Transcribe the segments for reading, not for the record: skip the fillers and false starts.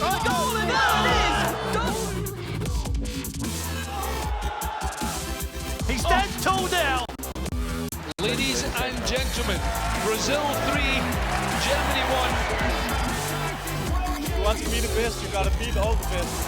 Oh, goal, and there it is! He stands tall now. Ladies and gentlemen, Brazil 3, Germany 1. If you want to be the best, you gotta beat all the best.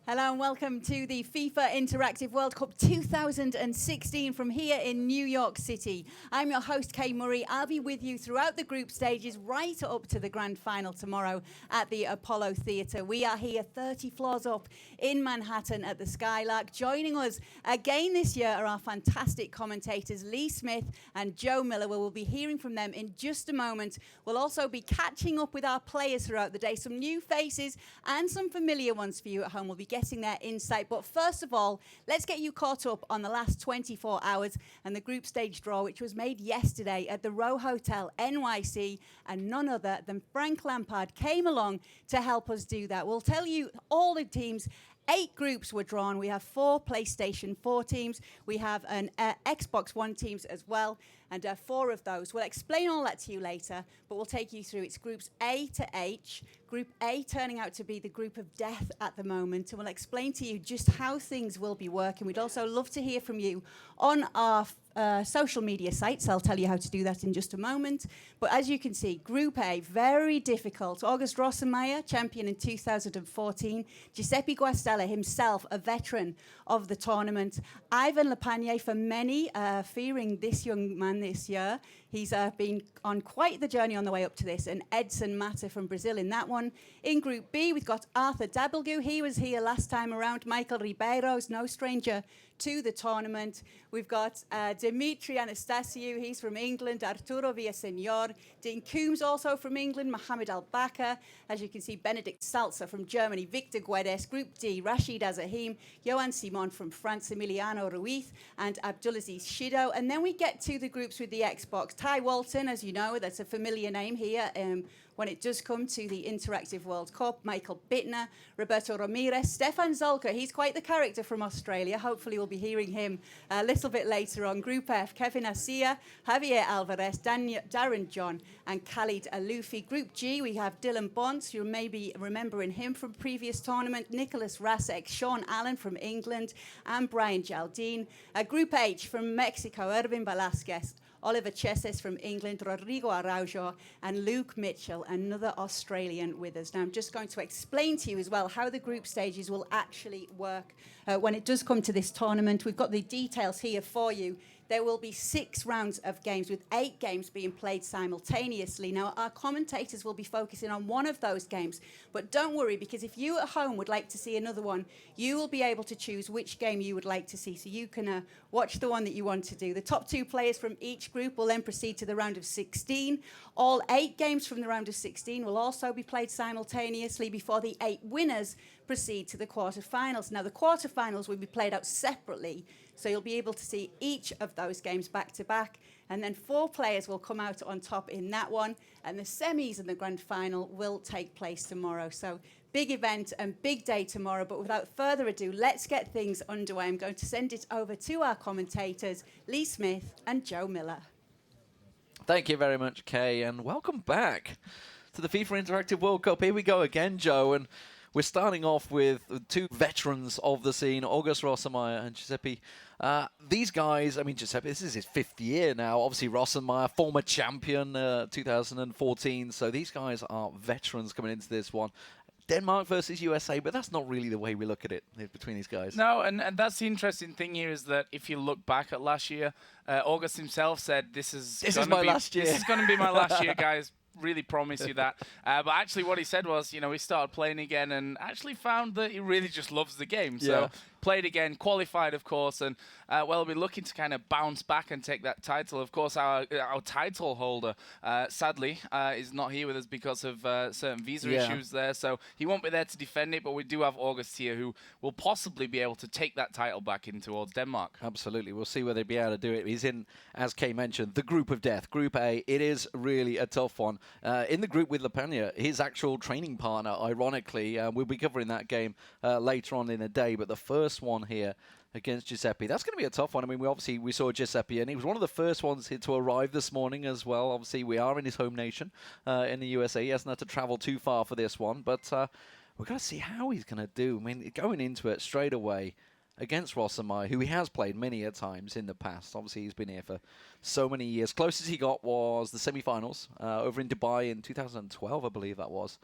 Hello and welcome to the FIFA Interactive World Cup 2016 from here in New York City. I'm your host, Kay Murray. I'll be with you throughout the group stages right up to the grand final tomorrow at the Apollo Theatre. We are here 30 floors up in Manhattan at the Skylark. Joining us again this year are our fantastic commentators, Lee Smith and Joe Miller. We'll be hearing from them in just a moment. We'll also be catching up with our players throughout the day, some new faces and some familiar ones for you at home. We'll be getting their insight. But first of all, let's get you caught up on the last 24 hours and the group stage draw, which was made yesterday at the Row Hotel, NYC, and none other than Frank Lampard came along to help us do that. We'll tell you all the teams. 8 groups were drawn. We have 4 PlayStation 4 teams. We have an Xbox One teams as well, and 4 of those. We'll explain all that to you later, but we'll take you through. It's groups A to H. Group A turning out to be the group of death at the moment, and we'll explain to you just how things will be working. We'd also love to hear from you on our social media sites. I'll tell you how to do that in just a moment. But as you can see, Group A, very difficult. August Rossemeyer, champion in 2014. Giuseppe Guastella himself, a veteran of the tournament. Ivan Lepagny, for many, fearing this young man this year. He's been on quite the journey on the way up to this. And Edson Mata from Brazil in that one. In Group B, we've got Arthur Dabelgu. He was here last time around. Michael Ribeiro's no stranger to the tournament. We've got Dimitri Anastasiou, he's from England. Arturo Villaseñor. Dean Coombs also from England. Mohamed Al-Bakr. As you can see, Benedict Salza from Germany. Victor Guedes. Group D, Rashid Azahim. Johan Simon from France. Emiliano Ruiz. And Abdulaziz Shido. And then we get to the groups with the Xbox. Ty Walton, as you know, that's a familiar name here. When it does come to the Interactive World Cup, Michael Bittner, Roberto Ramirez, Stefan Zolka, he's quite the character from Australia. Hopefully we'll be hearing him a little bit later on. Group F, Kevin Asia, Javier Alvarez, Darren John, and Khalid Aloufi. Group G, we have Dylan Bonds, you may be remembering him from previous tournament, Nicholas Rasek, Sean Allen from England, and Brian Jaldine. Group H, from Mexico, Ervin Velasquez, Oliver Cheses from England, Rodrigo Araujo, and Luke Mitchell, another Australian with us. Now, I'm just going to explain to you as well how the group stages will actually work when it does come to this tournament. We've got the details here for you. There will be 6 rounds of games with 8 games being played simultaneously. Now, our commentators will be focusing on one of those games, but don't worry, because if you at home would like to see another one, you will be able to choose which game you would like to see, so you can watch the one that you want to do. The top 2 players from each group will then proceed to the round of 16. All 8 games from the round of 16 will also be played simultaneously before the 8 winners proceed to the quarterfinals. Now, the quarterfinals will be played out separately, so you'll be able to see each of those games back to back. And then 4 players will come out on top in that one. And the semis and the grand final will take place tomorrow. So big event and big day tomorrow. But without further ado, let's get things underway. I'm going to send it over to our commentators, Lee Smith and Joe Miller. Thank you very much, Kay, and welcome back to the FIFA Interactive World Cup. Here we go again, Joe, and we're starting off with 2 veterans of the scene, August Rossemeyer and Giuseppe. These guys, I mean, Giuseppe, this is his 5th year now. Obviously, Rossemeyer, former champion, 2014. So these guys are veterans coming into this one. Denmark versus USA, but that's not really the way we look at it between these guys. No, and that's the interesting thing here is that if you look back at last year, August himself said, this is my last year. This is going to be my last year, guys. Really promise you that. But actually what he said was, you know, he started playing again and actually found that he really just loves the game. So played again, qualified, of course, and well, we're looking to kind of bounce back and take that title. Of course, our title holder, sadly, is not here with us because of certain visa issues there, so he won't be there to defend it, but we do have August here who will possibly be able to take that title back in towards Denmark. Absolutely. We'll see whether they'll be able to do it. He's in, as Kay mentioned, the group of death, Group A. It is really a tough one. in the group with Lepena, his actual training partner, ironically. We'll be covering that game later on in the day, but the first one here against Giuseppe, that's going to be a tough one. I mean, we saw Giuseppe, and he was one of the first ones to arrive this morning as well. Obviously, we are in his home nation in the USA. He hasn't had to travel too far for this one, but we're going to see how he's going to do. I mean, going into it straight away against Rosamai, who he has played many a times in the past. Obviously, he's been here for so many years. Closest he got was the semi-finals over in Dubai in 2012, I believe that was.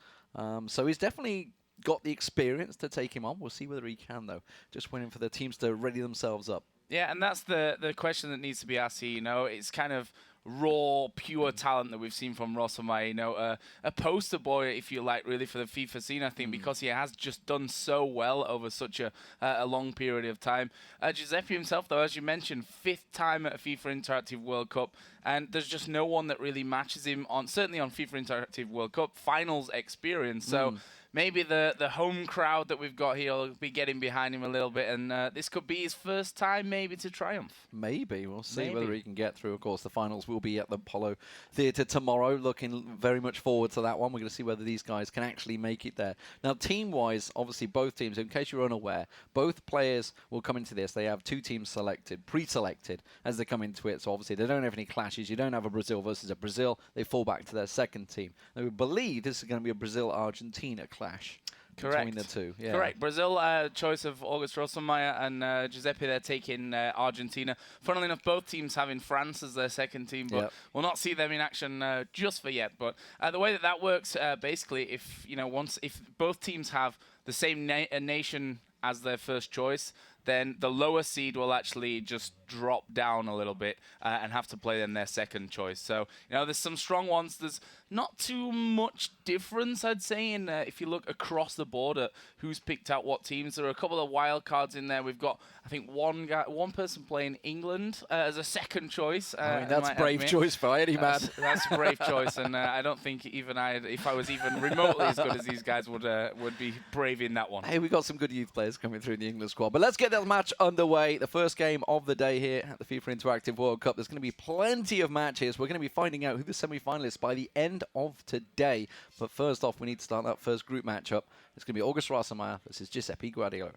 So he's definitely got the experience to take him on. We'll see whether he can, though. Just waiting for the teams to ready themselves up. Yeah, and that's the question that needs to be asked here. You know, it's kind of raw, pure talent that we've seen from Rosamai. You know, a poster boy, if you like, really, for the FIFA scene, I think, because he has just done so well over such a long period of time. Giuseppe himself, though, as you mentioned, 5th time at a FIFA Interactive World Cup, and there's just no one that really matches him on, certainly on FIFA Interactive World Cup finals experience. So maybe the home crowd that we've got here will be getting behind him a little bit, and this could be his first time maybe to triumph. Maybe. We'll see whether he can get through. Of course, the finals will be at the Apollo Theatre tomorrow. Looking very much forward to that one. We're going to see whether these guys can actually make it there. Now, team-wise, obviously both teams, in case you're unaware, both players will come into this. They have 2 teams selected, pre-selected, as they come into it. So obviously they don't have any clashes. You don't have a Brazil versus a Brazil. They fall back to their second team. Now, we believe this is going to be a Brazil-Argentina clash. Correct. Between the two. Yeah. Correct. Brazil, choice of August Rossmeyer and Giuseppe, they're taking Argentina. Funnily enough, both teams having France as their second team, but we'll not see them in action just for yet. But the way that works, basically, if both teams have the same nation as their first choice, then the lower seed will actually just drop down a little bit and have to play then their second choice. So, you know, there's some strong ones. There's not too much difference, I'd say, in if you look across the board at who's picked out what teams. There are a couple of wild cards in there. We've got, I think, one person playing England as a second choice. I mean, that's a brave choice for any man. That's a brave choice, and I don't think even if I was even remotely as good as these guys, would be brave in that one. Hey, we've got some good youth players coming through in the England squad. But let's get the match underway. The first game of the day here at the FIFA Interactive World Cup. There's going to be plenty of matches. We're going to be finding out who the semi-finalists by the end of today. But first off, we need to start that first group matchup. It's going to be August Rossmeyer versus Giuseppe Guardiola.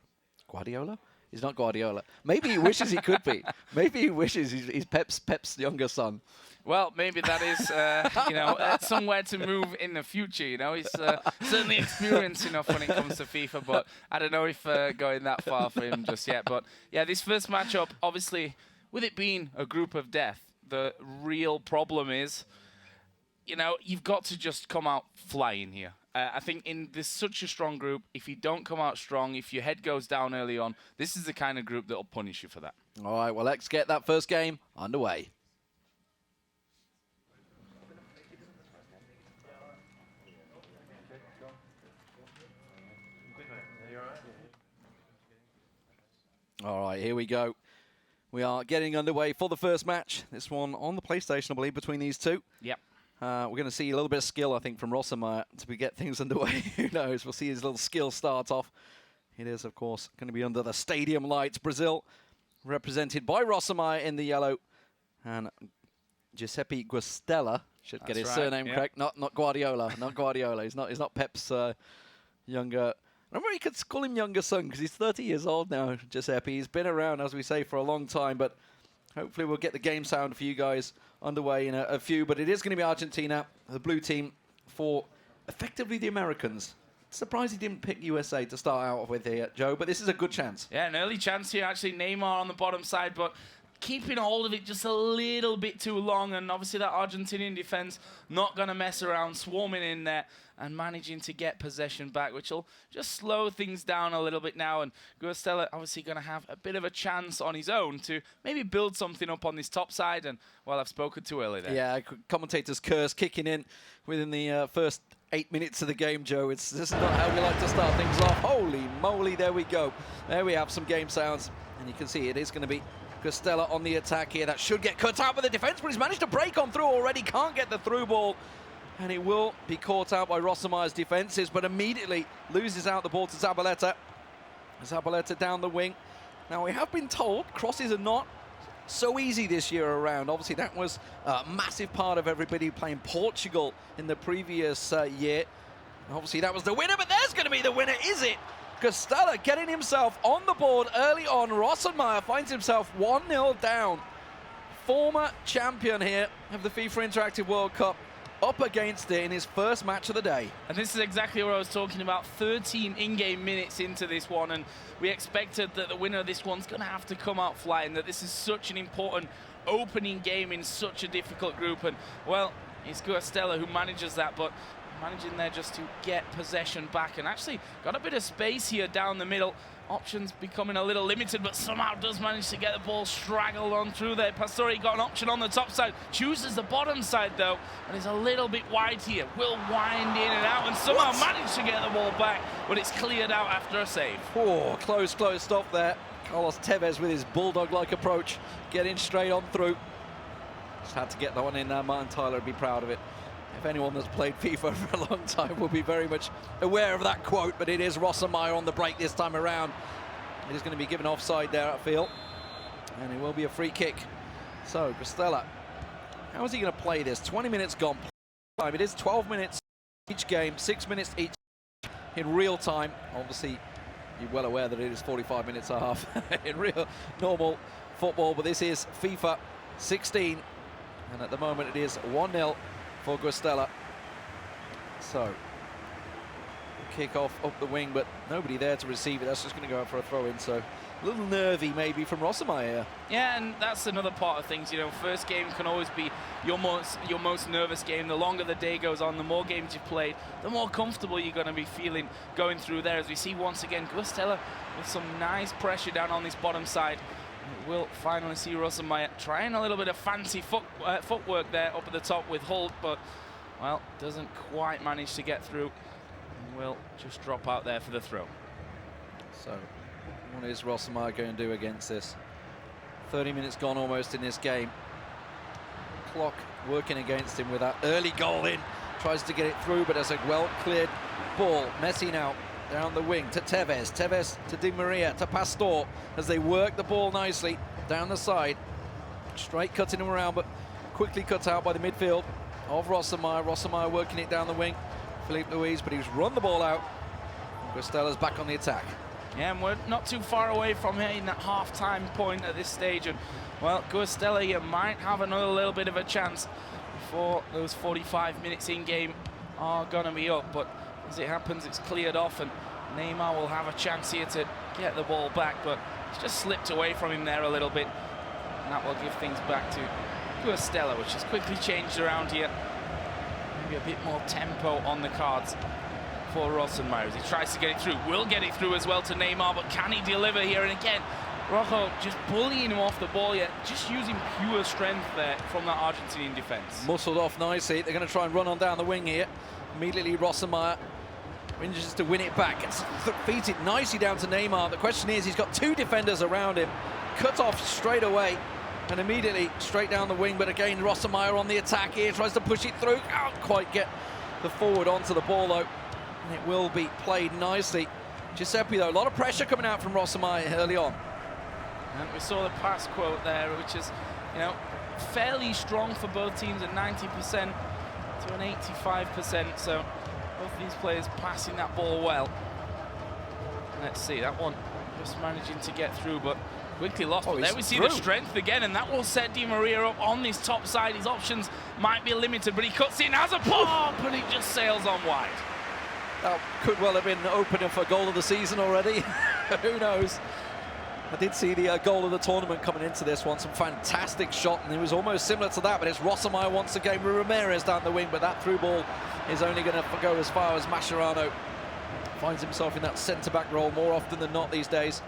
Guardiola? He's not Guardiola. Maybe he wishes he could be. Maybe he wishes he's Pep's younger son. Well, maybe that is, somewhere to move in the future. You know, he's certainly experienced enough when it comes to FIFA, but I don't know if going that far for him just yet. But yeah, this first matchup, obviously, with it being a group of death, the real problem is, you know, you've got to just come out flying here. I think in this such a strong group, if you don't come out strong, if your head goes down early on, this is the kind of group that will punish you for that. All right, well, let's get that first game underway. All right, here we go. We are getting underway for the first match. This one on the PlayStation, I believe, between these two. Yep. We're going to see a little bit of skill, I think, from Rossmeyer to get things underway. Who knows? We'll see his little skill start off. It is, of course, going to be under the stadium lights. Brazil, represented by Rossmeyer in the yellow. And Giuseppe Guastella, should get his surname correct. Not Guardiola. Not Guardiola. He's not Pep's younger... I remember you could call him younger son because he's 30 years old now, Giuseppe. He's been around, as we say, for a long time, but hopefully we'll get the game sound for you guys underway in a few. But it is going to be Argentina, the blue team, for effectively the Americans. Surprised he didn't pick USA to start out with here, Joe, but this is a good chance. Yeah, an early chance here. Actually, Neymar on the bottom side, but keeping hold of it just a little bit too long, and obviously that Argentinian defense not going to mess around, swarming in there and managing to get possession back, which will just slow things down a little bit now. And Guastella obviously going to have a bit of a chance on his own to maybe build something up on this top side. And, well, I've spoken too early there. Yeah, commentator's curse kicking in within the first 8 minutes of the game, Joe. This is not how we like to start things off. Holy moly, there we go. There we have some game sounds. And you can see it is going to be Guastella on the attack here. That should get cut out by the defense, but he's managed to break on through already. Can't get the through ball. And it will be caught out by Rossmeyer's defenses, but immediately loses out the ball to Zabaleta. Zabaleta down the wing. Now, we have been told crosses are not so easy this year around. Obviously, that was a massive part of everybody playing Portugal in the previous year. Obviously, that was the winner, but there's going to be the winner, is it? Guastella getting himself on the board early on. Rossenmeyer finds himself 1-0 down. Former champion here of the FIFA Interactive World Cup up against it in his first match of the day. And this is exactly what I was talking about. 13 in-game minutes into this one, and we expected that the winner of this one's going to have to come out flying, that this is such an important opening game in such a difficult group. And, well, it's Guastella who manages that, but managing there just to get possession back and actually got a bit of space here down the middle. Options becoming a little limited, but somehow does manage to get the ball straggled on through there. Pastore got an option on the top side, chooses the bottom side though, and is a little bit wide here. Will wind in and out and somehow manage to get the ball back, but it's cleared out after a save. Oh, close stop there. Carlos Tevez with his bulldog-like approach, getting straight on through. Just had to get that one in there. Martin Tyler would be proud of it. If anyone that's played FIFA for a long time will be very much aware of that quote, but it is Rossenmeyer on the break this time around. It is going to be given offside there, I feel, and it will be a free kick. So, Guastella, how is he going to play this? 20 minutes gone. It is 12 minutes each game, 6 minutes each in real time. Obviously, you're well aware that it is 45 minutes and a half in real normal football, but this is FIFA 16, and at the moment it is 1-0 for Guastella. So, kick off up the wing, but nobody there to receive it. That's just going to go out for a throw-in, so a little nervy maybe from Rossenmeyer. Yeah, and that's another part of things. You know, first game can always be your most nervous game. The longer the day goes on, the more games you've played, the more comfortable you're going to be feeling going through there. As we see once again, Guastella with some nice pressure down on this bottom side. We'll finally see Rossenmeyer trying a little bit of fancy footwork there up at the top with Holt, but, well, doesn't quite manage to get through. And will just drop out there for the throw. So, what is Rossenmeyer going to do against this? 30 minutes gone almost in this game. Clock working against him with that early goal in. Tries to get it through, but as a well-cleared ball. Messi now down the wing to Tevez. Tevez to Di Maria, to Pastore, as they work the ball nicely down the side. Straight cutting him around, but quickly cut out by the midfield of Rossenmeyer. Rossenmeyer working it down the wing. Philippe Luis, but he's run the ball out. Guastella's back on the attack. Yeah, and we're not too far away from hitting that half-time point at this stage. And, well, Guastella here might have another little bit of a chance before those 45 minutes in-game are going to be up. But as it happens, it's cleared off, and Neymar will have a chance here to get the ball back, but it's just slipped away from him there a little bit. And that will give things back to Guastella, which has quickly changed around here. Maybe a bit more tempo on the cards for Rossenmeyer as he tries to get it through. Will get it through as well to Neymar, but can he deliver here? And again, Rojo just bullying him off the ball, yet just using pure strength there from that Argentinian defence. Muscled off nicely. They're going to try and run on down the wing here. Immediately Rossenmeyer manages to win it back. It's feeds it nicely down to Neymar. The question is, he's got two defenders around him. Cut off straight away and immediately straight down the wing. But again, Rossenmeyer on the attack here, tries to push it through. Can't quite get the forward onto the ball though. And it will be played nicely. Giuseppe though, a lot of pressure coming out from Rossenmeyer early on. And we saw the pass quote there, which is, you know, fairly strong for both teams at 90% to an 85%. So both these players passing that ball well. Let's see, that one just managing to get through, but quickly lost. But there we see the strength again, and that will set Di Maria up on this top side. His options might be limited, but he cuts in, has a pop, and he just sails on wide. That could well have been opening for goal of the season already. Who knows? I did see the goal of the tournament coming into this one. Some fantastic shot, and it was almost similar to that, but it's Rossenmeyer once again with Ramirez down the wing, but that through ball is only going to go as far as Mascherano finds himself in that centre-back role more often than not these days,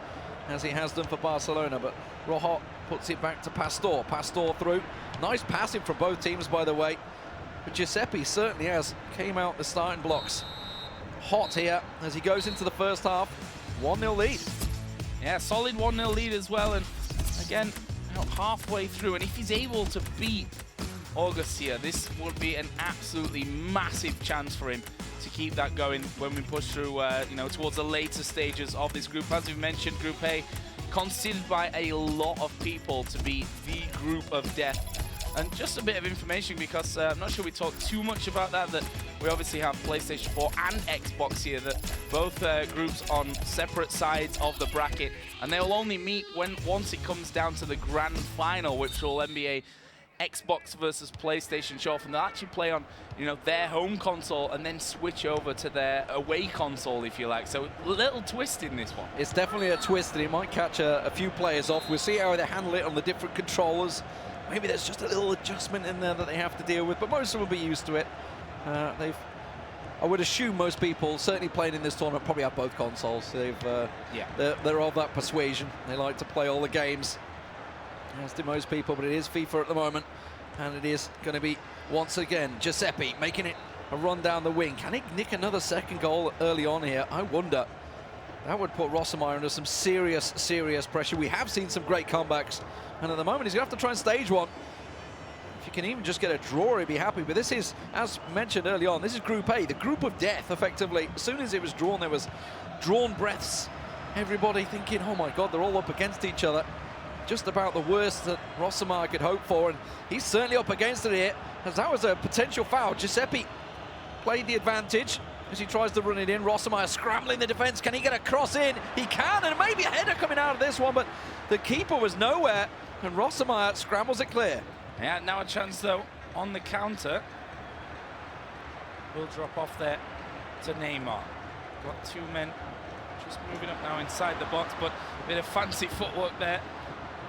as he has done for Barcelona. But Rojo puts it back to Pastore. Pastore through. Nice passing from both teams, by the way. But Giuseppe certainly has came out the starting blocks hot here as he goes into the first half. 1-0 lead. Yeah, solid 1-0 lead as well, and again, out halfway through, and if he's able to beat August here, this would be an absolutely massive chance for him to keep that going when we push through, you know, towards the later stages of this group. As we've mentioned, Group A, considered by a lot of people to be the group of death. And just a bit of information, because I'm not sure we talked too much about that we obviously have PlayStation 4 and Xbox here, that both groups on separate sides of the bracket, and they'll only meet once it comes down to the grand final, which will then be a Xbox versus PlayStation show-off, and they'll actually play on, you know, their home console and then switch over to their away console, if you like. So a little twist in this one. It's definitely a twist, and it might catch a few players off. We'll see how they handle it on the different controllers. Maybe there's just a little adjustment in there that they have to deal with, but most of them will be used to it. I would assume most people, certainly playing in this tournament, probably have both consoles. They're of that persuasion. They like to play all the games, as do most people, but it is FIFA at the moment, and it is going to be, once again, Giuseppe making it a run down the wing. Can he nick another second goal early on here? I wonder. That would put Rossemeyer under some serious, serious pressure. We have seen some great comebacks, and at the moment he's going to have to try and stage one. If you can even just get a draw, he'd be happy. But this is, as mentioned early on, this is Group A, the group of death, effectively. As soon as it was drawn, there was drawn breaths. Everybody thinking, oh my God, they're all up against each other. Just about the worst that Rossemeyer could hope for, and he's certainly up against it here, as that was a potential foul. Giuseppe played the advantage as he tries to run it in. Rossemeyer scrambling the defense. Can he get a cross in? He can, and maybe a header coming out of this one, but the keeper was nowhere, and Rossemeyer scrambles it clear. Yeah, now a chance though on the counter. Will drop off there to Neymar. Got two men just moving up now inside the box, but a bit of fancy footwork there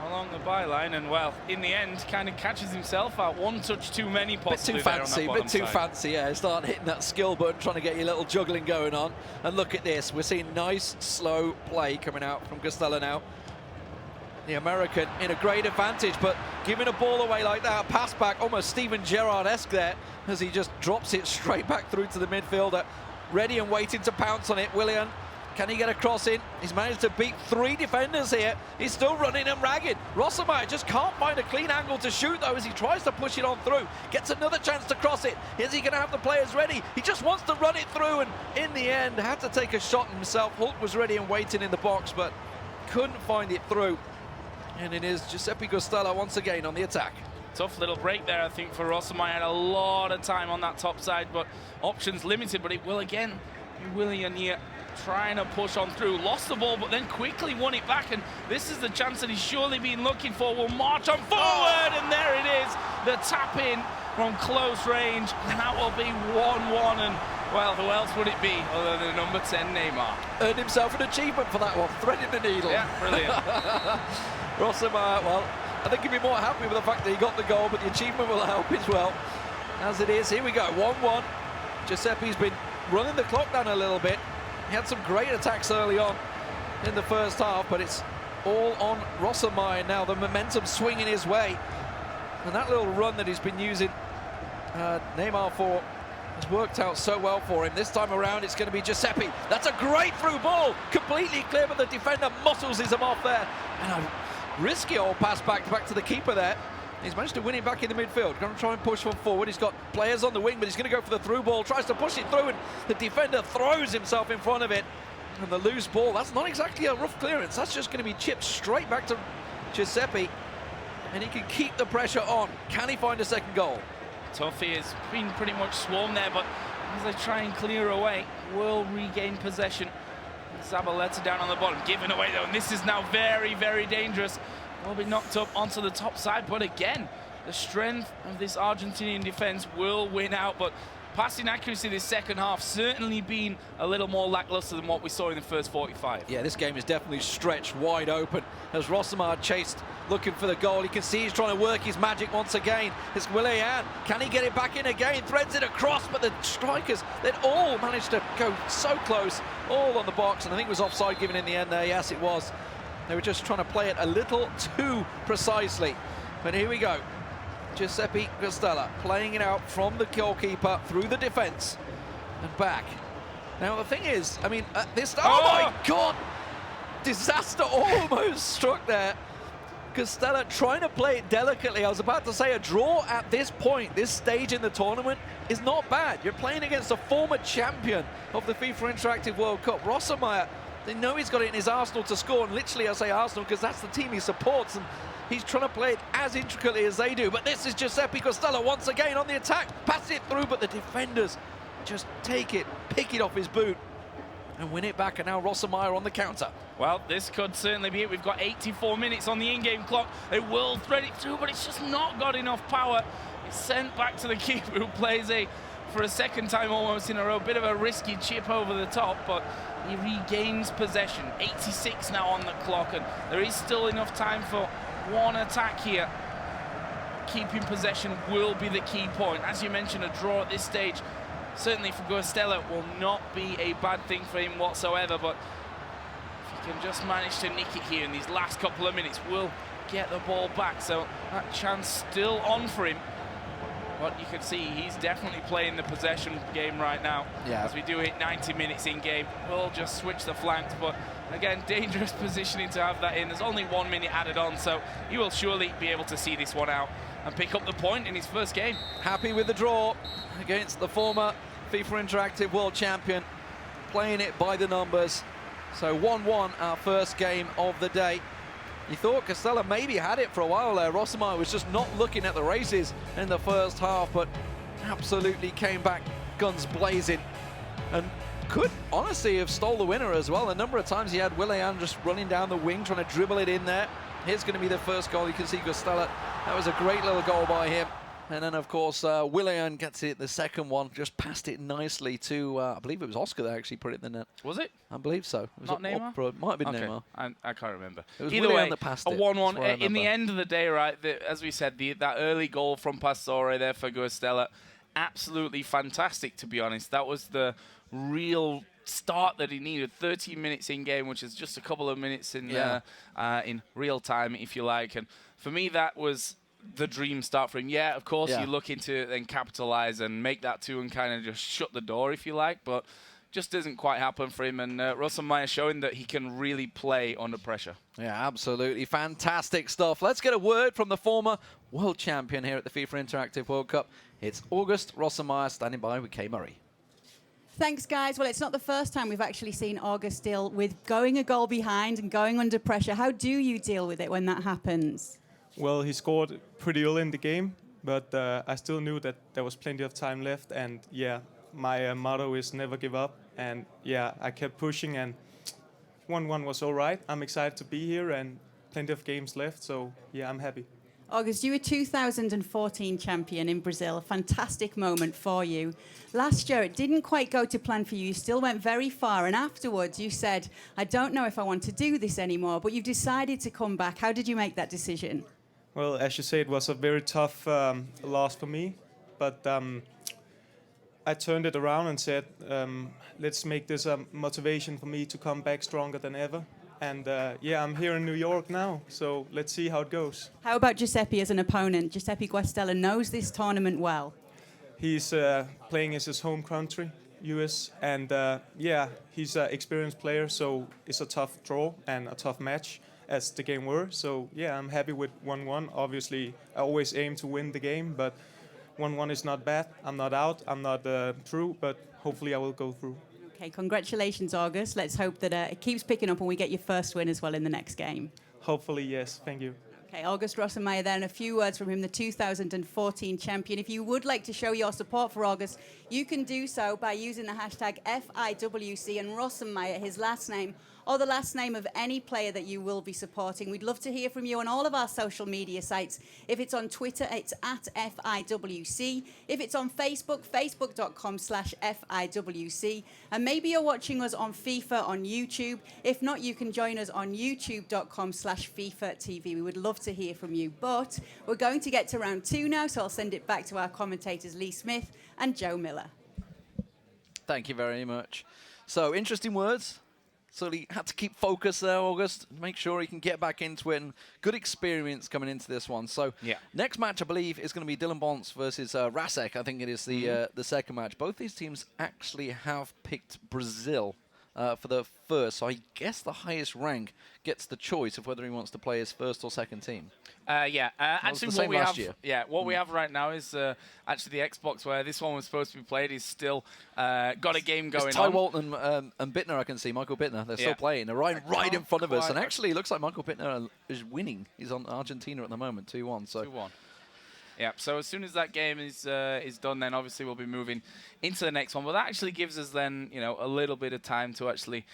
along the byline, and well, in the end, kind of catches himself out. One touch too many, possibly. Bit too fancy, yeah. Start hitting that skill button, trying to get your little juggling going on. And look at this, we're seeing nice, slow play coming out from Guastella now. The American in a great advantage, but giving a ball away like that, pass back, almost Steven Gerrard-esque there, as he just drops it straight back through to the midfielder. Ready and waiting to pounce on it, Willian. Can he get a cross in? He's managed to beat 3 defenders here. He's still running and ragged. Rossemeyer just can't find a clean angle to shoot, though, as he tries to push it on through. Gets another chance to cross it. Is he going to have the players ready? He just wants to run it through, and in the end, had to take a shot himself. Hulk was ready and waiting in the box, but couldn't find it through. And it is Giuseppe Guastella once again on the attack. Tough little break there, I think, for Rossemeyer. Had a lot of time on that top side, but options limited. But it will again be Willian here trying to push on through. Lost the ball, but then quickly won it back. And this is the chance that he's surely been looking for. Will march on forward, and there it is. The tap in from close range, and that will be 1-1. And well, who else would it be other than number 10, Neymar? Earned himself an achievement for that one, threading the needle. Yeah, brilliant. Rossemeyer, well, I think he'd be more happy with the fact that he got the goal, but the achievement will help as well. As it is, here we go, 1-1. Giuseppe's been running the clock down a little bit. He had some great attacks early on in the first half, but it's all on Rossemeyer now. The momentum swinging his way. And that little run that he's been using Neymar for has worked out so well for him. This time around, it's going to be Giuseppe. That's a great through ball. Completely clear, but the defender muscles him off there. And a risky old pass back to the keeper there. He's managed to win it back in the midfield. Going to try and push one forward. He's got players on the wing, but he's going to go for the through ball. Tries to push it through, and the defender throws himself in front of it. And the loose ball, that's not exactly a rough clearance. That's just going to be chipped straight back to Giuseppe. And he can keep the pressure on. Can he find a second goal? Tough, he has been pretty much swarmed there, but as they try and clear away, will regain possession. Zabaleta down on the bottom, giving away though, and this is now very, very dangerous. Will be knocked up onto the top side, but again, the strength of this Argentinian defense will win out, but passing accuracy this second half certainly been a little more lackluster than what we saw in the first 45. Yeah, this game is definitely stretched wide open as Rossemeyer chased, looking for the goal. You can see he's trying to work his magic once again. It's Willian. Can he get it back in again? Threads it across, but the strikers, they'd all managed to go so close, all on the box, and I think it was offside given in the end there. Yes, it was. They were just trying to play it a little too precisely. But here we go. Giuseppe Guastella playing it out from the goalkeeper through the defense and back. Now the thing is, I mean, this, oh my God, disaster almost struck there. Guastella trying to play it delicately. I was about to say a draw at this point, this stage in the tournament, is not bad. You're playing against a former champion of the FIFA Interactive World Cup. Rossemeyer They know he's got it in his arsenal to score, and literally I say Arsenal because that's the team he supports, and he's trying to play it as intricately as they do. But this is Giuseppe Costello once again on the attack, pass it through, but the defenders just take it, pick it off his boot, and win it back. And now Rossemeyer on the counter. Well, this could certainly be it. We've got 84 minutes on the in-game clock. They will thread it through, but it's just not got enough power. It's sent back to the keeper, who plays for a second time almost in a row. Bit of a risky chip over the top, but he regains possession. 86 now on the clock, and there is still enough time for one attack here. Keeping possession will be the key point. As you mentioned, a draw at this stage, certainly for Costello, will not be a bad thing for him whatsoever, but if he can just manage to nick it here in these last couple of minutes, we'll get the ball back. So that chance still on for him. But you can see he's definitely playing the possession game right now. Yeah. As we do hit 90 minutes in game, we'll just switch the flanks. But again, dangerous positioning to have that in. There's only 1 minute added on, so he will surely be able to see this one out and pick up the point in his first game. Happy with the draw against the former FIFA Interactive World Champion, playing it by the numbers. So 1-1, our first game of the day. You thought Costello maybe had it for a while there. Rossemeyer was just not looking at the races in the first half, but absolutely came back guns blazing and could honestly have stole the winner as well. A number of times he had Willian just running down the wing, trying to dribble it in there. Here's going to be the first goal. You can see Costello. That was a great little goal by him. And then, of course, Willian gets it, the second one, just passed it nicely to, I believe it was Oscar that actually put it in the net. Was it? I believe so. It was Not Neymar? It might have been Okay. Neymar. I can't remember. It was Either Willian way, that passed a it. 1-1. That's what I In the remember. end of the day, right, as we said, that early goal from Pastore there for Costello, absolutely fantastic, to be honest. That was the real start that he needed. 13 minutes in game, which is just a couple of minutes in real time, if you like. And for me, that was the dream start for him. Yeah, of course, you're looking to then capitalize and make that two and kind of just shut the door, if you like, but just doesn't quite happen for him. And Rossemeyer showing that he can really play under pressure. Yeah, absolutely fantastic stuff. Let's get a word from the former world champion here at the FIFA Interactive World Cup. It's August Rossemeyer standing by with Kay Murray. Thanks, guys. Well, it's not the first time we've actually seen August deal with going a goal behind and going under pressure. How do you deal with it when that happens? Well, he scored pretty early in the game, but I still knew that there was plenty of time left. And yeah, my motto is never give up. And yeah, I kept pushing, and 1-1 was all right. I'm excited to be here and plenty of games left. So yeah, I'm happy. August, you were 2014 champion in Brazil. A fantastic moment for you. Last year, it didn't quite go to plan for you. You still went very far. And afterwards, you said, I don't know if I want to do this anymore, but you've decided to come back. How did you make that decision? Well, as you say, it was a very tough loss for me. But I turned it around and said, let's make this a motivation for me to come back stronger than ever. And yeah, I'm here in New York now, so let's see how it goes. How about Giuseppe as an opponent? Giuseppe Costello knows this tournament well. He's playing as his home country, US, and yeah, he's an experienced player, so it's a tough draw and a tough match, as the game were. So yeah, I'm happy with 1-1. Obviously, I always aim to win the game, but 1-1 is not bad. I'm not out, I'm not through, but hopefully I will go through. Okay, congratulations, August. Let's hope that it keeps picking up and we get your first win as well in the next game. Hopefully, yes. Thank you. Okay, August Rossemeyer there, and a few words from him, the 2014 champion. If you would like to show your support for August, you can do so by using the hashtag FIWC and Rossemeyer, his last name, or the last name of any player that you will be supporting. We'd love to hear from you on all of our social media sites. If it's on Twitter, it's at FIWC. If it's on Facebook, facebook.com/FIWC. And maybe you're watching us on FIFA on YouTube. If not, you can join us on youtube.com/FIFA TV. We would love to hear from you. But we're going to get to round 2 now, so I'll send it back to our commentators, Lee Smith and Joe Miller. Thank you very much. So, interesting words. So he had to keep focus there, August, make sure he can get back into it, and good experience coming into this one. So next match, I believe, is going to be Dylan Bonds versus Rasek. I think it is the second match. Both these teams actually have picked Brazil for the first. So I guess the highest rank gets the choice of whether he wants to play his first or second team. Actually, the what same we last have, year. what we have right now is actually the Xbox, where this one was supposed to be played, is still got a game going It's Ty on. Walton and Bittner, I can see, Michael Bittner. They're still playing. They're right in front of us. And actually, it looks like Michael Bittner is winning. He's on Argentina at the moment, 2-1. So 2-1. Yeah, so as soon as that game is done, then obviously we'll be moving into the next one. But that actually gives us then, you know, a little bit of time to actually,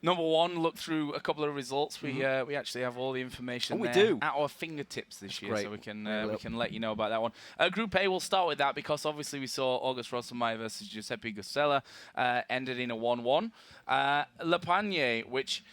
number one, look through a couple of results. We actually have all the information at our fingertips this year, great. so we can let you know about that one. Group A, we'll start with that because obviously we saw August Rosselmeyer versus Giuseppe Gusella ended in a 1-1. Le Panier, which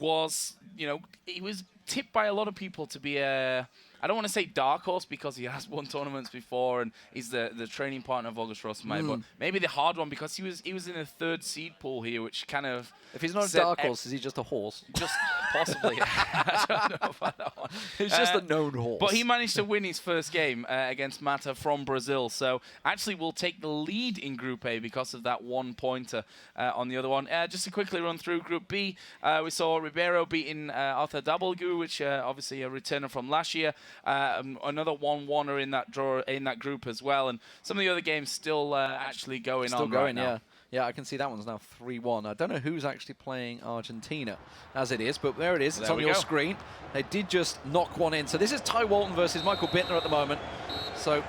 was, you know, he was tipped by a lot of people to be a, I don't want to say dark horse because he has won tournaments before and he's the training partner of August Rosselmeyer, but maybe the hard one because he was in a third seed pool here, which kind of, if he's not a dark horse, is he just a horse? Just possibly. I don't know about that one. He's just a known horse. But he managed to win his first game against Mata from Brazil. So actually we'll take the lead in Group A because of that 1-pointer on the other one. Just to quickly run through Group B, we saw Ribeiro beating Arthur Dabalgu, which obviously a returner from last year. Another 1-1er in that draw in that group as well. And some of the other games still actually going on right now. Yeah, I can see that one's now 3-1. I don't know who's actually playing Argentina as it is, but there it is. It's on your screen. They did just knock one in. So this is Ty Walton versus Michael Bittner at the moment. So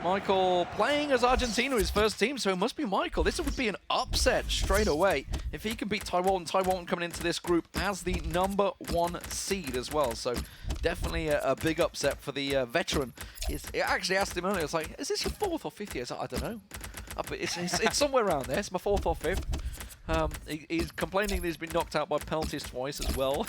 Michael playing as Argentina, his first team, so it must be Michael. This would be an upset straight away if he can beat Ty Walton. Ty Walton coming into this group as the #1 seed as well. So definitely a big upset for the veteran. I actually asked him earlier, I was like, is this your 4th or 5th year? I don't know. It's somewhere around there. It's my 4th or 5th. He's complaining that he's been knocked out by penalties twice as well.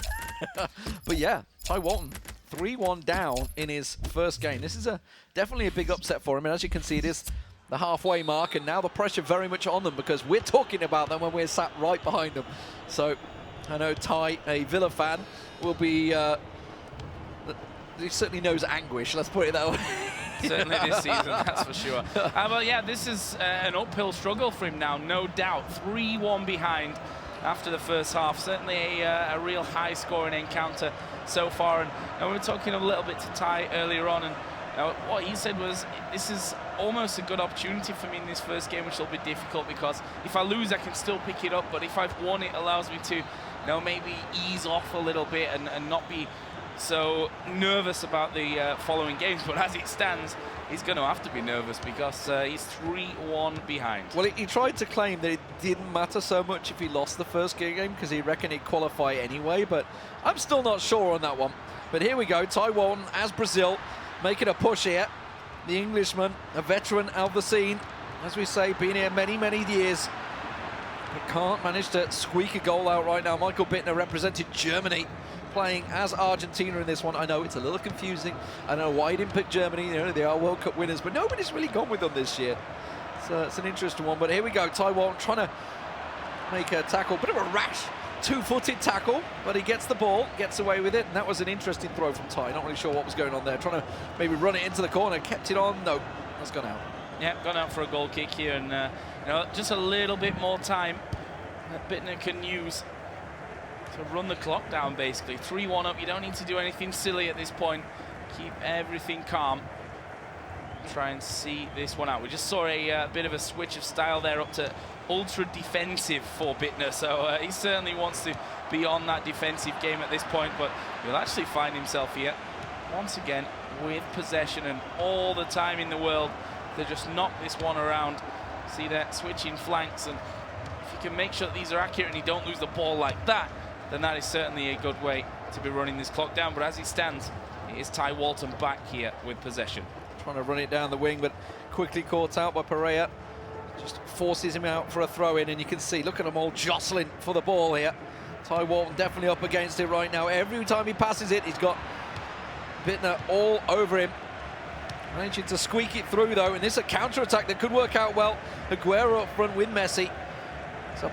But yeah, Ty Walton, 3-1 down in his first game. This is definitely a big upset for him. And as you can see, it is the halfway mark. And now the pressure very much on them because we're talking about them when we're sat right behind them. So I know Ty, a Villa fan, will be... he certainly knows anguish, let's put it that way. Certainly this season, that's for sure. But yeah, this is an uphill struggle for him now, no doubt. 3-1 behind after the first half. Certainly a real high-scoring encounter so far. And we were talking a little bit to Ty earlier on, and what he said was, this is almost a good opportunity for me in this first game, which will be difficult because if I lose, I can still pick it up. But if I've won, it allows me to, you know, maybe ease off a little bit and not be so nervous about the following games. But as it stands, he's going to have to be nervous because he's 3-1 behind. Well, he tried to claim that it didn't matter so much if he lost the first game because he reckoned he'd qualify anyway, but I'm still not sure on that one. But here we go, Ty Walton as Brazil making a push here. The Englishman, a veteran of the scene, as we say, been here many, many years. But can't manage to squeak a goal out right now. Michael Bittner represented Germany, playing as Argentina in this one. I know it's a little confusing. I don't know why he didn't pick Germany. You know, they are World Cup winners, but nobody's really gone with them this year. So it's an interesting one. But here we go. Ty Walton trying to make a tackle. Bit of a rash two-footed tackle, but he gets the ball, gets away with it. And that was an interesting throw from Ty. Not really sure what was going on there. Trying to maybe run it into the corner. Kept it on. No, that's gone out. Yeah, gone out for a goal kick here. And you know, just a little bit more time that Bittner can use to run the clock down, basically. 3-1 up. You don't need to do anything silly at this point. Keep everything calm. Try and see this one out. We just saw a bit of a switch of style there up to ultra defensive for Bittner. So he certainly wants to be on that defensive game at this point, but he'll actually find himself here once again with possession and all the time in the world to just knock this one around. See that switching flanks, and if you can make sure that these are accurate and you don't lose the ball like that, then that is certainly a good way to be running this clock down. But as it stands, it is Ty Walton back here with possession. Trying to run it down the wing, but quickly caught out by Pereira. Just forces him out for a throw-in, and you can see, look at them all jostling for the ball here. Ty Walton definitely up against it right now. Every time he passes it, he's got Bittner all over him. Managing to squeak it through, though, and this is a counter-attack that could work out well. Aguero up front with Messi. It's a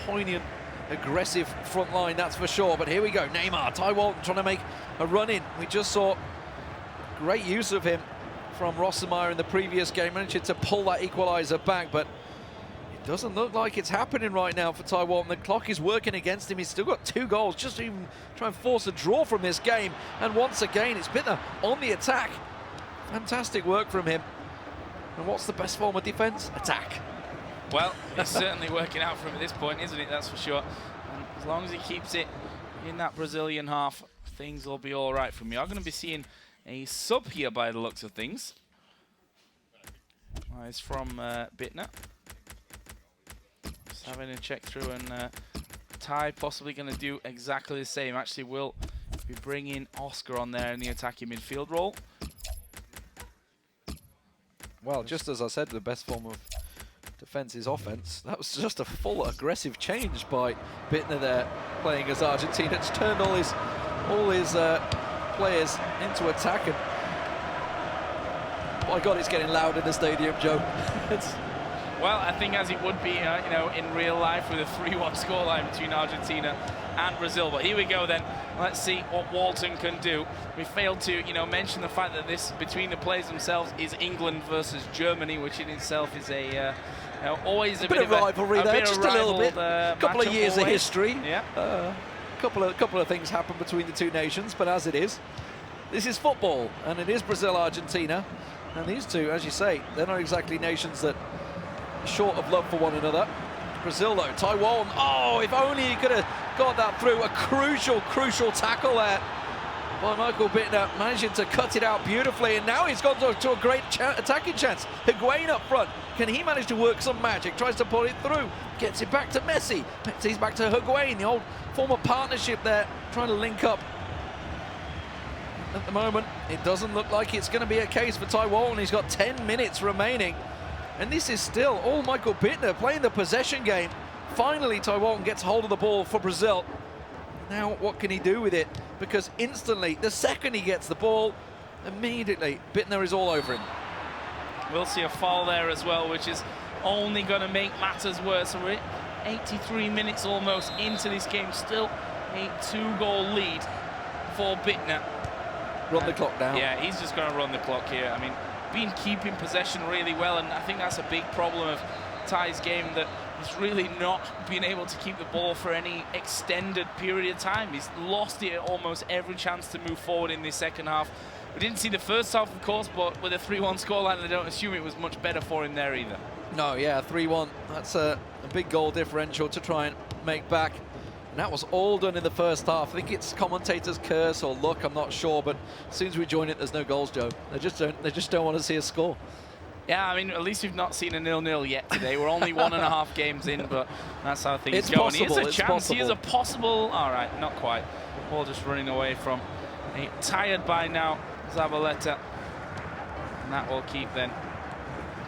poignant, aggressive front line, that's for sure. But here we go, Neymar, Ty Walton trying to make a run-in. We just saw great use of him from Rosselmeyer in the previous game, managing to pull that equaliser back, but it Doesn't look like it's happening right now for Taiwan. The clock is working against him. He's still got 2 goals, just to even try and force a draw from this game. And once again, it's Bittner on the attack. Fantastic work from him. And what's the best form of defense? Attack. Well, it's certainly working out for him at this point, isn't it? That's for sure. And as long as he keeps it in that Brazilian half, things will be all right for me. I'm going to be seeing a sub here by the looks of things. It's from Bittner. Just having a check through, and Ty possibly going to do exactly the same. Actually, will be bringing Oscar on there in the attacking midfield role. Well, just as I said, the best form of defense is offense. That was just a full aggressive change by Bittner there, playing as Argentina. It's turned all his players into attack. And my God, it's getting loud in the stadium, Joe. Well, I think as it would be, you know, in real life with a 3-1 scoreline between Argentina and Brazil. But here we go then. Let's see what Walton can do. We failed to, you know, mention the fact that this, between the players themselves, is England versus Germany, which in itself is a, you know, always a bit of rivalry there, just a little bit. Couple of matchup years of always. history. Yeah. Couple of things happen between the two nations, but as it is, this is football, and it is Brazil-Argentina. And these two, as you say, they're not exactly nations that are short of love for one another. Brazil, though, Taiwan, oh, if only he could have got that through. A crucial tackle there by Michael Bittner, managing to cut it out beautifully, and now he's gone to a great attacking chance. Higuain up front, can he manage to work some magic? Tries to pull it through, gets it back to Messi. Messi's back to Higuain, the old former partnership there, trying to link up. At the moment, it doesn't look like it's going to be a case for Taiwan. He's got 10 minutes remaining. And this is still all Michael Bittner playing the possession game. Finally, Taiwan gets hold of the ball for Brazil. Now, what can he do with it? Because instantly, the second he gets the ball, immediately, Bittner is all over him. We'll see a foul there as well, which is only going to make matters worse. So we're 83 minutes almost into this game. Still a 2-goal lead for Bittner. Run the clock down. Yeah, he's just going to run the clock here. I mean, been keeping possession really well, and I think that's a big problem of Ty's game, that he's really not been able to keep the ball for any extended period of time. He's lost it at almost every chance to move forward in this second half. We didn't see the first half, of course, but with a 3-1 scoreline, I don't assume it was much better for him there either. No, yeah, 3-1. That's a big goal differential to try and make back. And that was all done in the first half. I think it's commentator's curse or luck, I'm not sure, but as soon as we join it, there's no goals, Joe. They just don't want to see us score. Yeah, I mean, at least we've not seen a 0-0 yet today. We're only 1.5 games in, but that's how things It's go. possible, And here's a it's chance. possible. Here's a possible. All right, not quite. Ball just running away from a tired by now Zabaleta. And that will keep then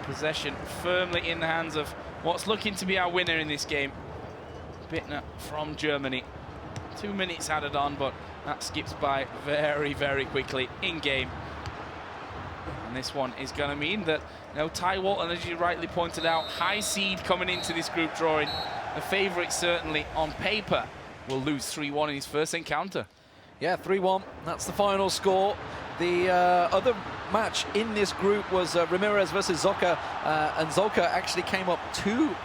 possession firmly in the hands of what's looking to be our winner in this game, Bittner from Germany. 2 minutes added on, but that skips by very, very quickly in game. And this one is going to mean that, you know, Ty Walton, as you rightly pointed out, high seed coming into this group drawing. The favourite certainly on paper will lose 3-1 in his first encounter. Yeah, 3-1. That's the final score. The other match in this group was Ramirez versus Zolka, and Zolka actually came up 2-0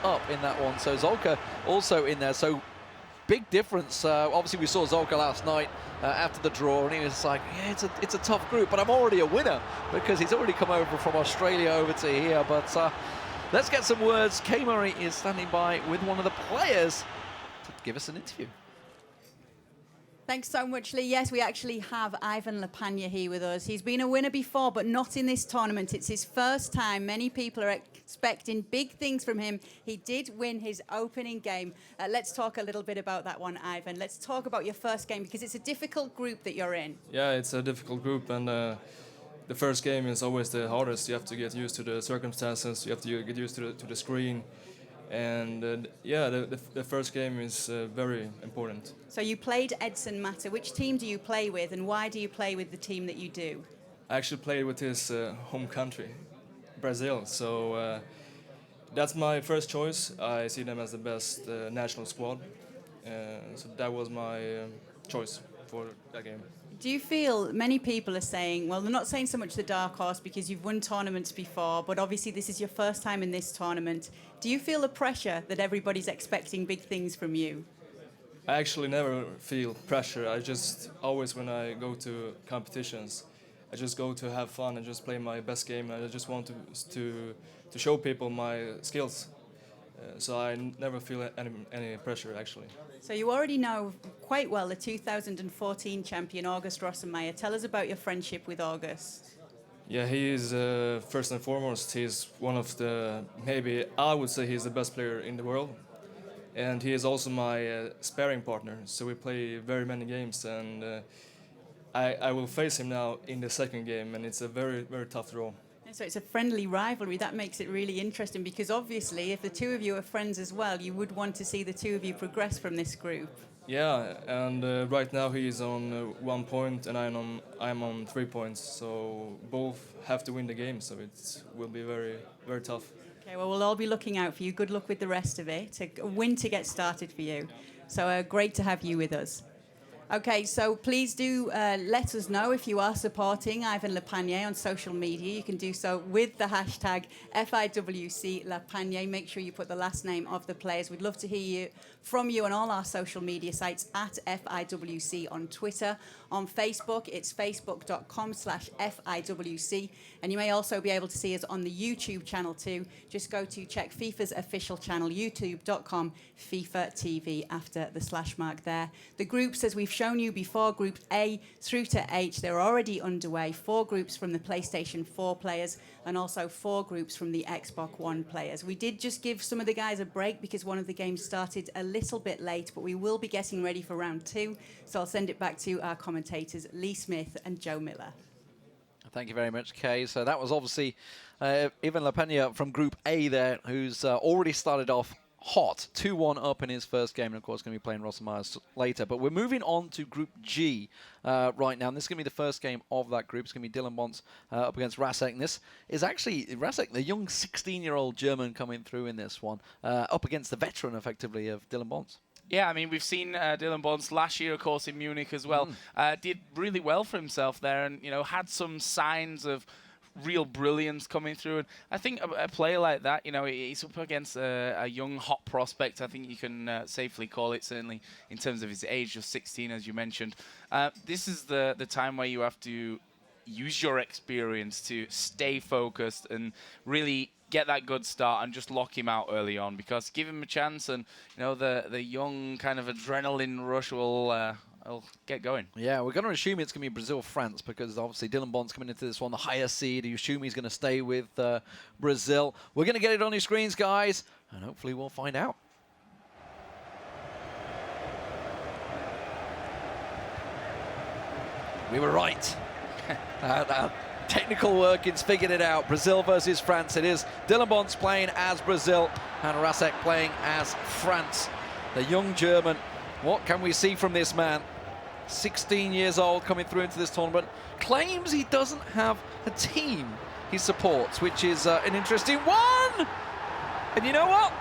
up in that one. So Zolka also in there. So big difference. Obviously, we saw Zolka last night after the draw, and he was like, yeah, it's a tough group, but I'm already a winner because he's already come over from Australia over to here. But let's get some words. Kay Murray is standing by with one of the players to give us an interview. Thanks so much, Lee. Yes, we actually have Ivan Lepagna here with us. He's been a winner before, but not in this tournament. It's his first time. Many people are expecting big things from him. He did win his opening game. Let's talk a little bit about that one, Ivan. Let's talk about your first game, because it's a difficult group that you're in. Yeah, it's a difficult group, and the first game is always the hardest. You have to get used to the circumstances. You have to get used to the screen. And yeah, the first game is very important. So you played Edson Mata. Which team do you play with, and why do you play with the team that you do? I actually played with his home country, Brazil. So that's my first choice. I see them as the best national squad. So that was my choice for that game. Do you feel many people are saying, well, they're not saying so much the dark horse because you've won tournaments before, but obviously this is your first time in this tournament. Do you feel the pressure that everybody's expecting big things from you? I actually never feel pressure. I just always, when I go to competitions, I just go to have fun and just play my best game. And I just want to show people my skills. So I never feel any pressure, actually. So you already know quite well the 2014 champion, August Rossenmeyer. Tell us about your friendship with August. Yeah, he is, first and foremost, he's one of the, maybe I would say he's the best player in the world. And he is also my sparring partner, so we play very many games, and I will face him now in the second game, and it's a very, very tough draw. So it's a friendly rivalry. That makes it really interesting because obviously if the two of you are friends as well, you would want to see the two of you progress from this group. Yeah, and right now he is on 1 point and I'm on 3 points, so both have to win the game, so it will be very, very tough. Okay, well, we'll all be looking out for you. Good luck with the rest of it. A win to get started for you. So great to have you with us. Okay, so please do let us know if you are supporting Ivan Lepanier on social media. You can do so with the hashtag FIWC Lepanier. Make sure you put the last name of the players. We'd love to hear from you on all our social media sites at FIWC on Twitter. On Facebook, it's facebook.com/FIWC. And you may also be able to see us on the YouTube channel too. Just go to check FIFA's official channel, youtube.com FIFA TV after the slash mark there. The groups, as we've shown you before, Group A through to H, they're already underway. 4 groups from the PlayStation 4 players and also 4 groups from the Xbox One players. We did just give some of the guys a break because one of the games started a little bit late, but we will be getting ready for round 2. So I'll send it back to our commentators, Lee Smith and Joe Miller. Thank you very much, Kay. So that was obviously Ivan Lepania from Group A there, who's already started off hot, 2-1 up in his first game, and of course going to be playing Rossenmeyer later. But we're moving on to Group G right now, and this is going to be the first game of that group. It's going to be Dylan Bonds up against Rasek, and this is actually Rasek, the young 16-year-old German, coming through in this one, up against the veteran, effectively, of Dylan Bonds. Yeah, I mean, we've seen Dylan Bonds last year, of course, in Munich as well. Did really well for himself there and, you know, had some signs of real brilliance coming through. And I think a player like that, you know, he's up against a young, hot prospect. I think you can safely call it, certainly in terms of his age, just 16, as you mentioned. This is the time where you have to use your experience to stay focused and really get that good start and just lock him out early on, because give him a chance and, you know, the young kind of adrenaline rush will get going. Yeah, we're going to assume it's going to be Brazil-France because obviously Dylan Bond's coming into this one, the higher seed. You assume he's going to stay with Brazil. We're going to get it on your screens, guys, and hopefully we'll find out. We were right. Technical workings figured it out. Brazil versus France. It is Dylan Bonds playing as Brazil and Rasek playing as France. The young German. What can we see from this man? 16 years old, coming through into this tournament. Claims he doesn't have a team he supports, which is an interesting one. And you know what?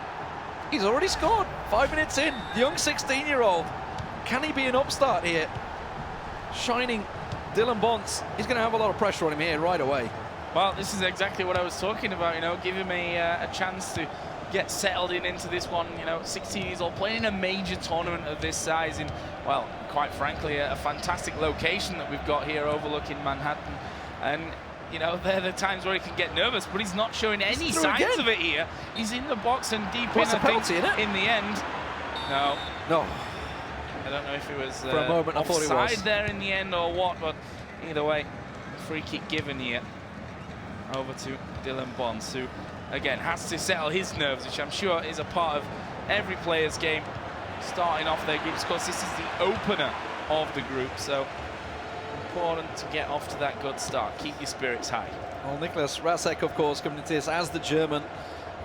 He's already scored 5 minutes in. The young 16-year-old. Can he be an upstart here? Shining Dylan Bonds, he's going to have a lot of pressure on him here right away. Well, this is exactly what I was talking about, you know, give him a chance to get settled into this one, you know, 16 years old, playing a major tournament of this size in, well, quite frankly, a fantastic location that we've got here overlooking Manhattan. And, you know, they're the times where he can get nervous, but he's not showing any signs of it here. He's in the box and deep in, I think, in the end. No. No. I don't know if it was for a moment, I thought it was there in the end or what, but either way, free kick given here over to Dylan Bonds, who again has to settle his nerves, which I'm sure is a part of every player's game starting off their groups. Of course, this is the opener of the group, so important to get off to that good start. Keep your spirits high. Well, Nicholas Rasek, of course, coming into this as the German.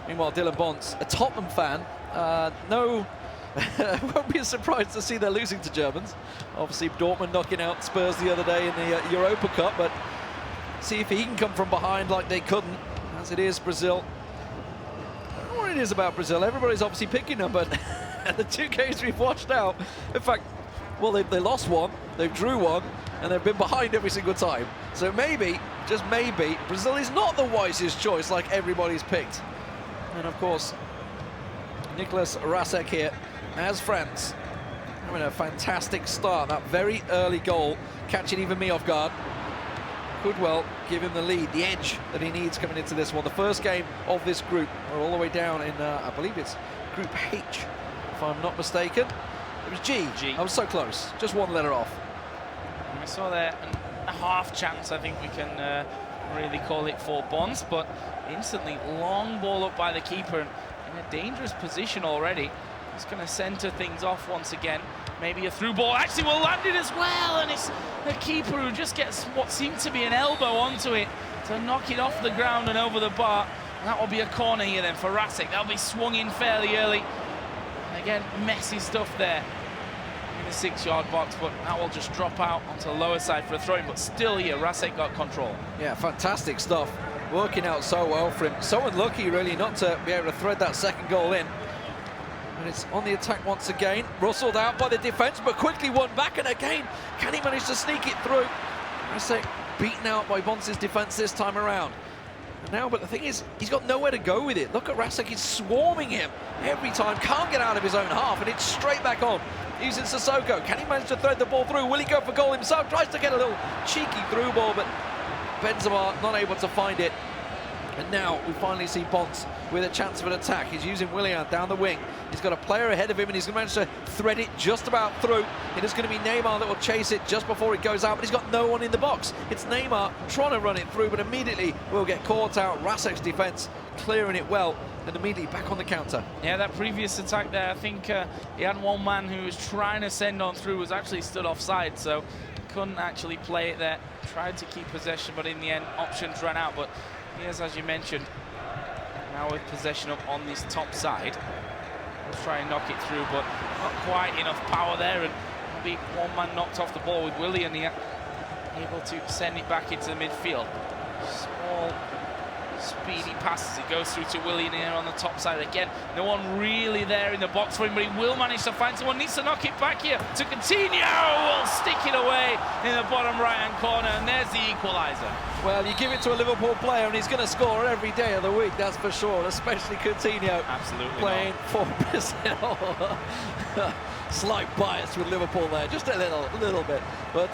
Meanwhile, Dylan Bonds, a Tottenham fan. Won't be surprised to see they're losing to Germans. Obviously, Dortmund knocking out Spurs the other day in the Europa Cup, but see if he can come from behind like they couldn't, as it is Brazil. I don't know what it is about Brazil. Everybody's obviously picking them, but the 2 games we've watched now, in fact, Well, they lost one, they've drew one, and they've been behind every single time. So maybe, just maybe, Brazil is not the wisest choice like everybody's picked. And of course, Nicolas Rasek here as France. Having a fantastic start. That very early goal, catching even me off guard, could well give him the lead, the edge that he needs coming into this one. The first game of this group. We're all the way down in, I believe it's Group H, if I'm not mistaken. It was G. I was so close, just one letter off. And we saw there a half chance, I think we can really call it, for Bonds, but instantly long ball up by the keeper and in a dangerous position already. He's going to centre things off once again. Maybe a through ball actually will land it as well, and it's the keeper who just gets what seemed to be an elbow onto it to knock it off the ground and over the bar. And that will be a corner here then for Rasek. That'll be swung in fairly early. And again, messy stuff there in the 6-yard box, but that will just drop out onto the lower side for a throw-in. But still here, Rasek got control. Yeah, fantastic stuff. Working out so well for him. So unlucky, really, not to be able to thread that second goal in. And it's on the attack once again. Rustled out by the defence, but quickly won back. And again, can he manage to sneak it through? Rasek beaten out by Bonds' defence this time around. And now, but the thing is, he's got nowhere to go with it. Look at Rasek, he's swarming him every time. Can't get out of his own half, and it's straight back on. Using Sissoko. Can he manage to thread the ball through? Will he go for goal himself? Tries to get a little cheeky through ball, but Benzema not able to find it. And now we finally see Bonds with a chance of an attack. He's using Willian down the wing. He's got a player ahead of him, and he's going to manage to thread it just about through. It is going to be Neymar that will chase it just before it goes out, but he's got no one in the box. It's Neymar trying to run it through, but immediately will get caught out. Rasek's defence clearing it well, and immediately back on the counter. Yeah, that previous attack there, I think he had one man who was trying to send on through, was actually stood offside, so couldn't actually play it there. Tried to keep possession, but in the end, options ran out. But here's, as you mentioned, now with possession up on this top side. We'll try and knock it through, but not quite enough power there, and be one man knocked off the ball with Willian here, able to send it back into the midfield. Small, speedy passes. It goes through to Willian here on the top side again. No one really there in the box for him, but he will manage to find someone. Needs to knock it back here to Coutinho. Will stick it away in the bottom right-hand corner, and there's the equaliser. Well, you give it to a Liverpool player, and he's going to score every day of the week, that's for sure, especially Coutinho. Absolutely playing for Brazil. Slight bias with Liverpool there, just a little bit. But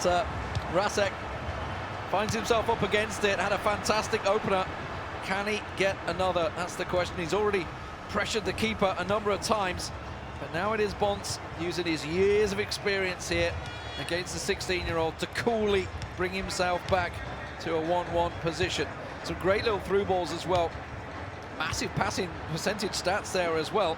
Rasek finds himself up against it, had a fantastic opener. Can he get another? That's the question. He's already pressured the keeper a number of times, but now it is Bonds using his years of experience here against the 16-year-old to coolly bring himself back to a 1-1 position. Some great little through balls as well. Massive passing percentage stats there as well.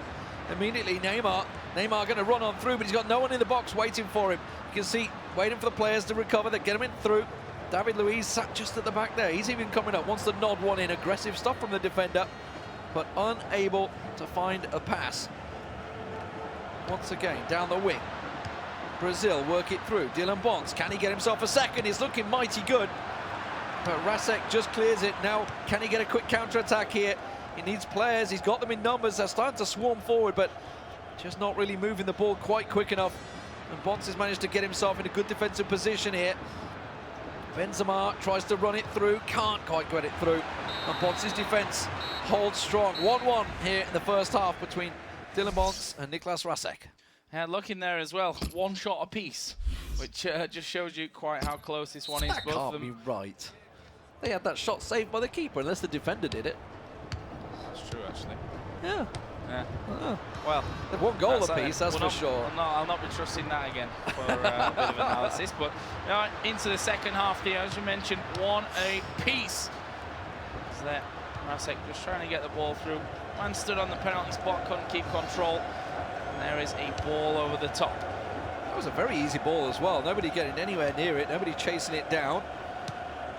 Immediately Neymar going to run on through, but he's got no one in the box waiting for him. You can see, waiting for the players to recover, that get him in through. David Luiz sat just at the back there. He's even coming up, wants to nod one in. Aggressive stuff from the defender, but unable to find a pass. Once again, down the wing. Brazil work it through. Dylan Bonds, can he get himself a second? He's looking mighty good. But Rasek just clears it. Now, can he get a quick counter-attack here? He needs players. He's got them in numbers. They're starting to swarm forward, but just not really moving the ball quite quick enough. And Bonds has managed to get himself in a good defensive position here. Benzema tries to run it through, can't quite get it through. And Bonds' defence holds strong. 1-1 here in the first half between Dylan Bonds and Nicolas Rasek. Yeah, looking there as well, one shot apiece, which just shows you quite how close this one is. That can't be right. They had that shot saved by the keeper, unless the defender did it. That's true, actually. Yeah. Yeah. Well, one goal apiece, that's for sure. I'll not be trusting that again for a bit of analysis. But into the second half there, as you mentioned, one apiece. So there, Rasek just trying to get the ball through. Man stood on the penalty spot, couldn't keep control. And there is a ball over the top. That was a very easy ball as well. Nobody getting anywhere near it, nobody chasing it down.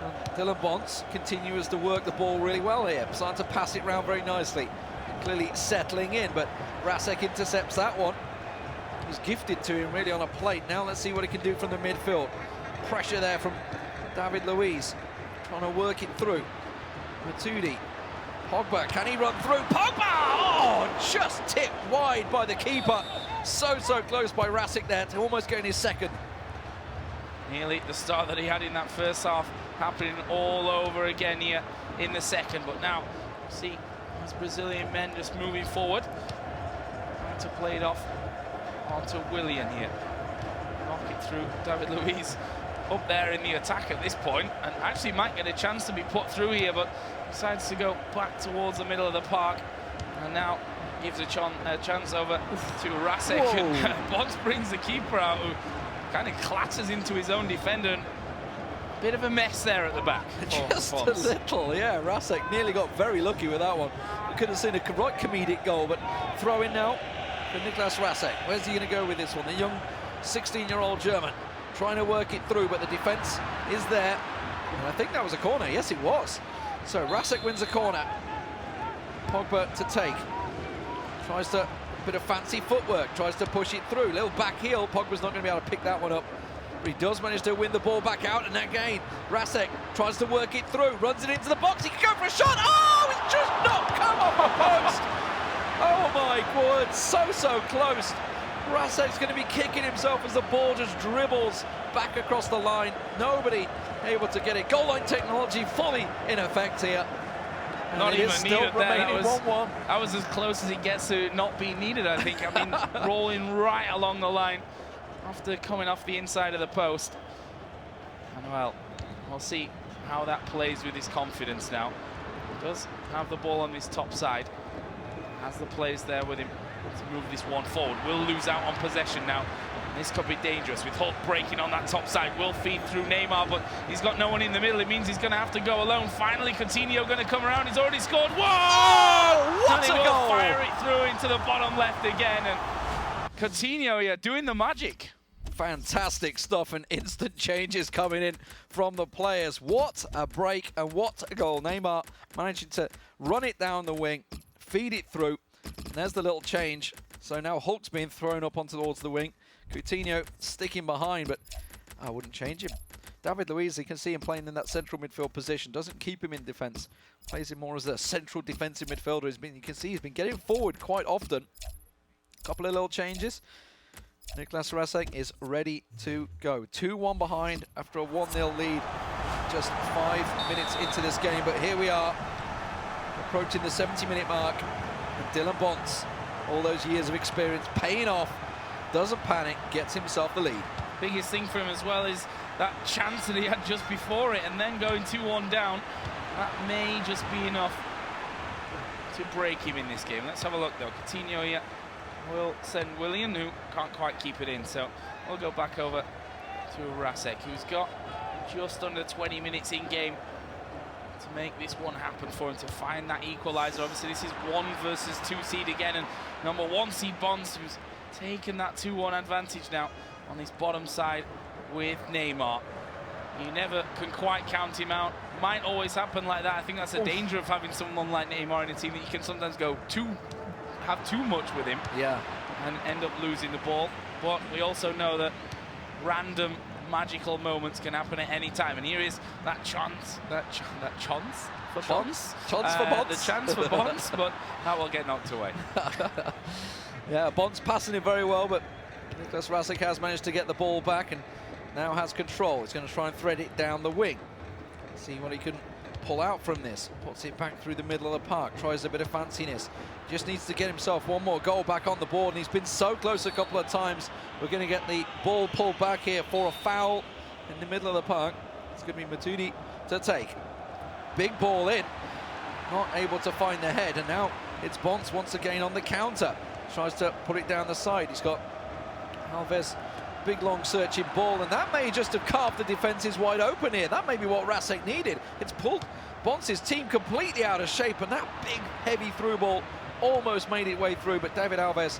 And Dylan Bonds continues to work the ball really well here, starting to pass it round very nicely. Clearly settling in, but Rasek intercepts that one. It was gifted to him really on a plate. Now let's see what he can do from the midfield. Pressure there from David Luiz, trying to work it through. Matuidi, Pogba, can he run through? Pogba! Oh, just tipped wide by the keeper. So close by Rasic there to almost getting his second. Nearly the start that he had in that first half happening all over again here in the second. But now, see, these Brazilian men just moving forward. Trying to play it off onto Willian here. Knock it through. David Luiz up there in the attack at this point, and actually might get a chance to be put through here, but decides to go back towards the middle of the park. And now gives a chance over to Rasic. And Bonds brings the keeper out, who kind of clatters into his own defender. Bit of a mess there at the back. Just a little, yeah. Rasic nearly got very lucky with that one. We could have seen a right comedic goal, but throw in now for Niklas Rasic. Where's he going to go with this one? The young 16-year-old German trying to work it through, but the defense is there. And I think that was a corner. Yes, it was. So Rasic wins a corner. Pogba to take. Tries to, bit of fancy footwork, tries to push it through. Little back heel. Pogba's not going to be able to pick that one up. But he does manage to win the ball back out, and again, Rasic tries to work it through, runs it into the box. He can go for a shot. Oh, it's just not come off the post. Oh my word, so close. Rasic's going to be kicking himself as the ball just dribbles back across the line. Nobody able to get it. Goal line technology fully in effect here. And not even still needed there. remaining 1-1. That was as close as it gets to not being needed, I think. I mean, rolling right along the line after coming off the inside of the post. And well, we'll see how that plays with his confidence now. He does have the ball on his top side. Has the players there with him to move this one forward. Will lose out on possession now. This could be dangerous with Hulk breaking on that top side. Will feed through Neymar, but he's got no one in the middle. It means he's going to have to go alone. Finally, Coutinho going to come around. He's already scored. Whoa! Oh, what and a he goal! will fire it through into the bottom left again. And Coutinho here doing the magic. Fantastic stuff, and instant changes coming in from the players. What a break and what a goal. Neymar managing to run it down the wing, feed it through, and there's the little change. So now Hulk's being thrown up onto towards the wing. Coutinho sticking behind, but I wouldn't change him. David Luiz, you can see him playing in that central midfield position. Doesn't keep him in defence. Plays him more as a central defensive midfielder. You can see he's been getting forward quite often. Couple of little changes. Niklas Rasic is ready to go. 2-1 behind after a 1-0 lead. Just 5 minutes into this game, but here we are, approaching the 70-minute mark. And Dylan Bonds, all those years of experience paying off, doesn't panic, gets himself the lead. Biggest thing for him as well is that chance that he had just before it, and then going 2-1 down. That may just be enough to break him in this game. Let's have a look though. Coutinho here will send Willian, who can't quite keep it in. So we'll go back over to Rasic, who's got just under 20 minutes in game to make this one happen for him, to find that equaliser. Obviously this is 1 versus 2 seed again, and number 1 seed Bonds, who's taken that 2-1 advantage now on his bottom side with Neymar. You never can quite count him out. Might always happen like that. I think that's the danger of having someone like Neymar in a team, that you can sometimes go have too much with him, yeah, and end up losing the ball. But we also know that random magical moments can happen at any time, and here is that chance for Bonds. Chance for Bonds. The chance for Bonds, but that will get knocked away. Yeah, Bonds passing it very well, but Niklas Rasic has managed to get the ball back and now has control. He's going to try and thread it down the wing. See what he can pull out from this. Puts it back through the middle of the park, tries a bit of fanciness. Just needs to get himself one more goal back on the board, and he's been so close a couple of times. We're going to get the ball pulled back here for a foul in the middle of the park. It's going to be Matuidi to take. Big ball in, not able to find the head, and now it's Bonds once again on the counter. Tries to put it down the side. He's got Alves, big long searching ball, and that may just have carved the defences wide open here. That may be what Rasic needed. It's pulled Bonds' team completely out of shape, and that big heavy through ball almost made it way through, but David Alves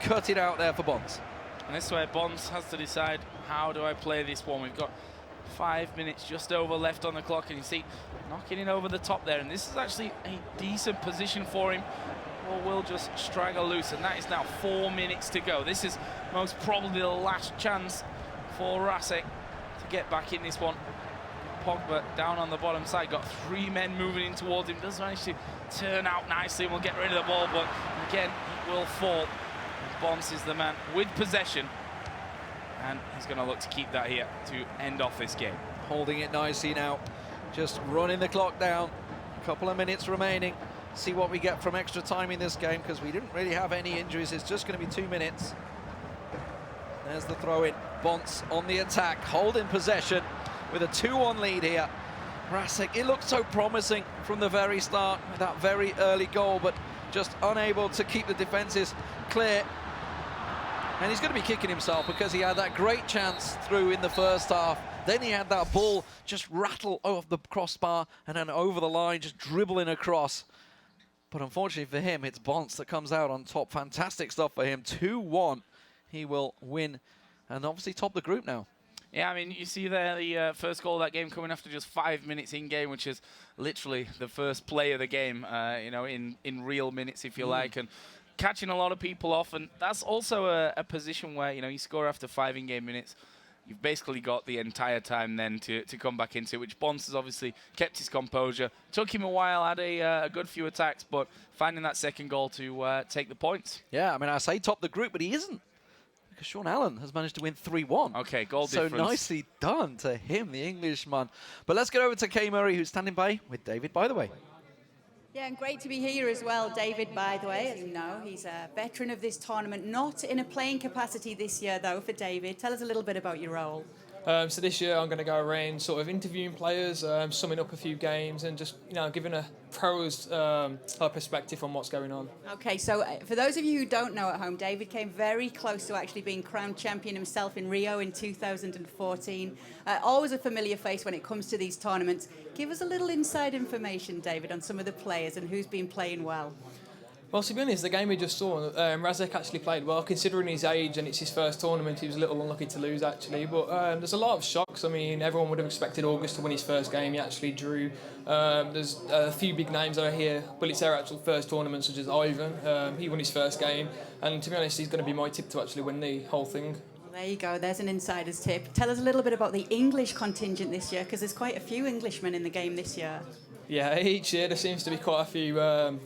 cut it out there for Bonds. And this is where Bonds has to decide, how do I play this one? We've got 5 minutes just over left on the clock, and you see knocking it over the top there, and this is actually a decent position for him, or will just straggle loose, and that is now 4 minutes to go. This is most probably the last chance for Rasic to get back in this one. Pogba down on the bottom side, got 3 men moving in towards him, does manage to turn out nicely and will get rid of the ball, but again, it will fall. Bonds is the man with possession. And he's going to look to keep that here to end off this game. Holding it nicely now. Just running the clock down. A couple of minutes remaining. See what we get from extra time in this game, because we didn't really have any injuries. It's just going to be 2 minutes. There's the throw-in. Bonds on the attack, holding possession with a 2-1 lead here. Rasek, it looked so promising from the very start with that very early goal, but just unable to keep the defenses clear. And he's going to be kicking himself because he had that great chance through in the first half. Then he had that ball just rattle off the crossbar and then over the line, just dribbling across. But unfortunately for him, it's Bonds that comes out on top. Fantastic stuff for him. 2-1. He will win and obviously top the group now. Yeah, I mean, you see there the first goal of that game coming after just 5 minutes in game, which is literally the first play of the game, you know, in real minutes, if you like, and catching a lot of people off. And that's also a position where, you know, you score after 5 in-game minutes. You've basically got the entire time then to come back into, which Bonds has obviously kept his composure. Took him a while, had a good few attacks, but finding that second goal to take the points. Yeah, I mean, I say top the group, but he isn't, because Sean Allen has managed to win 3-1. Okay, goal so difference. Nicely done to him, the Englishman. But let's get over to Kay Murray, who's standing by with David, by the way. Yeah, and great to be here as well, David, by the way. As you know, he's a veteran of this tournament, not in a playing capacity this year, though, for David. Tell us a little bit about your role. So this year I'm going to go around sort of interviewing players, summing up a few games and just, you know, giving a pros perspective on what's going on. Okay, so for those of you who don't know at home, David came very close to actually being crowned champion himself in Rio in 2014. Always a familiar face when it comes to these tournaments. Give us a little inside information, David, on some of the players and who's been playing well. Well, to be honest, the game we just saw, Razek actually played well. Considering his age and it's his first tournament, he was a little unlucky to lose, actually. But there's a lot of shocks. I mean, everyone would have expected August to win his first game. He actually drew. There's a few big names over here, but it's their actual first tournament, such as Ivan. He won his first game. And to be honest, he's going to be my tip to actually win the whole thing. There you go, there's an insider's tip. Tell us a little bit about the English contingent this year, because there's quite a few Englishmen in the game this year. Yeah, each year there seems to be quite a few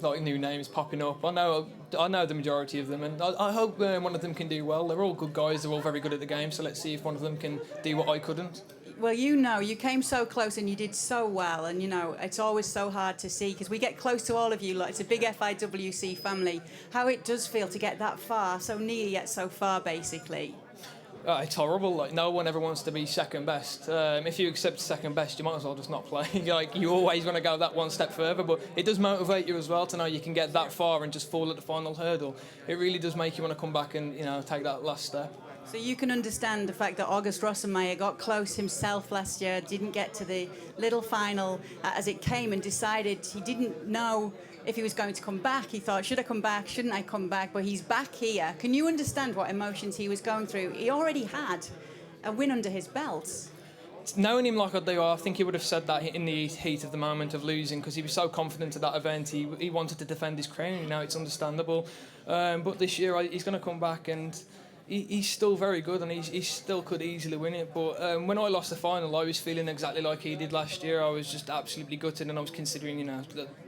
like new names popping up. I know the majority of them, and I hope one of them can do well. They're all good guys. They're all very good at the game. So let's see if one of them can do what I couldn't. Well, you know, you came so close and you did so well, and you know it's always so hard to see because we get close to all of you. Like it's a big FIWC family. How it does feel to get that far, so near yet so far, basically. It's horrible. Like no one ever wants to be second best. If you accept second best, you might as well just not play. Like you always want to go that one step further. But it does motivate you as well to know you can get that far and just fall at the final hurdle. It really does make you want to come back and take that last step. So you can understand the fact that August Rossemeyer got close himself last year, didn't get to the little final as it came, and decided he didn't know if he was going to come back. He thought, should I come back? Shouldn't I come back? But he's back here. Can you understand what emotions he was going through? He already had a win under his belt. Knowing him like I do, I think he would have said that in the heat of the moment of losing because he was so confident at that event. He wanted to defend his crown. It's understandable. But this year he's going to come back and he's still very good and he still could easily win it. But when I lost the final, I was feeling exactly like he did last year. I was just absolutely gutted and I was considering,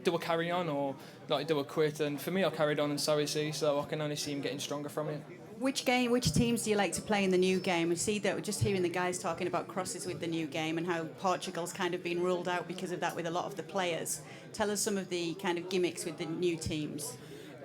do I carry on or do I quit? And for me, I carried on and so is he. So I can only see him getting stronger from it. Which teams do you like to play in the new game? We see that we're just hearing the guys talking about crosses with the new game and how Portugal's kind of been ruled out because of that with a lot of the players. Tell us some of the kind of gimmicks with the new teams.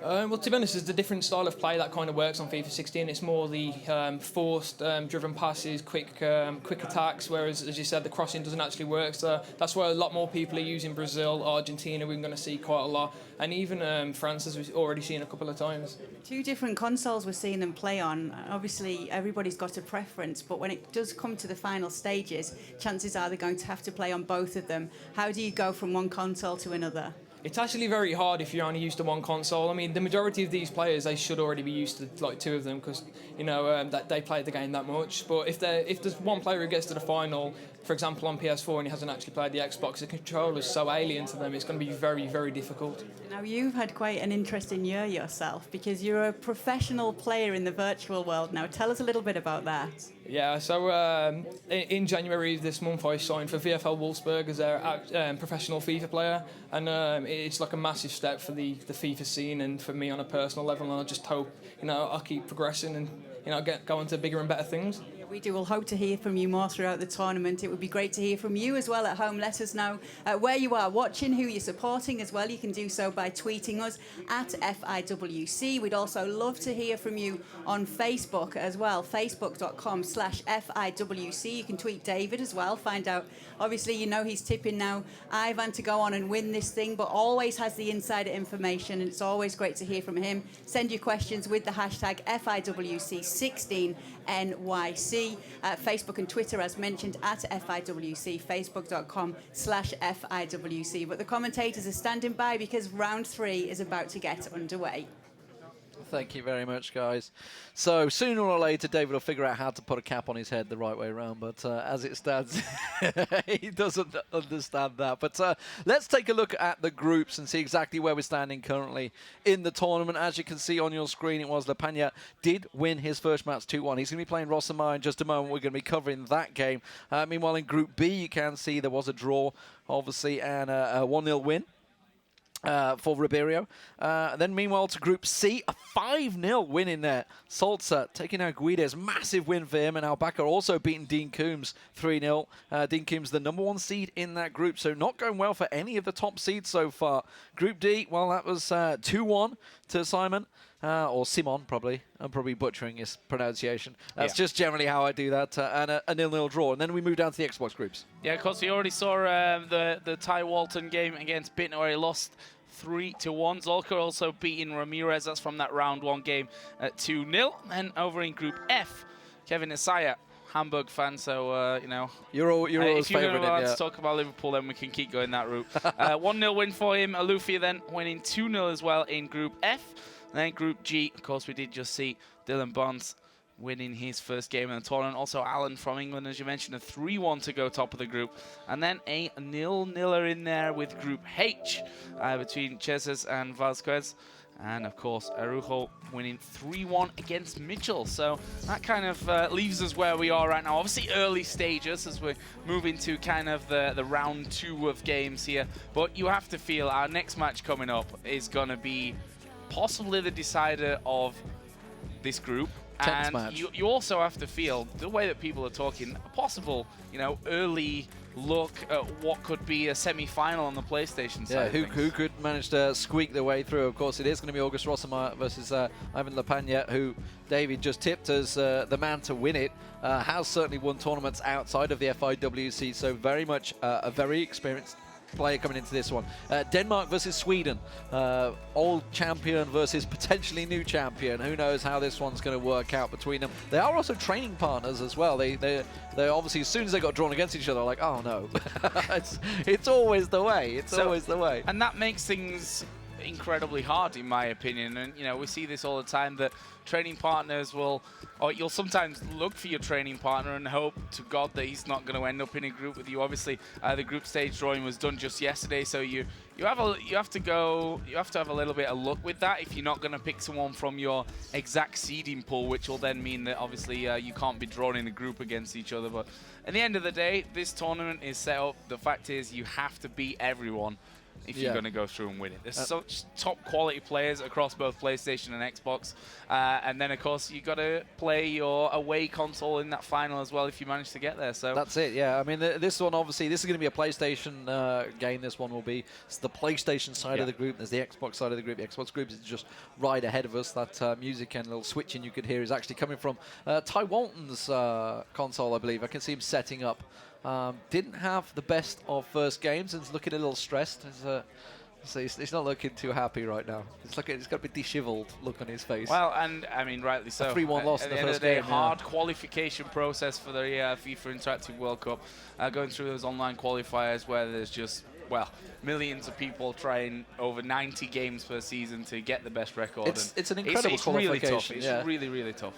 Well, to be honest, there's a different style of play that kind of works on FIFA 16. It's more the forced, driven passes, quick attacks, whereas, as you said, the crossing doesn't actually work. So that's why a lot more people are using Brazil, Argentina, we're going to see quite a lot. And even France, as we've already seen a couple of times. Two different consoles we're seeing them play on. Obviously, everybody's got a preference, but when it does come to the final stages, chances are they're going to have to play on both of them. How do you go from one console to another? It's actually very hard if you're only used to one console. I mean, the majority of these players, they should already be used to two of them because, that they play the game that much. But if there's one player who gets to the final, for example, on PS4 and he hasn't actually played the Xbox, the controller's so alien to them, it's going to be very, very difficult. Now, you've had quite an interesting year yourself because you're a professional player in the virtual world now. Tell us a little bit about that. Yeah, so in January this month I signed for VfL Wolfsburg as their professional FIFA player, and it's like a massive step for the FIFA scene and for me on a personal level. And I just hope, I'll keep progressing and, go on to bigger and better things. We do. We'll hope to hear from you more throughout the tournament. It would be great to hear from you as well at home. Let us know where you are watching, who you're supporting as well. You can do so by tweeting us at FIWC. We'd also love to hear from you on Facebook as well, facebook.com/FIWC. You can tweet David as well. Find out, obviously, he's tipping now Ivan to go on and win this thing, but always has the insider information, and it's always great to hear from him. Send your questions with the hashtag FIWC16NYC. Facebook and Twitter, as mentioned, at FIWC, facebook.com/FIWC. But the commentators are standing by because round 3 is about to get underway. Thank you very much, guys. So sooner or later, David will figure out how to put a cap on his head the right way around. But as it stands, he doesn't understand that. But let's take a look at the groups and see exactly where we're standing currently in the tournament. As you can see on your screen, it was Lepanya did win his first match 2-1. He's going to be playing Rosamai in just a moment. We're going to be covering that game. Meanwhile, in Group B, you can see there was a draw, obviously, and a 1-0 win for Ribeiro. Then meanwhile to Group C, a 5-0 win in there. Salza taking out Guides, massive win for him, and Albaca also beating Dean Coombs 3-0. Dean Coombs the number 1 seed in that group, so not going well for any of the top seeds so far. Group D, well, that was 2-1 to Simon. Or Simon, probably. I'm probably butchering his pronunciation. That's just generally how I do that. And a 0-0 draw. And then we move down to the Xbox groups. Yeah, of course, we already saw the Ty Walton game against Bittner where he lost 3-1. Zolka also beating Ramirez. That's from that round 1 game at 2-0. And over in Group F, Kevin Isaiah, Hamburg fan, so, You're always if you're favourite. going to talk about Liverpool, then we can keep going that route. 1-0 win for him. Alufia then winning 2-0 as well in Group F. And then Group G, of course, we did just see Dylan Bonds winning his first game in the tournament. Also, Alan from England, as you mentioned, a 3-1 to go top of the group. And then a 0-0 in there with Group H between Cheses and Vasquez. And, of course, Arujo winning 3-1 against Mitchell. So that kind of leaves us where we are right now. Obviously, early stages as we move into kind of the round 2 of games here. But you have to feel our next match coming up is going to be possibly the decider of this group. Tenth and match. you also have to feel the way that people are talking, a possible, early look at what could be a semi-final on the PlayStation side. Yeah, who could manage to squeak their way through? Of course, it is going to be August Rossama versus Ivan Lepanya, who David just tipped as the man to win it. Has certainly won tournaments outside of the FIWC, so very much a very experienced player coming into this one. Denmark versus Sweden. Old champion versus potentially new champion. Who knows how this one's going to work out between them. They are also training partners as well. They obviously, as soon as they got drawn against each other, like, oh no. it's always the way. It's always the way. And that makes things incredibly hard, in my opinion. And, we see this all the time, that training partners will, or you'll sometimes look for your training partner and hope to God that he's not going to end up in a group with you. Obviously, the group stage drawing was done just yesterday, so you have to have a little bit of luck with that if you're not going to pick someone from your exact seeding pool, which will then mean that obviously you can't be drawn in a group against each other. But at the end of the day, this tournament is set up. The fact is, you have to beat everyone if you're going to go through and win it. There's such top quality players across both PlayStation and Xbox. And then, of course, you got to play your away console in that final as well if you manage to get there. So that's it, yeah. I mean, this one, obviously, this is going to be a PlayStation game. This one will be. It's the PlayStation side of the group. There's the Xbox side of the group. The Xbox group is just right ahead of us. That music and little switching you could hear is actually coming from Ty Walton's console, I believe. I can see him setting up. Didn't have the best of first games and is looking a little stressed. So he's not looking too happy right now. He's got a bit disheveled look on his face. Well, and I mean, rightly so. A 3-1 loss in the first game. Hard qualification process for the FIFA Interactive World Cup. Going through those online qualifiers where there's just, millions of people trying over 90 games per season to get the best record. It's an incredible qualification. Really tough. It's really, really tough.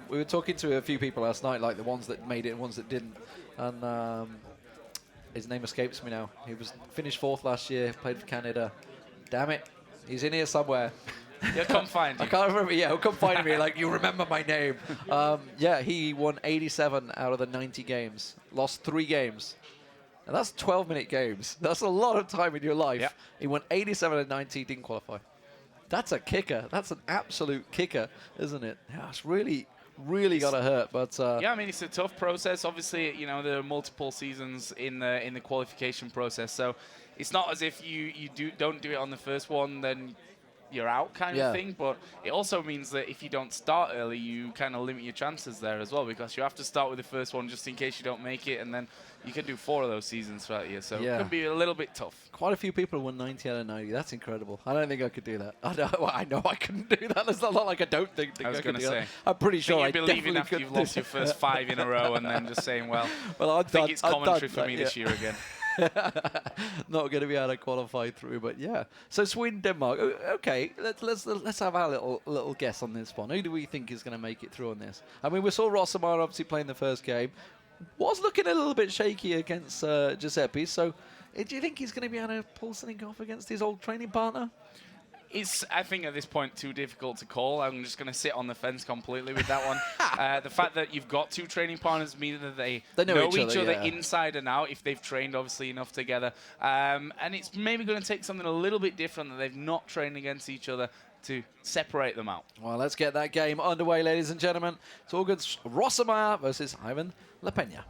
We were talking to a few people last night, like the ones that made it and ones that didn't. And his name escapes me now. He was finished 4th last year, played for Canada. Damn it, he's in here somewhere. He'll come find you. I can't remember. Yeah, he'll come find me. Like, you remember my name. He won 87 out of the 90 games. Lost 3 games. And that's 12-minute games. That's a lot of time in your life. Yep. He went 87 and 90, didn't qualify. That's a kicker. That's an absolute kicker, isn't it? Yeah, it's really got to hurt. But yeah, I mean, it's a tough process. Obviously, you know, there are multiple seasons in the qualification process, so it's not as if you don't do it on the first one, then you're out kind of thing. But it also means that if you don't start early, you kind of limit your chances there as well, because you have to start with the first one just in case you don't make it, and then you can do 4 of those seasons throughout the year. So it could be a little bit tough. Quite a few people won 90 out of 90. That's incredible. I don't think I could do that. I know I couldn't do that. It's not like I don't think I could do that. I'm pretty sure I definitely believing after you've lost your first 5 in a row and then just saying, well I think it's commentary for me this year again. Not going to be able to qualify through, but yeah. So Sweden, Denmark. Okay, let's have our little guess on this one. Who do we think is going to make it through on this? I mean, we saw Rossomar obviously playing the first game. Was looking a little bit shaky against Giuseppe. So, do you think he's going to be able to pull something off against his old training partner? It's, I think, at this point, too difficult to call. I'm just going to sit on the fence completely with that one. The fact that you've got 2 training partners means that they know each other inside and out, if they've trained, obviously, enough together. And it's maybe going to take something a little bit different that they've not trained against each other to separate them out. Well, let's get that game underway, ladies and gentlemen. It's August Rossomar versus Ivan La Peña.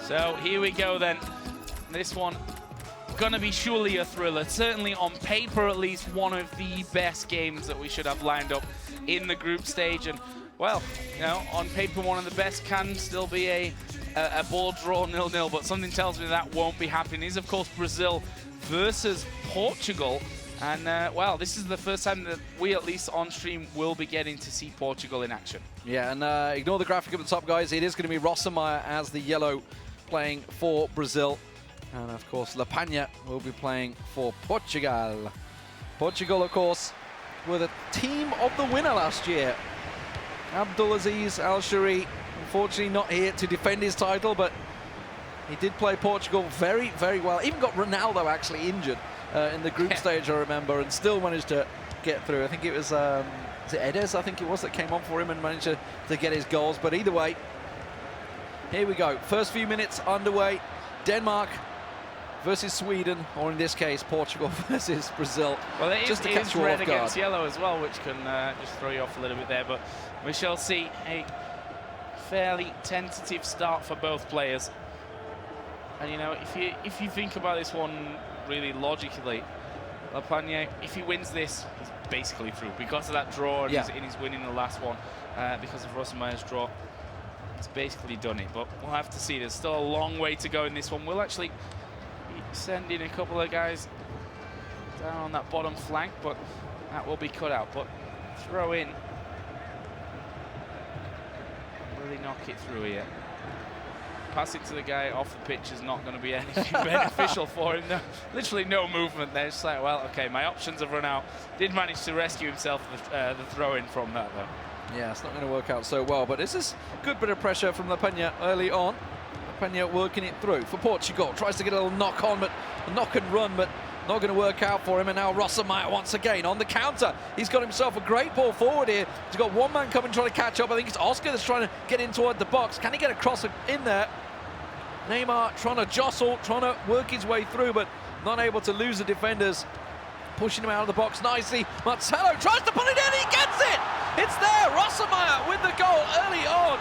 So here we go then. This one gonna be surely a thriller. Certainly on paper, at least one of the best games that we should have lined up in the group stage. And well, you know, on paper one of the best can still be a ball draw 0-0, but something tells me that won't be happening. It is of course Brazil versus Portugal. And, well, this is the first time that we, at least on stream, will be getting to see Portugal in action. Yeah, and ignore the graphic at the top, guys. It is going to be Rossomar as the yellow playing for Brazil. And, of course, La Peña will be playing for Portugal. Portugal, of course, were the team of the winner last year. Abdulaziz Al-Shari, unfortunately not here to defend his title, but he did play Portugal very, very well. Even got Ronaldo actually injured in the group stage, I remember, and still managed to get through. I think it was Edes, I think it was, that came on for him and managed to get his goals. But either way, here we go. First few minutes underway. Denmark versus Sweden, or in this case, Portugal versus Brazil. Well, it just is, to catch you red off guard. against yellow as well, which can just throw you off a little bit there. But we shall see a fairly tentative start for both players. And, you know, if you think about this one really logically, La Peña, if he wins this, he's basically through because of that draw, and he's winning the last one because of Rossomar's draw. He's basically done it, but we'll have to see. There's still a long way to go in this one. We'll actually be sending a couple of guys down on that bottom flank, but that will be cut out. But throw in. Really knock it through here. Passing to the guy off the pitch is not going to be anything beneficial for him. No, literally no movement there. It's like, well, okay, my options have run out. Did manage to rescue himself the throw-in from that, though. Yeah, it's not going to work out so well, but this is a good bit of pressure from La Peña early on. La Peña working it through for Portugal. Tries to get a little knock on, but a knock and run, but not going to work out for him. And now Rossomar once again on the counter. He's got himself a great ball forward here. He's got one man coming trying to catch up. I think it's Oscar that's trying to get in toward the box. Can he get across in there? Neymar trying to jostle, trying to work his way through, but not able to lose the defenders. Pushing him out of the box nicely. Marcelo tries to put it in, he gets it! It's there, Rossomar with the goal early on.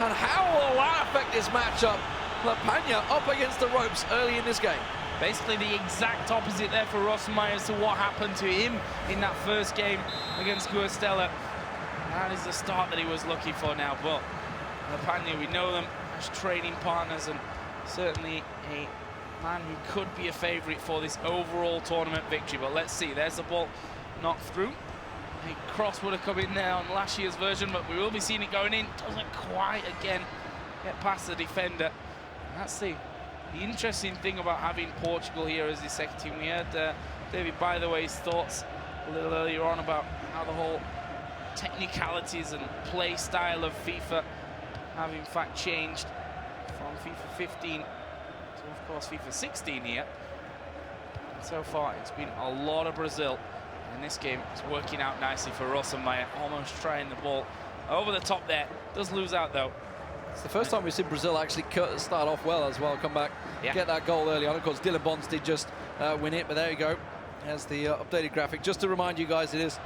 And how will that affect this matchup? La Peña up against the ropes early in this game. Basically the exact opposite there for Rossomar as to what happened to him in that first game against Guastella. That is the start that he was looking for now, but La Peña, we know them as training partners, and certainly a man who could be a favourite for this overall tournament victory. But let's see, there's the ball knocked through. A cross would have come in there on last year's version, but we will be seeing it going in. Doesn't quite, again, get past the defender. That's the The interesting thing about having Portugal here as the second team, we heard David, by the way, his thoughts a little earlier on about how the whole technicalities and play style of FIFA have in fact changed from FIFA 15 to, of course, FIFA 16 here. And so far, it's been a lot of Brazil. In this game, it's working out nicely for Rossumaier, almost trying the ball over the top there. Does lose out, though. It's the first time we've seen Brazil actually start off well as well, come back, get that goal early on. Of course, Dylan Bonds did just win it, but there you go. There's the updated graphic. Just to remind you guys, it is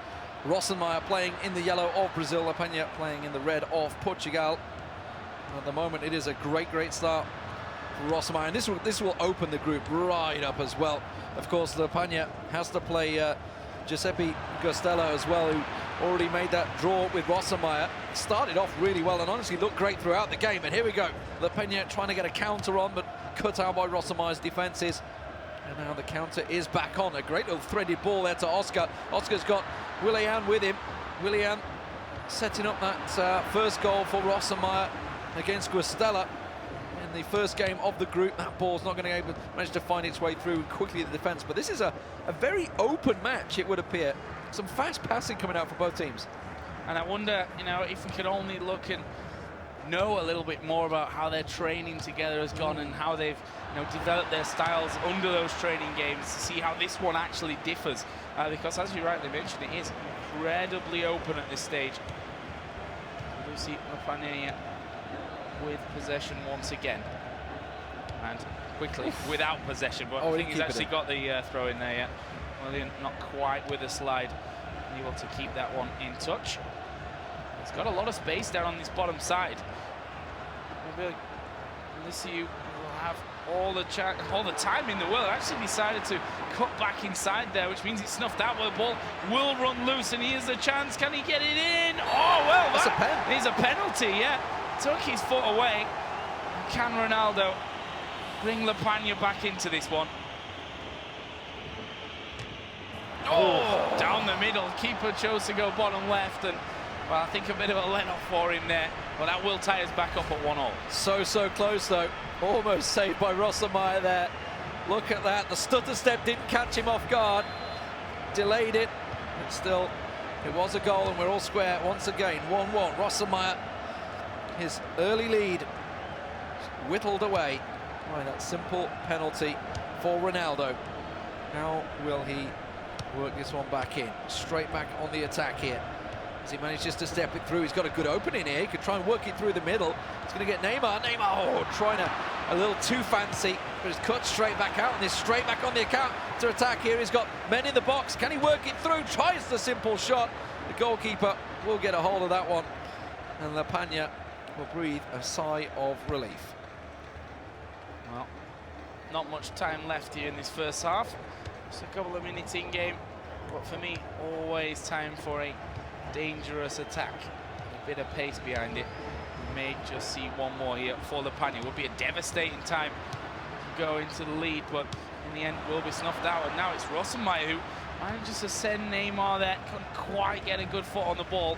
Rossumaier playing in the yellow of Brazil, La Peña playing in the red of Portugal. At the moment, it is a great start for Rossumaier, and this will open the group right up as well. Of course, La Peña has to play Giuseppe Gostella as well, who already made that draw with Rossumaier. Started off really well and honestly looked great throughout the game. And here we go. La Peña trying to get a counter on, but cut out by Rossumaier's defences. And now the counter is back on. A great little threaded ball there to Oscar. Oscar's got Willian with him. Willian setting up that first goal for Rossumaier against Guastella in the first game of the group. That ball's not going to manage to find its way through quickly the defence. But this is a very open match, it would appear. Some fast passing coming out for both teams. And I wonder, you know, if we could only look and know a little bit more about how their training together has gone and how they've, you know, developed their styles under those training games to see how this one actually differs. Because as you rightly mentioned, it is incredibly open at this stage. We do see La Peña with possession once again. And quickly, without possession, but I think he's actually got the throw in there yet. Willian not quite with a slide, able to keep that one in touch. He's got a lot of space down on this bottom side. Maybe Lisiu will have all the time in the world. Actually decided to cut back inside there, which means it's snuffed out. Well, the ball will run loose, and here's the chance. Can he get it in? Oh, well, that's a pen. Is a penalty, yeah. Took his foot away. Can Ronaldo bring La Peña back into this one? Oh, down the middle. Keeper chose to go bottom left, and well, I think a bit of a let-off for him there, but that will tie us back up at 1-1. So close though. Almost saved by Rossumaier there. Look at that. The stutter step didn't catch him off guard. Delayed it, but still, it was a goal, and we're all square once again. 1-1. Rossumaier, his early lead whittled away by that simple penalty for Ronaldo. How will he work this one back in? Straight back on the attack here. As he manages to step it through, he's got a good opening here. He could try and work it through the middle. He's going to get Neymar. Neymar, trying a little too fancy, but he's cut straight back out, and he's straight back on the account to attack here. He's got men in the box. Can he work it through? Tries the simple shot. The goalkeeper will get a hold of that one, and La Peña will breathe a sigh of relief. Well, not much time left here in this first half. Just a couple of minutes in game, but for me, always time for a dangerous attack. A bit of pace behind it. We may just see one more here for La Peña. It would be a devastating time to go into the lead, but in the end will be snuffed out. And now it's Rossumaier who manages to send Neymar there. Couldn't quite get a good foot on the ball.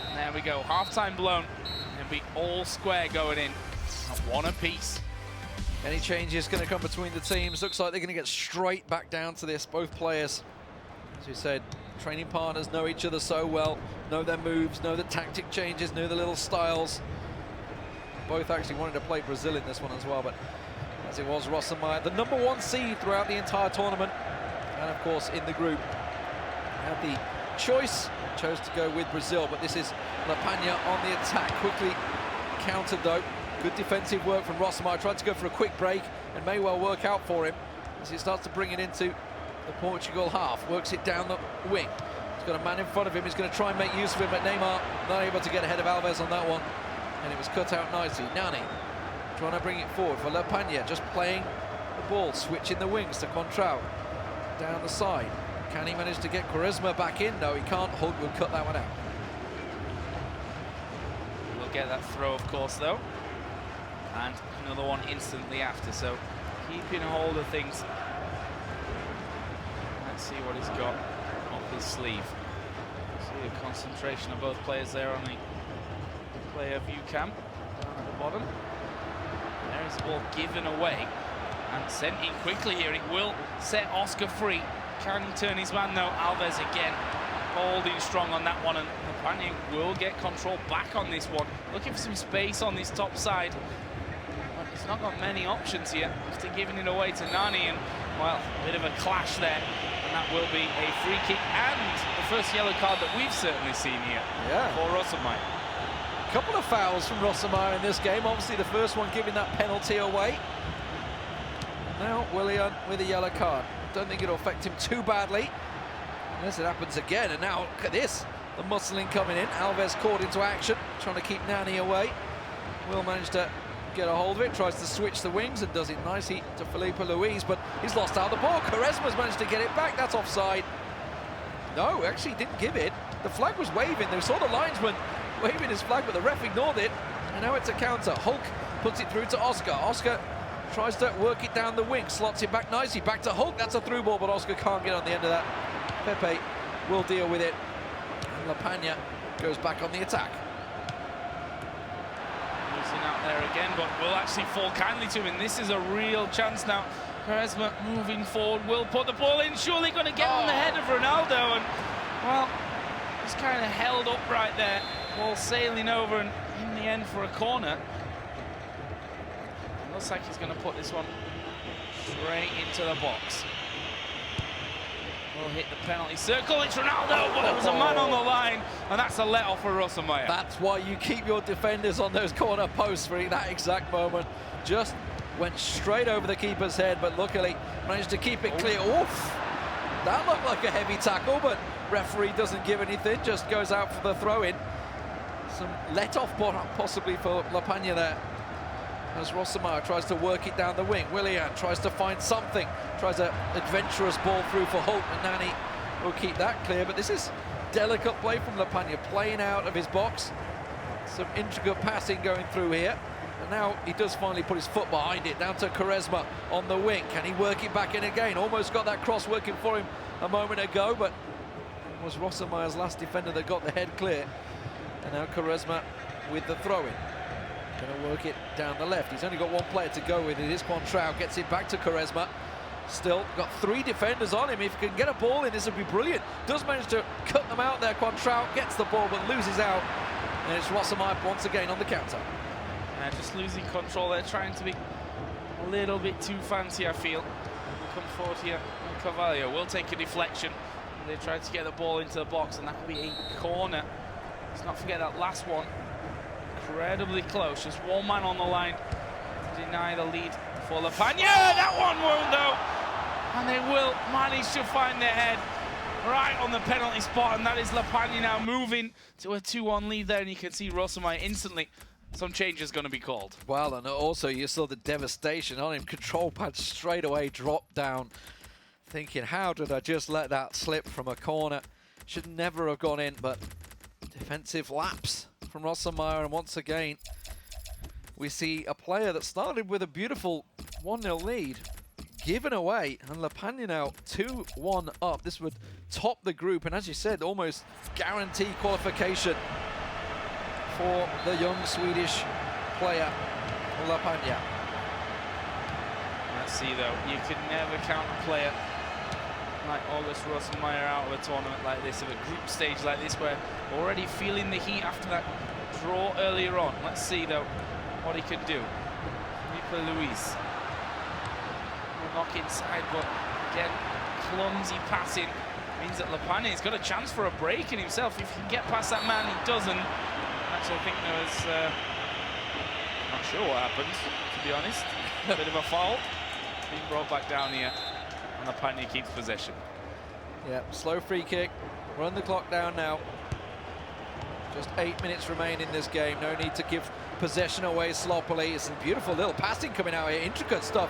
And there we go. Half-time blown. And be all square going in. At one apiece. Any changes going to come between the teams? Looks like they're going to get straight back down to this. Both players, as we said, training partners know each other so well, know their moves, know the tactic changes, know the little styles. Both actually wanted to play Brazil in this one as well, but as it was Rossumaier, the #1 seed throughout the entire tournament, and of course in the group, had the choice, chose to go with Brazil, but this is La Peña on the attack, quickly countered though. Good defensive work from Rossumaier, tried to go for a quick break, and may well work out for him as he starts to bring it into the Portugal half, works it down the wing. He's got a man in front of him, he's going to try and make use of him, but Neymar not able to get ahead of Alves on that one, and it was cut out nicely. Nani trying to bring it forward for La Peña, just playing the ball, switching the wings to Contrao down the side. Can he manage to get Quaresma back in? No, he can't. Hug will cut that one out. We'll get that throw, of course, though. And another one instantly after, so keeping a hold of things. Let's see what he's got up his sleeve. See the concentration of both players there on the player view cam down at the bottom. There is This ball given away and sent in quickly here. It will set Oscar free. Can he turn his man though? Alves again holding strong on that one, and Lepania will get control back on this one. Looking for some space on this top side. But he's not got many options here after giving it away to Nani, and well, a bit of a clash there. And that will be a free kick and the first yellow card that we've certainly seen here for Rossumaya. A couple of fouls from Rossumaya in this game. Obviously the first one giving that penalty away. Now Willian with a yellow card. Don't think it'll affect him too badly. Unless it happens again, and now look at this. The muscling coming in. Alves caught into action, trying to keep Nani away. Will manage to get a hold of it, tries to switch the wings and does it nicely to Felipe Luis, but he's lost out the ball. Quaresma's managed to get it back. That's offside. No, actually didn't give it. The flag was waving. They saw the linesman waving his flag, but the ref ignored it. And now it's a counter. Hulk puts it through to Oscar. Oscar tries to work it down the wing, slots it back nicely. Back to Hulk. That's a through ball, but Oscar can't get on the end of that. Pepe will deal with it. And Lepania goes back on the attack. Losing out there again, but will actually fall kindly to him. And this is a real chance now. Quaresma moving forward, will put the ball in. Surely going to get on the head of Ronaldo. And, well, he's kind of held up right there. Ball sailing over, and in the end for a corner. It looks like he's going to put this one straight into the box. Will hit the penalty circle. It's Ronaldo, but there was a man on the line, and that's a let-off for Rossumaya. That's why you keep your defenders on those corner posts for that exact moment. Just went straight over the keeper's head, but luckily managed to keep it clear. Oof! That looked like a heavy tackle, but referee doesn't give anything, just goes out for the throw-in. Some let-off possibly for Lepania there, as Rossumaya tries to work it down the wing. Willian tries to find something, tries an adventurous ball through for Holt, and Nani will keep that clear. But this is delicate play from Lepania, playing out of his box. Some intricate passing going through here. And now he does finally put his foot behind it, down to Quaresma on the wing. Can he work it back in again? Almost got that cross working for him a moment ago, but it was Rossumaya's last defender that got the head clear. And now Quaresma with the throw-in. Going to work it down the left. He's only got one player to go with. It is Quantrao. Gets it back to Quaresma. Still got three defenders on him. If he can get a ball in, this would be brilliant. Does manage to cut them out there. Quantrao gets the ball but loses out. And it's Rossumaya once again on the counter. Just losing control there, trying to be a little bit too fancy, I feel. Come forward here. Carvalho will take a deflection. They try to get the ball into the box, and that will be a corner. Let's not forget that last one. Incredibly close, just one man on the line to deny the lead for Lepania. That one won't though, and they will manage to find their head right on the penalty spot, and that is Lepania now moving to a 2-1 lead there, and you can see Rossumaya instantly. Some change is going to be called. Well, and also you saw the devastation on him. Control pad straight away dropped down, thinking, how did I just let that slip from a corner? Should never have gone in, but defensive lapse from Rossumaya, and once again we see a player that started with a beautiful 1-0 lead given away, and Lepania now 2-1 up. This would top the group, and as you said, almost guarantee qualification for the young Swedish player Lepania. Let's see though, you can never count a player like August Rossumaya out of a tournament like this, of a group stage like this, where already feeling the heat after that draw earlier on. Let's see though what he can do. Felipe Luis will knock inside, but again, clumsy passing means that Lepania's got a chance for a break in himself. If he can get past that man, he doesn't. Actually, I think there was, not sure what happened, to be honest. A bit of a foul. Being brought back down here, and Lepania keeps possession. Yeah, slow free kick. Run the clock down now. Just 8 minutes remain in this game. No need to give possession away sloppily. It's some beautiful little passing coming out here. Intricate stuff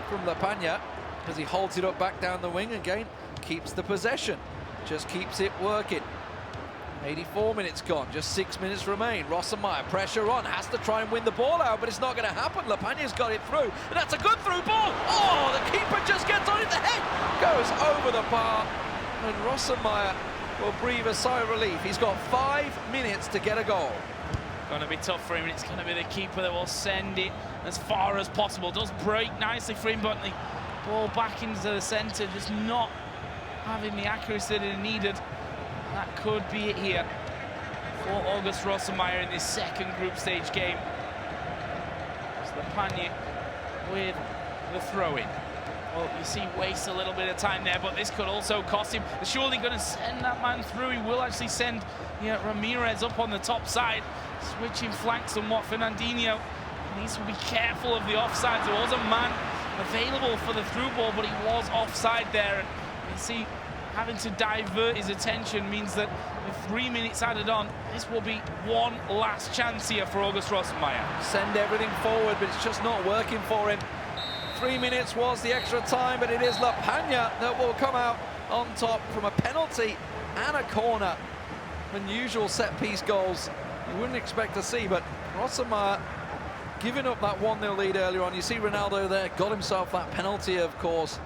from Lepania as he holds it up back down the wing again. Keeps the possession. Just keeps it working. 84 minutes gone, just 6 minutes remain. Rossumaya, pressure on, has to try and win the ball out, but it's not going to happen. Lepania's got it through, and that's a good through ball. Oh, the keeper just gets on it, the head goes over the bar, and Rossumaya will breathe a sigh of relief. He's got 5 minutes to get a goal. Going to be tough for him, and it's going to be the keeper that will send it as far as possible. Does break nicely for him, but the ball back into the centre, just not having the accuracy that he needed. That could be it here for August Rossemeyer in this second group stage game. It's Lepanya with the throw-in. Well, you see, waste a little bit of time there, but this could also cost him. They're surely going to send that man through. He will actually send Ramirez up on the top side, switching flanks somewhat. Fernandinho needs to be careful of the offside. There was a man available for the through ball, but he was offside there. And you see, having to divert his attention means that with 3 minutes added on, this will be one last chance here for August Rossemeyer. Send everything forward, but it's just not working for him. 3 minutes was the extra time, but it is Lepanya that will come out on top from a penalty and a corner. Unusual set-piece goals you wouldn't expect to see, but Rossemeyer giving up that 1-0 lead earlier on. You see Ronaldo there, got himself that penalty, of course.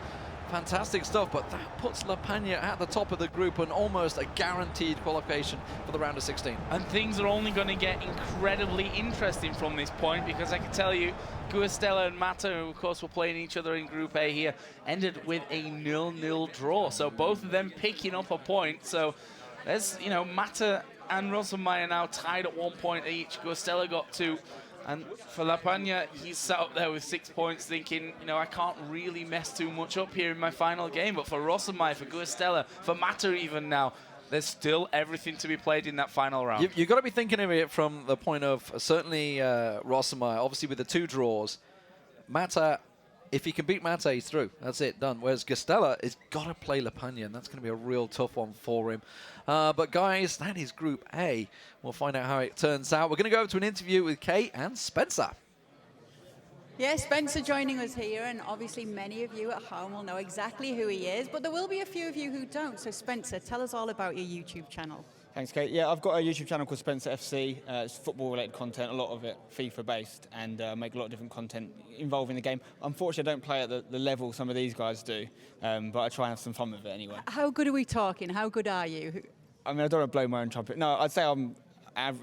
Fantastic stuff, but that puts Lepanya at the top of the group and almost a guaranteed qualification for the round of 16. And things are only going to get incredibly interesting from this point, because I can tell you, Guastella and Mata, who of course were playing each other in Group A here, ended with a 0-0 draw. So both of them picking up a point. So there's, you know, Mata and Rossemeyer now tied at 1 point each. Guastella got 2. And for Lepanya, he's sat up there with 6 points thinking, you know, I can't really mess too much up here in my final game. But for Rossemeyer, for Guastella, for Mata even now, there's still everything to be played in that final round. You've got to be thinking of it from the point of certainly Rossemeyer, obviously with the 2 draws. Mata, if he can beat Mata, he's through. That's it, done. Whereas Guastella has got to play Lepanya, and that's going to be a real tough one for him. But guys, that is Group A. We'll find out how it turns out. We're going to go over to an interview with Kate and Spencer. Yeah, Spencer joining us here, and obviously many of you at home will know exactly who he is, but there will be a few of you who don't. So Spencer, tell us all about your YouTube channel. Thanks, Kate. Yeah, I've got a YouTube channel called Spencer FC. It's football-related content, a lot of it FIFA-based, and make a lot of different content involving the game. Unfortunately, I don't play at the level some of these guys do, but I try and have some fun with it anyway. How good are we talking? How good are you? I mean, I don't want to blow my own trumpet. No, I'd say I'm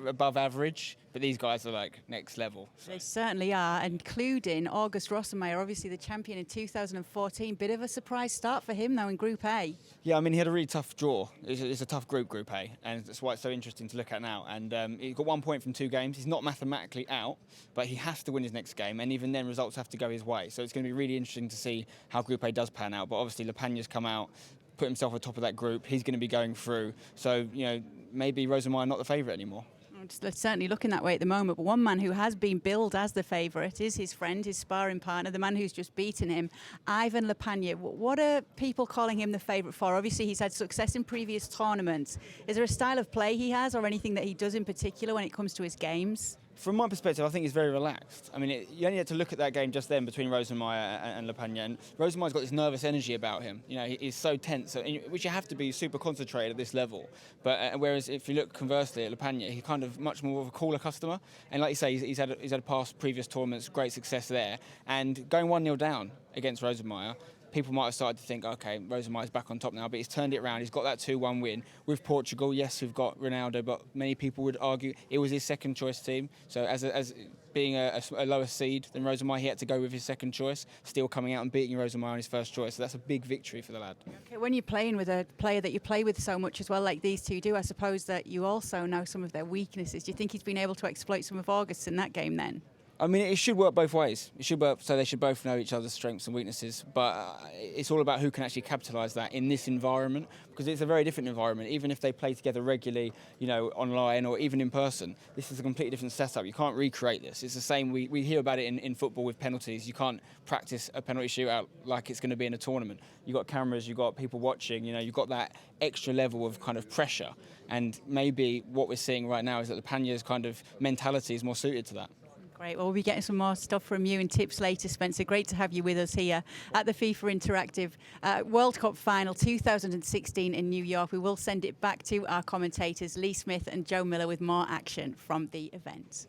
above average, but these guys are like next level. So. They certainly are, including August Rossemeyer, obviously the champion in 2014. Bit of a surprise start for him, though, in Group A. Yeah, I mean, he had a really tough draw. It's a tough Group A, and that's why it's so interesting to look at now. And he got 1 point from 2 games. He's not mathematically out, but he has to win his next game, and even then, results have to go his way. So it's going to be really interesting to see how Group A does pan out. But obviously, Lepanya's come out, put himself at the top of that group. He's going to be going through. So, you know, maybe Rossemeyer not the favourite anymore. It's certainly looking that way at the moment, but one man who has been billed as the favourite is his friend, his sparring partner, the man who's just beaten him, Ivan Lepanya. What are people calling him the favourite for? Obviously, he's had success in previous tournaments. Is there a style of play he has or anything that he does in particular when it comes to his games? From my perspective, I think he's very relaxed. I mean, you only had to look at that game just then between Rossemeyer and Lepanya, and Rossemeyer's got this nervous energy about him. You know, he's so tense, which you have to be super concentrated at this level. But whereas if you look conversely at Lepanya, he's kind of much more of a cooler customer. And like you say, he's had a past previous tournaments, great success there. And going 1-0 down against Rossemeyer, people might have started to think, okay, Rossemeyer's back on top now, but he's turned it around. He's got that 2-1 win with Portugal. Yes, we've got Ronaldo, but many people would argue it was his second choice team. So as being a lower seed than Rossemeyer, he had to go with his second choice, still coming out and beating Rossemeyer on his first choice. So that's a big victory for the lad. Okay, when you're playing with a player that you play with so much as well, like these two do, I suppose that you also know some of their weaknesses. Do you think he's been able to exploit some of August's in that game then? I mean, it should work both ways. It should work, so they should both know each other's strengths and weaknesses. But it's all about who can actually capitalise that in this environment, because it's a very different environment. Even if they play together regularly, you know, online or even in person, this is a completely different setup. You can't recreate this. It's the same. We hear about it in football with penalties. You can't practice a penalty shootout like it's going to be in a tournament. You've got cameras, you've got people watching. You know, you've got that extra level of kind of pressure. And maybe what we're seeing right now is that Lepanya's kind of mentality is more suited to that. Great. Well, we'll be getting some more stuff from you and tips later, Spencer. Great to have you with us here at the FIFA Interactive World Cup Final 2016 in New York. We will send it back to our commentators, Lee Smith and Joe Miller, with more action from the event.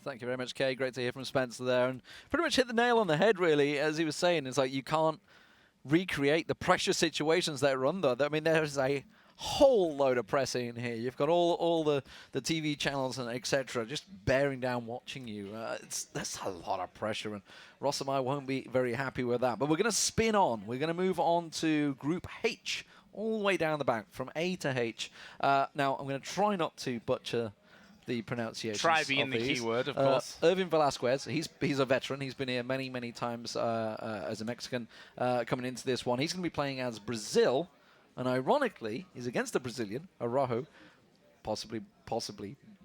Thank you very much, Kay. Great to hear from Spencer there. And pretty much hit the nail on the head, really, as he was saying. It's like you can't recreate the pressure situations that are under. I mean, there is a whole load of pressing in here. You've got all the TV channels and etc. just bearing down watching you. That's a lot of pressure, and Rossumai won't be very happy with that. But we're going to spin on. We're going to move on to Group H, all the way down the back from A to H. Now, I'm going to try not to butcher the pronunciation. Try being the keyword, of course. Irvin Velasquez, he's a veteran. He's been here many, many times as a Mexican coming into this one. He's going to be playing as Brazil, and ironically, he's against the Brazilian, Araujo. Possibly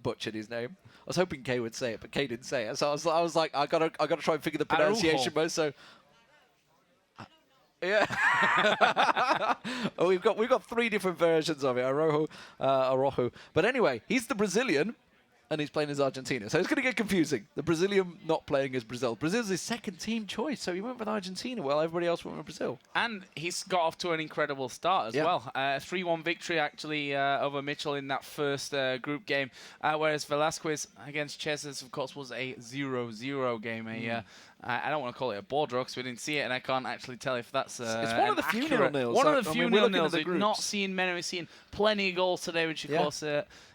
butchered his name. I was hoping Kay would say it, but Kay didn't say it. So I was like, I gotta try and figure the pronunciation mode. So. Yeah. Oh, we've got 3 different versions of it. Araujo. But anyway, he's the Brazilian, and he's playing as Argentina. So it's going to get confusing. The Brazilian not playing as Brazil. Brazil's his second team choice, so he went with Argentina while everybody else went with Brazil. And he's got off to an incredible start as well. 3-1 victory, actually, over Mitchell in that first group game, whereas Velasquez against Chesses, of course, was a 0-0 game. I don't want to call it a ball draw because we didn't see it, and I can't actually tell if that's it's one of the few nil-nils. One of the few nil-nils. We've not seen many. We've seen plenty of goals today, which, of course,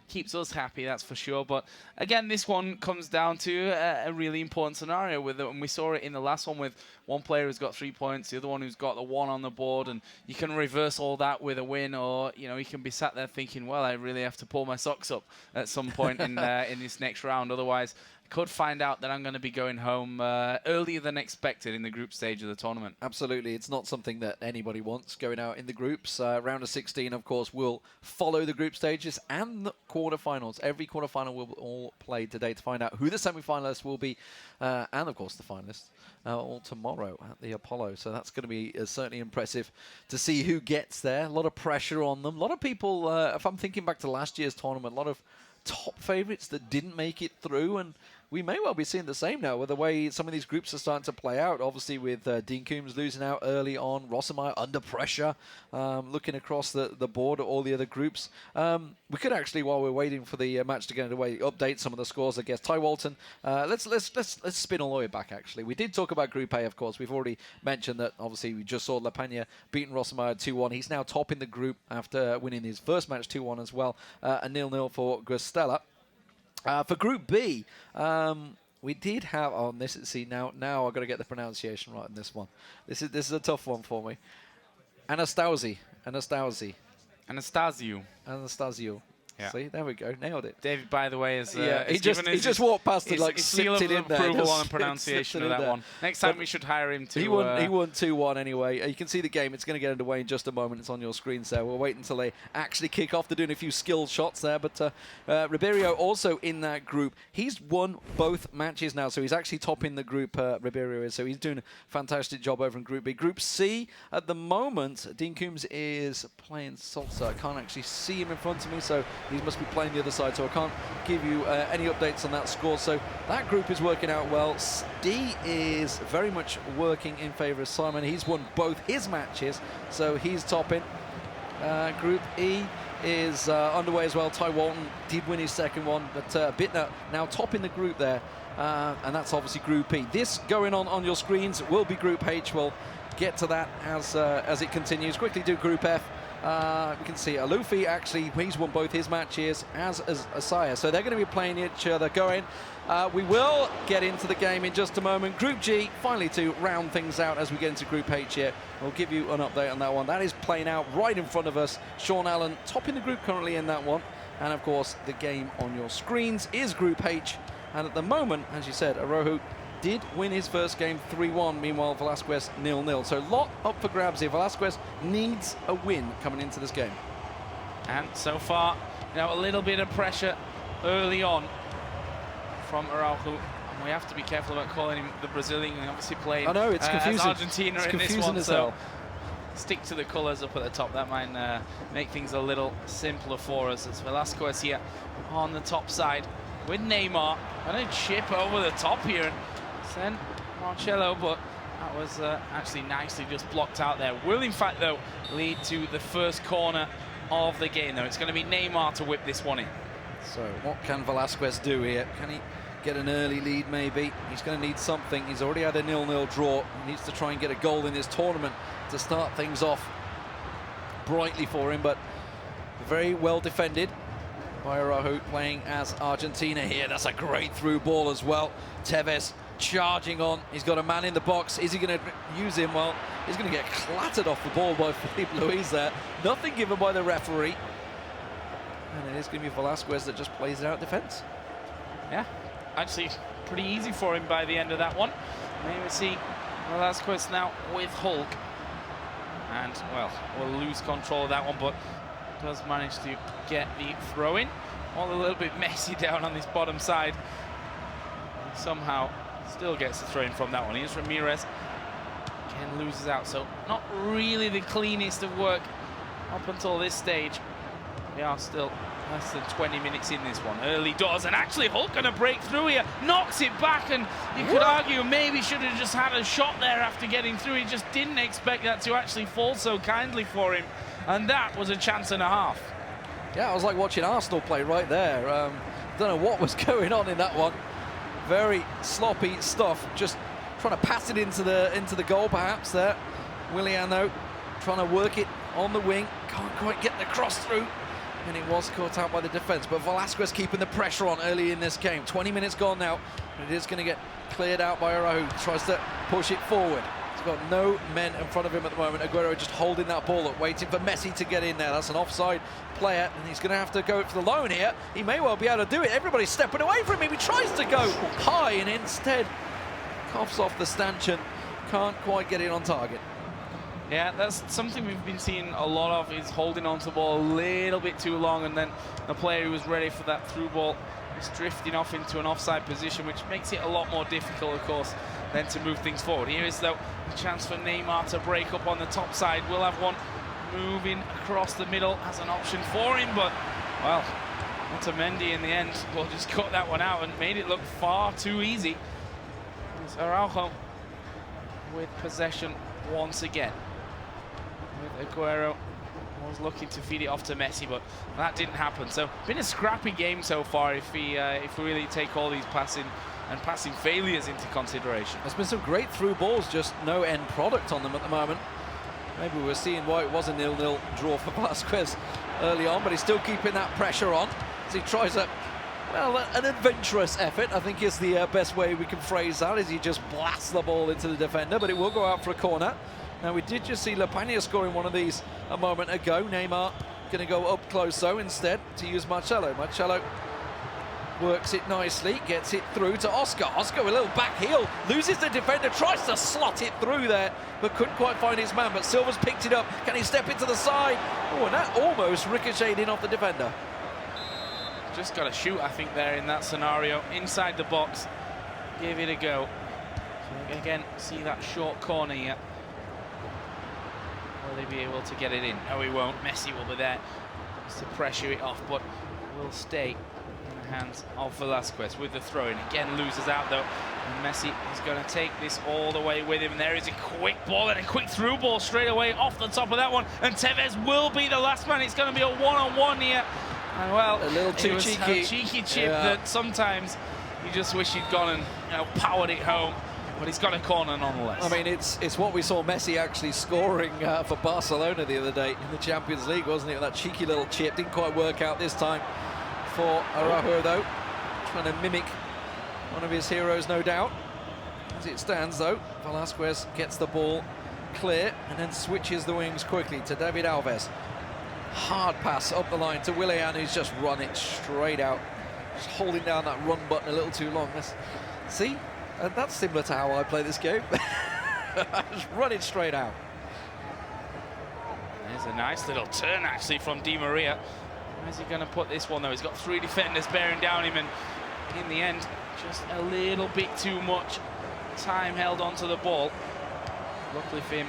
keeps us happy, that's for sure. But again, this one comes down to a really important scenario with it, and we saw it in the last one with one player who's got 3 points, the other one who's got the 1 on the board, and you can reverse all that with a win, or you can be sat there thinking, well, I really have to pull my socks up at some point in this next round, otherwise could find out that I'm going to be going home earlier than expected in the group stage of the tournament. Absolutely. It's not something that anybody wants going out in the groups. Round of 16, of course, will follow the group stages and the quarterfinals. Every quarterfinal will be all played today to find out who the semi-finalists will be, and, of course, the finalists, all tomorrow at the Apollo. So that's going to be certainly impressive to see who gets there. A lot of pressure on them. A lot of people, if I'm thinking back to last year's tournament, a lot of top favourites that didn't make it through, and we may well be seeing the same now with the way some of these groups are starting to play out. Obviously, with Dean Coombs losing out early on, Rossumai under pressure, looking across the board at all the other groups. We could actually, while we're waiting for the match to get underway, update some of the scores, I guess. Ty Walton, let's spin all the way back, actually. We did talk about Group A, of course. We've already mentioned that, obviously, we just saw La Peña beating Rossumai 2-1. He's now topping the group after winning his first match 2-1 as well. A 0-0 for Grostella. For Group B, we did have on this. See now I've got to get the pronunciation right in this one. This is a tough one for me. Anastasio. Yeah. See, there we go, nailed it. David, by the way, is he just walked past it, like slipped it in there. Approval on the pronunciation of that one. Next time we should hire him to. He won 2-1 anyway. You can see the game. It's going to get underway in just a moment. It's on your screens there. We'll wait until they actually kick off. They're doing a few skilled shots there, but Ribeiro also in that group. He's won both matches now, so he's actually topping the group. Ribeiro is, so he's doing a fantastic job over in Group B. Group C at the moment, Dean Coombs is playing salsa. I can't actually see him in front of me, so he must be playing the other side, so I can't give you any updates on that score. So that group is working out well. D is very much working in favour of Simon. He's won both his matches, so he's topping. Group E is underway as well. Ty Walton did win his second one, but Bittner now topping the group there, and that's obviously Group E. This going on your screens will be Group H. We'll get to that as it continues. Quickly do Group F. We can see Alufi, actually, he's won both his matches, as Asaya. So they're going to be playing each other going. We will get into the game in just a moment. Group G, finally to round things out as we get into Group H here. We'll give you an update on that one. That is playing out right in front of us. Sean Allen topping the group currently in that one. And, of course, the game on your screens is Group H. And at the moment, as you said, Araujo did win his first game 3-1. Meanwhile, Velasquez 0-0. So a lot up for grabs here. Velasquez needs a win coming into this game. And so far, a little bit of pressure early on from Araujo. We have to be careful about calling him the Brazilian. And obviously playing it's confusing. as Argentina it's in confusing this one. As so hell. Stick to the colours up at the top. That might make things a little simpler for us. It's Velasquez here on the top side with Neymar. And a chip over the top here and send Marcelo, but that was actually nicely just blocked out there. Will, in fact, though, lead to the first corner of the game, though. It's going to be Neymar to whip this one in. So what can Velasquez do here? Can he get an early lead, maybe? He's going to need something. He's already had a 0-0 draw. He needs to try and get a goal in this tournament to start things off brightly for him, but Very well defended by Araujo, playing as Argentina here. That's a great through ball as well. Tevez charging on. He's got a man in the box. Is he going to use him? Well, he's going to get clattered off the ball by Filipe Luis there. Nothing given by the referee. And it is going to be Velasquez that just plays it out defense. Yeah, actually pretty easy for him by the end of that one. Maybe we see Velasquez now with Hulk. And, well, we'll lose control of that one, but does manage to get the throw in. All a little bit messy down on this bottom side. And somehow still gets the throw in from that one. Here's Ramirez. Again, loses out, so not really the cleanest of work up until this stage. We are still less than 20 minutes in this one. Early doors, and actually Hulk gonna break through here, knocks it back, and you could argue maybe should have just had a shot there after getting through. He just didn't expect that to actually fall so kindly for him, and that was a chance and a half. Yeah, I was like watching Arsenal play right there. Don't know what was going on in that one. Very sloppy stuff. Just trying to pass it into the goal, perhaps there. Willian though, trying to work it on the wing, can't quite get the cross through. And it was caught out by the defense, but Velasquez keeping the pressure on early in this game. 20 minutes gone now, and it is going to get cleared out by Araujo. Tries to push it forward. He's got no men in front of him at the moment. Aguero just holding that ball up, waiting for Messi to get in there. That's an offside player, and he's going to have to go for the loan here. He may well be able to do it. Everybody's stepping away from him. He tries to go high, and instead coughs off the stanchion. Can't quite get it on target. Yeah, that's something we've been seeing a lot of, is holding onto the ball a little bit too long, and then the player who was ready for that through ball is drifting off into an offside position, which makes it a lot more difficult, of course, than to move things forward. Here is, though, a chance for Neymar to break up on the top side. We'll have one moving across the middle as an option for him, but, well, Otamendi in the end will just cut that one out and made it look far too easy. It's Araujo with possession once again. With Aguero was looking to feed it off to Messi, but that didn't happen. So been a scrappy game so far if we really take all these passing failures into consideration. There's been some great through balls, just no end product on them at the moment. Maybe we're seeing why it was a 0-0 draw for Velasquez early on, but he's still keeping that pressure on as he tries an adventurous effort, I think is the best way we can phrase that, as he just blasts the ball into the defender, but it will go out for a corner. Now, we did just see Lepania scoring one of these a moment ago. Neymar going to go up close, though, instead, to use Marcelo. Marcelo works it nicely, gets it through to Oscar. Oscar with a little back heel, loses the defender, tries to slot it through there, but couldn't quite find his man. But Silva's picked it up. Can he step into the side? Oh, and that almost ricocheted in off the defender. Just got to shoot, I think, there in that scenario. Inside the box, give it a go. So again, see that short corner here. Will they be able to get it in? No, he won't. Messi will be there to pressure it off, but will stay in the hands of Velasquez with the throw-in. Again, loses out, though. And Messi is going to take this all the way with him. And there is a quick ball and a quick through ball straight away off the top of that one. And Tevez will be the last man. It's going to be a one-on-one here. And, well, a little too cheeky. A cheeky chip that sometimes you just wish he'd gone and powered it home. But he's got a corner nonetheless. I mean, it's what we saw Messi actually scoring for Barcelona the other day in the Champions League, wasn't it? That cheeky little chip. Didn't quite work out this time for Araujo, though. Trying to mimic one of his heroes, no doubt. As it stands, though, Velasquez gets the ball clear and then switches the wings quickly to David Alves. Hard pass up the line to Willian, who's just run it straight out. Just holding down that run button a little too long. See? And that's similar to how I play this game. Just run it straight out. There's a nice little turn, actually, from Di Maria. Where's he going to put this one, though? He's got three defenders bearing down him, and in the end, just a little bit too much time held onto the ball. Luckily for him,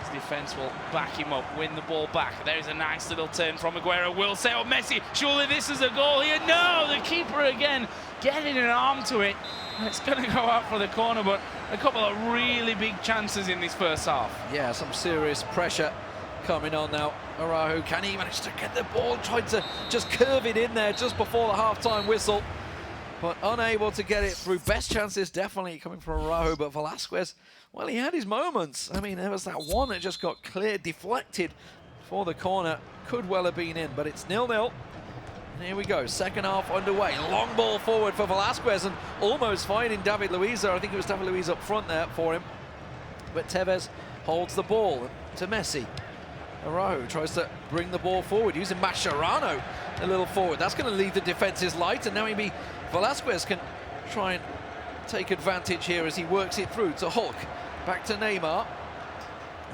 his defence will back him up, win the ball back. There's a nice little turn from Aguero. Will say, oh, Messi, surely this is a goal here. No, the keeper again getting an arm to it. It's going to go out for the corner, but a couple of really big chances in this first half. Yeah, some serious pressure coming on now. Araujo, can he manage to get the ball? Tried to just curve it in there just before the half-time whistle, but unable to get it through. Best chances definitely coming from Araujo, but Velasquez, well, he had his moments. I mean, there was that one that just got clear, deflected for the corner. Could well have been in, but it's 0-0. And here we go, second half underway. Long ball forward for Velasquez and almost finding David Luiz. I think it was David Luiz up front there for him. But Tevez holds the ball to Messi. Araujo tries to bring the ball forward using Mascherano a little forward. That's going to leave the defences light, and now maybe Velasquez can try and take advantage here as he works it through to Hulk. Back to Neymar.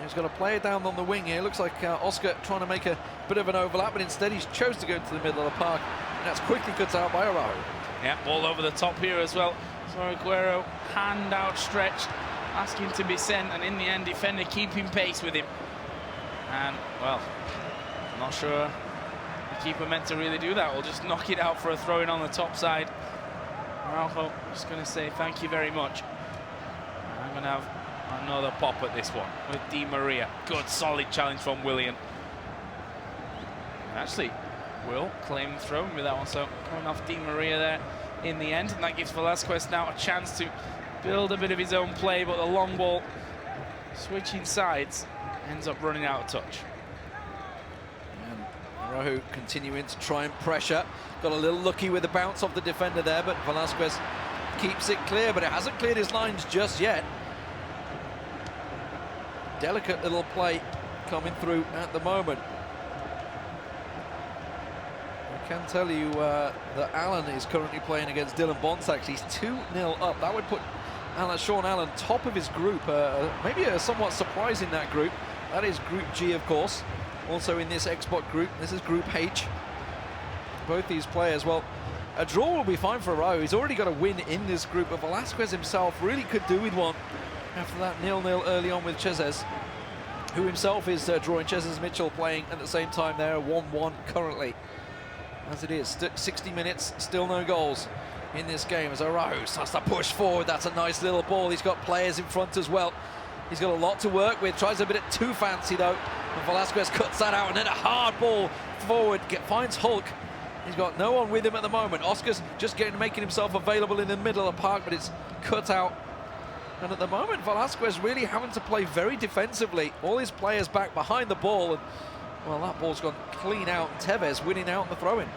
He's got to play it down on the wing here. Looks like Oscar trying to make a bit of an overlap, but instead he's chose to go into the middle of the park, and that's quickly cut out by Araujo. Yeah, ball over the top here as well. So Aguero, hand outstretched, asking to be sent, and in the end, defender keeping pace with him. And, well, I'm not sure the keeper meant to really do that. We'll just knock it out for a throw-in on the top side. Araujo just going to say thank you very much. I'm going to have another pop at this one with Di Maria. Good, solid challenge from Willian. Actually, Will claim throwing with that one, so coming off Di Maria there in the end, and that gives Velasquez now a chance to build a bit of his own play, but the long ball switching sides ends up running out of touch. And Araujo continuing to try and pressure. Got a little lucky with the bounce off the defender there, but Velasquez keeps it clear, but it hasn't cleared his lines just yet. Delicate little play coming through at the moment. I can tell you that Allen is currently playing against Dylan Bonsack. He's 2-0 up. That would put Sean Allen top of his group. Maybe somewhat surprise in that group. That is Group G, of course. Also in this Xbox group, this is Group H. Both these players, well, a draw will be fine for Araujo. He's already got a win in this group, but Velasquez himself really could do with one after that 0-0 early on with Chezes, who himself is drawing. Chezes Mitchell playing at the same time there, 1-1 currently. As it is, 60 minutes, still no goals in this game as Araujo starts to push forward. That's a nice little ball. He's got players in front as well. He's got a lot to work with. Tries a bit too fancy though. And Velasquez cuts that out, and then a hard ball forward. Finds Hulk. He's got no one with him at the moment. Oscar's just making himself available in the middle of the park, but it's cut out. And at the moment, Velasquez really having to play very defensively. All his players back behind the ball, and well, that ball's gone clean out. Tevez winning out the throw-in.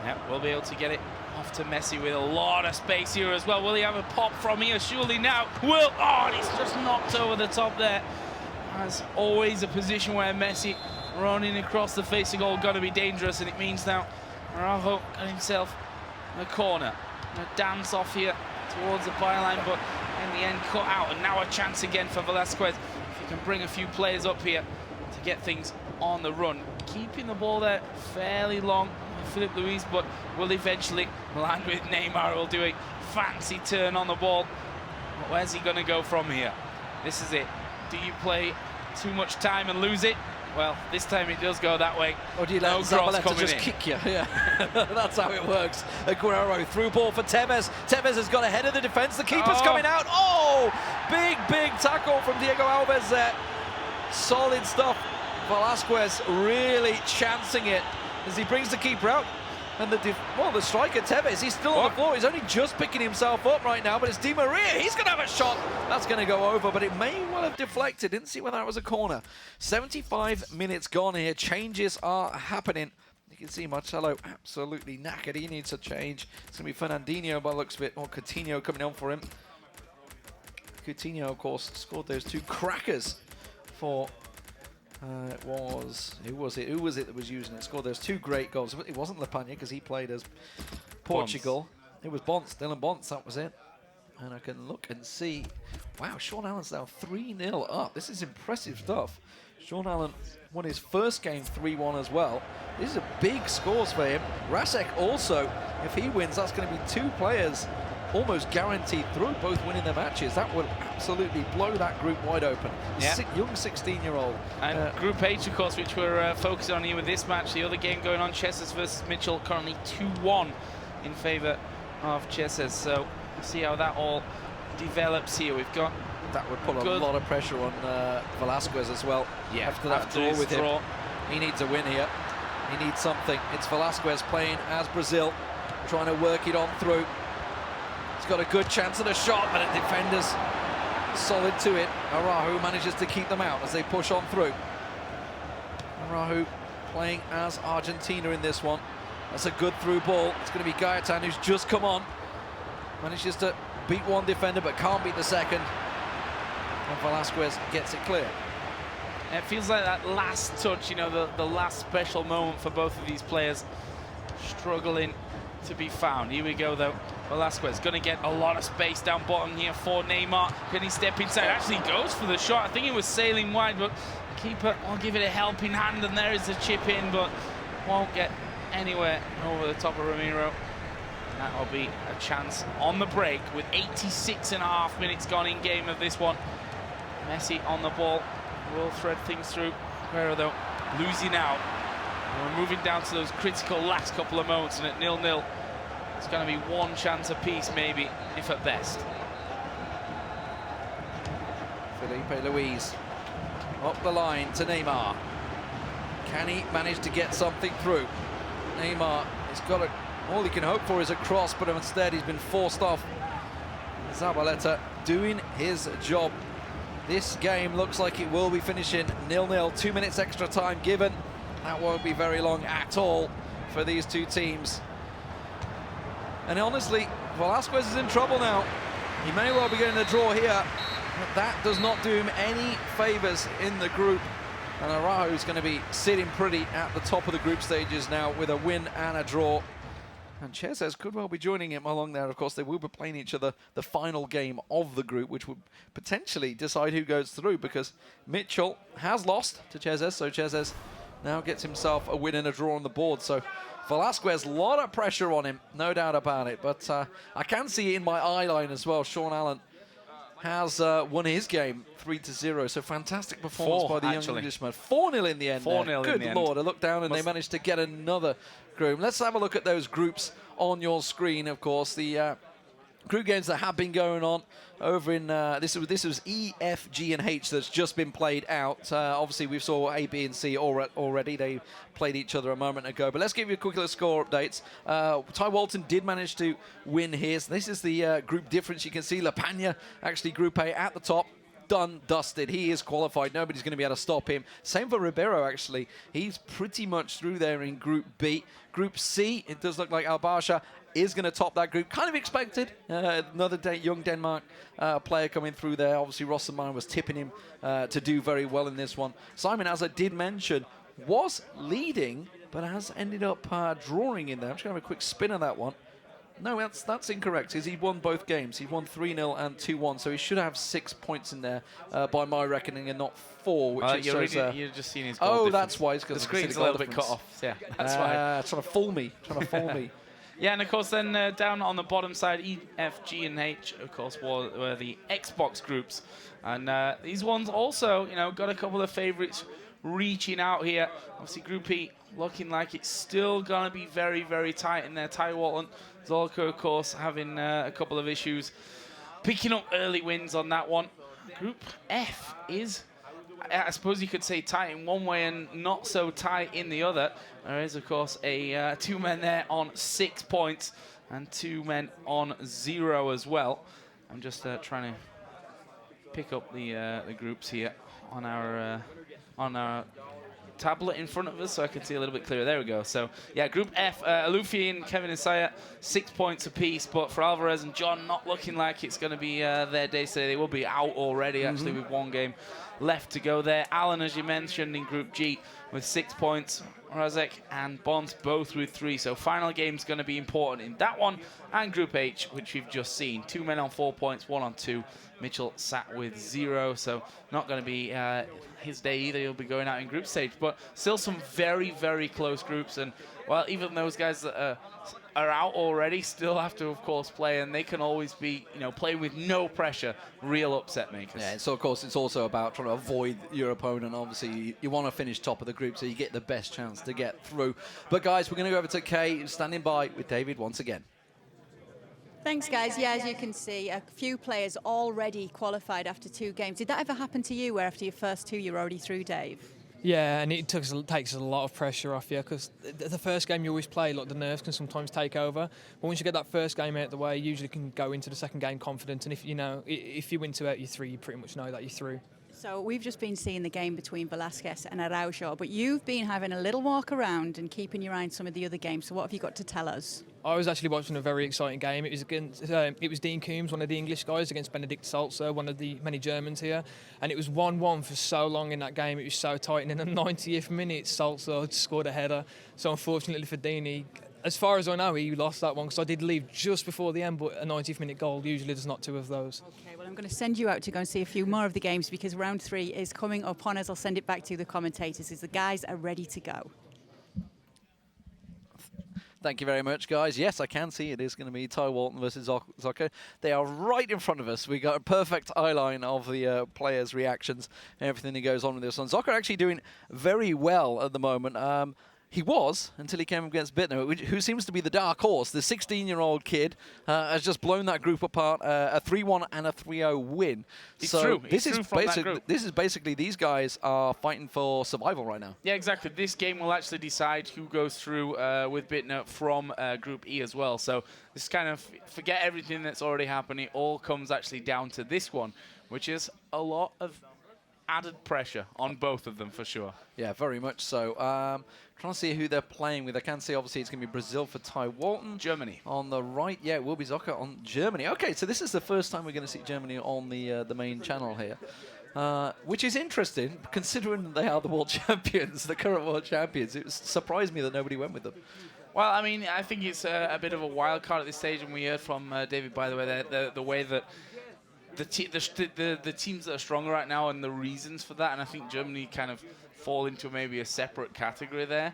Yeah, we'll be able to get it off to Messi with a lot of space here as well. Will he have a pop from here? Surely now. Will. Oh, and he's just knocked over the top there. As always, a position where Messi running across the face of goal going to be dangerous, and it means now Araujo got himself in the corner. A dance off here towards the byline, but in the end cut out, and now a chance again for Velasquez. If he can bring a few players up here to get things on the run. Keeping the ball there fairly long, Philip Luis, but will eventually land with Neymar, will do a fancy turn on the ball. But where's he going to go from here? This is it. Do you play too much time and lose it? Well, this time it does go that way. Or do you let Zabaleta just kick you? Yeah, that's how it works. Aguero through ball for Tevez. Tevez has got ahead of the defence. The keeper's coming out. Oh, big tackle from Diego Alves there. Solid stuff. Velasquez really chancing it as he brings the keeper out. And the striker, Tevez, he's still on the floor. He's only just picking himself up right now, but it's Di Maria. He's going to have a shot. That's going to go over, but it may well have deflected. Didn't see whether that was a corner. 75 minutes gone here. Changes are happening. You can see Marcelo absolutely knackered. He needs a change. It's going to be Fernandinho by the looks of it, or Coutinho coming on for him. Coutinho, of course, scored those two crackers for... who was it that was using it? Scored those two great goals. It wasn't Lepagna because he played as Portugal. Bonds. It was Bonds, Dylan Bonds, that was it. And I can look and see. Wow, Sean Allen's now 3-0 up. This is impressive stuff. Sean Allen won his first game 3-1 as well. These are big scores for him. Rasek also, if he wins, that's going to be two players almost guaranteed through, both winning their matches. That will absolutely blow that group wide open. Yeah. Young 16-year-old. And Group H, of course, which we're focusing on here with this match. The other game going on, Chezes versus Mitchell, currently 2-1 in favour of Chezes. So we'll see how that all develops here. We've got... That would put a lot of pressure on Velasquez as well. Yeah, after that draw with him. He needs a win here. He needs something. It's Velasquez playing as Brazil, trying to work it on through. He's got a good chance at a shot, but the defender's solid to it. Araujo manages to keep them out as they push on through. Arahu playing as Argentina in this one. That's a good through ball. It's going to be Gaetan, who's just come on. Manages to beat one defender but can't beat the second. And Velasquez gets it clear. It feels like that last touch, you know, the last special moment for both of these players struggling to be found. Here we go, though. Velasquez going to get a lot of space down bottom here for Neymar. Can he step inside? Actually goes for the shot. I think he was sailing wide, but keeper will give it a helping hand, and there is the chip in, but won't get anywhere over the top of Ramiro. That will be a chance on the break with 86.5 minutes gone in game of this one. Messi on the ball. Will thread things through. Guerrero, though, losing out. We're moving down to those critical last couple of moments, and at 0-0, it's going to be one chance apiece, maybe, if at best. Felipe Luis up the line to Neymar. Can he manage to get something through? Neymar has got all he can hope for is a cross, but instead he's been forced off. Zabaleta doing his job. This game looks like it will be finishing 0-0. 2 minutes extra time given. That won't be very long at all for these two teams. And honestly, Velasquez is in trouble now. He may well be getting a draw here, but that does not do him any favors in the group. And Arahu is going to be sitting pretty at the top of the group stages now with a win and a draw. And Chezes could well be joining him along there. Of course, they will be playing each other the final game of the group, which would potentially decide who goes through, because Mitchell has lost to Chezes, so Chezes now gets himself a win and a draw on the board. So Velasquez, a lot of pressure on him, no doubt about it. But I can see in my eye line as well, Sean Allen has won his game 3-0. So fantastic performance by the young Englishman. 4-0 in the end. 4-0 Good Lord, I looked down and they managed to get another group. Let's have a look at those groups on your screen, of course. The group games that have been going on over in this was E, F, G, and H that's just been played out. Obviously, we saw A, B, and C already. They played each other a moment ago. But let's give you a quick little score updates. Ty Walton did manage to win his. This is the group difference. You can see La Pena, actually Group A at the top. Done, dusted. He is qualified. Nobody's going to be able to stop him. Same for Ribeiro, actually. He's pretty much through there in Group B. Group C, it does look like Al-Basha is going to top that group. Kind of expected. Another young Denmark player coming through there. Obviously, Rossenmeyer was tipping him to do very well in this one. Simon, as I did mention, was leading, but has ended up drawing in there. I'm just going to have a quick spin on that one. No, that's incorrect, because he won both games. He won 3-0 and 2-1, so he should have 6 points in there by my reckoning, and not 4, which is... you're just seeing his goal Oh, difference. that's why. The screen's a little bit cut off. Yeah, that's why. Trying to fool me. Yeah, and of course then down on the bottom side, E, F, G, and H, of course, were the Xbox groups. And these ones also, you know, got a couple of favourites reaching out here. Obviously, Group E looking like it's still going to be very, very tight in there. Ty Walton, Zolko, of course, having a couple of issues. Picking up early wins on that one. Group F is, I suppose you could say, tight in one way and not so tight in the other. There is, of course, a 2 men there on 6 points and 2 men on 0 as well. I'm just trying to pick up the groups here on our tablet in front of us so I can see a little bit clearer. There we go. So, yeah, Group F, Alufi and Kevin Isaiah, 6 points apiece, but for Alvarez and John, not looking like it's going to be their day today. They will be out already, actually, with 1 game left to go there. Alan, as you mentioned, in Group G with 6 points. Razek and Bonds both with 3. So final game's going to be important in that one. And Group H, which we've just seen. 2 men on 4 points, 1 on 2. Mitchell sat with 0. So not going to be his day either. He'll be going out in group stage. But still some very, very close groups. And, well, even those guys that are out already still have to, of course, play, and they can always be, you know, playing with no pressure, real upset makers. Yeah, so of course it's also about trying to avoid your opponent. Obviously, you want to finish top of the group so you get the best chance to get through. But guys, we're going to go over to Kay, standing by with David once again. Thanks, guys. Yeah, as you can see, a few players already qualified after 2 games. Did that ever happen to you, where after your first 2 you're already through, Dave? Yeah, and it takes a lot of pressure off you, because the first game you always play, like, the nerves can sometimes take over. But once you get that first game out of the way, you usually can go into the second game confident. And if you win 2 out of your 3, you pretty much know that you're through. So we've just been seeing the game between Velasquez and Araujo, but you've been having a little walk around and keeping your eye on some of the other games. So what have you got to tell us? I was actually watching a very exciting game. It was Dean Coombs, one of the English guys, against Benedikt Salzer, one of the many Germans here. And it was 1-1 for so long in that game. It was so tight. And in the 90th minute, Salzer scored a header. So unfortunately for Dean, as far as I know, he lost that one because I did leave just before the end, but a 90th minute goal usually does not two of those. Okay, well, I'm going to send you out to go and see a few more of the games because round 3 is coming upon us. I'll send it back to the commentators as the guys are ready to go. Thank you very much, guys. Yes, I can see it is going to be Ty Walton versus Zocker. They are right in front of us. We got a perfect eye line of the players' reactions and everything that goes on with this one. Zocker actually doing very well at the moment. He was, until he came up against Bittner, who seems to be the dark horse. The 16-year-old kid has just blown that group apart, a 3-1 and a 3-0 win. It's so true. This It's is true from that group. this is basically these guys are fighting for survival right now. Yeah, exactly. This game will actually decide who goes through with Bittner from Group E as well. So this kind of forget everything that's already happened. It all comes actually down to this one, which is a lot of added pressure on both of them for sure. Yeah, very much so. Trying to see who they're playing with. I can see obviously it's going to be Brazil for Ty Walton. Germany. On the right, yeah, it will be Zocker on Germany. Okay, so this is the first time we're going to see Germany on the main channel here. Which is interesting, considering they are the world champions, the current world champions. It surprised me that nobody went with them. Well, I mean, I think it's a bit of a wild card at this stage, and we heard from David, by the way, the way that the teams that are stronger right now and the reasons for that, and I think Germany kind of fall into maybe a separate category there,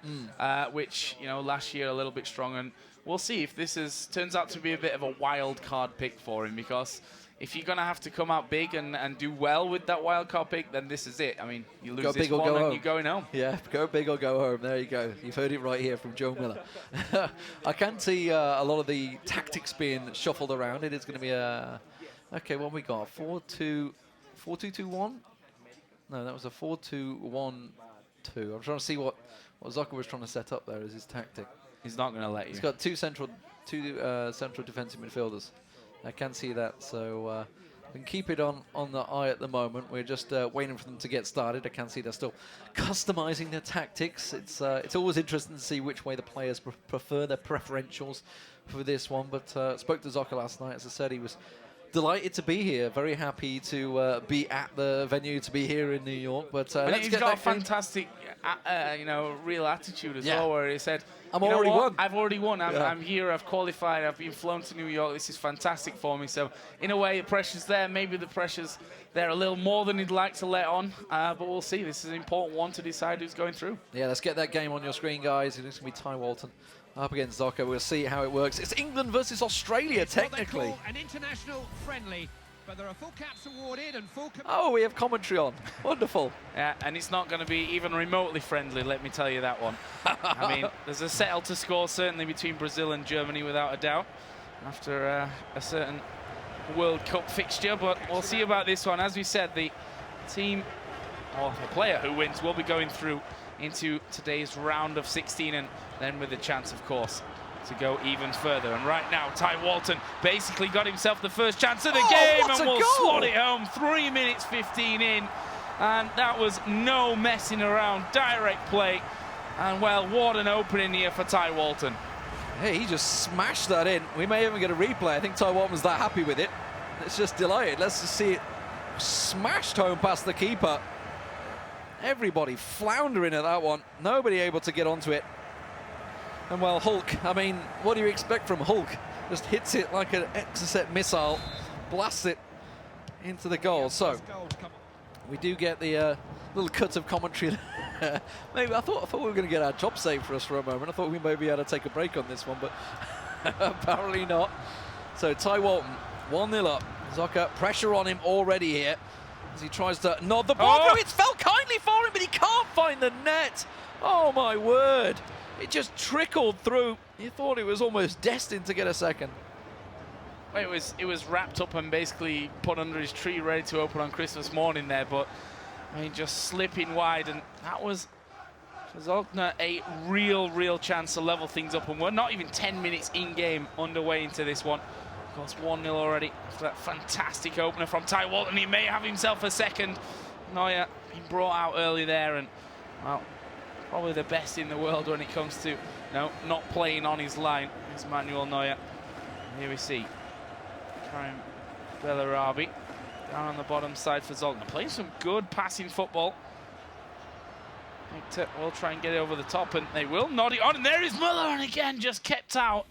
which, you know, last year a little bit strong, and we'll see if this turns out to be a bit of a wild card pick for him, because if you're going to have to come out big and do well with that wild card pick, then this is it. I mean, you lose this one and you're going home. Yeah, go big or go home. There you go. You've heard it right here from Joe Miller. I can see a lot of the tactics being shuffled around. It is going to be a... Okay, what we got? 4-2-1? No, that was a 4-2-1-2. I'm trying to see what Zocker was trying to set up there as his tactic. He's not going to let you. He's got two central defensive midfielders. I can see that, so we can keep it on the eye at the moment. We're just waiting for them to get started. I can see they're still customizing their tactics. It's always interesting to see which way the players prefer their preferentials for this one. But spoke to Zocker last night. As I said, he was delighted to be here. Very happy to be at the venue, to be here in New York. But he's got a fantastic, real attitude as well, where he said, I've already won. I've already won. I'm here. I've qualified. I've been flown to New York. This is fantastic for me. So in a way, the pressure's there. Maybe the pressure's there a little more than he'd like to let on. But we'll see. This is an important one to decide who's going through. Yeah, let's get that game on your screen, guys. It's going to be Ty Walton up against Zocker. We'll see how it works. It's England versus Australia, technically. An international friendly, but there are full caps awarded and full... Oh, we have commentary on. Wonderful. Yeah, and it's not going to be even remotely friendly, let me tell you that one. I mean, there's a settle to score, certainly, between Brazil and Germany, without a doubt, after a certain World Cup fixture. But we'll see about this one. As we said, the team, or the player who wins, will be going through into today's round of 16, and then with a chance, of course, to go even further. And right now, Ty Walton basically got himself the first chance of the game, and will slot it home. 3 minutes 15 in, and that was no messing around. Direct play, and well, what an opening here for Ty Walton. Hey, he just smashed that in. We may even get a replay. I think Ty Walton was that happy with it. It's just delighted. Let's just see it smashed home past the keeper. Everybody floundering at that one. Nobody able to get onto it. And well, Hulk, I mean, what do you expect from Hulk? Just hits it like an Exocet missile, blasts it into the goal. So we do get the little cut of commentary. Maybe I thought we were going to get our job saved for us for a moment. I thought we maybe had to take a break on this one, but apparently not. So Ty Walton, 1-0 up. Zocker, pressure on him already here as he tries to nod the ball through. It's fell kindly for him, but he can't find the net. Oh my word. It just trickled through. He thought it was almost destined to get a second. Well, it was wrapped up and basically put under his tree, ready to open on Christmas morning there, but I mean, just slipping wide, and that was Zoltner a real chance to level things up, and we're not even 10 minutes in-game underway into this one. Of course, 1-0 already after that fantastic opener from Ty Walton. He may have himself a second. Neuer being brought out early there, and well, probably the best in the world when it comes to not playing on his line is Manuel Neuer. And here we see Karim Bellarabi down on the bottom side for Zoltan, playing some good passing football. Hector will try and get it over the top, and they will nod it on, and there is Muller, and again just kept out.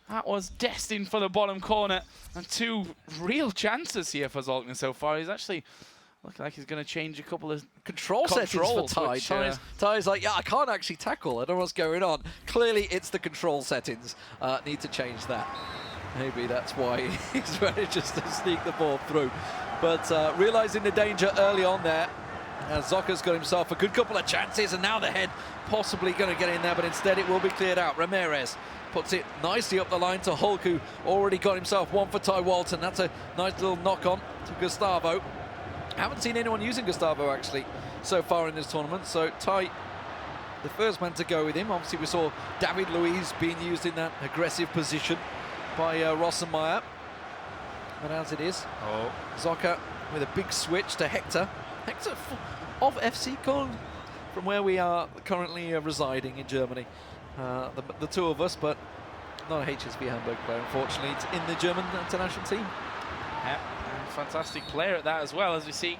That was destined for the bottom corner, and 2 real chances here for Zoltan so far. He's actually looking like he's going to change a couple of control settings for Ty. Ty's like, yeah, I can't actually tackle. I don't know what's going on. Clearly, it's the control settings. Need to change that. Maybe that's why he's managed to sneak the ball through. But realising the danger early on there, Zoka's got himself a good couple of chances, and now the head possibly going to get in there, but instead it will be cleared out. Ramirez puts it nicely up the line to Hulk, who already got himself one for Ty Walton. That's a nice little knock-on to Gustavo. Haven't seen anyone using Gustavo, actually, so far in this tournament. So Ty, the first man to go with him. Obviously, we saw David Luiz being used in that aggressive position by Rossenmeyer. But as it is, Zoka with a big switch to Hector. Hector of FC Köln, from where we are currently residing in Germany. The 2 of us, but not a HSV Hamburg player, unfortunately. It's in the German international team. Yeah, fantastic player at that as well, as we see.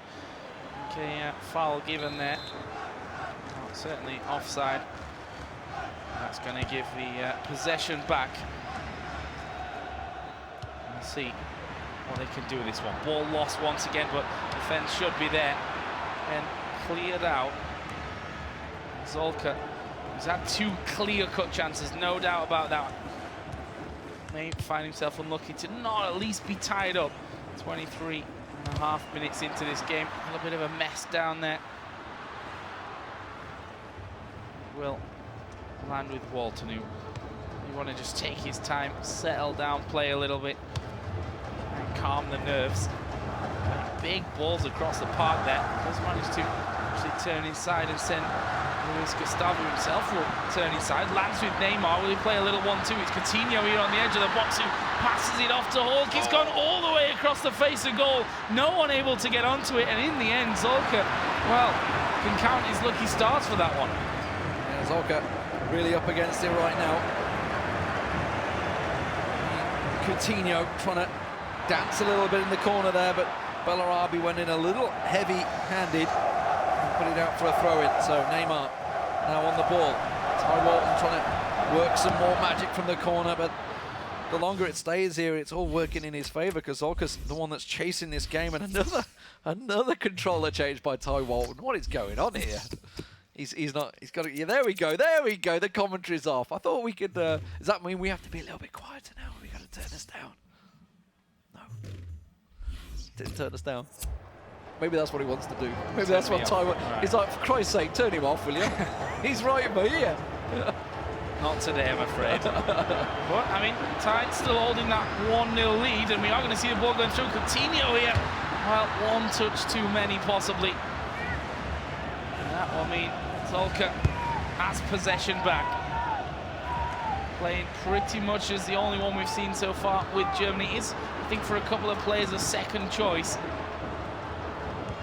Okay, foul given there. Well, certainly offside. That's going to give the possession back. We'll see what they can do with this one. Ball lost once again, but defense should be there. And cleared out. Zolka, he's had 2 clear-cut chances, no doubt about that. May find himself unlucky to not at least be tied up. 23.5 minutes into this game. A little bit of a mess down there. Will land with Walton, who you want to just take his time, settle down, play a little bit, and calm the nerves. Big balls across the park there. Does manage to actually turn inside and send Luis Gustavo himself will turn inside. Lands with Neymar. Will he play a little 1-2? It's Coutinho here on the edge of the box who passes it off to Hulk. He's gone all the way across the face of goal. No one able to get onto it. And in the end, Zolka, well, can count his lucky stars for that one. Yeah, Zolka really up against it right now. Coutinho trying to dance a little bit in the corner there, but Bellarabi went in a little heavy-handed and put it out for a throw-in. So Neymar now on the ball. Ty Walton trying to work some more magic from the corner, but the longer it stays here, it's all working in his favour because Zolka's the one that's chasing this game. And another controller change by Ty Walton. What is going on here? He's got it. Yeah, there we go. The commentary's off. I thought we could. Does that mean we have to be a little bit quieter now? We got to turn this down. Didn't turn us down. Maybe that's what he wants to do. Maybe that's what Ty wants. He's like, for Christ's sake, turn him off, will you? He's right in my ear. Not today, I'm afraid. But, I mean, Ty's still holding that 1-0 lead, and we are going to see the ball going through Coutinho here. Well, 1 touch too many, possibly. And that will mean Zolka has possession back. Playing pretty much as the only one we've seen so far with Germany. Is, I think, for a couple of players, a second choice.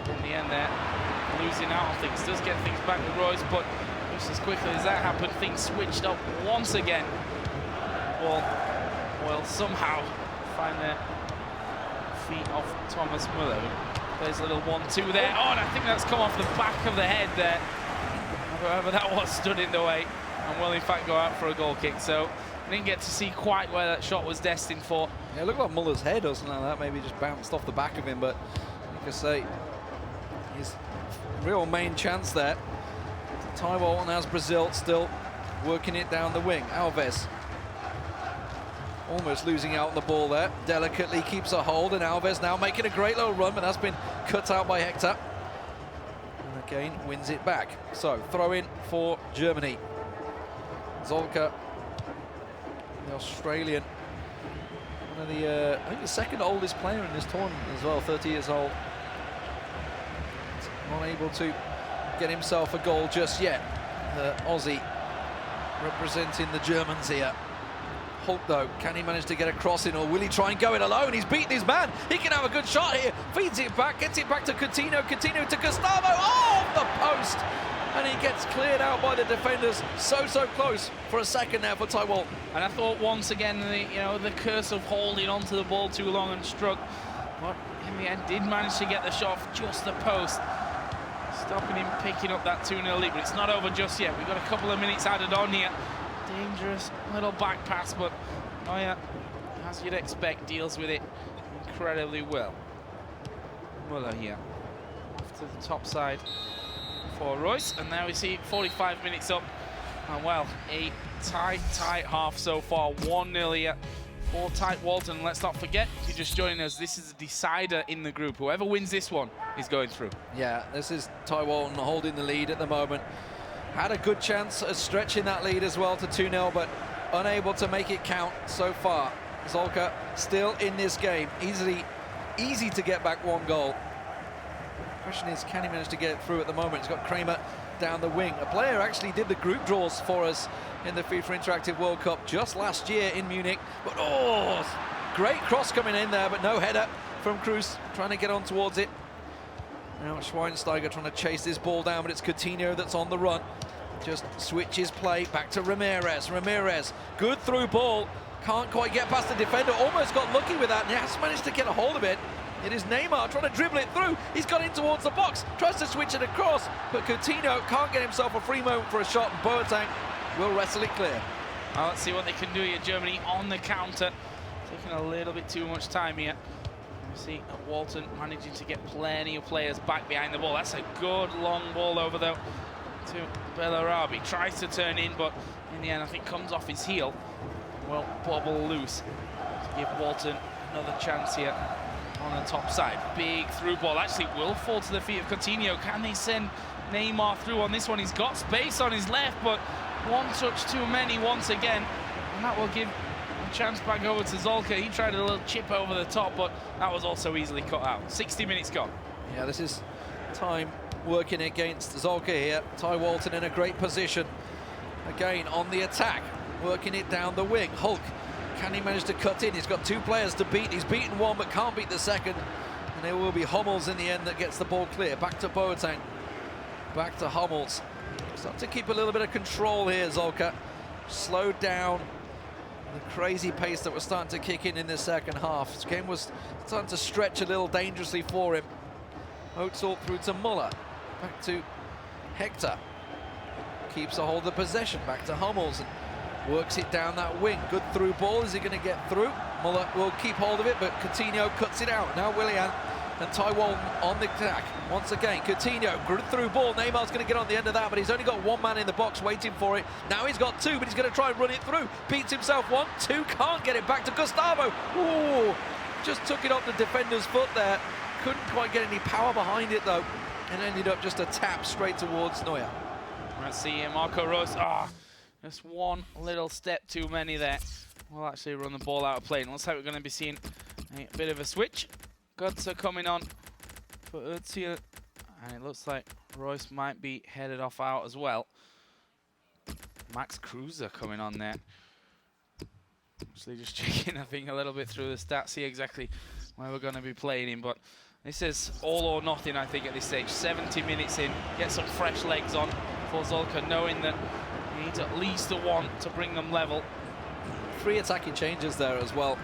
In the end there, losing out on things. Does get things back with Royce, but just as quickly as that happened, things switched up once again. Ball will somehow find their feet off Thomas Müller. There's a little 1-2 there. Oh, and I think that's come off the back of the head there. Whoever that was stood in the way and will in fact go out for a goal kick. So I didn't get to see quite where that shot was destined for. Yeah, it looked like Muller's head or something like that. Maybe just bounced off the back of him, but like I say, his real main chance there. Ty Walton has Brazil still working it down the wing. Alves almost losing out on the ball there. Delicately keeps a hold, and Alves now making a great little run, but that's been cut out by Hector. And again, wins it back. So, throw in for Germany. Zolka, the Australian, one of the, I think the second oldest player in this tournament as well, 30 years old. Not able to get himself a goal just yet. The Aussie representing the Germans here. Hulk, though, can he manage to get a cross in, or will he try and go it alone? He's beaten his man. He can have a good shot here. feeds it back, gets it back to Coutinho, Coutinho to Gustavo, off the post! And he gets cleared out by the defenders. So close for a second there for Ty Walton. And I thought once again, the curse of holding onto the ball too long and struck. But in the end, did manage to get the shot off just the post. Stopping him picking up that 2-0 lead, but it's not over just yet. We've got a couple of minutes added on here. Dangerous little back pass, but Neuer, as you'd expect, deals with it incredibly well. Muller here, off to the top side for Royce, and now we see 45 minutes up, and well, a tight half so far. 1-0 here for Ty Walton. Let's not forget, if you're just joining us, this is a decider in the group. Whoever wins this one is going through. Yeah, this is Ty Walton holding the lead at the moment. Had a good chance of stretching that lead as well to 2-0, but unable to make it count so far. Zolka still in this game. Easy to get back one goal. Question is, can he manage to get it through at the moment? He's got Kramer down the wing. A player actually did the group draws for us in the FIFA Interactive World Cup just last year in Munich. But great cross coming in there, but no header from Cruz, trying to get on towards it. Now Schweinsteiger trying to chase this ball down, but it's Coutinho that's on the run. Just switches play back to Ramirez. Ramirez, good through ball. Can't quite get past the defender. Almost got lucky with that, and he has managed to get a hold of it. It is Neymar trying to dribble it through. He's got in towards the box, tries to switch it across, but Coutinho can't get himself a free moment for a shot, and Boateng will wrestle it clear. Well, let's see what they can do here. Germany on the counter. Taking a little bit too much time here. We see Walton managing to get plenty of players back behind the ball. That's a good long ball over though to Bellarabi. Tries to turn in, but in the end I think comes off his heel. Well, bobble loose to give Walton another chance here on the top side. Big through ball. Actually will fall to the feet of Coutinho. Can they send Neymar through on this one? He's got space on his left, but one touch too many once again. And that will give a chance back over to Zolka. He tried a little chip over the top, but that was also easily cut out. 60 minutes gone. Yeah, this is time working against Zolka here. Ty Walton in a great position. Again, on the attack, working it down the wing. Hulk, can he manage to cut in? He's got two players to beat. He's beaten one, but can't beat the second. And it will be Hummels in the end that gets the ball clear. Back to Boateng. Back to Hummels. Start to keep a little bit of control here, Zolka. Slowed down the crazy pace that was starting to kick in the second half. This game was starting to stretch a little dangerously for him. Özil through to Muller. Back to Hector. Keeps a hold of the possession. Back to Hummels and works it down that wing. Good through ball. Is he going to get through? Muller will keep hold of it, but Coutinho cuts it out. Now Willian and Ty Walton on the attack. Once again, Coutinho, good through ball. Neymar's going to get on the end of that, but he's only got one man in the box waiting for it. Now he's got two, but he's going to try and run it through. Beats himself one, two, can't get it back to Gustavo. Ooh, just took it off the defender's foot there. Couldn't quite get any power behind it though, and ended up just a tap straight towards Neuer. Let's see here, Marco Reus. Just one little step too many there. We'll actually run the ball out of play. And looks like we're going to be seeing a bit of a switch. Götze coming on for Özil. And it looks like Royce might be headed off out as well. Max Kruse coming on there. Actually just checking, I think, a little bit through the stats, see exactly where we're going to be playing him. But this is all or nothing, I think, at this stage. 70 minutes in, get some fresh legs on for Zolka, knowing that he needs at least a one to bring them level. 3 attacking changes there as well.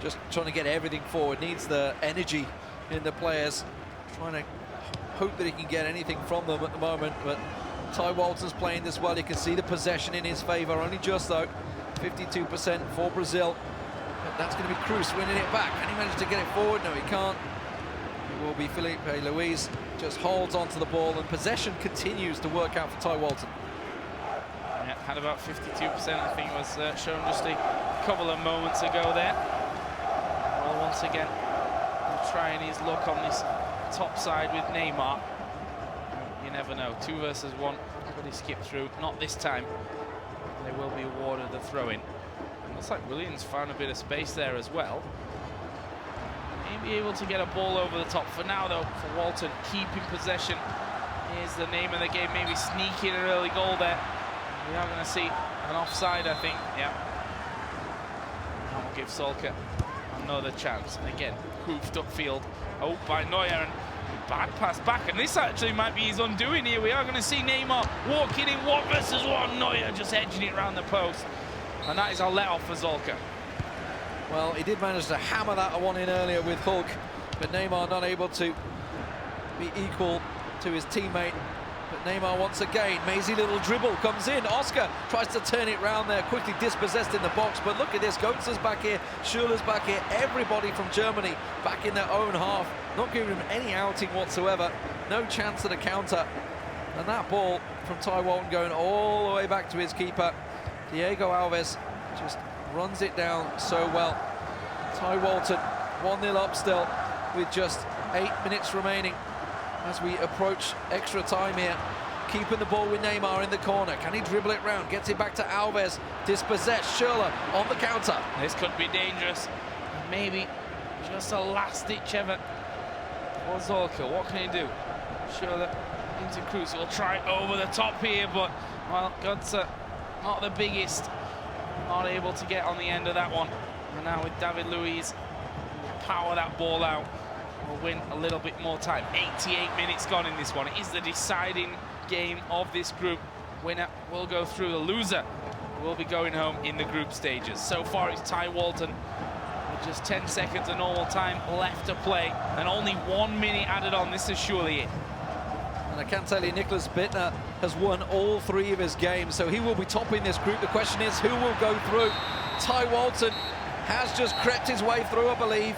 Just trying to get everything forward. Needs the energy in the players. Trying to hope that he can get anything from them at the moment. But Ty Walton's playing this well. You can see the possession in his favour. Only just though. 52% for Brazil. But that's going to be Cruz winning it back. Can he manage to get it forward? No, he can't. It will be Felipe Luis. Just holds onto the ball, and possession continues to work out for Ty Walton. Yeah, had about 52%, I think it was shown just a couple of moments ago there. Well, once again, trying his luck on this top side with Neymar. You never know, 2 versus 1, but he skipped through. Not this time. They will be awarded the throw-in. Looks like Williams found a bit of space there as well. Maybe able to get a ball over the top. For now, though, for Walton, keeping possession is the name of the game. Maybe sneaking an early goal there. We are going to see an offside, I think. Yeah. And we'll give Zolka another chance. And again, hoofed upfield. Oh, by Neuer, and bad pass back, and this actually might be his undoing here. We are going to see Neymar walking in 1 versus 1. Neuer just edging it around the post, and that is a let off for Zolka. Well, he did manage to hammer that one in earlier with Hulk, but Neymar not able to be equal to his teammate. But Neymar once again, mazy little dribble comes in. Oscar tries to turn it round there, quickly dispossessed in the box. But look at this, Götzer's back here, Schürrle's back here, everybody from Germany back in their own half, not giving him any outing whatsoever. No chance at a counter. And that ball from Ty Walton going all the way back to his keeper. Diego Alves just runs it down so well. Ty Walton 1-0 up still with just 8 minutes remaining as we approach extra time here. Keeping the ball with Neymar in the corner. Can he dribble it round? Gets it back to Alves. Dispossessed. Schürrle on the counter. This could be dangerous. Maybe just a last-ditch effort for Zolka. What can he do? Schürrle into Cruz. We'll try over the top here, but, well, Götzer not the biggest. Not able to get on the end of that one. And now with David Luiz, power that ball out. We'll win a little bit more time. 88 minutes gone in this one. It is the deciding game of this group. Winner will go through. The loser will be going home in the group stages. So far it's Ty Walton with just 10 seconds of normal time left to play and only 1 minute added on. This is surely it. And I can tell you, Nicholas Bittner has won all 3 of his games, so he will be topping this group. The question is, who will go through? Ty Walton has just crept his way through, I believe,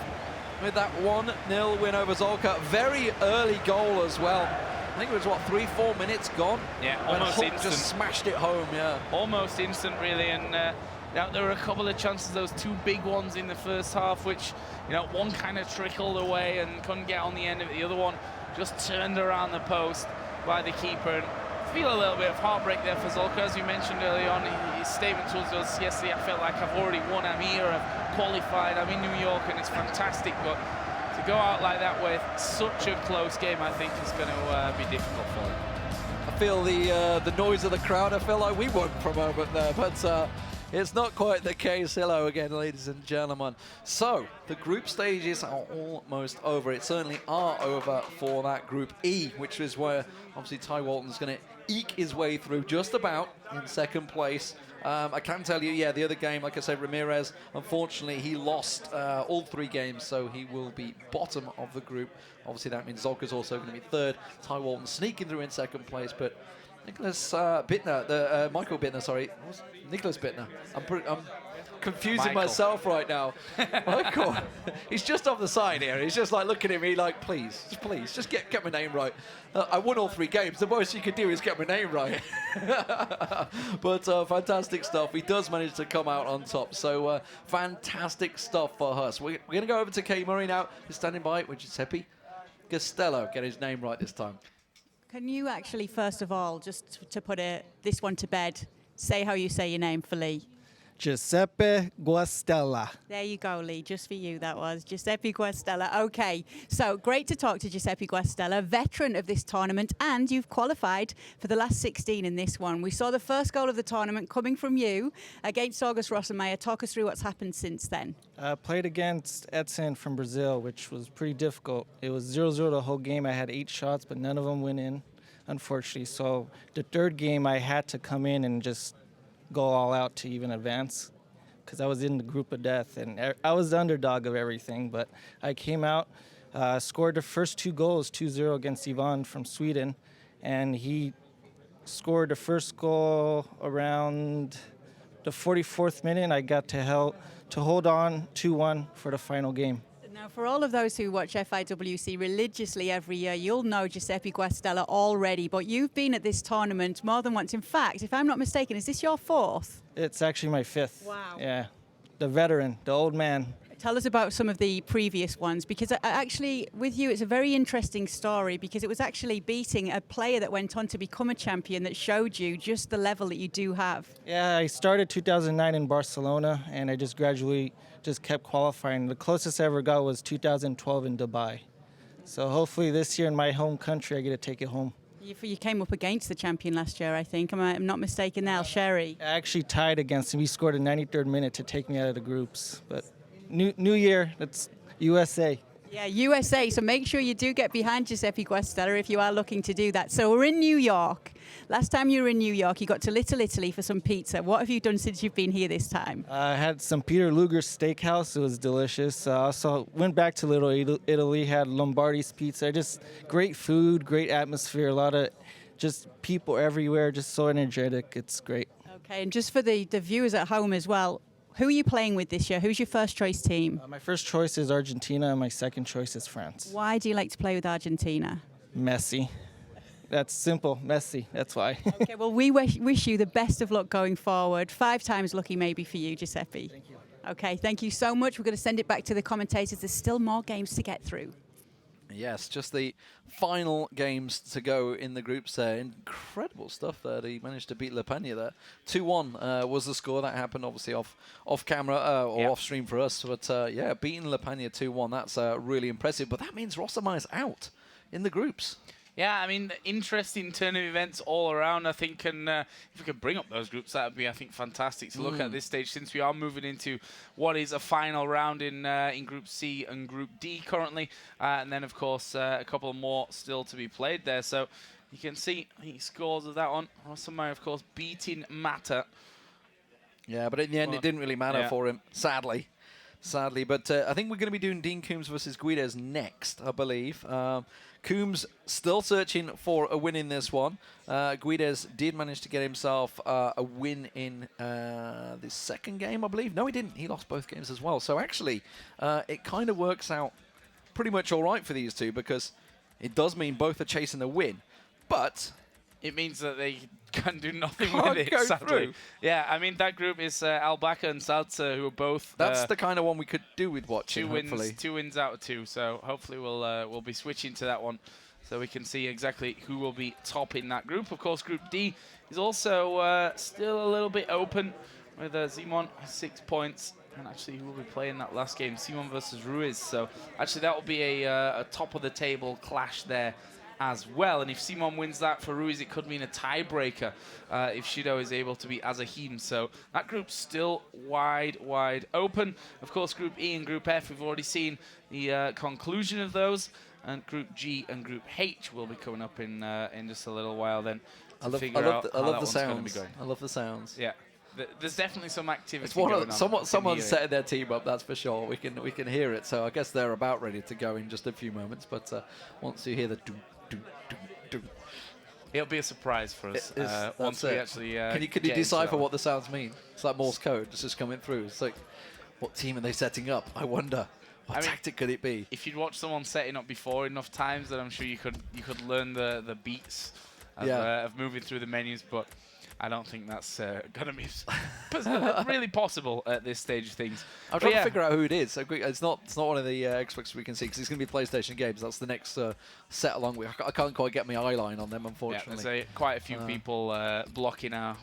with that 1-0 win over Zolka. Very early goal as well. I think it was, what, 3-4 minutes gone? Yeah, when almost Hulk instant. just smashed it home, yeah. Almost instant, really, and now there were a couple of chances, those 2 big ones in the first half, which, you know, one kind of trickled away and couldn't get on the end of it. The other one just turned around the post by the keeper. And feel a little bit of heartbreak there for Zolka, as you mentioned early on. His statement towards us yesterday, I felt like I've already won. I'm here, I've qualified, I'm in New York, and it's fantastic. But to go out like that with such a close game, I think is going to be difficult for him. I feel the noise of the crowd. I feel like we won for a moment there, but it's not quite the case. Hello again, ladies and gentlemen. So, the group stages are almost over. It certainly are over for that Group E, which is where, obviously, Ty Walton's going to eke his way through just about in second place. I can tell you, yeah, the other game, like I said, Ramirez, unfortunately, he lost all 3 games, so he will be bottom of the group. Obviously, that means Zolka's also going to be third. Ty Walton sneaking through in second place, but Nicholas Bittner, Michael Bittner, sorry. Nicholas Bittner. I'm confusing myself right now. Michael, he's just off the side here. He's just like looking at me like, please, just get my name right. I won all 3 games. The most you could do is get my name right. But fantastic stuff. He does manage to come out on top. So fantastic stuff for us. We're going to go over to Kay Murray now. He's standing by with Giuseppe Costello. Get his name right this time. Can you actually, first of all, just to put this one to bed, say how you say your name for Lee? Giuseppe Guastella. There you go, Lee. Just for you, that was. Giuseppe Guastella. Okay, so great to talk to Giuseppe Guastella, veteran of this tournament, and you've qualified for the last 16 in this one. We saw the first goal of the tournament coming from you against August Rossemeyer. Talk us through what's happened since then. Played against Edson from Brazil, which was pretty difficult. It was 0-0 the whole game. I had 8 shots, but none of them went in, unfortunately. So the third game, I had to come in and just go all out to even advance because I was in the group of death and I was the underdog of everything. But I came out, scored the first 2 goals, 2-0 against Ivan from Sweden, and he scored the first goal around the 44th minute, and I got to hold on 2-1 for the final game. Now, for all of those who watch FIWC religiously every year, you'll know Giuseppe Guastella already, but you've been at this tournament more than once. In fact, if I'm not mistaken, is this your 4th? It's actually my 5th. Wow. Yeah, the veteran, the old man. Tell us about some of the previous ones, because actually, with you, it's a very interesting story, because it was actually beating a player that went on to become a champion that showed you just the level that you do have. Yeah, I started 2009 in Barcelona, and I just gradually just kept qualifying. The closest I ever got was 2012 in Dubai. So hopefully this year in my home country, I get to take it home. You came up against the champion last year, I think. I'm not mistaken there, Sherry. I actually tied against him. He scored a 93rd minute to take me out of the groups. But new year, it's USA. Yeah, USA. So make sure you do get behind Giuseppe Guastella if you are looking to do that. So we're in New York. Last time you were in New York, you got to Little Italy for some pizza. What have you done since you've been here this time? I had some Peter Luger's steakhouse. It was delicious. Also went back to Little Italy, had Lombardi's pizza. Just great food, great atmosphere, a lot of just people everywhere, just so energetic. It's great. Okay, and just for the viewers at home as well, who are you playing with this year? Who's your first choice team? My first choice is Argentina, and my second choice is France. Why do you like to play with Argentina? Messi. That's simple. Messi. That's why. Okay, well, we wish you the best of luck going forward. 5 times lucky maybe for you, Giuseppe. Thank you. Okay, thank you so much. We're going to send it back to the commentators. There's still more games to get through. Yes, just the final games to go in the groups there. Incredible stuff there. He managed to beat La Peña there. 2-1 was the score. That happened obviously off camera or off stream for us. But yeah, beating La Peña 2-1, that's really impressive. But that means Rossamaya's out in the groups. Yeah, I mean, interesting turn of events all around, I think, and if we could bring up those groups, that would be, I think, fantastic to look at this stage, since we are moving into what is a final round in Group C and Group D currently, and then, of course, a couple more still to be played there. So you can see the scores of that one. Rosamaya, of course, beating Mata. Yeah, but in the end, it didn't really matter for him, sadly. But I think we're going to be doing Dean Coombs versus Guides next, I believe. Coombs still searching for a win in this one. Guides did manage to get himself a win in the second game, I believe. No, he didn't. He lost both games as well. So actually, it kind of works out pretty much all right for these two, because it does mean both are chasing a win. But it means that they can do nothing with it, sadly. Through. Yeah, I mean, that group is Albaca and Salza, who are both... That's the kind of one we could do with watching, hopefully. 2 wins out of 2, so hopefully we'll be switching to that one so we can see exactly who will be top in that group. Of course, Group D is also still a little bit open, with Simon 6 points. And actually, who will be playing that last game? Simon versus Ruiz. So actually, that will be a top-of-the-table clash there as well. And if Simon wins that for Ruiz, it could mean a tiebreaker if Shido is able to beat Azahim. So that group's still wide open. Of course, Group E and Group F, we've already seen the conclusion of those. And Group G and Group H will be coming up in just a little while then to figure out how that one's going to be going. I love the sounds. Yeah. There's definitely some activity it's going on. Someone's setting their team up, that's for sure. We can hear it. So I guess they're about ready to go in just a few moments. But once you hear the do, it'll be a surprise for us once we actually. Can you decipher what the sounds mean? It's like Morse code. It's just coming through. It's like, what team are they setting up? I wonder. What tactic could it be? If you'd watched someone setting up before enough times, then I'm sure you could learn the beats of moving through the menus. But I don't think that's going to be really possible at this stage of things. I'm trying to figure out who it is. It's not one of the Xbox we can see, because it's going to be PlayStation games. That's the next set along with. I can't quite get my eye line on them, unfortunately. Yeah, there's quite a few people blocking our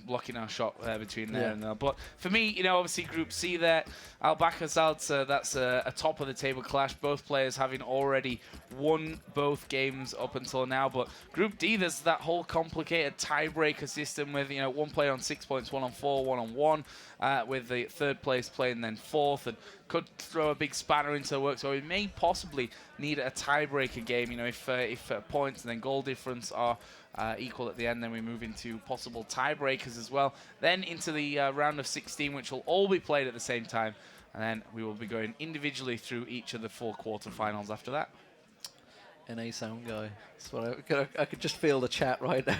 shot between there and there. But for me, obviously Group C there, Albaca Salza, that's a top of the table clash. Both players having already won both games up until now. But Group D, there's that whole complicated tiebreaker system with one player on 6 points, one on 4, one on 1, with the third place playing then fourth, and could throw a big spanner into the works. So we may possibly need a tiebreaker game. If points and then goal difference are equal at the end, then we move into possible tiebreakers as well. Then into the round of 16, which will all be played at the same time, and then we will be going individually through each of the 4 quarterfinals after that. NA sound guy. That's what I could just feel the chat right now.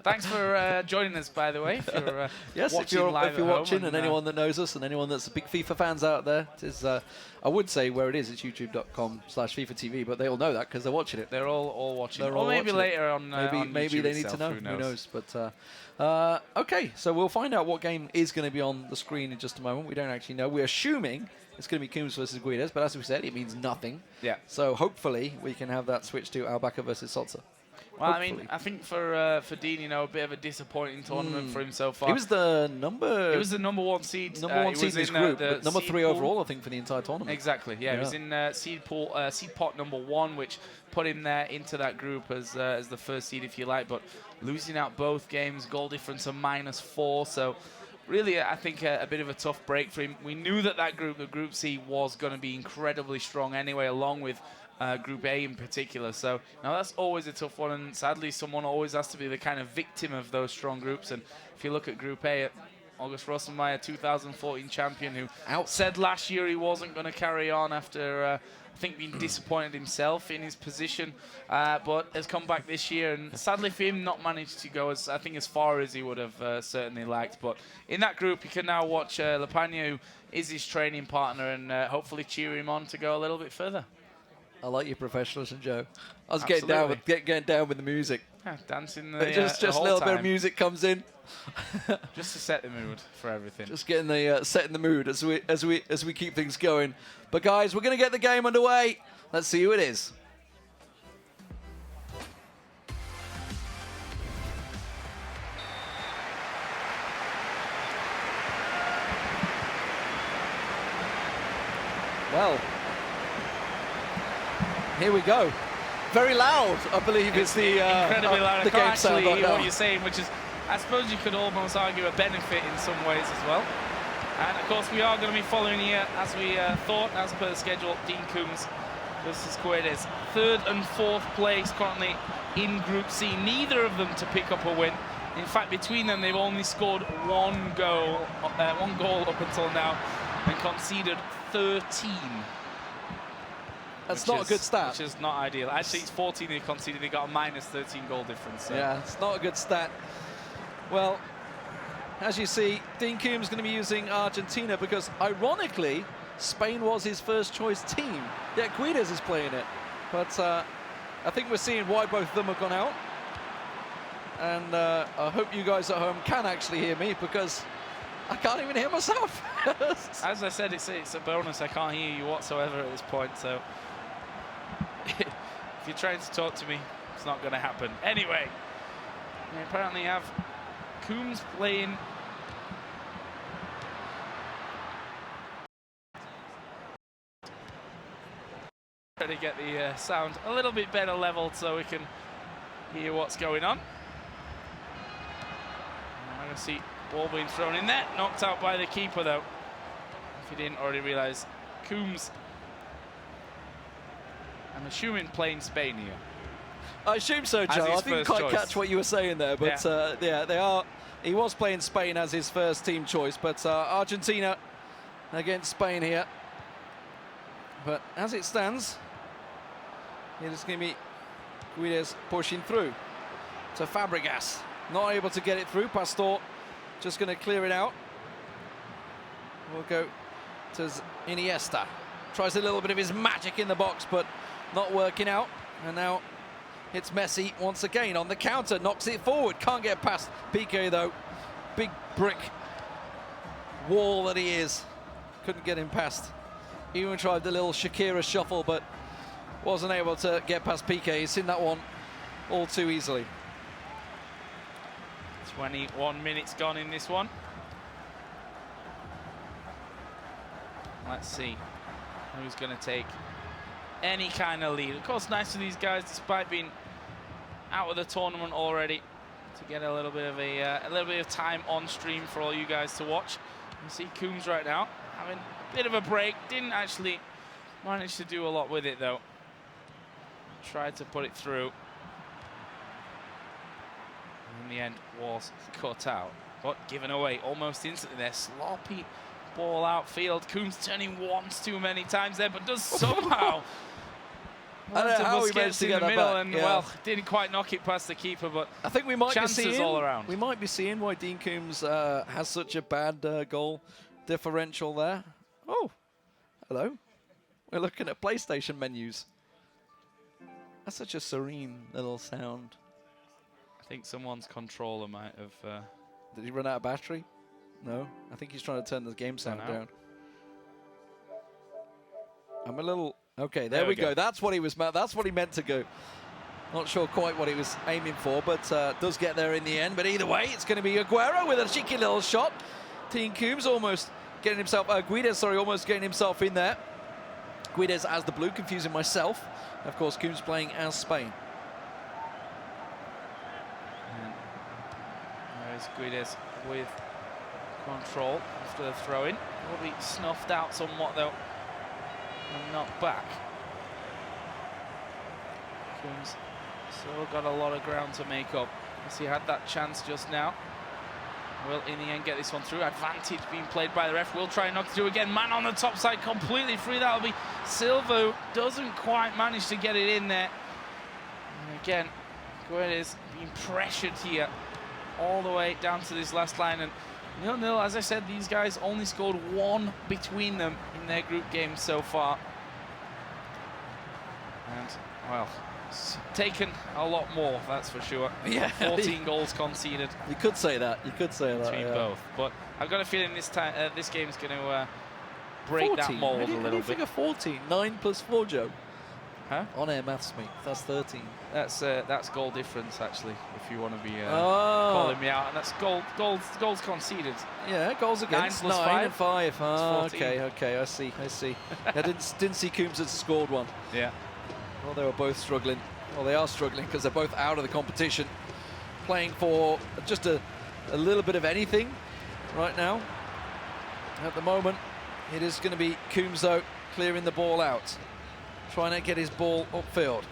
Thanks for joining us, by the way. If you're, if you're watching, and anyone that knows us, and anyone that's big FIFA fans out there, it is, I would say where it is. It's youtube.com/FIFA TV, but they all know that because they're watching it. They're all watching. Or maybe later on. Maybe they need to know. Who knows? But okay, so we'll find out what game is going to be on the screen in just a moment. We don't actually know. We're assuming it's going to be Coombs versus Guides, but as we said, it means nothing. Yeah. So hopefully we can have that switch to Albaca versus Salza. Well, hopefully. I think for Dean, a bit of a disappointing tournament for him so far. He was the number 1 seed. Number 1 seed in his group, but number 3 overall, I think, for the entire tournament. Exactly. Yeah, he was in seed pot number 1, which put him there into that group as the first seed, if you like. But losing out both games, goal difference of -4. So really, I think a bit of a tough break for him. We knew that group, the Group C, was going to be incredibly strong anyway, along with Group A in particular. So now that's always a tough one, and sadly, someone always has to be the kind of victim of those strong groups. And if you look at Group A, August Rossenmeyer, 2014 champion, who said last year he wasn't going to carry on after, I think, being disappointed himself in his position, but has come back this year, and sadly for him, not managed to go as far as he would have certainly liked. But in that group, you can now watch Lepagna, who is his training partner, and hopefully cheer him on to go a little bit further. I like your professionalism, Joe. I was Absolutely. getting down with the music. Yeah, dancing just the a whole little time. bit of music comes in. Just to set the mood for everything. Just getting the setting the mood as we keep things going. But guys, we're going to get the game underway. Let's see who it is. Well, here we go. Very loud, I believe, is the incredibly loud. the I can't game sound actually right hear now. what you're saying, which is, I suppose you could almost argue, a benefit in some ways as well. And of course, we are going to be following here, as we thought, as per the schedule, Dean Coombs versus Quedes. Third and fourth place currently in Group C. Neither of them to pick up a win. In fact, between them, they've only scored one goal up until now, and conceded 13. That's not a good stat. Which is not ideal. Actually, it's 14 they conceded. They got a minus 13 goal difference. So. Yeah, it's not a good stat. Well, as you see, Dean Coombs is going to be using Argentina because, ironically, Spain was his first choice team. Yeah, Quedes is playing it. But I think we're seeing why both of them have gone out. And I hope you guys at home can actually hear me because I can't even hear myself. As I said, it's a bonus. I can't hear you whatsoever at this point. So if you're trying to talk to me, it's not going to happen. Anyway, we apparently have Coombs playing. Try to get the sound a little bit better leveled so we can hear what's going on. I'm going to see ball being thrown in there, knocked out by the keeper though. If you didn't already realise, Coombs, I'm assuming playing Spain here. I assume so, Joe. I didn't quite catch what you were saying there, but yeah, they are. He was playing Spain as his first team choice, but Argentina against Spain here. But as it stands, it is going to be Quedes pushing through to Fabregas. Not able to get it through. Pastor just going to clear it out. We'll go to Iniesta. Tries a little bit of his magic in the box, but not working out. And now it's Messi once again on the counter. Knocks it forward. Can't get past Piqué, though. Big brick wall that he is. Couldn't get him past. Even tried the little Shakira shuffle, but wasn't able to get past Piqué. He's seen that one all too easily. 21 minutes gone in this one. Let's see who's going to take any kind of lead. Of course, nice for these guys, despite being out of the tournament already, to get a little bit of time on stream for all you guys to watch. You see Coombs right now having a bit of a break. Didn't actually manage to do a lot with it though. Tried to put it through. In the end, was cut out, but given away almost instantly there. Sloppy ball outfield. Coombs turning once too many times there, but does somehow I don't know how he managed to get that middle back. and Yeah. well, didn't quite knock it past the keeper, but I think we might chances be seeing all around. We might be seeing why Dean Coombs has such a bad goal differential there. Oh, hello. We're looking at PlayStation menus. That's such a serene little sound. I think someone's controller might have. Did he run out of battery? No. I think he's trying to turn the game sound down. I'm a little. Okay, there we go. That's what he was. That's what he meant to go. Not sure quite what he was aiming for, but does get there in the end. But either way, it's going to be Aguero with a cheeky little shot. Dean Coombs almost getting himself. Guedes, sorry, almost getting himself in there. Guedes as the blue, confusing myself. Of course, Coombs playing as Spain. There's Guedes with control after the throw-in. Will be snuffed out somewhat though and knocked back. Coombs still got a lot of ground to make up, as he had that chance just now. Will in the end get this one through. Advantage being played by the ref. Will try and knock it through again. Man on the top side, completely free. That'll be Silva, who doesn't quite manage to get it in there. And again, Guedes being pressured here all the way down to this last line. And 0-0, as I said, these guys only scored 1 between them in their group games so far. And, well, it's taken a lot more, that's for sure. Yeah. 14 goals conceded. You could say that. You could say that. Between Yeah. both. But I've got a feeling this game's going to break 14. that mold a How do little you bit. figure 14? 9 plus 4, Joe. Huh? On-air maths, mate. That's 13. That's goal difference, actually, if you want to be Oh. calling me out. And that's goals conceded. Yeah, goals against. 9 plus 9 and 5. That's Ah, 14. okay, I see. I didn't see Coombs had scored one. Yeah. Well, they were both struggling. Well, they are struggling because they're both out of the competition, playing for just a little bit of anything right now. At the moment, it is going to be Coombs, though, clearing the ball out, trying to get his ball upfield.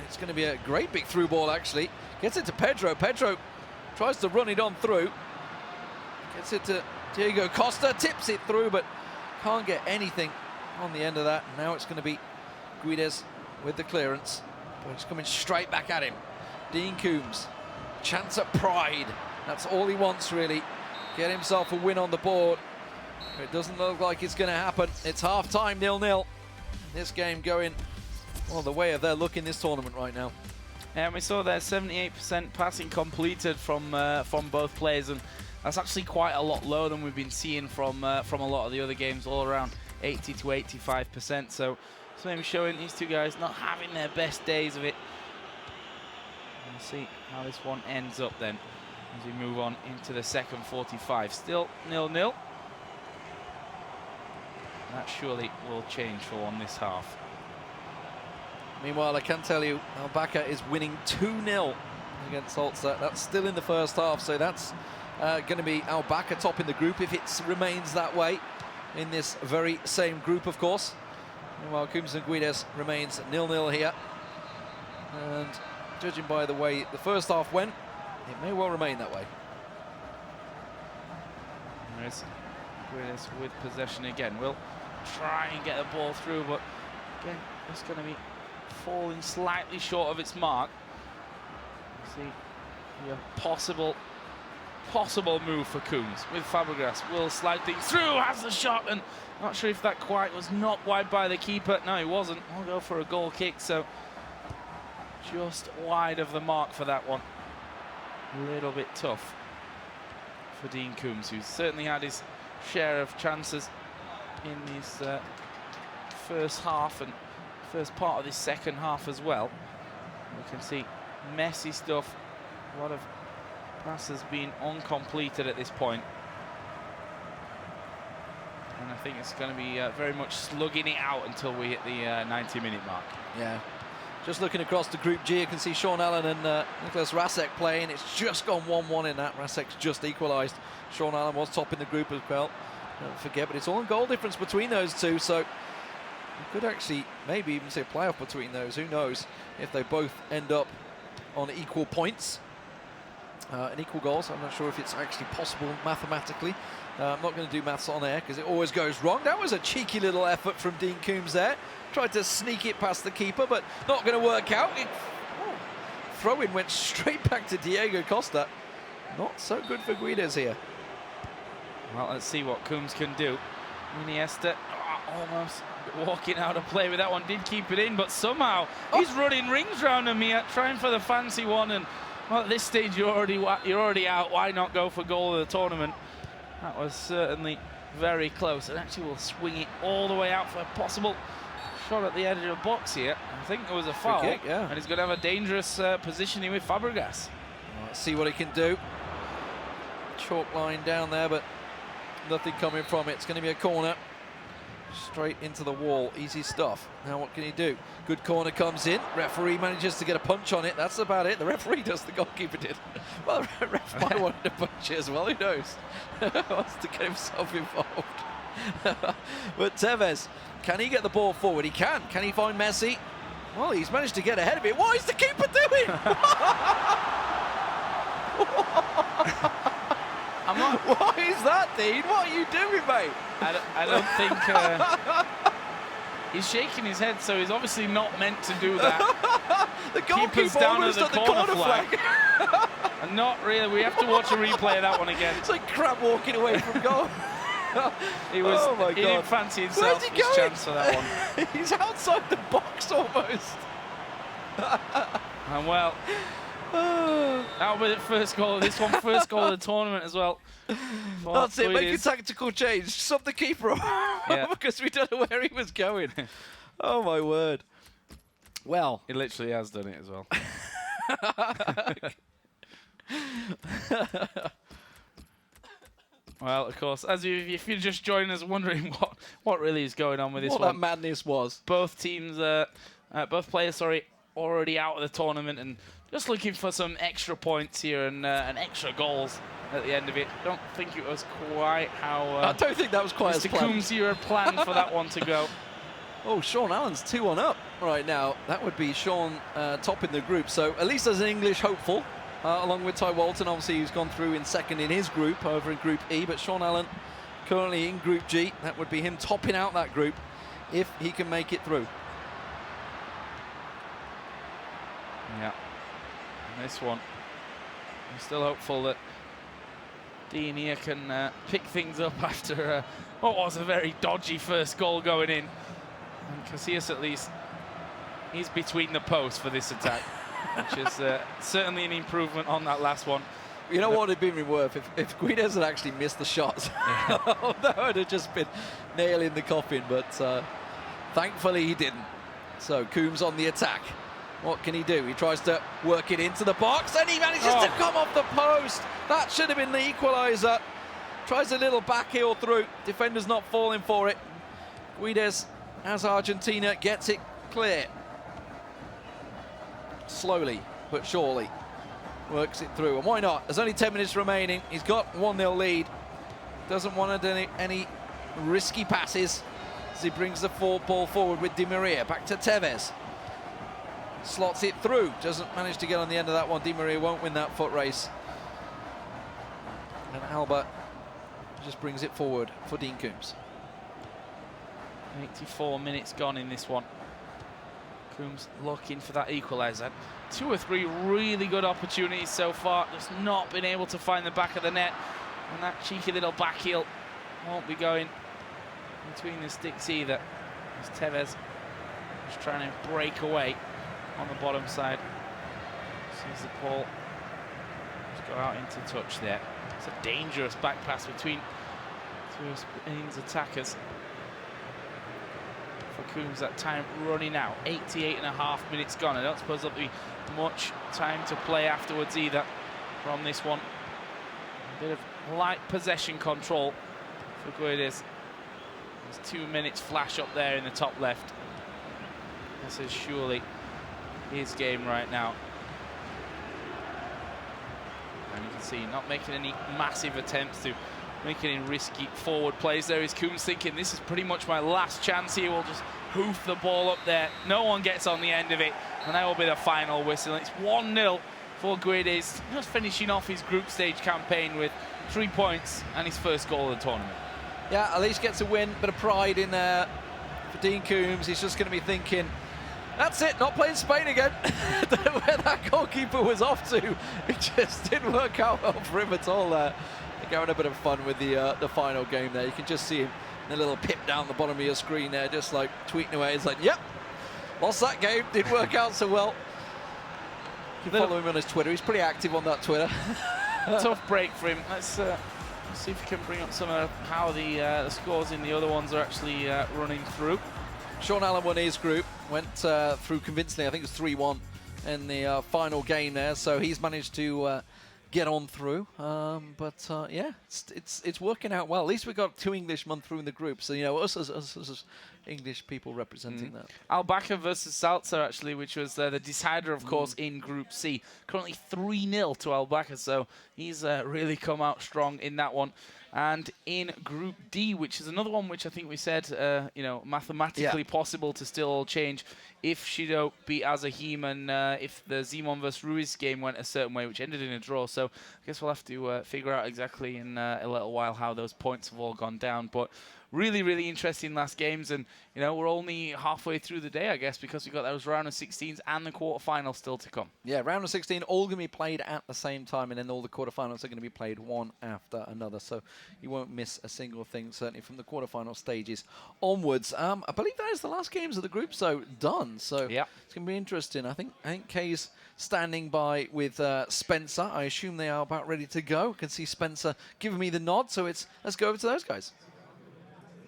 It's going to be a great big through ball, actually. Gets it to Pedro. Pedro tries to run it on through. Gets it to Diego Costa, tips it through, but can't get anything on the end of that. Now it's going to be Guedes with the clearance. But it's coming straight back at him. Dean Coombs, chance at pride. That's all he wants, really. Get himself a win on the board. It doesn't look like it's going to happen. It's half-time, 0-0. This game going, well, the way of their luck in this tournament right now. And we saw there 78% passing completed from both players, and that's actually quite a lot lower than we've been seeing from a lot of the other games, all around 80 to 85%. So it's maybe showing these two guys not having their best days of it. We'll see how this one ends up then as we move on into the second 45. Still 0-0. That surely will change for one this half. Meanwhile, I can tell you, Albacca is winning 2-0 against Ulster. That's still in the first half, so that's going to be Albacca top in the group if it remains that way in this very same group, of course. Meanwhile, Coombs and Guedes remains 0-0 here. And judging by the way the first half went, it may well remain that way. There's Guedes with possession again. We'll try and get the ball through, but again, it's going to be falling slightly short of its mark. See a possible move for Coombs with Fabregas. Will slide things through, has the shot, and not sure if that quite was knocked wide by the keeper. No, he wasn't. We'll go for a goal kick, so just wide of the mark for that one. A little bit tough for Dean Coombs, who's certainly had his share of chances in this first half and first part of this second half as well. We can see messy stuff, a lot of passes being uncompleted at this point. And I think it's going to be very much slugging it out until we hit the 90-minute mark. Yeah. Just looking across the Group G, you can see Sean Allen and Nicholas Rasek playing. It's just gone 1-1 in that. Rasek's just equalised. Sean Allen was top in the group as well. Don't forget, but it's all in goal difference between those two, so you could actually maybe even see a playoff between those. Who knows if they both end up on equal points and equal goals. I'm not sure if it's actually possible mathematically. I'm not going to do maths on air because it always goes wrong. That was a cheeky little effort from Dean Coombs there. Tried to sneak it past the keeper, but not going to work out. Throw-in went straight back to Diego Costa. Not so good for Guedes here. Well, let's see what Coombs can do. Iniesta almost walking out of play with that one. Did keep it in, but somehow he's running rings around him here, trying for the fancy one. And well, at this stage, you're already out. Why not go for goal of the tournament? That was certainly very close. And actually, will swing it all the way out for a possible shot at the edge of the box here. I think there was a foul, kick, yeah. and he's going to have a dangerous positioning with Fabregas. Let's see what he can do. Chalk line down there, but nothing coming from it. It's going to be a corner. Straight into the wall, easy stuff. Now what can he do? Good corner comes in, referee manages to get a punch on it, that's about it. The referee does, the goalkeeper did. Well, the ref might want to punch it as well, who knows? Wants to get himself involved. But Tevez, can he get the ball forward? He can. Can he find Messi? Well, he's managed to get ahead of it. What is the keeper doing? What is that, Dean? What are you doing, mate? I don't think he's shaking his head, so he's obviously not meant to do that. The goalkeeper Keeper's down almost at the corner flag. And not really. We have to watch a replay of that one again. It's like crab walking away from goal. He was. Oh my he God. didn't fancy himself his chance for that one. He's outside the box almost. And well, that'll be the first goal of this one. First goal of the tournament as well. That's it. Make a tactical change. Sub the keeper off. Yeah. Because we don't know where he was going. Oh my word. Well, He literally has done it as well. Well, of course, if you're just joining us wondering what really is going on with this what one. that madness was. Both teams, both players, already out of the tournament and just looking for some extra points here and extra goals at the end of it. Don't think it was quite how I don't think that was quite as Mr. planned. Coombs here had planned for that one to go. Oh, Sean Allen's 2-1 up right now. That would be Sean topping the group. So at least there's an English hopeful, along with Ty Walton, obviously, who's gone through in second in his group over in Group E. But Sean Allen currently in Group G. That would be him topping out that group if he can make it through. Yeah. And this one, I'm still hopeful that Dean here can pick things up after what was a very dodgy first goal going in. And Casillas, at least, he's between the posts for this attack, which is certainly an improvement on that last one. You know what it'd been worth if Guides had actually missed the shots. Yeah. That would have just been nailing the coffin, but thankfully he didn't. So Coombs on the attack. What can he do? He tries to work it into the box and he manages to come off the post. That should have been the equaliser. Tries a little back heel through. Defender's not falling for it. Guides, as Argentina, gets it clear. Slowly but surely works it through. And why not? There's only 10 minutes remaining. He's got 1-0 lead. Doesn't want to do any risky passes as he brings the ball forward with Di Maria. Back to Tevez. Slots it through. Doesn't manage to get on the end of that one. Di Maria won't win that foot race. And Alba just brings it forward for Dean Coombs. 84 minutes gone in this one. Coombs looking for that equaliser. 2 or 3 really good opportunities so far. Just not been able to find the back of the net. And that cheeky little back heel won't be going between the sticks either. As Tevez just trying to break away on the bottom side. Sees the ball just go out into touch there. It's a dangerous back pass between two of Spain's attackers. For Coombs, that time running out. 88.5 minutes gone. I don't suppose there'll be much time to play afterwards either from this one. A bit of light possession control for Guedes. There's 2 minutes flash up there in the top left. This is surely his game right now. And you can see not making any massive attempts to make any risky forward plays. There is Coombs thinking, this is pretty much my last chance here. We'll just hoof the ball up there. No one gets on the end of it. And that will be the final whistle. It's 1-0 for Guedes. Just finishing off his group stage campaign with 3 points and his first goal of the tournament. Yeah, at least gets a win. Bit of pride in there for Dean Coombs. He's just going to be thinking, that's it, not playing Spain again. Where that goalkeeper was off to, it just didn't work out well for him at all there. They're having a bit of fun with the final game there. You can just see him in a little pip down the bottom of your screen there, just like tweeting away. It's like, yep, lost that game, didn't work out so well. You can follow him on his Twitter. He's pretty active on that Twitter. Tough break for him. Let's see if we can bring up some of how the scores in the other ones are actually running through. Sean Allen won his group, went through convincingly. I think it was 3-1 in the final game there. So he's managed to get on through. Yeah, it's working out well. At least we got 2 Englishmen through in the group, so us as English people representing that. Al-Bakr versus Salzer, actually, which was the decider, of course, in Group C. Currently 3-0 to Al-Bakr, so he's really come out strong in that one. And in Group D, which is another one which I think we said, mathematically possible to still change if Shido beat Azahim and if the Zimon versus Ruiz game went a certain way, which ended in a draw. So I guess we'll have to figure out exactly in a little while how those points have all gone down. But really, really interesting last games, and we're only halfway through the day, I guess, because we've got those round of 16s and the quarterfinals still to come. Yeah, round of 16, all going to be played at the same time, and then all the quarterfinals are going to be played one after another, so you won't miss a single thing, certainly from the quarterfinal stages onwards. I believe that is the last games of the group, so done. So it's going to be interesting. I think Kay's standing by with Spencer. I assume they are about ready to go. I can see Spencer giving me the nod, so let's go over to those guys.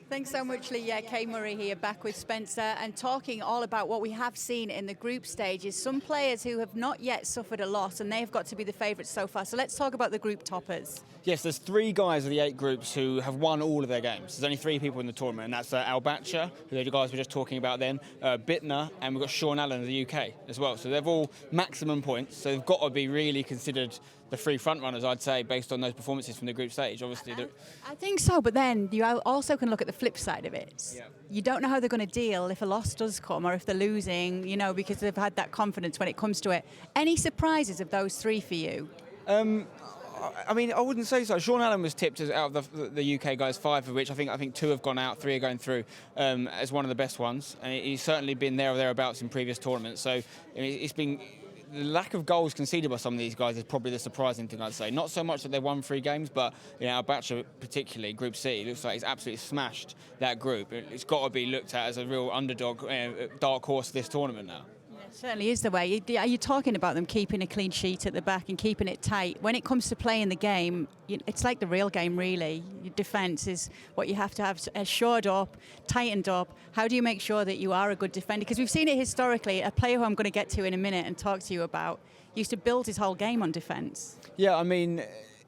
Thanks so much, Lee. Yeah, Kay Murray here, back with Spencer, and talking all about what we have seen in the group stages. Some players who have not yet suffered a loss, and they've got to be the favourites so far. So let's talk about the group toppers. Yes, there's 3 guys of the 8 groups who have won all of their games. There's only 3 people in the tournament, and that's Al-Bakr, who the guys we were just talking about then, Bittner, and we've got Sean Allen of the UK as well. So they've all maximum points, so they've got to be really considered the 3 front runners, I'd say, based on those performances from the group stage. Obviously, I think so, but then you also can look at the flip side of it. Yeah. You don't know how they're going to deal if a loss does come or if they're losing, because they've had that confidence when it comes to it. Any surprises of those 3 for you? I mean, I wouldn't say so. Sean Allen was tipped as out of the UK guys, 5 of which I think 2 have gone out, 3 are going through, as one of the best ones. And he's certainly been there or thereabouts in previous tournaments. So it's been... The lack of goals conceded by some of these guys is probably the surprising thing, I'd say. Not so much that they won 3 games, but Al-Bakr, particularly, Group C, looks like he's absolutely smashed that group. It's got to be looked at as a real underdog, dark horse of this tournament now. It certainly is the way. Are you talking about them keeping a clean sheet at the back and keeping it tight? When it comes to playing the game, it's like the real game, really. Your defence is what you have to have shored up, tightened up. How do you make sure that you are a good defender? Because we've seen it historically. A player who I'm going to get to in a minute and talk to you about used to build his whole game on defence. Yeah, I mean,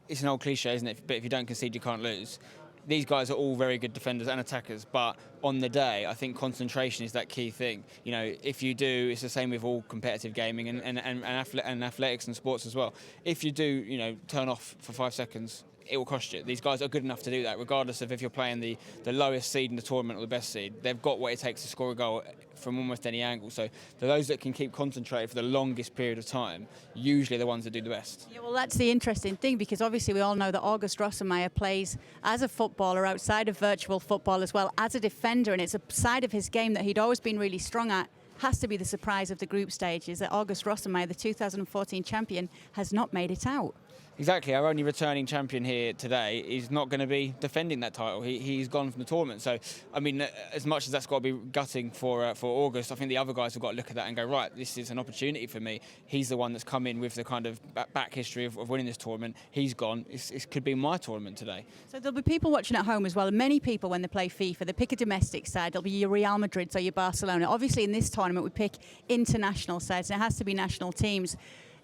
it's an old cliche, isn't it? But if you don't concede, you can't lose. These guys are all very good defenders and attackers, but on the day, I think concentration is that key thing. If you do, it's the same with all competitive gaming and athletics and sports as well. If you do, turn off for 5 seconds, it will cost you. These guys are good enough to do that, regardless of if you're playing the lowest seed in the tournament or the best seed. They've got what it takes to score a goal from almost any angle. So for those that can keep concentrated for the longest period of time, usually the ones that do the best. Yeah, well, that's the interesting thing, because obviously we all know that August Rossemeyer plays as a footballer outside of virtual football as well as a defender, and it's a side of his game that he'd always been really strong at. Has to be the surprise of the group stage is that August Rossemeyer, the 2014 champion, has not made it out. Exactly, our only returning champion here today is not going to be defending that title. He's gone from the tournament. So, I mean, as much as that's got to be gutting for August, I think the other guys have got to look at that and go, right, this is an opportunity for me. He's the one that's come in with the kind of back history of winning this tournament. He's gone. It could be my tournament today. So there'll be people watching at home as well. And many people, when they play FIFA, they pick a domestic side. There'll be your Real Madrid or your Barcelona. Obviously, in this tournament, we pick international sides, and it has to be national teams.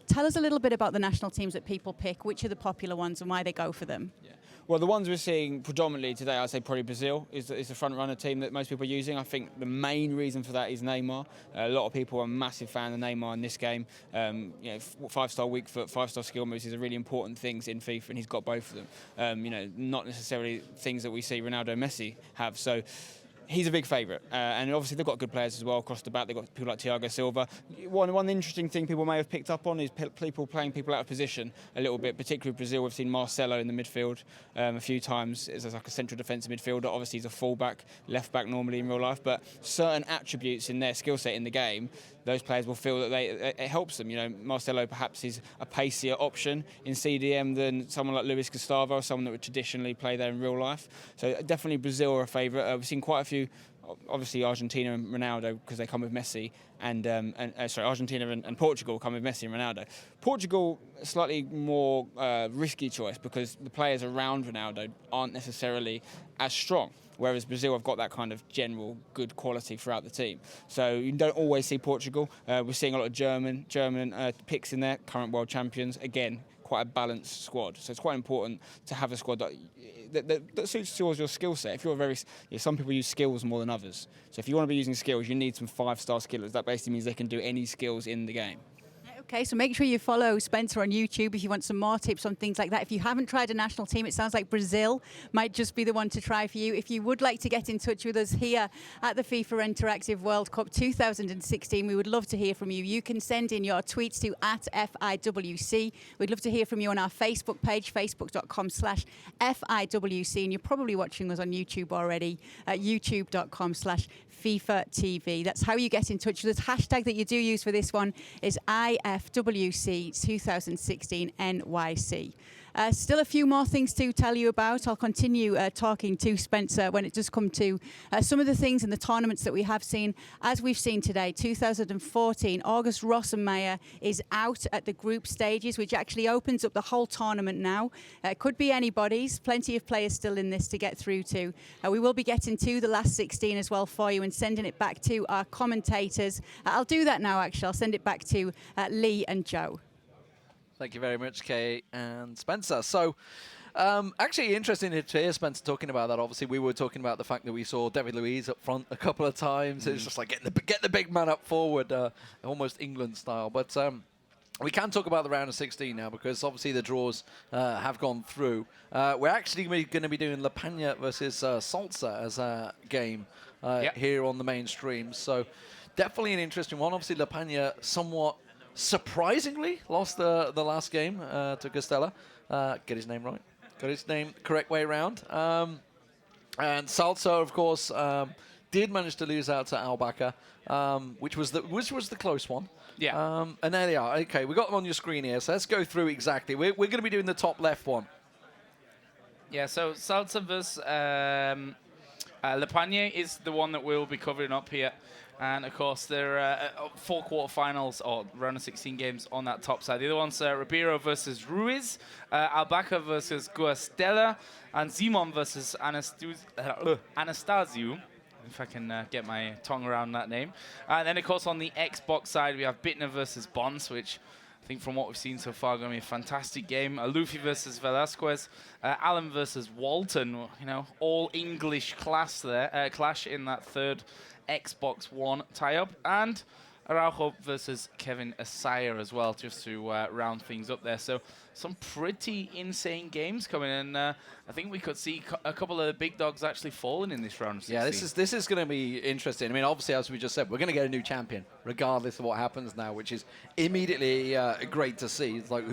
Tell us a little bit about the national teams that people pick, which are the popular ones and why they go for them. Yeah. Well, the ones we're seeing predominantly today, I'd say probably Brazil is the front-runner team that most people are using. I think the main reason for that is Neymar. A lot of people are a massive fan of Neymar in this game. 5-star weak foot, 5-star skill moves is a really important things in FIFA, and he's got both of them. Not necessarily things that we see Ronaldo and Messi have. So he's a big favourite, and obviously they've got good players as well across the back. They've got people like Thiago Silva. One interesting thing people may have picked up on is people playing people out of position a little bit, particularly Brazil. We've seen Marcelo in the midfield a few times as like a central defensive midfielder. Obviously he's a full-back, left-back normally in real life, but certain attributes in their skill set in the game, those players will feel that it helps them. Marcelo perhaps is a pacier option in CDM than someone like Luis Gustavo, someone that would traditionally play there in real life. So definitely Brazil are a favourite. We've seen quite a few, obviously Argentina and Ronaldo, because they come with Messi, and Argentina and Portugal come with Messi and Ronaldo. Portugal, a slightly more risky choice because the players around Ronaldo aren't necessarily as strong. Whereas Brazil have got that kind of general good quality throughout the team. So you don't always see Portugal. We're seeing a lot of German picks in there, current world champions. Again, quite a balanced squad. So it's quite important to have a squad that suits towards your skill set. If you're some people use skills more than others. So if you want to be using skills, you need some 5-star skillers. That basically means they can do any skills in the game. Okay, so make sure you follow Spencer on YouTube if you want some more tips on things like that. If you haven't tried a national team, it sounds like Brazil might just be the one to try for you. If you would like to get in touch with us here at the FIFA Interactive World Cup 2016, we would love to hear from you. You can send in your tweets to @FIWC. We'd love to hear from you on our Facebook page, facebook.com/FIWC. And you're probably watching us on YouTube already at youtube.com/FIFA TV. That's how you get in touch with us. Hashtag that you do use for this one is IFWC 2016 NYC. Still a few more things to tell you about. I'll continue talking to Spencer when it does come to some of the things in the tournaments that we have seen. As we've seen today, 2014, August Rossenmeyer is out at the group stages, which actually opens up the whole tournament now. It could be anybody's. Plenty of players still in this to get through to. We will be getting to the last 16 as well for you and sending it back to our commentators. I'll do that now, actually. I'll send it back to Lee and Joe. Thank you very much, Kay and Spencer. So, actually interesting to hear Spencer talking about that. Obviously, we were talking about the fact that we saw David Luiz up front a couple of times. It's just like get the big man up forward, almost England style. But we can talk about the round of 16 now because obviously the draws have gone through. We're actually going to be doing La Peña versus Salsa as a game here on the mainstream. So definitely an interesting one. Obviously, La Peña somewhat surprisingly lost the last game to Costella. Get his name right. Got his name the correct way around. And Salsa, of course, did manage to lose out to Albaca, which was the close one. Yeah. And there they are. Okay, we got them on your screen here. So let's go through exactly. We're going to be doing the top left one. Yeah. So Salsa versus La Peña is the one that we'll be covering up here. And, of course, there are 4 quarterfinals or round of 16 games on that top side. The other one's Ribeiro versus Ruiz, Albaca versus Guastella, and Simon versus Anastasio, if I can get my tongue around that name. And then, of course, on the Xbox side, we have Bittner versus Bonds, which I think from what we've seen so far going to be a fantastic game. Luffy versus Velasquez, Allen versus Walton, you know, all English clash in that third Xbox One tie-up, and Araujo versus Kevin Asaya as well, just to round things up there. So some pretty insane games coming in. I think we could see a couple of the big dogs actually falling in this round of 16. Yeah, this is going to be interesting. I mean, obviously, as we just said, we're going to get a new champion, regardless of what happens now, which is immediately great to see. It's like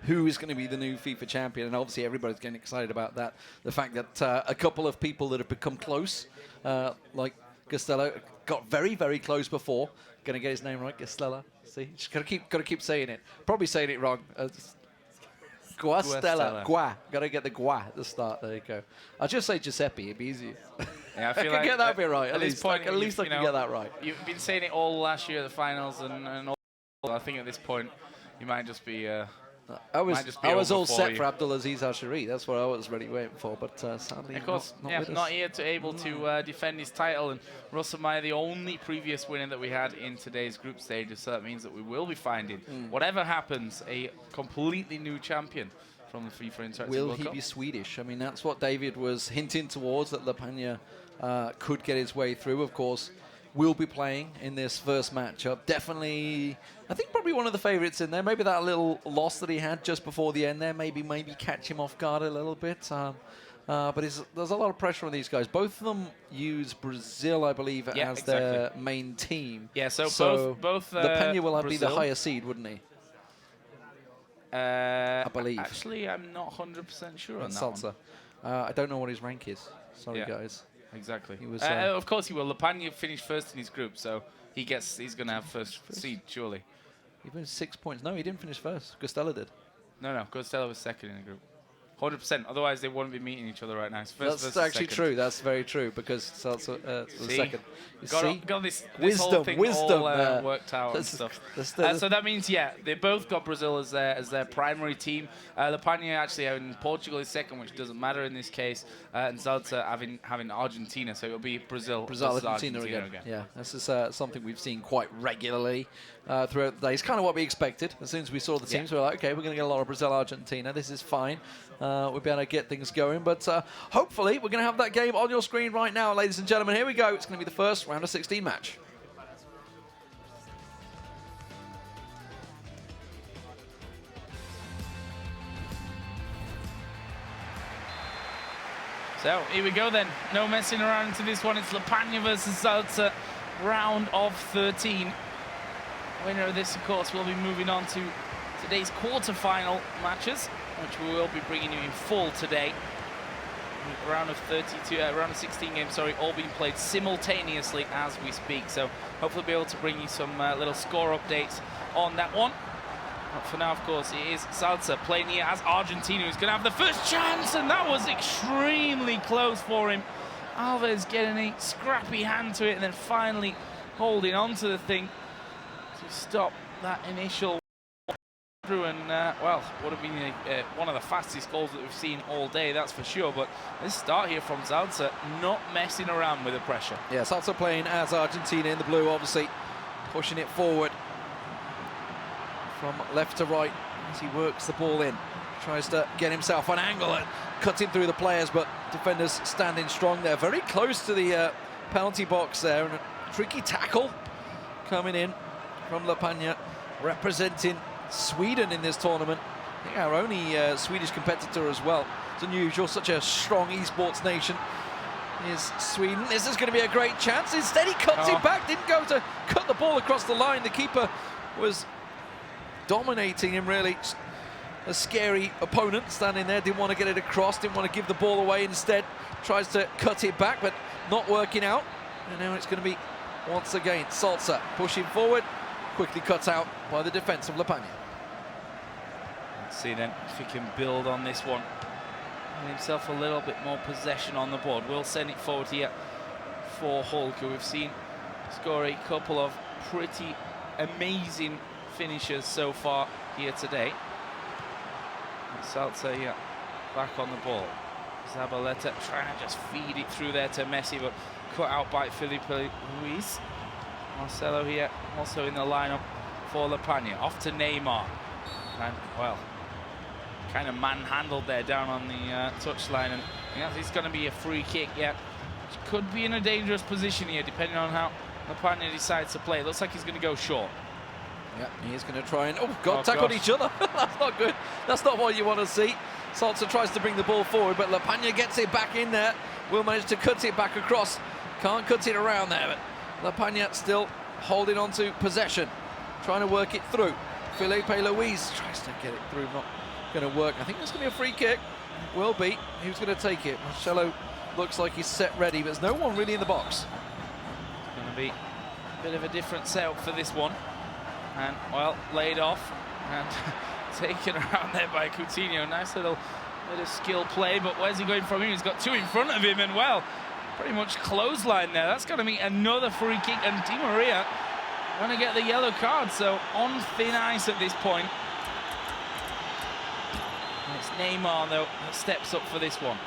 who is going to be the new FIFA champion, and obviously everybody's getting excited about that. The fact that a couple of people that have become close, like Costello, got very, very close before. Gonna get his name right, Costello. See, just gotta keep saying it. Probably saying it wrong. Guastella. Gua. Gotta get the gua at the start. There you go. I'll just say Giuseppe. It'd be easier. Yeah, I I feel can like get that bit right. At least I can get that right. You've been saying it all last year at the finals, and all. I think at this point, you might just be. I was all set you. for Abdulaziz Al-Shari. That's what I was really waiting for, but sadly, of course, not here to able to defend his title. And Rossenmeyer, the only previous winner that we had in today's group stages, so that means that we will be finding, whatever happens, a completely new champion from the FIFA Interactive Will World he Cup. be Swedish? I mean, that's what David was hinting towards, that La Peña could get his way through. Of course, will be playing in this first matchup. Definitely, I think probably one of the favourites in there. Maybe that little loss that he had just before the end there, maybe catch him off guard a little bit. But there's a lot of pressure on these guys. Both of them use Brazil, I believe, as their main team. Yeah, so both La Peña will be the Brazil. higher seed, wouldn't he? I believe. Actually, I'm not 100% sure on that Salsa. I don't know what his rank is. Sorry, guys. Exactly. He was, of course he will. La Peña finished first in his group, so he's going to have first seed, surely. He finished 6 points. No, he didn't finish first. Costello did. No. Costello was second in the group. 100%. Otherwise, they wouldn't be meeting each other right now. That's actually true. That's very true, because Salsa was second. Got this wisdom, whole thing wisdom all worked out and stuff. So that means, they both got Brazil as their primary team. La Peña actually having Portugal is second, which doesn't matter in this case, and Salsa having Argentina. So it'll be Brazil Argentina again. Yeah, this is something we've seen quite regularly throughout the day. It's kind of what we expected. As soon as we saw the teams, we were like, okay, we're going to get a lot of Brazil-Argentina. This is fine. We'll be able to get things going. But hopefully, we're going to have that game on your screen right now, ladies and gentlemen. Here we go. It's going to be the first round of 16 match. So here we go then. No messing around into this one. It's Lepania versus Salza, round of 13. Winner of this, of course, will be moving on to today's quarterfinal matches, which we will be bringing you in full today. Round of 16 games, sorry, all being played simultaneously as we speak. So hopefully be able to bring you some little score updates on that one. But for now, of course, it is Salza playing here as Argentina, who's going to have the first chance, and that was extremely close for him. Alves getting a scrappy hand to it, and then finally holding on to the thing to stop that initial through, and well, would have been one of the fastest goals that we've seen all day, that's for sure. But this start here from Salza, not messing around with the pressure. Yeah, Salza playing as Argentina in the blue, obviously pushing it forward from left to right as he works the ball in, tries to get himself an angle and cutting through the players, but defenders standing strong there, very close to the penalty box there, and a tricky tackle coming in from Lepania, representing Sweden in this tournament. I think our only Swedish competitor as well. It's unusual, such a strong esports nation is Sweden. This is going to be a great chance. Instead he cuts it back, didn't go to cut the ball across the line. The keeper was dominating him, really. A scary opponent standing there, didn't want to get it across, didn't want to give the ball away, instead tries to cut it back, but not working out. And now it's going to be, once again, Salza pushing forward, quickly cut out by the defense of Lepania. Let's see then if he can build on this one. Give himself a little bit more possession on the board. We'll send it forward here for Hulk, who we've seen score a couple of pretty amazing finishes so far here today. Salza here back on the ball. Zabaleta trying to just feed it through there to Messi, but cut out by Filipe Luis. Marcelo here also in the lineup for Lepania. Off to Neymar. And, well, kind of manhandled there down on the touchline. And yeah, it's going to be a free kick, yeah. Which could be in a dangerous position here, depending on how Lepania decides to play. It looks like he's going to go short. Yeah, he's going to try and, oh God, tackled each other. That's not good. That's not what you want to see. Salza tries to bring the ball forward, but Lepania gets it back in there. Will manage to cut it back across. Can't cut it around there, but Lepania still holding on to possession, trying to work it through. Filipe Luis tries to get it through, not going to work. I think it's going to be a free kick. Will be. Who's going to take it? Marcelo looks like he's set ready, but there's no one really in the box. It's going to be a bit of a different setup for this one. And, well, laid off and taken around there by Coutinho. Nice little bit of skill play, but where's he going from here? He's got two in front of him, and, well, pretty much clothesline there. That's going to be another free kick, and Di Maria going to get the yellow card, so on thin ice at this point. And it's Neymar, though, that steps up for this one.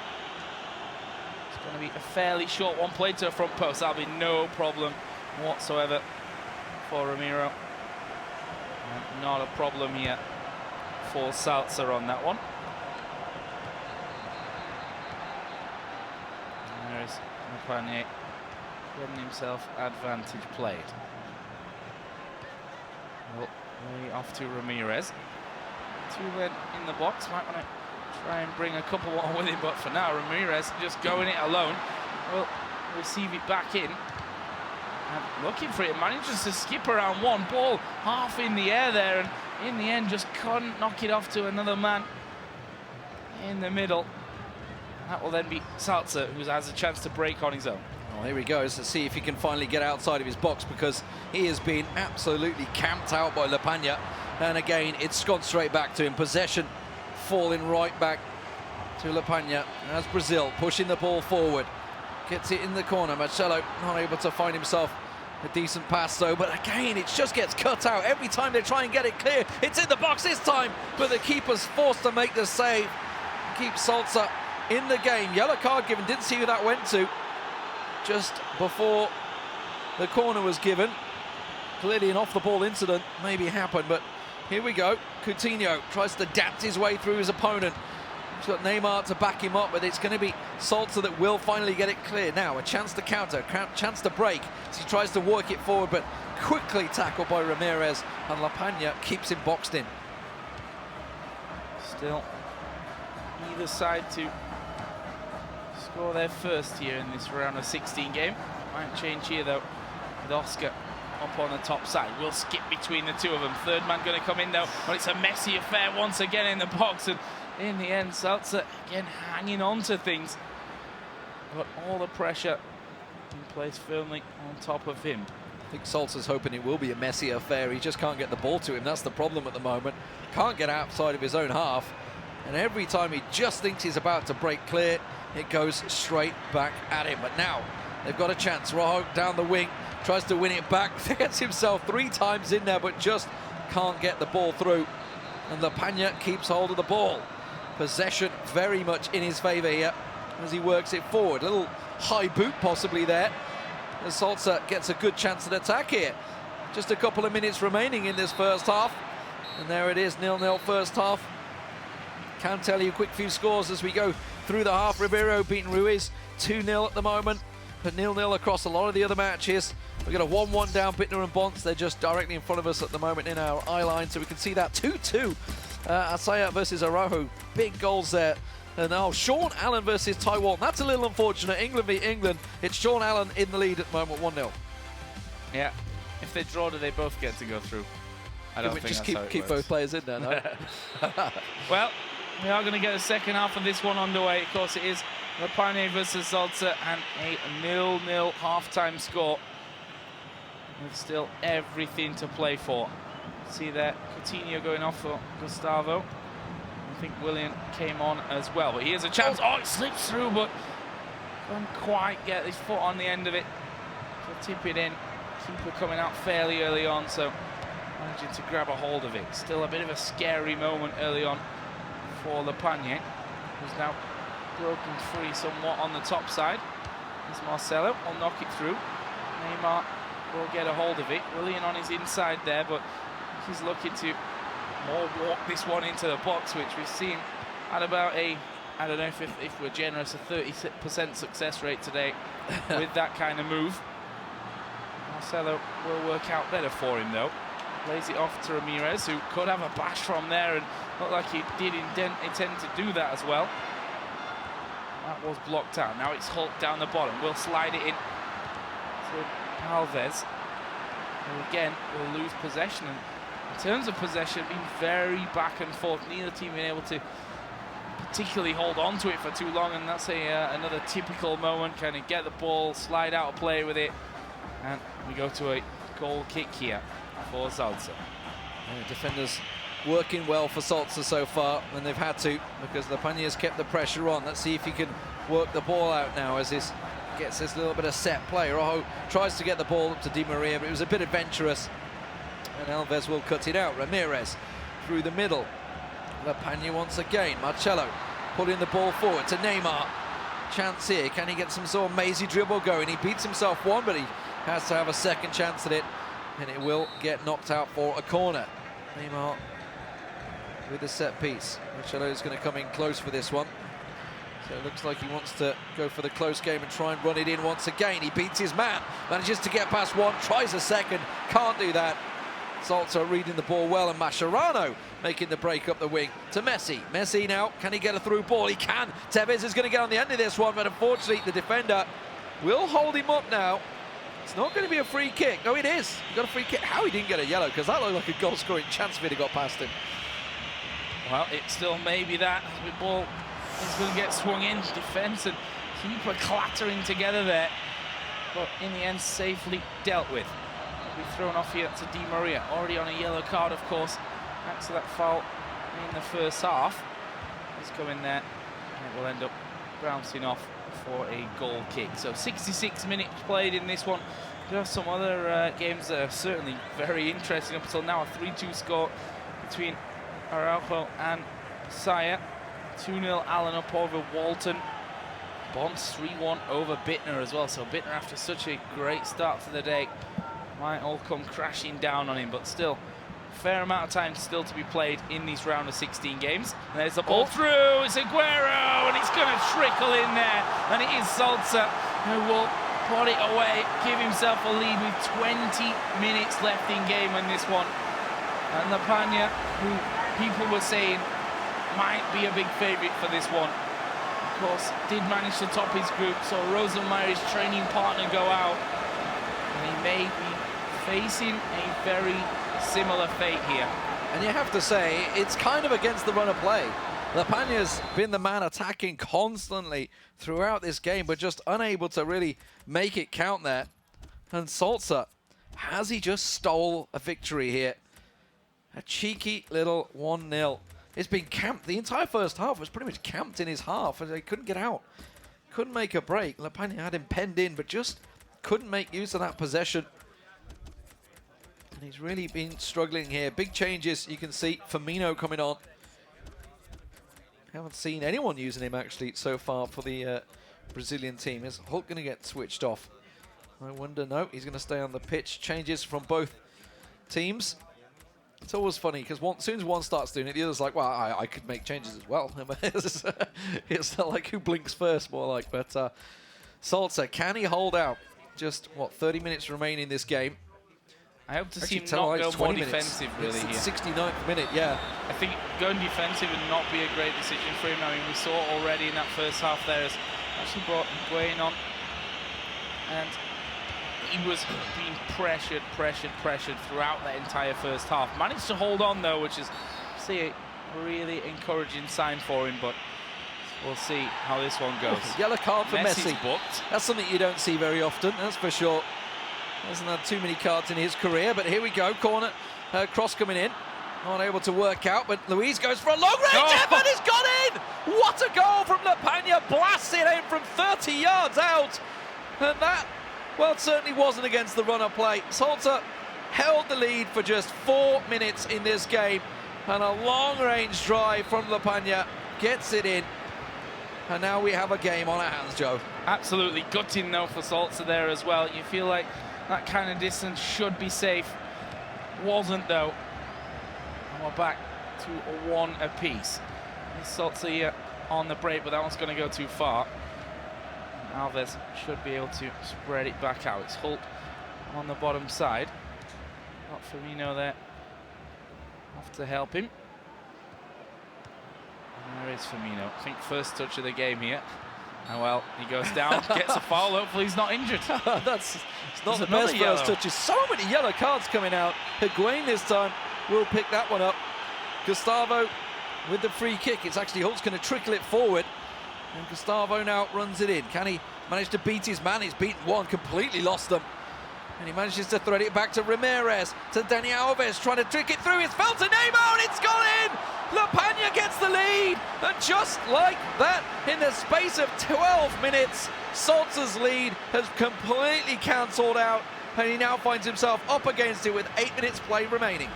It's going to be a fairly short one, played to a front post. That'll be no problem whatsoever for Ramiro. And not a problem here for Salza on that one. And there's Lepania getting himself advantage played. Well, way off to Ramirez. Two men in the box. Might want to try and bring a couple on with him, but for now, Ramirez just going it alone. Will receive it back in. And looking for it, manages to skip around one ball, half in the air there, and in the end just couldn't knock it off to another man in the middle. That will then be Salza, who has a chance to break on his own. Well, here he goes to see if he can finally get outside of his box, because he has been absolutely camped out by Lepania. And again, it's gone straight back to him. Possession falling right back to Lepania as Brazil pushing the ball forward. Gets it in the corner. Marcelo not able to find himself a decent pass though, but again, it just gets cut out. Every time they try and get it clear, it's in the box this time, but the keeper's forced to make the save. Keeps Salza in the game. Yellow card given, didn't see who that went to just before the corner was given. Clearly an off-the-ball incident maybe happened, but here we go. Coutinho tries to adapt his way through his opponent. He's got Neymar to back him up, but it's going to be Salter that will finally get it clear. Now, a chance to counter, chance to break as he tries to work it forward, but quickly tackled by Ramirez, and La Pena keeps him boxed in. Still, either side to score their first here in this round of 16 game. Might change here, though, with Oscar up on the top side. We'll skip between the two of them. Third man going to come in, though, but it's a messy affair once again in the box, and in the end, Salzer again hanging on to things, but all the pressure being placed firmly on top of him. I think Salzer's hoping it will be a messy affair. He just can't get the ball to him. That's the problem at the moment. Can't get outside of his own half, and every time he just thinks he's about to break clear, it goes straight back at him. But now they've got a chance. Rojo down the wing, tries to win it back, gets himself 3 times in there, but just can't get the ball through. And La Pena keeps hold of the ball. Possession very much in his favour here as he works it forward. A little high boot possibly there. As Salzer gets a good chance at attack here. Just a couple of minutes remaining in this first half. And there it is, 0-0 first half. Can't tell you a quick few scores as we go through the half. Ribeiro beating Ruiz 2-0 at the moment, but 0-0 across a lot of the other matches. We've got a 1-1 down, Bittner and Bonds. They're just directly in front of us at the moment in our eye line, so we can see that 2-2. Asaya versus Araujo, big goals there. And now Sean Allen versus Taiwan. That's a little unfortunate. England v England. It's Sean Allen in the lead at the moment, 1-0. Yeah, if they draw, do they both get to go through? I don't think just that's keep both players in there, no? Well, we are going to get the second half of this one underway. Of course, it is La Pena versus Salzer and a 0-0 half-time score. With still everything to play for. See there, Coutinho going off for Gustavo. I think Willian came on as well, but here's a chance. Oh, it slips through, but can't quite get his foot on the end of it to tip it in. Keeper coming out fairly early on, so managing to grab a hold of it. Still a bit of a scary moment early on for La Pena, who's now broken free somewhat on the top side. As Marcelo will knock it through. Neymar will get a hold of it. Willian on his inside there, but he's looking to more walk this one into the box, which we've seen at about a, I don't know if we're generous, a 30% success rate today with that kind of move. Marcelo will work out better for him though. Plays it off to Ramirez, who could have a bash from there, and looked like he did intend to do that as well. That was blocked out. Now it's Hulk down the bottom. We'll slide it in to Alves, who again will lose possession. And in terms of possession, been very back and forth. Neither team been able to particularly hold on to it for too long, and that's another typical moment. Kind of get the ball, slide out of play with it, and we go to a goal kick here for Salzer. Defenders working well for Salzer so far, and they've had to because La Pena has kept the pressure on. Let's see if he can work the ball out now as this gets this little bit of set play. Rojo tries to get the ball up to Di Maria, but it was a bit adventurous, and Alves will cut it out. Ramirez through the middle. La Pena once again. Marcelo putting the ball forward to Neymar. Chance here. Can he get some sort of mazy dribble going? He beats himself one, but he has to have a second chance at it, and it will get knocked out for a corner. Neymar with a set piece. Marcelo is going to come in close for this one. So it looks like he wants to go for the close game and try and run it in once again. He beats his man, manages to get past one, tries a second, can't do that. Salzer reading the ball well, and Mascherano making the break up the wing to Messi. Messi now, can he get a through ball? He can. Tevez is going to get on the end of this one, but unfortunately the defender will hold him up now. It's not going to be a free kick. No, it is. He got a free kick. How he didn't get a yellow, because that looked like a goal-scoring chance if it had got past him. Well, it still may be that. The ball is going to get swung in. Defence and keeper clattering together there. But in the end, safely dealt with. Be thrown off here to Di Maria. Already on a yellow card, of course. Thanks to that foul in the first half. He's coming there, and it will end up bouncing off for a goal kick. So 66 minutes played in this one. There are some other games that are certainly very interesting up until now. A 3-2 score between Araujo and Saya. 2-0 Allen up over Walton. Bonds 3-1 over Bittner as well. So Bittner, after such a great start to the day, might all come crashing down on him, but still, fair amount of time still to be played in these round of 16 games. And there's the ball through, it's Aguero, and it's going to trickle in there. And it is Salza who will put it away, give himself a lead with 20 minutes left in game on this one. And Lapagna, who people were saying might be a big favourite for this one, of course, did manage to top his group, so Rosenmeier's training partner go out. And he may be facing a very similar fate here. And you have to say, it's kind of against the run of play. Lapagna's been the man attacking constantly throughout this game, but just unable to really make it count there. And Salza, has he just stole a victory here? A cheeky little 1-0. It's been camped. The entire first half was pretty much camped in his half, and they couldn't get out. Couldn't make a break. Lapagna had him penned in, but just couldn't make use of that possession. And he's really been struggling here. Big changes, you can see Firmino coming on. Haven't seen anyone using him actually so far for the Brazilian team. Is Hulk going to get switched off? I wonder. No, he's going to stay on the pitch. Changes from both teams. It's always funny because as soon as one starts doing it, the other's like, well, I could make changes as well. It's not like who blinks first, more like. But Salza, can he hold out? Just, what, 30 minutes remaining in this game. I hope to see him not go more defensive, really, here. 69th minute, yeah. I think going defensive would not be a great decision for him. I mean, we saw already in that first half there has actually brought Higuain on. And he was being pressured throughout that entire first half. Managed to hold on, though, which is, a really encouraging sign for him, but we'll see how this one goes. Yellow card for Messi's Messi. booked. That's something you don't see very often, that's for sure. Hasn't had too many cards in his career, but here we go. Corner, cross coming in. Not able to work out, but Luiz goes for a long-range effort. It's gone in! What a goal from Lapagna. Blasts it in from 30 yards out. And that, well, it certainly wasn't against the run of play. Salza held the lead for just 4 minutes in this game. And a long-range drive from Lapagna gets it in. And now we have a game on our hands, Joe. Absolutely gutting, though, for Salza there as well. You feel like that kind of distance should be safe. Wasn't, though. And we're back to a 1 apiece. Salza here on the break, but that one's going to go too far. Alves should be able to spread it back out. It's Hulk on the bottom side. Got Firmino there. Off to help him. And there is Firmino. I think first touch of the game here. And well, he goes down, gets a foul. Hopefully he's not injured. It's not the best first touches. So many yellow cards coming out. Higuain this time will pick that one up. Gustavo with the free kick. It's actually Hulk's going to trickle it forward. And Gustavo now runs it in. Can he manage to beat his man? He's beaten one, completely lost them. And he manages to thread it back to Ramirez, to Dani Alves, trying to trick it through. It's fell to Neymar, and it's gone in! Lapagna gets the lead, and just like that, in the space of 12 minutes, Salza's lead has completely cancelled out, and he now finds himself up against it with 8 minutes play remaining.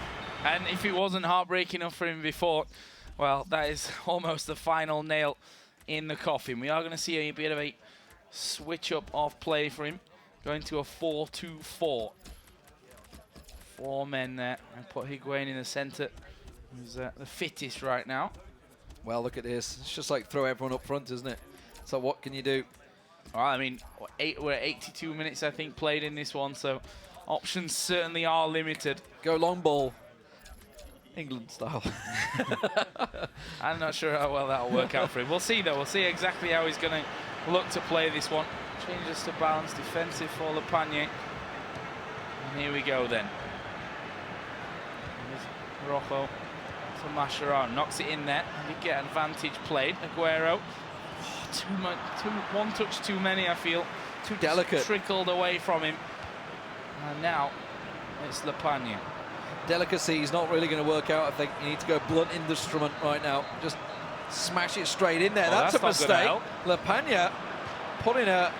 And if it wasn't heartbreaking enough for him before, well, that is almost the final nail in the coffin. We are going to see a bit of a switch up of play for him, going to a 4-2-4. 4 men there, and put Higuain in the centre, who's the fittest right now. Well, look at this. It's just like throw everyone up front, isn't it? So what can you do? Well, I mean, we're at 82 minutes, I think, played in this one, so options certainly are limited. Go long ball. England style. I'm not sure how well that'll work out for him. We'll see, though. We'll see exactly how he's going to look to play this one. Changes to balance, defensive for Lapagna. And here we go, then. Here's Rojo to Mascherano. Knocks it in there. And we get advantage played. Aguero. One touch too many, I feel. Too delicate. Trickled away from him. And now it's Lapagna. Delicacy is not really going to work out. I think you need to go blunt instrument right now. Just smash it straight in there. That's a mistake. Lapagna putting a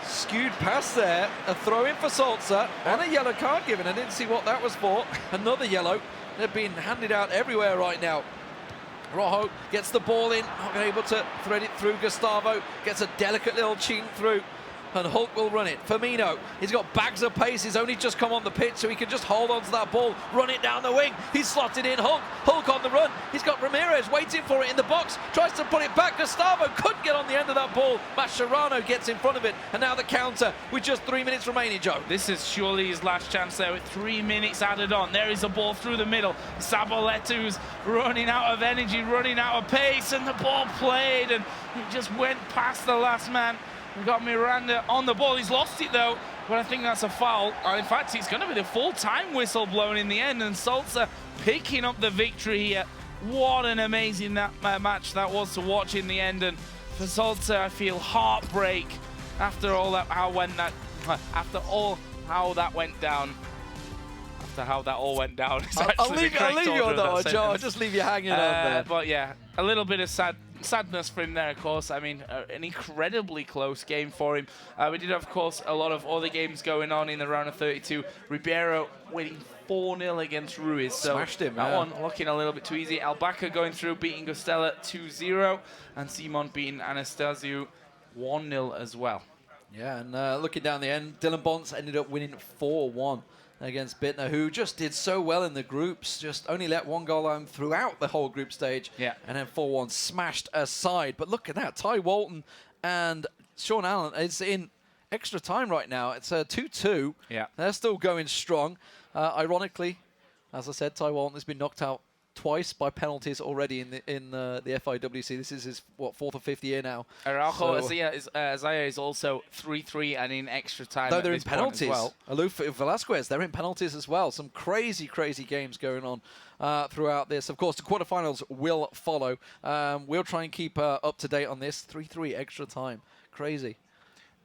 skewed pass there. A throw in for Salza and a yellow card given. I didn't see what that was for. Another yellow. They're being handed out everywhere right now. Rojo gets the ball in, not able to thread it through. Gustavo gets a delicate little chink through. and Hulk will run it. Firmino, he's got bags of pace. He's only just come on the pitch, so he can just hold on to that ball, run it down the wing. He's slotted in. Hulk on the run. He's got Ramirez waiting for it in the box. Tries to put it back. Gustavo couldn't get on the end of that ball. Mascherano gets in front of it, and now the counter with just 3 minutes remaining, Joe. This is surely his last chance there with 3 minutes added on. There is a ball through the middle. Saboletu's running out of energy, running out of pace, and the ball played, and he just went past the last man. We got Miranda on the ball. He's lost it though, but I think that's a foul. In fact, it's going to be the full-time whistle blown in the end, and Salsa picking up the victory here. What an amazing match that was to watch in the end, and for Salsa, I feel heartbreak after all that how that went down. After how that all went down. I'll leave you on that one, Joe. I'll just leave you hanging on there. But yeah, a little bit of sadness for him there, of course. I mean, an incredibly close game for him. We did, of course, a lot of other games going on in the round of 32. Ribeiro winning 4-0 against Ruiz. So smashed him, that one looking a little bit too easy. Albaca going through, beating Gustella 2-0. And Simon beating Anastasiou 1-0 as well. Yeah, and looking down the end, Dylan Bonds ended up winning 4-1 against Bittner, who just did so well in the groups, just only let one goal home throughout the whole group stage, and then 4-1 smashed aside. But look at that, Ty Walton and Sean Allen is in extra time right now. It's a 2-2. Yeah. They're still going strong. Ironically, as I said, Ty Walton has been knocked out twice by penalties already in the FIWC. This is his, what, 4th or 5th year now. Araujo Azaya is also 3-3 and in extra time. Though they're in this point penalties. as well. Aluf Velasquez, they're in penalties as well. Some crazy, crazy games going on throughout this. Of course, the quarterfinals will follow. We'll try and keep up to date on this. 3-3 extra time. Crazy.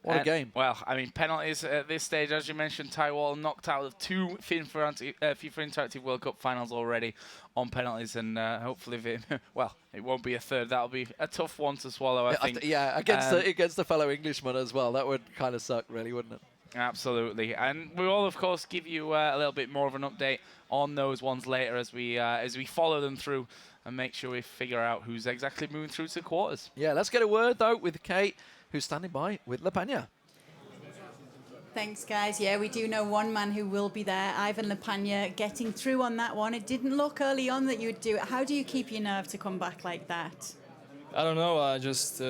What a game. Well, I mean, penalties at this stage, as you mentioned, Ty Walton knocked out of 2 FIFA Interactive World Cup finals already on penalties, and hopefully, it won't be a third. That'll be a tough one to swallow, I think. Yeah, against the fellow Englishman as well. That would kind of suck, really, wouldn't it? Absolutely, and we will, of course, give you a little bit more of an update on those ones later as we follow them through and make sure we figure out who's exactly moving through to quarters. Yeah, let's get a word, though, with Kate, who's standing by with La Peña. Thanks, guys. Yeah, we do know one man who will be there, Ivan La Peña, getting through on that one. It didn't look early on that you would do it. How do you keep your nerve to come back like that? I don't know. I just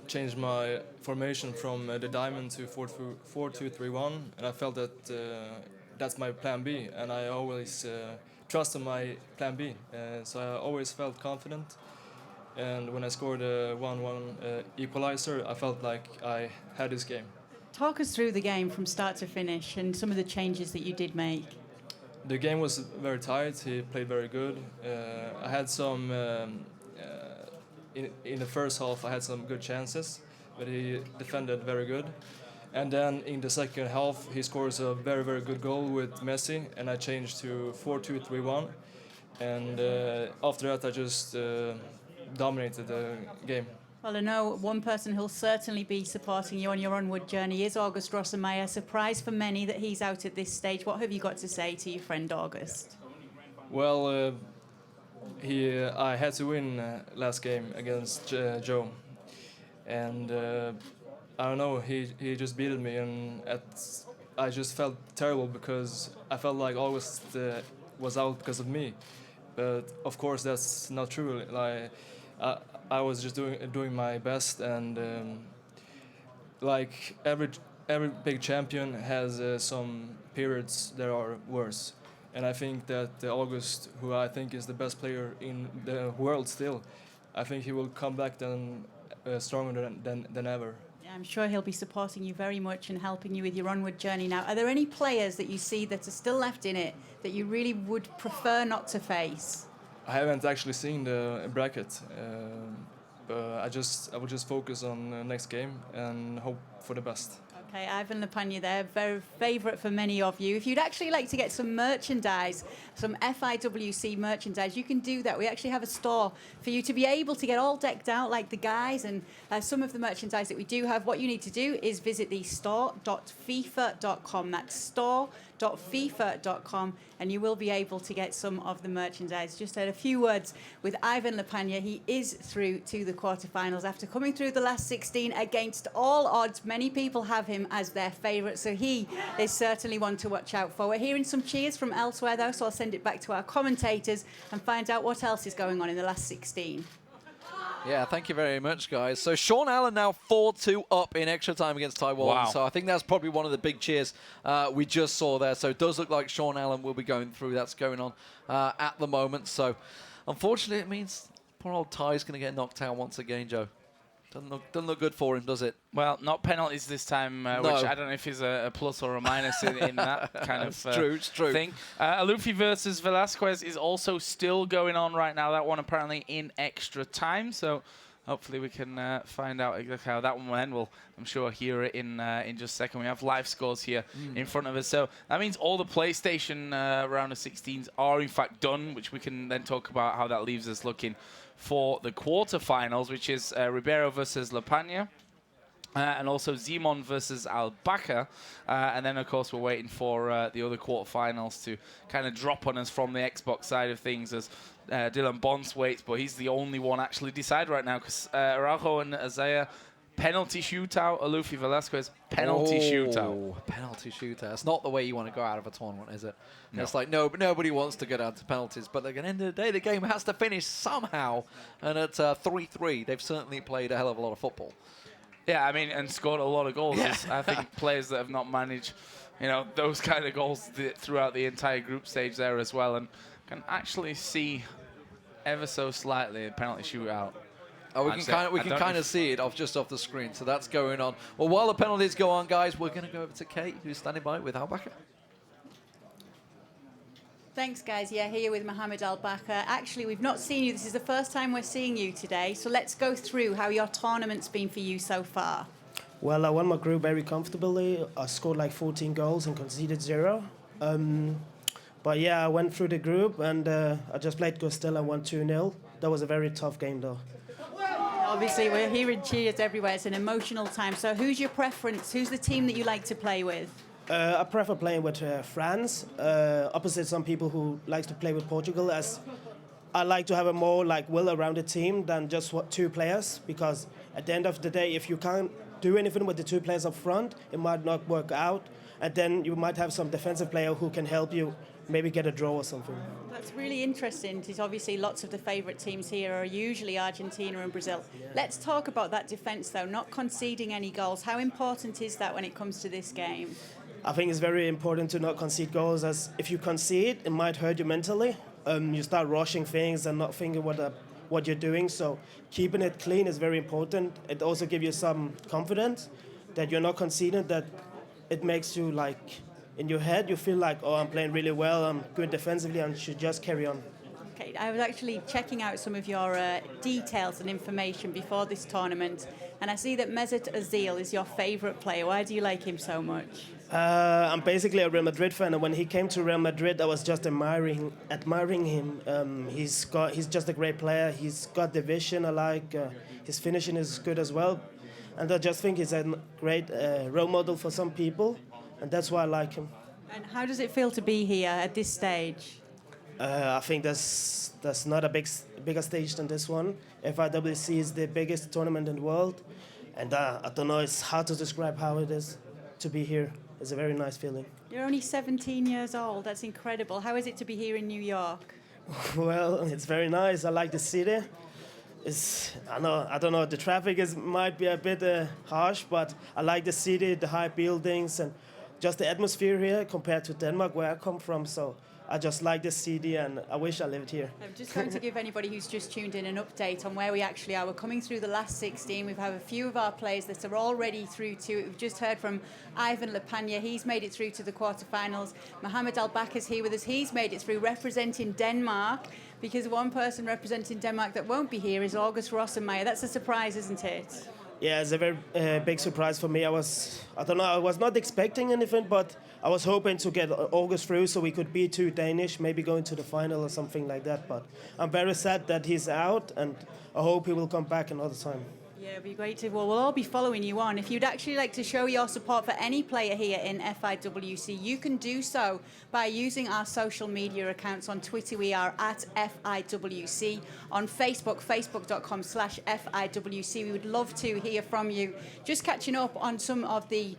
changed my formation from the diamond to 4-2-3-1, and I felt that that's my plan B, and I always trusted my plan B. So I always felt confident. And when I scored a 1-1 equalizer, I felt like I had this game. Talk us through the game from start to finish and some of the changes that you did make. The game was very tight. He played very good. I had some in the first half. I had some good chances, but he defended very good. And then in the second half, he scores a very, very good goal with Messi, and I changed to 4-2-3-1. And after that, I just dominated the game. Well, I know one person who'll certainly be supporting you on your onward journey is August Rossemeyer. Surprise for many that he's out at this stage. What have you got to say to your friend August? Well, I had to win last game against Joe, and I don't know. He just beated me, and I just felt terrible because I felt like August was out because of me. But of course, that's not true. Like I was just doing my best, and like every big champion has some periods that are worse. And I think that August, who I think is the best player in the world still, I think he will come back stronger than ever. Yeah, I'm sure he'll be supporting you very much and helping you with your onward journey now. Are there any players that you see that are still left in it that you really would prefer not to face? I haven't actually seen the bracket, but I will just focus on the next game and hope for the best. Okay, Ivan La Peña there, very favourite for many of you. If you'd actually like to get some merchandise, some FIWC merchandise, you can do that. We actually have a store for you to be able to get all decked out like the guys, and some of the merchandise that we do have. What you need to do is visit the store.fifa.com. That's store shop.fifa.com, and you will be able to get some of the merchandise. Just had a few words with Ivan Lepagna. He is through to the quarterfinals after coming through the last 16 against all odds. Many people have him as their favourite, so he is certainly one to watch out for. We're hearing some cheers from elsewhere, though, so I'll send it back to our commentators and find out what else is going on in the last 16. Yeah, thank you very much, guys. So Sean Allen now 4-2 up in extra time against Taiwan. Wow. So I think that's probably one of the big cheers we just saw there. So it does look like Sean Allen will be going through. That's going on at the moment. So unfortunately, it means poor old Ty's going to get knocked out once again, Joe. Doesn't look good for him, does it? Well, not penalties this time, No. which I don't know if is a plus or a minus in that kind of it's true. thing. Alufi versus Velasquez is also still going on right now. That one apparently in extra time, so hopefully we can find out exactly how that one will end. We'll, I'm sure, hear it in just a second. We have live scores here in front of us, so that means all the PlayStation round of 16s are in fact done, which we can then talk about how that leaves us looking for the quarterfinals, which is Ribeiro versus Lepagna. And also Zimon versus Albaca. And then, of course, we're waiting for the other quarterfinals to kind of drop on us from the Xbox side of things as Dylan Bonds waits. But he's the only one actually decide right now because Araujo and Azaya, penalty shootout. Alufi Velasquez, penalty shootout. Penalty shootout. It's not the way you want to go out of a tournament, is it? No. It's like nobody wants to go down to penalties. But like, at the end of the day, the game has to finish somehow. And at 3-3, they've certainly played a hell of a lot of football. Yeah, I mean, and scored a lot of goals. Yeah. I think players that have not managed, those kind of goals throughout the entire group stage there as well, and can actually see ever so slightly a penalty shootout. Oh, we can kind of see it just off the screen. So that's going on. Well, while the penalties go on, guys, we're going to go over to Kate, who's standing by with Albaca. Thanks, guys. Yeah, here with Mohamed Albaca. Actually, we've not seen you. This is the first time we're seeing you today. So let's go through how your tournament's been for you so far. Well, I won my group very comfortably. I scored like 14 goals and conceded 0. But yeah, I went through the group and I just played Costella and won 2-0. That was a very tough game, though. Obviously, we're hearing cheers everywhere. It's an emotional time. So who's your preference? Who's the team that you like to play with? I prefer playing with France, opposite some people who like to play with Portugal, as I like to have a more well-rounded team than just 2 players, because at the end of the day, if you can't do anything with the 2 players up front, it might not work out, and then you might have some defensive player who can help you maybe get a draw or something. That's really interesting, because obviously lots of the favourite teams here are usually Argentina and Brazil. Yeah. Let's talk about that defence, though, not conceding any goals. How important is that when it comes to this game? I think it's very important to not concede goals, as if you concede, it might hurt you mentally. You start rushing things and not thinking what you're doing. So keeping it clean is very important. It also gives you some confidence that you're not conceding, that it makes you in your head, you feel like, oh, I'm playing really well, I'm good defensively, and should just carry on. Okay, I was actually checking out some of your details and information before this tournament, and I see that Mesut Ozil is your favourite player. Why do you like him so much? I'm basically a Real Madrid fan, and when he came to Real Madrid, I was just admiring him. He's just a great player. He's got the vision I like. His finishing is good as well, and I just think he's a great role model for some people, and that's why I like him. And how does it feel to be here at this stage? I think that's not a bigger stage than this one. FIWC is the biggest tournament in the world, and I don't know. It's hard to describe how it is to be here. It's a very nice feeling. You're only 17 years old. That's incredible. How is it to be here in New York? Well, it's very nice. I like the city. I don't know. The traffic might be a bit harsh, but I like the city, the high buildings, and just the atmosphere here compared to Denmark, where I come from. So I just like the city, and I wish I lived here. I'm just going to give anybody who's just tuned in an update on where we actually are. We're coming through the last 16. We've had a few of our players that are already through to it. We've just heard from Ivan Lepagna. He's made it through to the quarterfinals. Mohamed Albaca is here with us. He's made it through, representing Denmark, because one person representing Denmark that won't be here is August Rossenmeyer. That's a surprise, isn't it? Yeah, it's a very big surprise for me. I was not expecting anything, but I was hoping to get August through so we could be 2 Danish, maybe going to the final or something like that. But I'm very sad that he's out, and I hope he will come back another time. Yeah, it'd be great to. Well, we'll all be following you on. If you'd actually like to show your support for any player here in FIWC, you can do so by using our social media accounts. On Twitter, we are at FIWC. On Facebook, facebook.com/FIWC. We would love to hear from you. Just catching up on some of the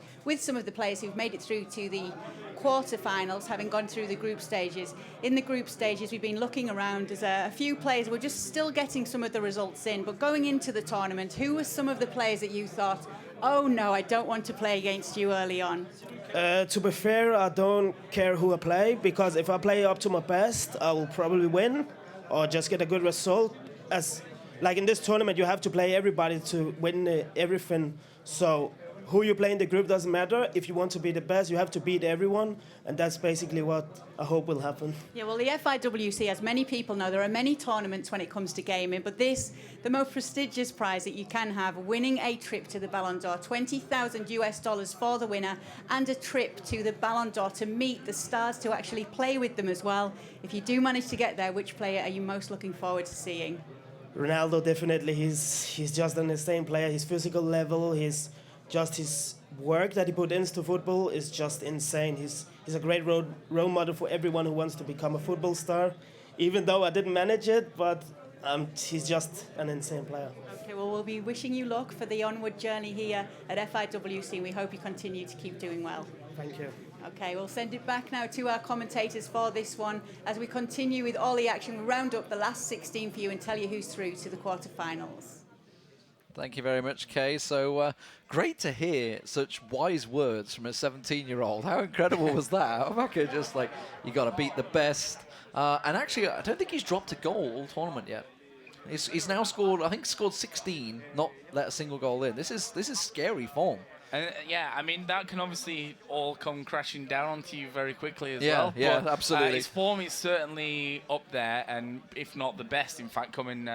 players who've made it through to the quarterfinals, having gone through the group stages. In the group stages, we've been looking around. There's a few players. We're just still getting some of the results in. But going into the tournament, who were some of the players that you thought, oh no, I don't want to play against you early on? To be fair, I don't care who I play, because if I play up to my best, I will probably win or just get a good result. As like in this tournament, you have to play everybody to win everything. So who you play in the group doesn't matter. If you want to be the best, you have to beat everyone, and that's basically what I hope will happen. Yeah, well, the FIWC, as many people know, there are many tournaments when it comes to gaming, but this, the most prestigious prize that you can have, winning a trip to the Ballon d'Or, $20,000 for the winner, and a trip to the Ballon d'Or to meet the stars, to actually play with them as well. If you do manage to get there, which player are you most looking forward to seeing? Ronaldo, definitely. He's just an insane player. His physical level, his work that he put into football is just insane. He's a great role model for everyone who wants to become a football star. Even though I didn't manage it, but he's just an insane player. Okay, well, we'll be wishing you luck for the onward journey here at FIWC, and we hope you continue to keep doing well. Thank you. Okay, we'll send it back now to our commentators for this one. As we continue with all the action, we'll round up the last 16 for you and tell you who's through to the quarterfinals. Thank you very much, Kay. So great to hear such wise words from a 17-year-old. How incredible was that? Amaka just like, you got to beat the best. And actually, I don't think he's dropped a goal all tournament yet. He's now scored, I think, scored 16, not let a single goal in. This is scary form. Yeah, I mean, that can obviously all come crashing down onto you very quickly as yeah, well. Yeah, but, absolutely. His form is certainly up there, and if not the best, in fact, coming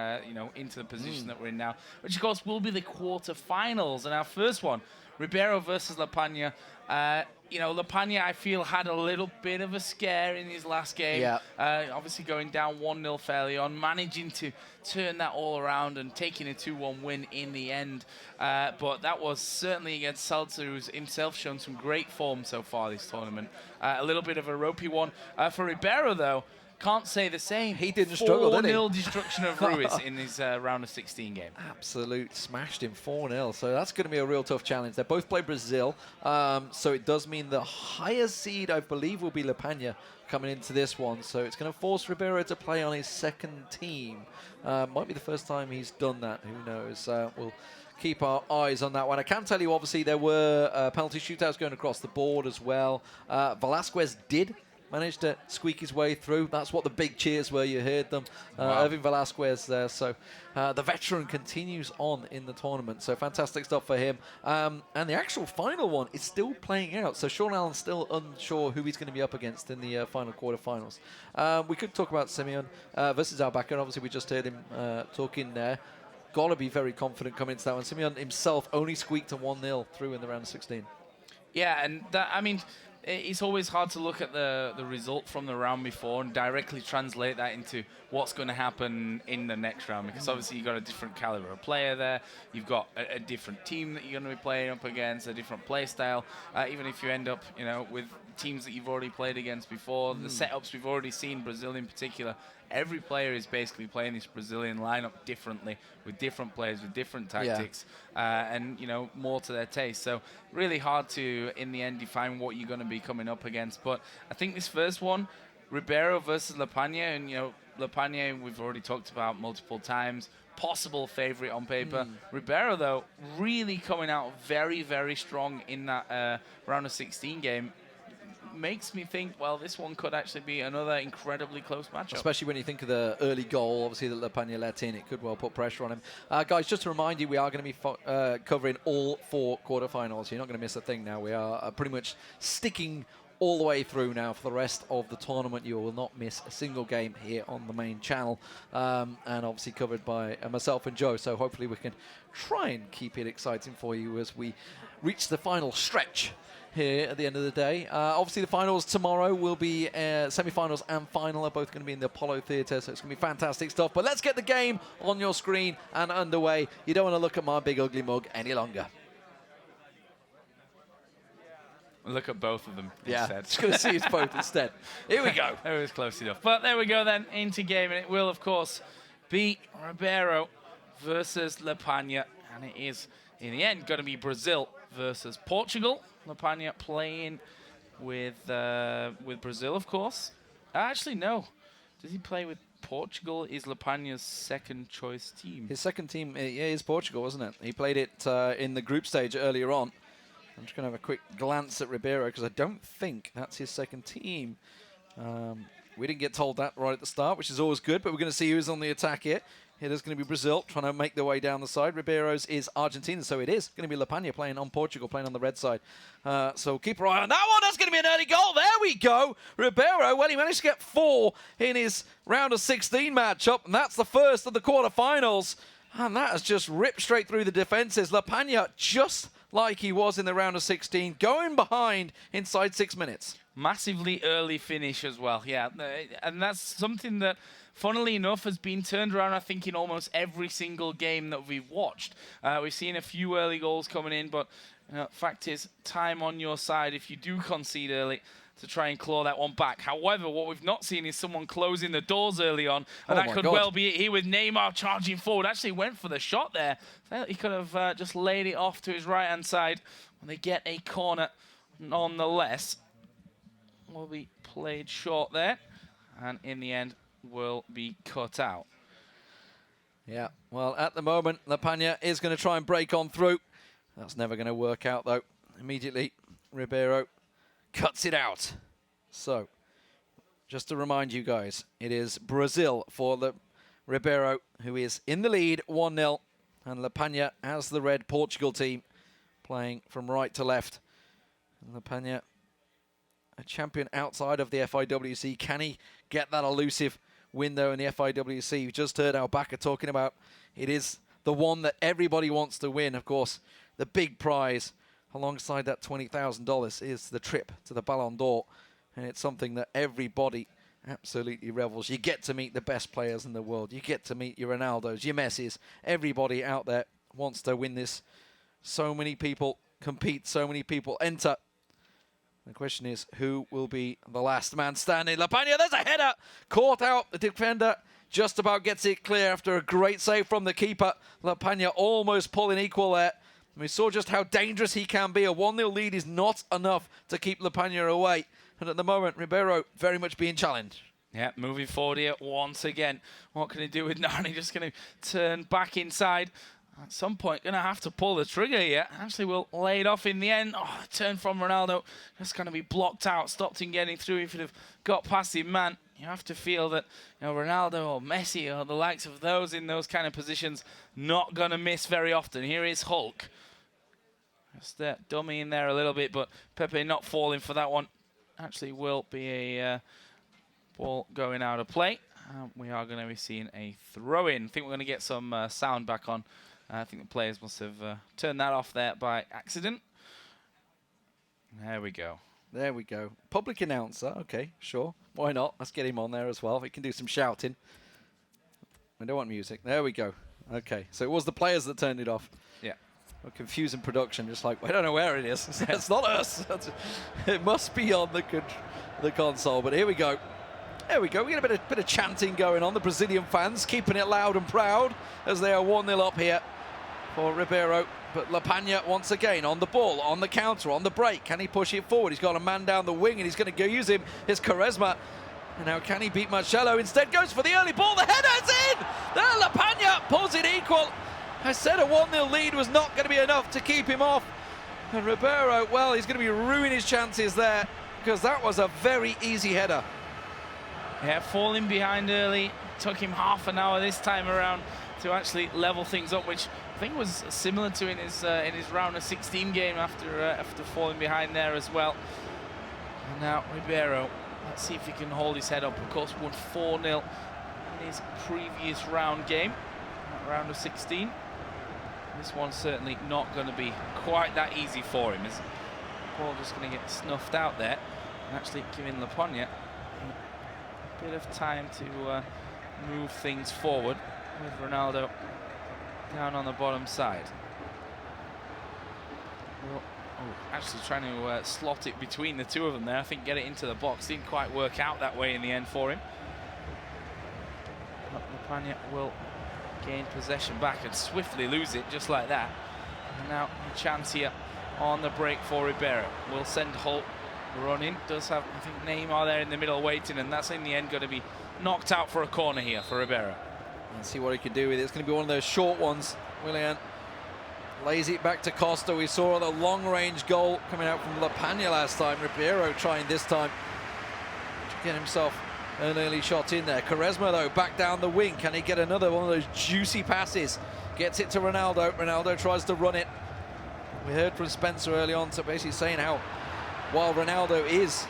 into the position that we're in now, which of course will be the quarterfinals. And our first one, Ribeiro versus La Pagna. La Pagna, I feel, had a little bit of a scare in his last game. Yeah. Obviously going down 1-0 fairly on, managing to turn that all around and taking a 2-1 win in the end. But that was certainly against Salzer, who's himself shown some great form so far this tournament. A little bit of a ropey one. For Ribeiro, though, can't say the same. He didn't struggle, did he? 4-0 destruction of Ruiz in his round of 16 game. Absolute smashed him 4-0. So that's going to be a real tough challenge. They both play Brazil. So it does mean the highest seed, I believe, will be La Pagna coming into this one. So it's going to force Ribeiro to play on his second team. Might be the first time he's done that. Who knows? We'll keep our eyes on that one. I can tell you, obviously, there were penalty shootouts going across the board as well. Velasquez did managed to squeak his way through. That's what the big cheers were. You heard them. Wow. Irving Velasquez there. So the veteran continues on in the tournament. So fantastic stuff for him. And the actual final one is still playing out. So Sean Allen's still unsure who he's going to be up against in the final quarterfinals. We could talk about Simeon versus Albaca. Obviously, we just heard him talking there. Got to be very confident coming into that one. Simeon himself only squeaked a 1-0 through in the round of 16. Yeah, and that, I mean, it's always hard to look at the result from the round before and directly translate that into what's going to happen in the next round, because obviously you've got a different caliber of player there, you've got a different team that you're going to be playing up against, a different play style. Even if you end up, with teams that you've already played against before, the setups we've already seen, Brazil in particular, every player is basically playing this Brazilian lineup differently, with different players, with different tactics, and more to their taste. So really hard to, in the end, define what you're going to be coming up against. But I think this first one, Ribeiro versus La Pagna, and La Pagna we've already talked about multiple times, possible favorite on paper. Ribeiro, though, really coming out very, very strong in that round of 16 game. Makes me think, well, this one could actually be another incredibly close matchup. Especially when you think of the early goal, obviously, that La Pagna let in. It could well put pressure on him. Guys, just to remind you, we are going to be covering all 4 quarterfinals. You're not going to miss a thing now. We are pretty much sticking all the way through now for the rest of the tournament. You will not miss a single game here on the main channel, and obviously covered by myself and Joe. So hopefully we can try and keep it exciting for you as we reach the final stretch here at the end of the day. Obviously the finals tomorrow will be semi-finals and final are both going to be in the Apollo Theatre, so it's going to be fantastic stuff. But let's get the game on your screen and underway. You don't want to look at my big ugly mug any longer. Look at both of them Yeah, instead. just going to see us both instead. Here we go. It was close enough. But there we go then, into game, and it will, of course, be Ribeiro versus Lepagna, and it is, in the end, going to be Brazil versus Portugal. Lepagna playing with Brazil, of course. Actually, no. Does he play with Portugal? Is Lepagna's second choice team? His second team is Portugal, wasn't it? He played it in the group stage earlier on. I'm just going to have a quick glance at Ribeiro because I don't think that's his second team. We didn't get told that right at the start, which is always good, but we're going to see who's on the attack here. It is going to be Brazil trying to make their way down the side. Ribeiro's is Argentina, so it is going to be Lepagna playing on Portugal, playing on the red side. So keep your eye on that one. That's going to be an early goal. There we go. Ribeiro, well, he managed to get 4 in his round of 16 matchup, and that's the first of the quarterfinals. And that has just ripped straight through the defenses. Lepagna, just like he was in the round of 16, going behind inside 6 minutes. Massively early finish as well, yeah. And that's something that, funnily enough, has been turned around, I think, in almost every single game that we've watched. We've seen a few early goals coming in, but fact is, time on your side if you do concede early to try and claw that one back. However, what we've not seen is someone closing the doors early on, and that could well be it here with Neymar charging forward. Actually went for the shot there. He could have just laid it off to his right-hand side when they get a corner. Nonetheless, will be played short there, and in the end will be cut out. Yeah, well, at the moment, Lepagna is going to try and break on through. That's never going to work out, though. Immediately, Ribeiro cuts it out. So, just to remind you guys, it is Brazil for the Ribeiro, who is in the lead, 1-0, and Lepagna as the red Portugal team, playing from right to left. And Lepagna, a champion outside of the FIWC. Can he get that elusive window in the FIWC? You just heard Albaca talking about it is the one that everybody wants to win. Of course, the big prize alongside that $20,000 is the trip to the Ballon d'Or, and it's something that everybody absolutely revels. You get to meet the best players in the world. You get to meet your Ronaldos, your Messis. Everybody out there wants to win this. So many people compete, so many people enter. The question is, who will be the last man standing? Lepagna, there's a header! Caught out, the defender just about gets it clear after a great save from the keeper. Lepagna almost pulling equal there. We saw just how dangerous he can be. A 1-0 lead is not enough to keep Lepagna away. And at the moment, Ribeiro very much being challenged. Yeah, moving forward here once again. What can he do with Nani? Just going to turn back inside. At some point, going to have to pull the trigger here. Actually, we'll lay it off in the end. Oh, turn from Ronaldo. Just going to be blocked out. Stopped him getting through. If he'd have got past him, man, you have to feel that Ronaldo or Messi or the likes of those in those kind of positions not going to miss very often. Here is Hulk. Just dummy in there a little bit, but Pepe not falling for that one. Actually will be a ball going out of play. We are going to be seeing a throw-in. I think we're going to get some sound back on. I think the players must have turned that off there by accident. There we go. There we go. Public announcer. Okay, sure. Why not? Let's get him on there as well. We can do some shouting. We don't want music. There we go. Okay, so it was the players that turned it off. Yeah. We're confusing production, just like, I don't know where it is. It's not us. It must be on the console, but here we go. There we go. We get a bit of chanting going on. The Brazilian fans keeping it loud and proud as they are 1-0 up here for Ribeiro. But Lepagna once again on the ball, on the counter, on the break. Can he push it forward? He's got a man down the wing and he's going to go use him. His Quaresma. And now can he beat Marcelo? Instead goes for the early ball. The header's in! There Lepagna pulls it equal. I said a 1-0 lead was not going to be enough to keep him off. And Ribeiro, well, he's going to be ruining his chances there because that was a very easy header. Yeah, falling behind early. Took him half an hour this time around to actually level things up, which I think was similar to in his round of 16 game after falling behind there as well. And now Ribeiro, let's see if he can hold his head up. Of course, won 4-0 in his previous round game, round of 16. This one's certainly not going to be quite that easy for him. Is ball just going to get snuffed out there, and actually giving Laponia a bit of time to move things forward with Ronaldo down on the bottom side. Well, actually trying to slot it between the two of them there. I think get it into the box didn't quite work out that way in the end for him. But Laponia will gain possession back and swiftly lose it just like that. And now a chance here on the break for Ribeiro. Will send Holt running. Does have, I think, Neymar there in the middle waiting, and that's in the end going to be knocked out for a corner here for Ribeiro. And see what he can do with it. It's going to be one of those short ones. Willian lays it back to Costa. We saw the long-range goal coming out from Laponia last time. Ribeiro trying this time to get himself an early shot in there. Quaresma, though, back down the wing. Can he get another one of those juicy passes? Gets it to Ronaldo. Ronaldo tries to run it. We heard from Spencer early on, so basically saying how, while Ronaldo is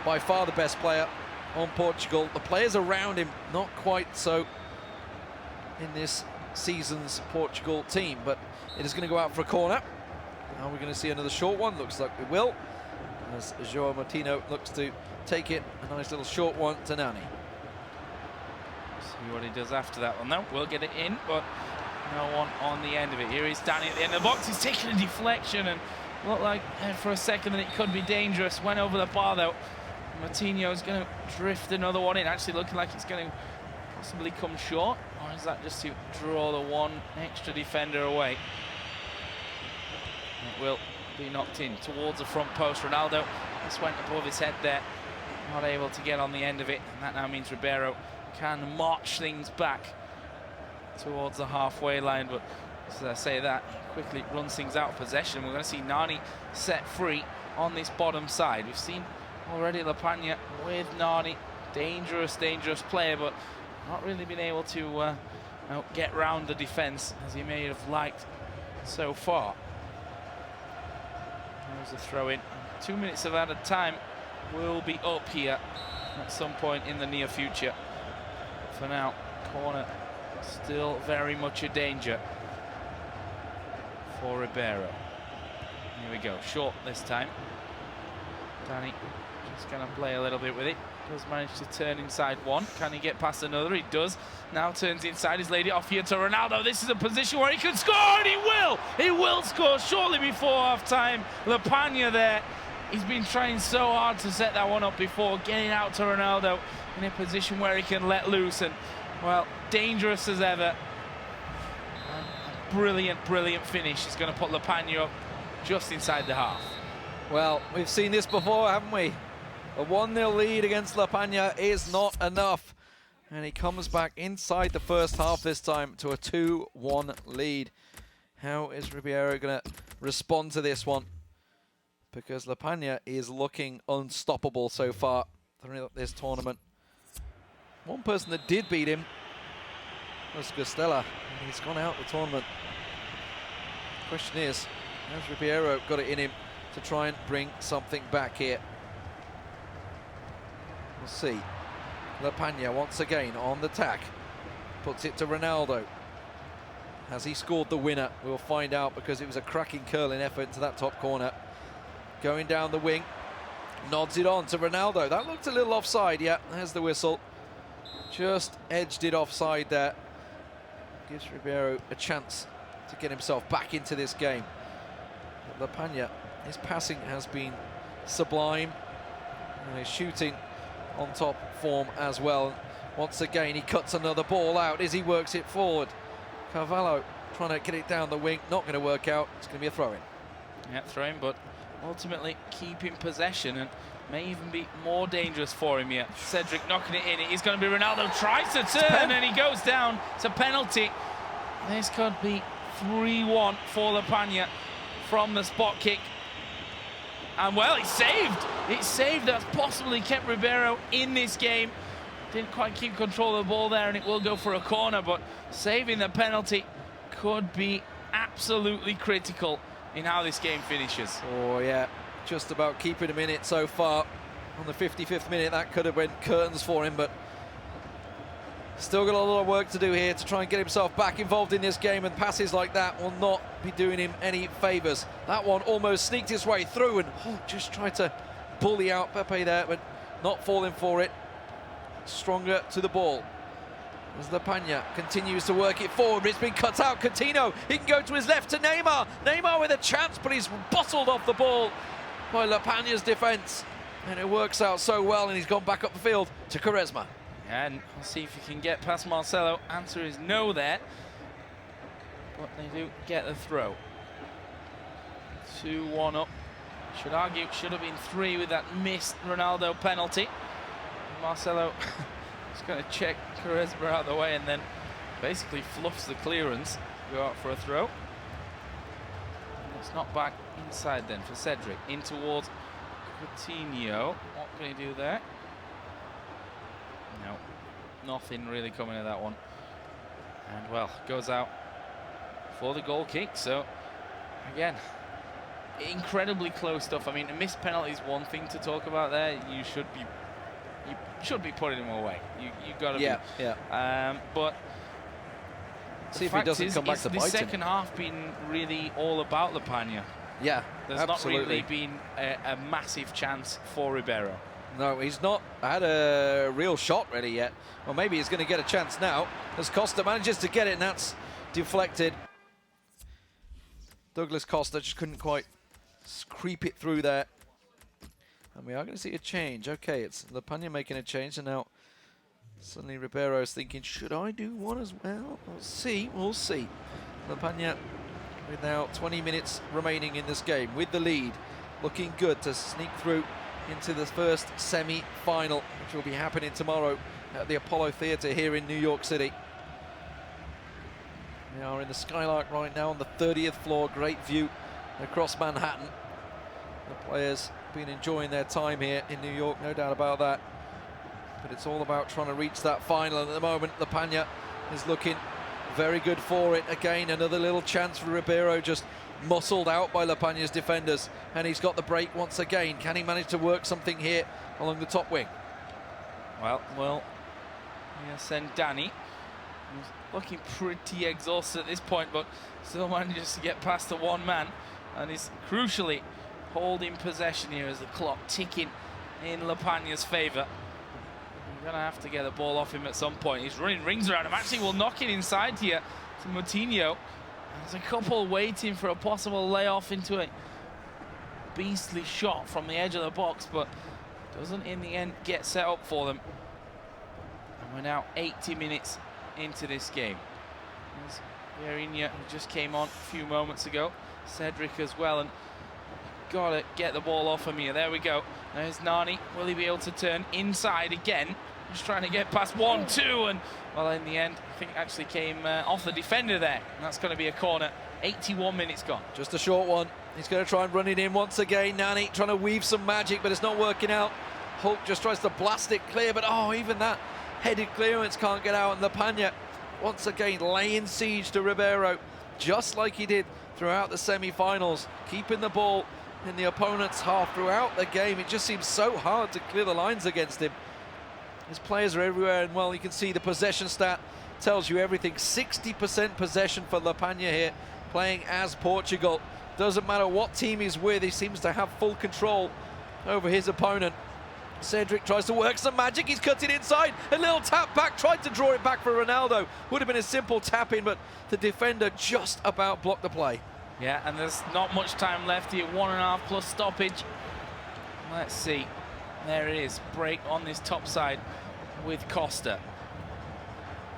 by far the best player on Portugal, the players around him not quite so in this season's Portugal team. But it is going to go out for a corner. Are we going to see another short one? Looks like we will, as João Martino looks to take it. A nice little short one to Nani. See what he does after that one. No, we'll get it in, but no one on the end of it. Here he's Danny at the end of the box. He's taking a deflection and looked like for a second that it could be dangerous. Went over the bar though. Martino is going to drift another one in. Actually looking like it's going to possibly come short. Or is that just to draw the one extra defender away? It will be knocked in towards the front post. Ronaldo just went above his head there. Not able to get on the end of it. And that now means Ribeiro can march things back towards the halfway line. But as I say that, quickly runs things out of possession. We're going to see Nani set free on this bottom side. We've seen already Laponia with Nani. Dangerous, dangerous player, but not really been able to get round the defence as he may have liked so far. There's a throw in. 2 minutes of added time will be up here at some point in the near future. For now, corner still very much a danger for Ribeiro. Here we go, short this time. Danny just going to play a little bit with it. Does manage to turn inside one. Can he get past another? He does. Now turns inside. He's laid it off here to Ronaldo. This is a position where he can score, and he will! He will score shortly before half-time. Laponia there. He's been trying so hard to set that one up before, getting out to Ronaldo in a position where he can let loose, and, well, dangerous as ever. Brilliant, brilliant finish. He's going to put Laponia up just inside the half. Well, we've seen this before, haven't we? A 1-0 lead against Laponia is not enough. And he comes back inside the first half this time to a 2-1 lead. How is Ribeiro going to respond to this one? Because Laponia is looking unstoppable so far through this tournament. One person that did beat him was Gustella, and he's gone out of the tournament. The question is, has Ribeiro got it in him to try and bring something back here? We'll see. Laponia once again on the tack. Puts it to Ronaldo. Has he scored the winner? We'll find out, because it was a cracking curling effort into that top corner. Going down the wing. Nods it on to Ronaldo. That looked a little offside. Yeah, there's the whistle. Just edged it offside there. Gives Ribeiro a chance to get himself back into this game. But Laponia, his passing has been sublime. And his shooting on top form as well. Once again, he cuts another ball out as he works it forward. Carvalho trying to get it down the wing. Not going to work out. It's going to be a throw-in. Yeah, throw-in, but ultimately keeping possession, and may even be more dangerous for him yet. Cedric knocking it in. It is going to be Ronaldo. Tries to turn, and he goes down. It's a penalty. This could be 3-1 for Laponia from the spot kick. And, well, it's saved. It's saved. That's possibly kept Ribeiro in this game. Didn't quite keep control of the ball there, and it will go for a corner, but saving the penalty could be absolutely critical in how this game finishes. Oh, yeah. Just about keeping him in it so far. on the 55th minute. That could have went curtains for him, but still got a lot of work to do here to try and get himself back involved in this game, and passes like that will not be doing him any favours. That one almost sneaked his way through, and just tried to bully out Pepe there, but not falling for it. Stronger to the ball as Lapagna continues to work it forward, but it's been cut out. Coutinho, he can go to his left to Neymar. Neymar with a chance, but he's bottled off the ball by Lapagna's defence, and it works out so well, and he's gone back up the field to Quaresma. And we'll see if he can get past Marcelo. Answer is no there, but they do get the throw. 2-1 up. Should argue it should have been 3 with that missed Ronaldo penalty. Marcelo is going to check Quaresma out of the way and then basically fluffs the clearance. Go out for a throw. It's not back inside then for Cedric. In towards Coutinho. What can he do there? No, nothing really coming of that one. And well, goes out for the goal kick. So again, incredibly close stuff. I mean, a missed penalty is one thing to talk about there. You should be putting him away. You got to be. Yeah. But see if he doesn't come back to bite him. The second half been really all about Lapagna. Yeah, there's absolutely. not really been a massive chance for Ribeiro. No, he's not had a real shot really yet. Well, maybe he's going to get a chance now as Costa manages to get it, and that's deflected. Douglas Costa just couldn't quite creep it through there. And we are going to see a change. Okay, it's Lapagna making a change, and now suddenly Ribeiro's thinking, should I do one as well? We'll see. Lapagna with now 20 minutes remaining in this game with the lead. Looking good to sneak through into the first semi-final, which will be happening tomorrow at the Apollo Theatre here in New York City. We are in the Skylark right now on the 30th floor. Great view across Manhattan. The players been enjoying their time here in New York, no doubt about that. But it's all about trying to reach that final, and at the moment Lapagna is looking very good for it. Again, another little chance for Ribeiro, just muscled out by Lapagna's defenders, and he's got the break once again. Can he manage to work something here along the top wing? Well, we'll send Danny, who's looking pretty exhausted at this point, but still manages to get past the one man, and is crucially holding possession here as the clock ticking in Lapagna's favour. You're going to have to get the ball off him at some point. He's running rings around him. Actually, will knock it inside here to Moutinho. There's a couple waiting for a possible layoff into a beastly shot from the edge of the box, but doesn't in the end get set up for them. And we're now 80 minutes into this game. There's Vieirinha, who just came on a few moments ago. Cedric as well, and gotta get the ball off him here. There we go. There's Nani. Will he be able to turn inside again? Just trying to get past 1-2, and well, in the end, I think actually came off the defender there. And that's going to be a corner. 81 minutes gone. Just a short one. He's going to try and run it in once again. Nani trying to weave some magic, but it's not working out. Hulk just tries to blast it clear, but even that headed clearance can't get out. And Lapagna once again laying siege to Ribeiro, just like he did throughout the semi-finals, keeping the ball in the opponent's half throughout the game. It just seems so hard to clear the lines against him. His players are everywhere, and well, you can see the possession stat tells you everything. 60% possession for Lapagna here, playing as Portugal. Doesn't matter what team he's with, he seems to have full control over his opponent. Cedric tries to work some magic. He's cut it inside. A little tap back, tried to draw it back for Ronaldo. Would have been a simple tap in, but the defender just about blocked the play. Yeah, and there's not much time left here. 1.5 plus stoppage. Let's see. There it is. Break on this top side with Costa.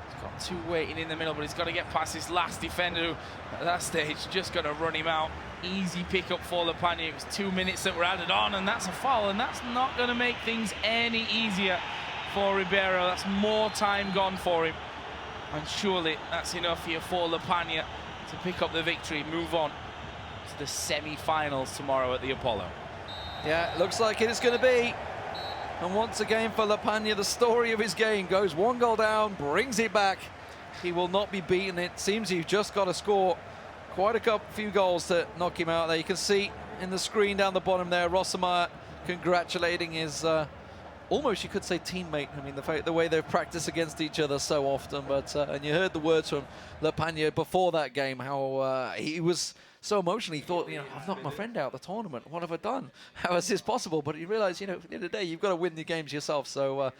He's got 2 waiting in the middle, but he's got to get past his last defender, who at that stage just got to run him out. Easy pickup for Lapagna. It was 2 minutes that were added on, and that's a foul, and that's not going to make things any easier for Ribeiro. That's more time gone for him, and surely that's enough here for Lapagna to pick up the victory, move on to the semi-finals tomorrow at the Apollo. Yeah, it looks like it is going to be. And once again for Lapagna, the story of his game goes 1 goal down, brings it back. He will not be beaten. It seems he's just got to score quite a few goals to knock him out there. You can see in the screen down the bottom there, Rossmeyer congratulating his almost, you could say, teammate. I mean, the way they've practiced against each other so often. But and you heard the words from Lepania before that game, how he was so emotional. He thought, I've knocked my friend out of the tournament. What have I done? How is this possible? But he realized, at the end of the day, you've got to win the games yourself. So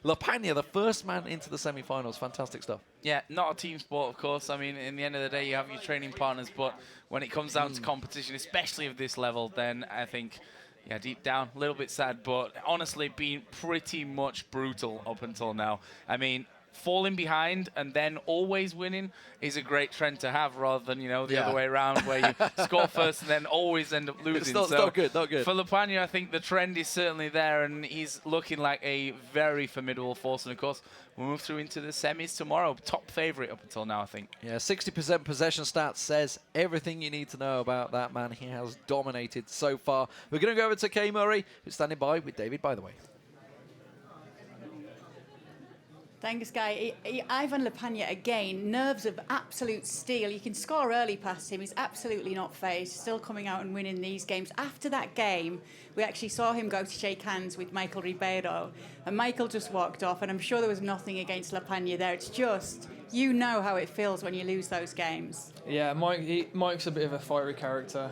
Lepania, the first man into the semi-finals. Fantastic stuff. Yeah, not a team sport, of course. I mean, in the end of the day, you have your training partners. But when it comes down to competition, especially of this level, then I think, yeah, deep down, a little bit sad. But honestly, been pretty much brutal up until now. I mean, falling behind and then always winning is a great trend to have, rather than, the other way around, where you score first and then always end up losing. It's not good, not good. For Lepania, I think the trend is certainly there, and he's looking like a very formidable force. And of course, we'll move through into the semis tomorrow. Top favorite up until now, I think. Yeah, 60% possession stats says everything you need to know about that man. He has dominated so far. We're going to go over to Kay Murray, who's standing by with David, by the way. Thanks, Guy. Ivan Lepania, again, nerves of absolute steel. You can score early past him. He's absolutely not phased, still coming out and winning these games. After that game, we actually saw him go to shake hands with Michael Ribeiro, and Michael just walked off, and I'm sure there was nothing against Lepania there. It's just, how it feels when you lose those games. Yeah, Mike's a bit of a fiery character.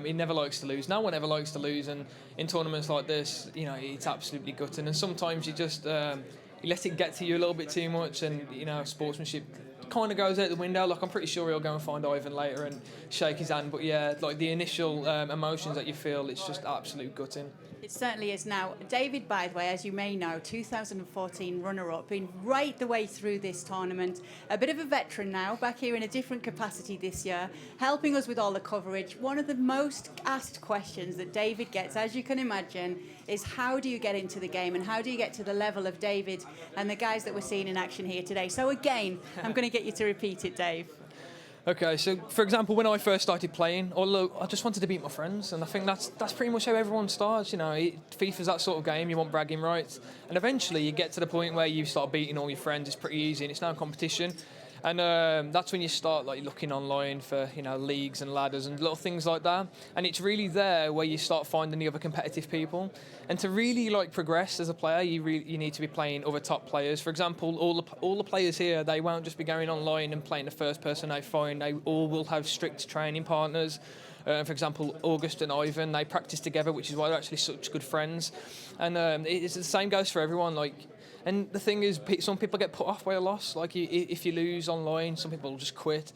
He never likes to lose. No one ever likes to lose, and in tournaments like this, it's absolutely gutting. And sometimes you just... you let it get to you a little bit too much, and sportsmanship kind of goes out the window. Like, I'm pretty sure he'll go and find Ivan later and shake his hand, but yeah, like the initial emotions that you feel, it's just absolute gutting. It certainly is. Now, David, by the way, as you may know, 2014 runner-up, been right the way through this tournament. A bit of a veteran now, back here in a different capacity this year, helping us with all the coverage. One of the most asked questions that David gets, as you can imagine, is how do you get into the game and how do you get to the level of David and the guys that we're seeing in action here today? So again, I'm going to get you to repeat it, Dave. Okay, so for example, when I first started playing, I just wanted to beat my friends, and I think that's pretty much how everyone starts. FIFA's that sort of game. You want bragging rights, and eventually you get to the point where you start beating all your friends. It's pretty easy, and it's now competition. And that's when you start looking online for leagues and ladders and little things like that. And it's really there where you start finding the other competitive people. And to really progress as a player, you need to be playing other top players. For example, all the players here, they won't just be going online and playing the first person they find. They all will have strict training partners. For example, August and Ivan, they practice together, which is why they're actually such good friends. And it's the same goes for everyone. And the thing is, some people get put off by a loss. If you lose online, some people will just quit.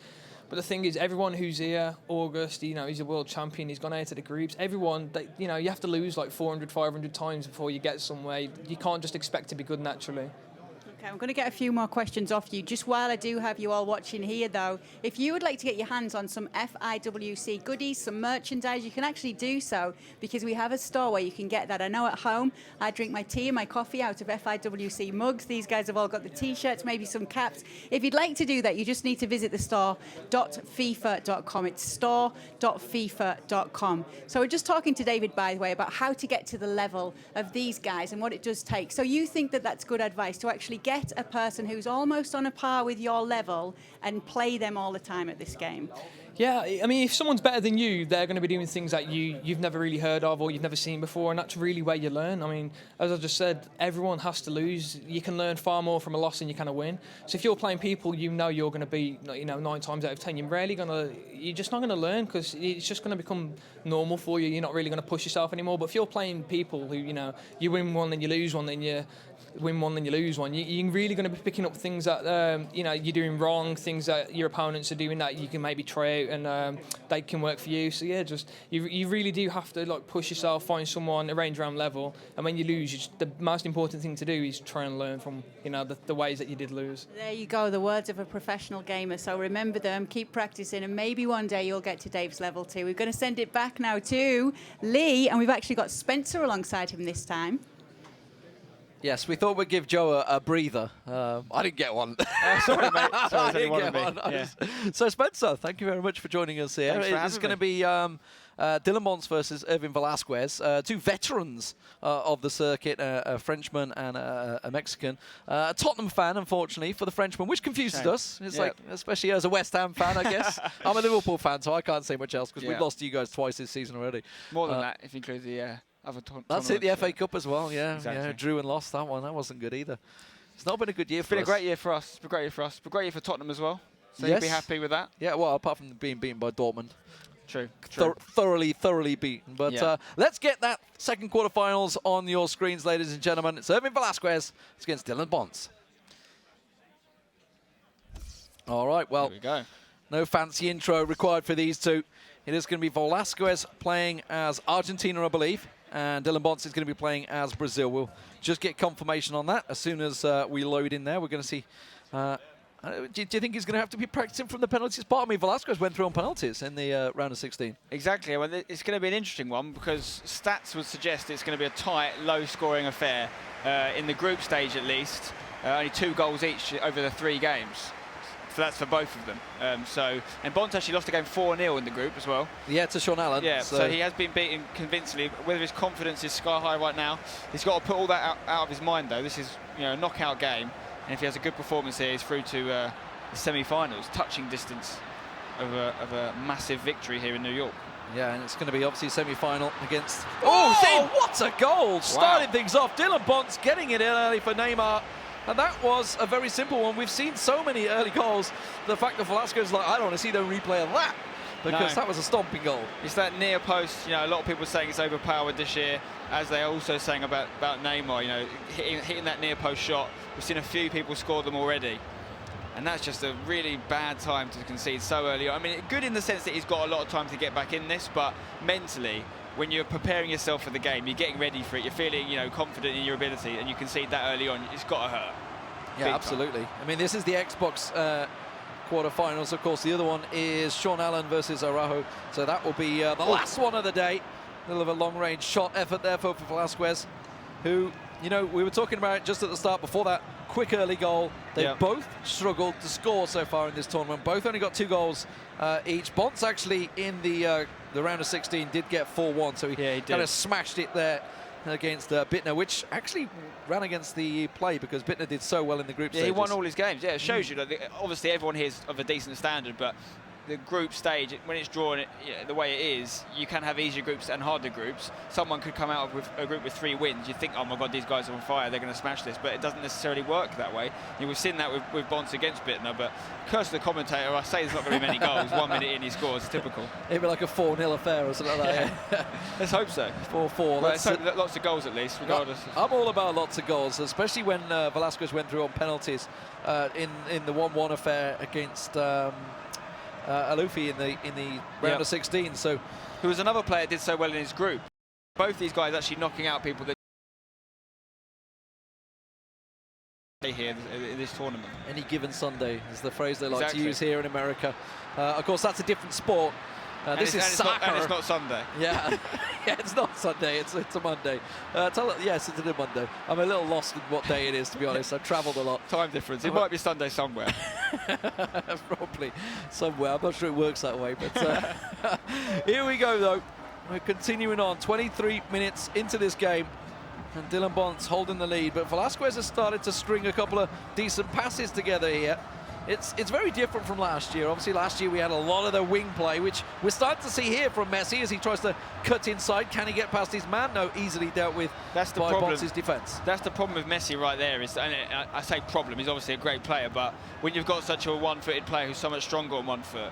But the thing is, everyone who's here, August, he's a world champion. He's gone out to the groups. Everyone, you have to lose 400, 500 times before you get somewhere. You can't just expect to be good naturally. Okay, I'm going to get a few more questions off you. Just while I do have you all watching here, though, if you would like to get your hands on some FIWC goodies, some merchandise, you can actually do so because we have a store where you can get that. I know at home I drink my tea and my coffee out of FIWC mugs. These guys have all got the T-shirts, maybe some caps. If you'd like to do that, you just need to visit the store.fifa.com. It's store.fifa.com. So we're just talking to David, by the way, about how to get to the level of these guys and what it does take. So you think that that's good advice, to actually get a person who's almost on a par with your level and play them all the time at this game? Yeah, I mean, if someone's better than you, they're going to be doing things that you've never really heard of or you've never seen before, and that's really where you learn. I mean, as I just said, everyone has to lose. You can learn far more from a loss than you can a win. So if you're playing people you're going to beat, 9 times out of 10, you're just not going to learn because it's just going to become normal for you. You're not really going to push yourself anymore. But if you're playing people who, you win one, then you lose one, then you win one, then you lose one, you're really going to be picking up things that you're doing wrong, things that your opponents are doing that you can maybe try out and they can work for you. So yeah, just you really do have to push yourself, find someone, arrange around level, and when you lose, the most important thing to do is try and learn from the ways that you did lose. There you go, the words of a professional gamer. So remember them, keep practicing, and maybe one day you'll get to Dave's level too. We're going to send it back now to Lee, and we've actually got Spencer alongside him this time. Yes, we thought we'd give Joe a breather. I didn't get one. Sorry, mate. Sorry, I didn't get one. Yeah. So, Spencer, thank you very much for joining us here. It's going to be Dylan Mons versus Irvin Velasquez, two veterans of the circuit, a Frenchman and a Mexican. A Tottenham fan, unfortunately, for the Frenchman, which confuses us. It's especially as a West Ham fan, I guess. I'm a Liverpool fan, so I can't say much else because we've lost to you guys twice this season already. More than that, if you include other tournaments. That's it, the FA Cup as well, yeah. Exactly. Yeah, drew and lost that one. That wasn't good either. It's not been a good year for us. It's been a great year for us. It's been a great year for us. It's been a great year for Tottenham as well. So yes. you'd be happy with that? Yeah, well, apart from being beaten by Dortmund. True. Thoroughly beaten. But Yeah. let's get that second quarterfinals on your screens, ladies and gentlemen. It's Irving Velasquez against Dylan Bonds. All right, well, Here we go. no fancy intro required for these two. It is going to be Velasquez playing as Argentina, I believe, and Dylan Bonds is going to be playing as Brazil. We'll just get confirmation on that as soon as we load in there. We're going to see... do you think he's going to have to be practicing from the penalty spot? I mean, Velasquez went through on penalties in the round of 16. Exactly. Well, it's going to be an interesting one because stats would suggest it's going to be a tight, low-scoring affair in the group stage at least. Only 2 goals each over the 3 games. So that's for both of them. And Bonds actually lost the game 4-0 in the group as well. Yeah, to Sean Allen. Yeah, so he has been beaten convincingly. Whether his confidence is sky high right now, he's got to put all that out of his mind, though. This is, a knockout game. And if he has a good performance here, he's through to the semi-finals, touching distance of a massive victory here in New York. Yeah, and it's going to be obviously semi-final against... Oh, what a goal! Wow. Starting things off. Dylan Bonds getting it in early for Neymar. And that was a very simple one. We've seen so many early goals. The fact that Velasquez is like, I don't want to see the replay of that. Because that was a stomping goal. It's that near post, a lot of people saying it's overpowered this year, as they're also saying about Neymar, hitting that near post shot. We've seen a few people score them already. And that's just a really bad time to concede so early. I mean, good in the sense that he's got a lot of time to get back in this, but mentally, when you're preparing yourself for the game, you're getting ready for it, you're feeling, confident in your ability, and you concede that early on, it's got to hurt. Yeah, absolutely. I mean, this is the Xbox quarterfinals. Of course, the other one is Sean Allen versus Araujo. So that will be the last one of the day. A little of a long-range shot effort there for Velasquez, who, we were talking about it just at the start before that quick early goal. They both struggled to score so far in this tournament. Both only got 2 goals each. Bonds actually in the round of 16 did get 4-1, so he kind of smashed it there against Bittner, which actually ran against the play because Bittner did so well in the group stages. He won all his games. Yeah, it shows you that obviously everyone here is of a decent standard, but the group stage, when it's drawn the way it is, you can have easier groups and harder groups. Someone could come out with a group with 3 wins. You think, oh my God, these guys are on fire, they're going to smash this, but it doesn't necessarily work that way. We've seen that with Bonds against Bittner, but curse the commentator, I say there's not going to be many goals. 1 minute in, he scores. Typical. It'd be like a 4-0 affair or something like that. Yeah. Let's hope so. 4-4. Well, let's hope lots of goals at least, regardless. I'm all about lots of goals, especially when Velasquez went through on penalties in the 1-1 affair against Alufi in the round of 16. So, who was another player that did so well in his group. Both these guys actually knocking out people that here in this tournament. Any given Sunday is the phrase they like to use here in America. Of course, that's a different sport. This is soccer. And it's not Sunday. Yeah, yeah, it's not Sunday. It's a Monday. Yes, it's a Monday. I'm a little lost in what day it is, to be honest. I've travelled a lot. Time difference. It might be Sunday somewhere. Probably somewhere. I'm not sure it works that way. But here we go, though. We're continuing on. 23 minutes into this game. And Dylan Bonds holding the lead. But Velasquez has started to string a couple of decent passes together here. It's very different from last year. Obviously, last year we had a lot of the wing play, which we're starting to see here from Messi as he tries to cut inside. Can he get past his man? No, easily dealt with by Bonds' defence. That's the problem with Messi right there. And I say problem, he's obviously a great player, but when you've got such a one-footed player who's so much stronger on 1 foot,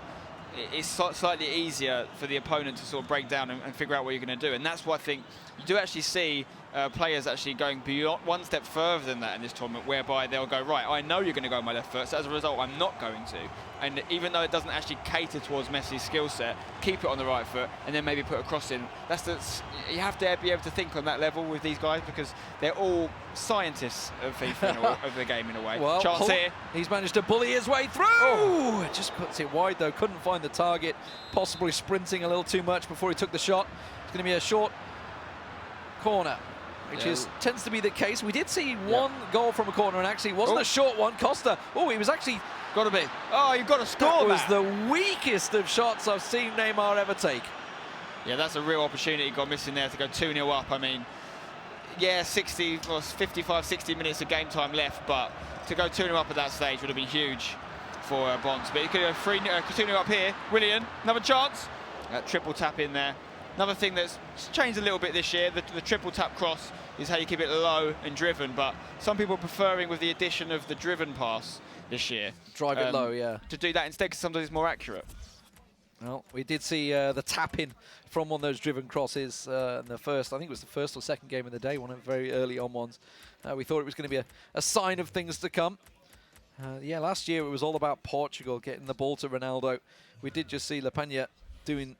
it's slightly easier for the opponent to sort of break down and figure out what you're going to do. And that's why I think you do actually see players actually going beyond 1 step further than that in this tournament, whereby they'll go, right, I know you're going to go on my left foot, so as a result, I'm not going to. And even though it doesn't actually cater towards Messi's skill set, keep it on the right foot and then maybe put a cross in. You have to be able to think on that level with these guys because they're all scientists of FIFA of the game in a way. Well, chance here. He's managed to bully his way through. Oh, it just puts it wide though. Couldn't find the target. Possibly sprinting a little too much before he took the shot. It's going to be a short corner, which tends to be the case. We did see 1 goal from a corner, and actually it wasn't a short one. Costa. Oh, he was actually got to be. Oh, you've got to score that. That was the weakest of shots I've seen Neymar ever take. Yeah, that's a real opportunity got missing there to go 2-0 up. I mean, yeah, 55, 60 minutes of game time left, but to go 2-0 up at that stage would have been huge for Bonds. But he could go 2-0 up here. Willian, another chance. Triple tap in there. Another thing that's changed a little bit this year, the triple tap cross is how you keep it low and driven, but some people are preferring with the addition of the driven pass this year. Drive it low, yeah. To do that instead, because sometimes it's more accurate. Well, we did see the tap-in from one of those driven crosses in the first, I think it was the first or second game of the day, one of the very early on ones. We thought it was going to be a sign of things to come. Yeah, last year it was all about Portugal getting the ball to Ronaldo. We did just see Lepena doing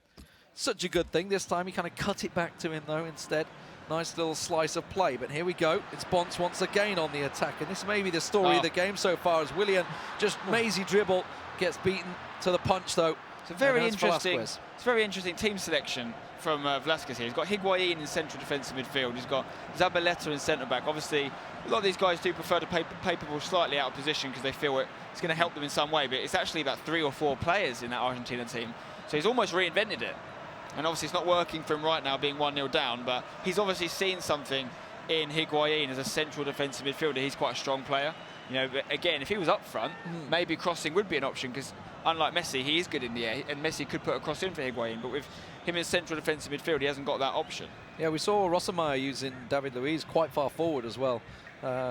such a good thing. This time he kind of cut it back to him, though, instead. Nice little slice of play, but here we go. It's Bonds once again on the attack, and this may be the story of the game so far, as Willian just mazy dribble, gets beaten to the punch, though. It's a very interesting team selection from Velasquez here. He's got Higuain in central defensive midfield. He's got Zabaleta in centre-back. Obviously, a lot of these guys do prefer to play people slightly out of position because they feel it's going to help them in some way, but it's actually about 3 or 4 players in that Argentina team. So he's almost reinvented it. And obviously it's not working for him right now, being 1-0 down, but he's obviously seen something in Higuain as a central defensive midfielder. He's quite a strong player. You know, but again, if he was up front, maybe crossing would be an option, because unlike Messi, he is good in the air, and Messi could put a cross in for Higuain, but with him in central defensive midfield, he hasn't got that option. Yeah, we saw Rossomaier using David Luiz quite far forward as well.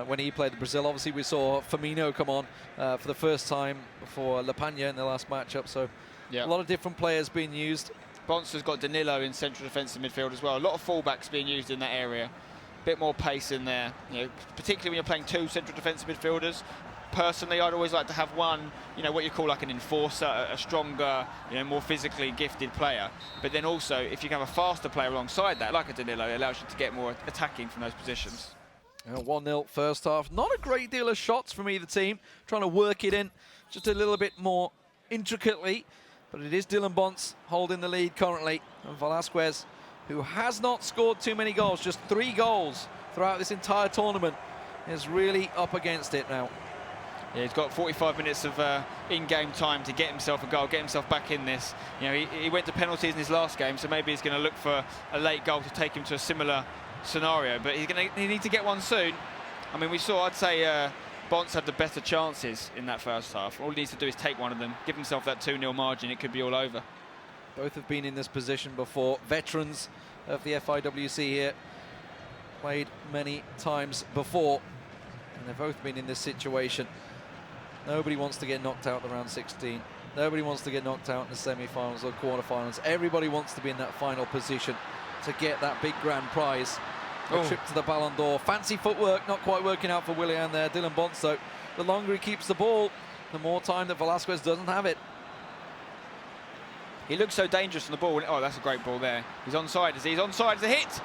When he played Brazil, obviously we saw Firmino come on for the first time for Lepena in the last matchup, so a lot of different players being used. Bonster's got Danilo in central defensive midfield as well. A lot of fullbacks being used in that area. A bit more pace in there, you know, particularly when you're playing 2 central defensive midfielders. Personally, I'd always like to have one, you know, what you call like an enforcer, a stronger, you know, more physically gifted player. But then also, if you can have a faster player alongside that, like a Danilo, it allows you to get more attacking from those positions. 1-0 first half. Not a great deal of shots from either team. Trying to work it in just a little bit more intricately. But it is Dylan Bonds holding the lead currently. And Velasquez, who has not scored too many goals, just 3 goals throughout this entire tournament, is really up against it now. Yeah, he's got 45 minutes of in-game time to get himself a goal, get himself back in this. You know, he went to penalties in his last game, so maybe he's going to look for a late goal to take him to a similar scenario. But he needs to get one soon. I mean, we saw, I'd say, Bonds had the better chances in that first half. All he needs to do is take one of them, give himself that 2-0 margin. It could be all over. Both have been in this position before. Veterans of the FIWC here. Played many times before. And they've both been in this situation. Nobody wants to get knocked out in the round 16. Nobody wants to get knocked out in the semi-finals or quarterfinals. Everybody wants to be in that final position to get that big grand prize. A trip to the Ballon d'Or. Fancy footwork, not quite working out for Willian there. Dylan Bonds, though, the longer he keeps the ball, the more time that Velasquez doesn't have it. He looks so dangerous on the ball. Oh, that's a great ball there. He's onside. He's onside. It's a hit.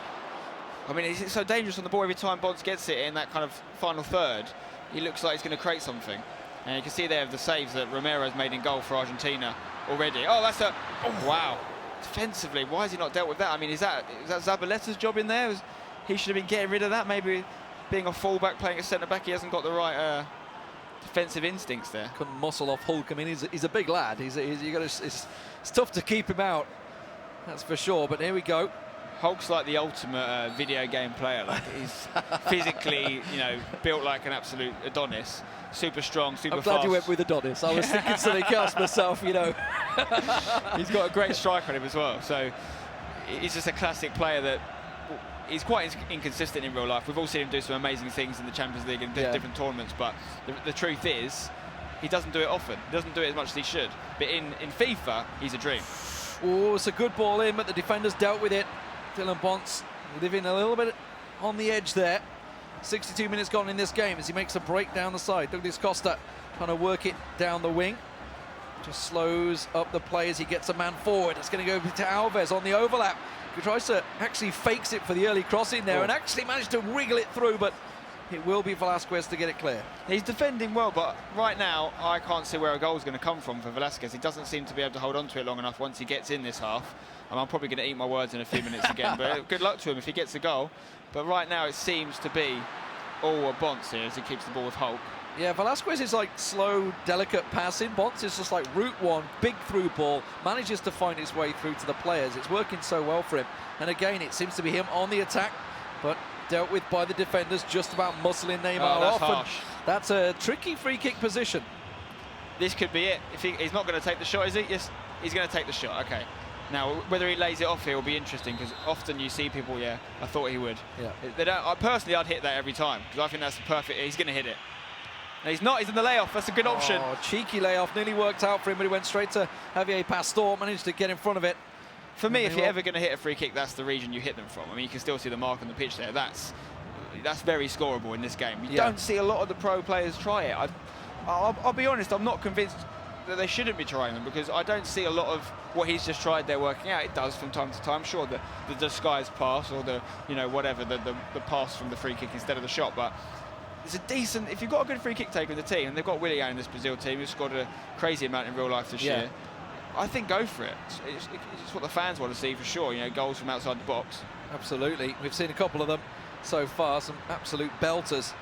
I mean, he's so dangerous on the ball every time Bonds gets it in that kind of final third. He looks like he's going to create something. And you can see there the saves that Romero's made in goal for Argentina already. Oh, that's a... Oh, wow. Defensively, why has he not dealt with that? I mean, is that Zabaleta's job in there? He should have been getting rid of that. Maybe being a fullback, playing a centre-back, he hasn't got the right defensive instincts there. Couldn't muscle off Hulk. I mean, he's a big lad. It's tough to keep him out, that's for sure. But here we go. Hulk's like the ultimate video game player. Like, he's physically, you know, built like an absolute Adonis. Super strong, super fast. I'm glad you went with Adonis. I was thinking something else myself, you know. He's got a great strike on him as well. So he's just a classic player that... He's quite inconsistent in real life. We've all seen him do some amazing things in the Champions League and different tournaments, but the truth is, he doesn't do it often. He doesn't do it as much as he should. But in FIFA, he's a dream. Oh, it's a good ball in, but the defenders dealt with it. Dylan Bonds living a little bit on the edge there. 62 minutes gone in this game as he makes a break down the side. Douglas Costa trying to work it down the wing. Just slows up the play as he gets a man forward. It's going to go to Alves on the overlap. He tries to actually fakes it for the early crossing there and actually managed to wriggle it through, but it will be Velasquez to get it clear. He's defending well, but right now I can't see where a goal is going to come from for Velasquez. He doesn't seem to be able to hold on to it long enough once he gets in this half. And I'm probably going to eat my words in a few minutes again, but good luck to him if he gets a goal. But right now it seems to be all Bonds here as he keeps the ball with Hulk. Yeah, Velasquez is like slow, delicate passing. Bonds is just like route one, big through ball, manages to find his way through to the players. It's working so well for him. And again, it seems to be him on the attack, but dealt with by the defenders, just about muscling Neymar off. Harsh. That's a tricky free kick position. This could be it. If he's not going to take the shot, is he? Yes, he's going to take the shot. Okay. Now, whether he lays it off here will be interesting, because often you see people, yeah, I thought he would. Yeah. They don't. Personally, I'd hit that every time, because I think that's the perfect. He's going to hit it. No, he's not. He's in the layoff. That's a good option. Oh, cheeky layoff. Nearly worked out for him, but he went straight to Javier Pastor. Managed to get in front of it. For me, if you're ever going to hit a free kick, that's the region you hit them from. I mean, you can still see the mark on the pitch there. That's very scoreable in this game. You don't see a lot of the pro players try it. I'll be honest, I'm not convinced that they shouldn't be trying them, because I don't see a lot of what he's just tried there working out. It does from time to time. Sure, the disguised pass, or the whatever, the pass from the free kick instead of the shot, but it's a decent. If you've got a good free kick taker in the team, and they've got Willian in this Brazil team who's scored a crazy amount in real life this year, I think go for it. It's what the fans want to see for sure. Goals from outside the box. Absolutely. We've seen a couple of them so far, some absolute belters.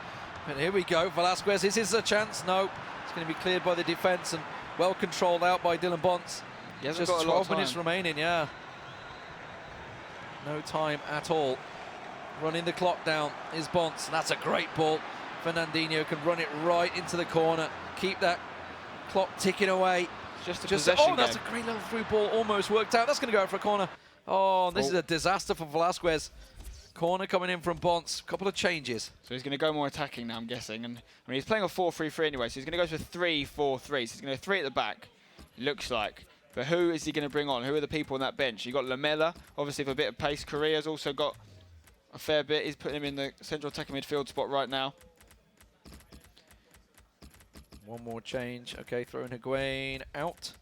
And here we go. Velasquez, is this a chance? No. It's going to be cleared by the defence and well controlled out by Dylan Bonds. Just got 12 minutes remaining, yeah. No time at all. Running the clock down is Bonds. That's a great ball. Fernandinho can run it right into the corner. Keep that clock ticking away. Just a possession that's game. a great little through ball. Almost worked out. That's going to go for a corner. Oh, this is a disaster for Velasquez. Corner coming in from Bonds. Couple of changes. So he's going to go more attacking now, I'm guessing. And I mean, he's playing a 4-3-3 anyway, so he's going to go for 3-4-3. So he's going to go 3 at the back, looks like. But who is he going to bring on? Who are the people on that bench? You've got Lamela, obviously for a bit of pace. Correa's also got a fair bit. He's putting him in the central attacking midfield spot right now. One more change. Okay, throwing Higuain out.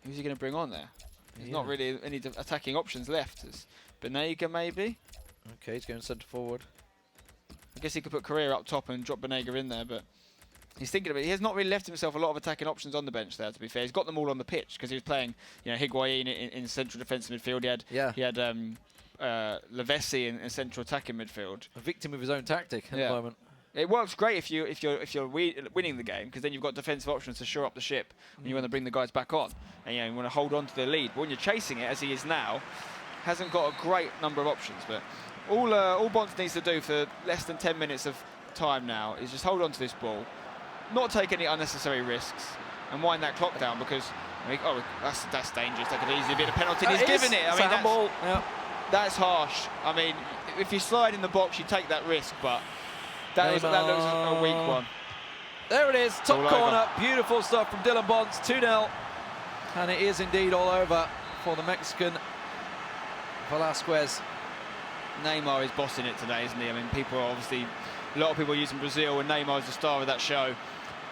Who's he going to bring on there? There's not really any attacking options left. It's Banega, maybe? Okay, he's going centre forward. I guess he could put Correa up top and drop Banega in there, but he's thinking of it. He has not really left himself a lot of attacking options on the bench there, to be fair. He's got them all on the pitch, because he was playing, Higuain in central defensive midfield. He had Lavesi in central attacking midfield. A victim of his own tactic at the moment. It works great if you're winning the game, because then you've got defensive options to shore up the ship when you want to bring the guys back on, and you want to hold on to the lead. But when you're chasing it, as he is now, hasn't got a great number of options. But all Bonds needs to do for less than 10 minutes of time now is just hold on to this ball, not take any unnecessary risks, and wind that clock down, because that's dangerous. That could easily be a penalty. He's given it. I mean, that's harsh. I mean, if you slide in the box, you take that risk, but. That looks a weak one. There it is, top corner. Beautiful stuff from Dylan Bonds, 2-0. And it is indeed all over for the Mexican Velasquez. Neymar is bossing it today, isn't he? I mean, a lot of people are using Brazil, and Neymar is the star of that show.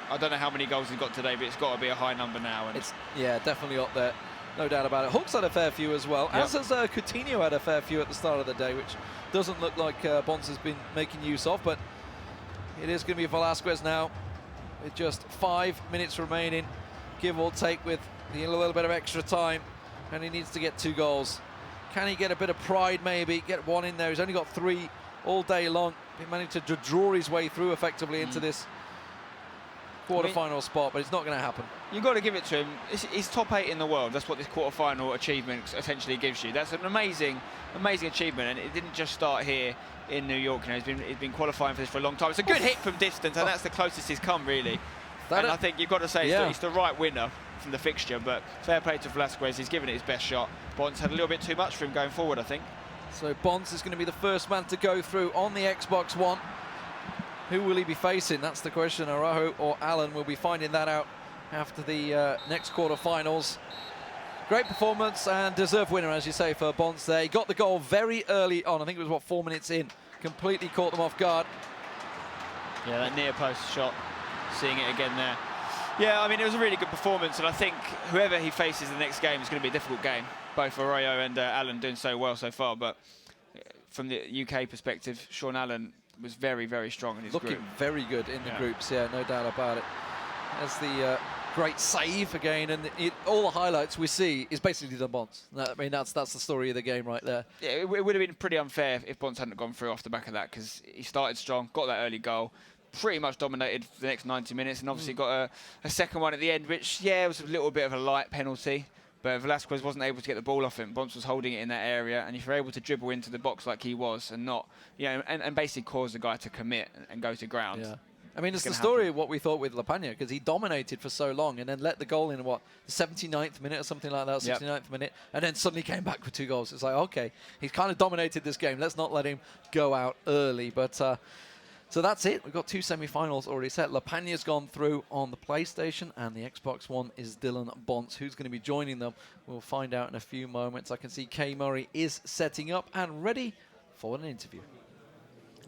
I don't know how many goals he's got today, but it's got to be a high number now. And it's definitely up there. No doubt about it. Hook's had a fair few as well, as has Coutinho had a fair few at the start of the day, which doesn't look like Bonds has been making use of, but it is going to be Velasquez now with just 5 minutes remaining, give or take, with a little bit of extra time, and he needs to get 2 goals. Can he get a bit of pride, maybe, get one in there? He's only got 3 all day long. He managed to draw his way through effectively into this quarter-final spot, but it's not going to happen. You've got to give it to him. He's top 8 in the world. That's what this quarter-final achievement essentially gives you. That's an amazing achievement, and it didn't just start here in New York. He's been qualifying for this for a long time. It's a good hit from distance, and that's the closest he's come, really. And I think you've got to say it's the right winner from the fixture, but fair play to Velasquez. He's given it his best shot. Bonds had a little bit too much for him going forward, I think. So Bonds is going to be the first man to go through on the Xbox One. Who will he be facing? That's the question. Araujo or Allen? We'll be finding that out after the next quarter-finals. Great performance and deserved winner, as you say, for Bonds there. He got the goal very early on. I think it was, 4 minutes in. Completely caught them off guard. Yeah, that near post shot. Seeing it again there. Yeah, I mean, it was a really good performance, and I think whoever he faces in the next game is going to be a difficult game. Both Arroyo and Allen doing so well so far, but from the UK perspective, Sean Allen was very, very strong in his group. Looking very good in the groups, no doubt about it. As the great save again, and all the highlights we see is basically the Bonds. I mean, that's the story of the game right there. Yeah, it would have been pretty unfair if Bonds hadn't gone through off the back of that, because he started strong, got that early goal, pretty much dominated for the next 90 minutes, and obviously got a second one at the end, which, was a little bit of a light penalty. But Velasquez wasn't able to get the ball off him. Bonds was holding it in that area, and if you're able to dribble into the box like he was, and not, and basically cause the guy to commit and go to ground, I mean, it's the story of what we thought with Lapagna, because he dominated for so long and then let the goal in, what, the 79th minute or something like that, 69th minute, and then suddenly came back with 2 goals. It's like, okay, he's kind of dominated this game. Let's not let him go out early. But so that's it. We've got 2 semi-finals already set. Lapagna's gone through on the PlayStation, and the Xbox One is Dylan Bonts. Who's going to be joining them? We'll find out in a few moments. I can see Kay Murray is setting up and ready for an interview.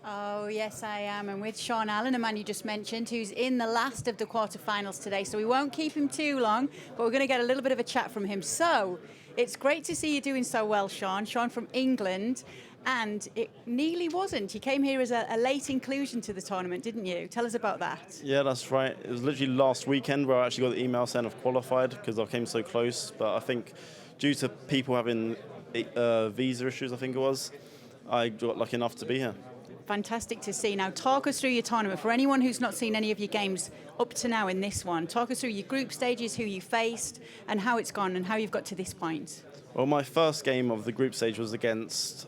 Oh, yes, I am. And with Sean Allen, a man you just mentioned, who's in the last of the quarterfinals today. So we won't keep him too long, but we're going to get a little bit of a chat from him. So it's great to see you doing so well, Sean. Sean from England. And it nearly wasn't. You came here as a late inclusion to the tournament, didn't you? Tell us about that. Yeah, that's right. It was literally last weekend where I actually got the email saying I've qualified because I came so close. But I think due to people having visa issues, I think it was, I got lucky enough to be here. Fantastic to see. Now, talk us through your tournament. For anyone who's not seen any of your games up to now in this one, talk us through your group stages, who you faced, and how it's gone, and how you've got to this point. Well, my first game of the group stage was against,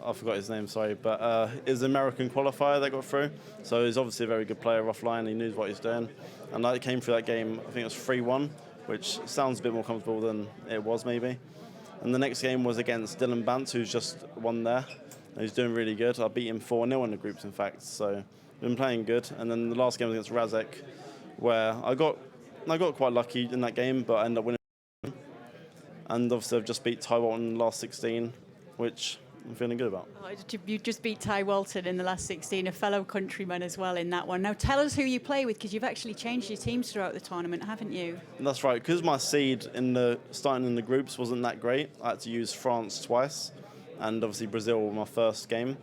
I forgot his name, sorry, but it was an American qualifier that got through. So he's obviously a very good player offline. He knew what he's doing. And I came through that game, I think it was 3-1, which sounds a bit more comfortable than it was maybe. And the next game was against Dylan Bantz, who's just won there. He's doing really good. I beat him 4-0 in the groups, in fact. So I've been playing good. And then the last game was against Razek, where I got quite lucky in that game, but I ended up winning. And obviously I've just beat Ty Walton in the last 16, which I'm feeling good about. Oh, you just beat Ty Walton in the last 16, a fellow countryman as well in that one. Now tell us who you play with, because you've actually changed your teams throughout the tournament, haven't you? And that's right. Because my seed starting in the groups wasn't that great, I had to use France twice. And obviously Brazil were my first game,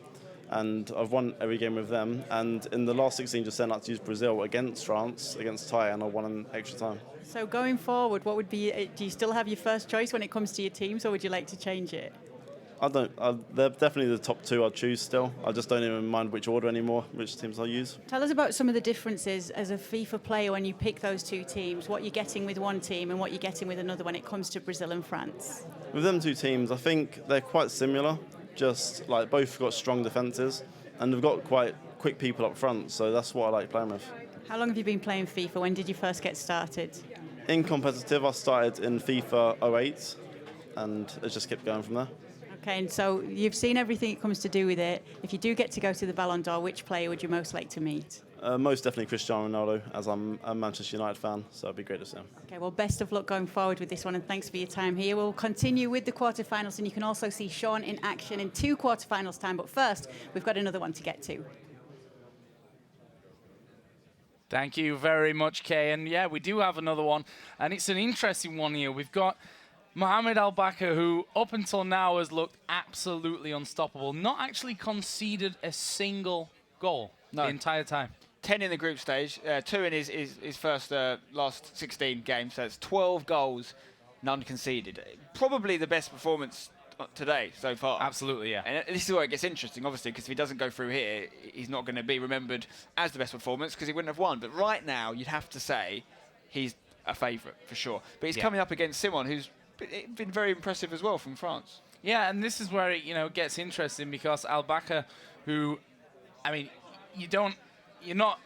and I've won every game with them. And in the last 16, just then I had to use Brazil against France, against Thai, and I won in extra time. So going forward, what would be? Do you still have your first choice when it comes to your teams, or would you like to change it? I don't. They're definitely the top 2 I'd choose still. I just don't even mind which order anymore, which teams I'll use. Tell us about some of the differences as a FIFA player when you pick those 2 teams, what you're getting with one team and what you're getting with another when it comes to Brazil and France. With them 2 teams, I think they're quite similar, just like both got strong defences and they've got quite quick people up front, so that's what I like playing with. How long have you been playing FIFA? When did you first get started? In competitive, I started in FIFA 08 and it just kept going from there. Okay, and so you've seen everything that comes to do with it. If you do get to go to the Ballon d'Or, which player would you most like to meet? Most definitely Cristiano Ronaldo, as I'm a Manchester United fan, so it'd be great to see him. Okay, well, best of luck going forward with this one, and thanks for your time here. We'll continue with the quarterfinals, and you can also see Sean in action in 2 quarterfinals time. But first, we've got another one to get to. Thank you very much, Kay. And yeah, we do have another one, and it's an interesting one here. We've got Mohamed Al-Bakr, who up until now has looked absolutely unstoppable, not actually conceded a single goal the entire time. 10 in the group stage, 2 in his first last 16 games, so it's 12 goals, none conceded. Probably the best performance today so far. Absolutely, yeah. And this is where it gets interesting, obviously, because if he doesn't go through here, he's not going to be remembered as the best performance because he wouldn't have won. But right now, you'd have to say he's a favourite for sure. But he's coming up against Simon, who's been very impressive as well from France. Yeah, and this is where it gets interesting because Al-Bakr, who, I mean, you're not,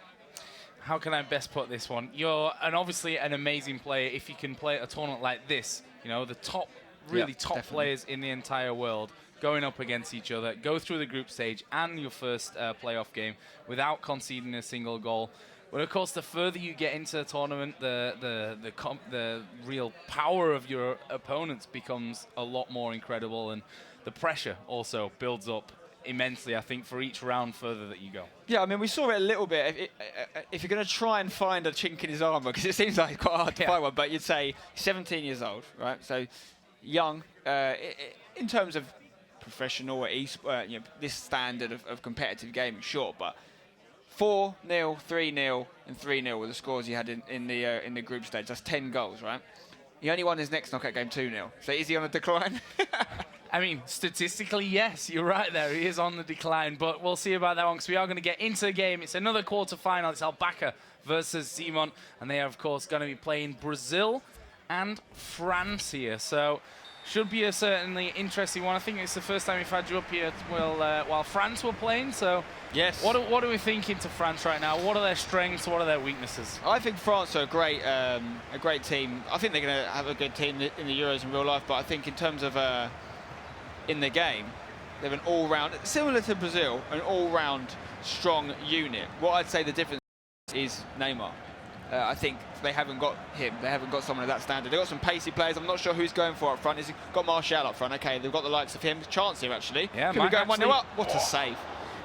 how can I best put this one? You're obviously an amazing player if you can play a tournament like this. The top, really top players in the entire world going up against each other, go through the group stage and your first playoff game without conceding a single goal. But of course, the further you get into the tournament, the real power of your opponents becomes a lot more incredible, and the pressure also builds up immensely, I think, for each round further that you go. Yeah, I mean, we saw it a little bit. If you're going to try and find a chink in his armour, because it seems like it's quite hard to find one, but you'd say 17 years old, right? So young, in terms of professional or this standard of competitive gaming, sure, but 4-0, 3-0, and 3-0 were the scores he had in the group stage. That's 10 goals, right? He only won his next knockout game 2-0. So is he on a decline? I mean, statistically, yes, you're right there. He is on the decline, but we'll see about that one because we are going to get into the game. It's another quarter-final. It's Al-Bakr versus Simon, and they are, of course, going to be playing Brazil and France here. So should be a certainly interesting one. I think it's the first time we've had you up here while France were playing. So yes, what are we thinking to France right now? What are their strengths? What are their weaknesses? I think France are a great team. I think they're going to have a good team in the Euros in real life, but I think in terms of in the game, they're an all-round, similar to Brazil, an all-round strong unit. What I'd say the difference is Neymar. I think they haven't got him. They haven't got someone of that standard. They've got some pacey players. I'm not sure who's going for up front. He's got Martial up front. Okay, they've got the likes of him. Chance here, actually. Yeah, could be going 1-0 up. What a save.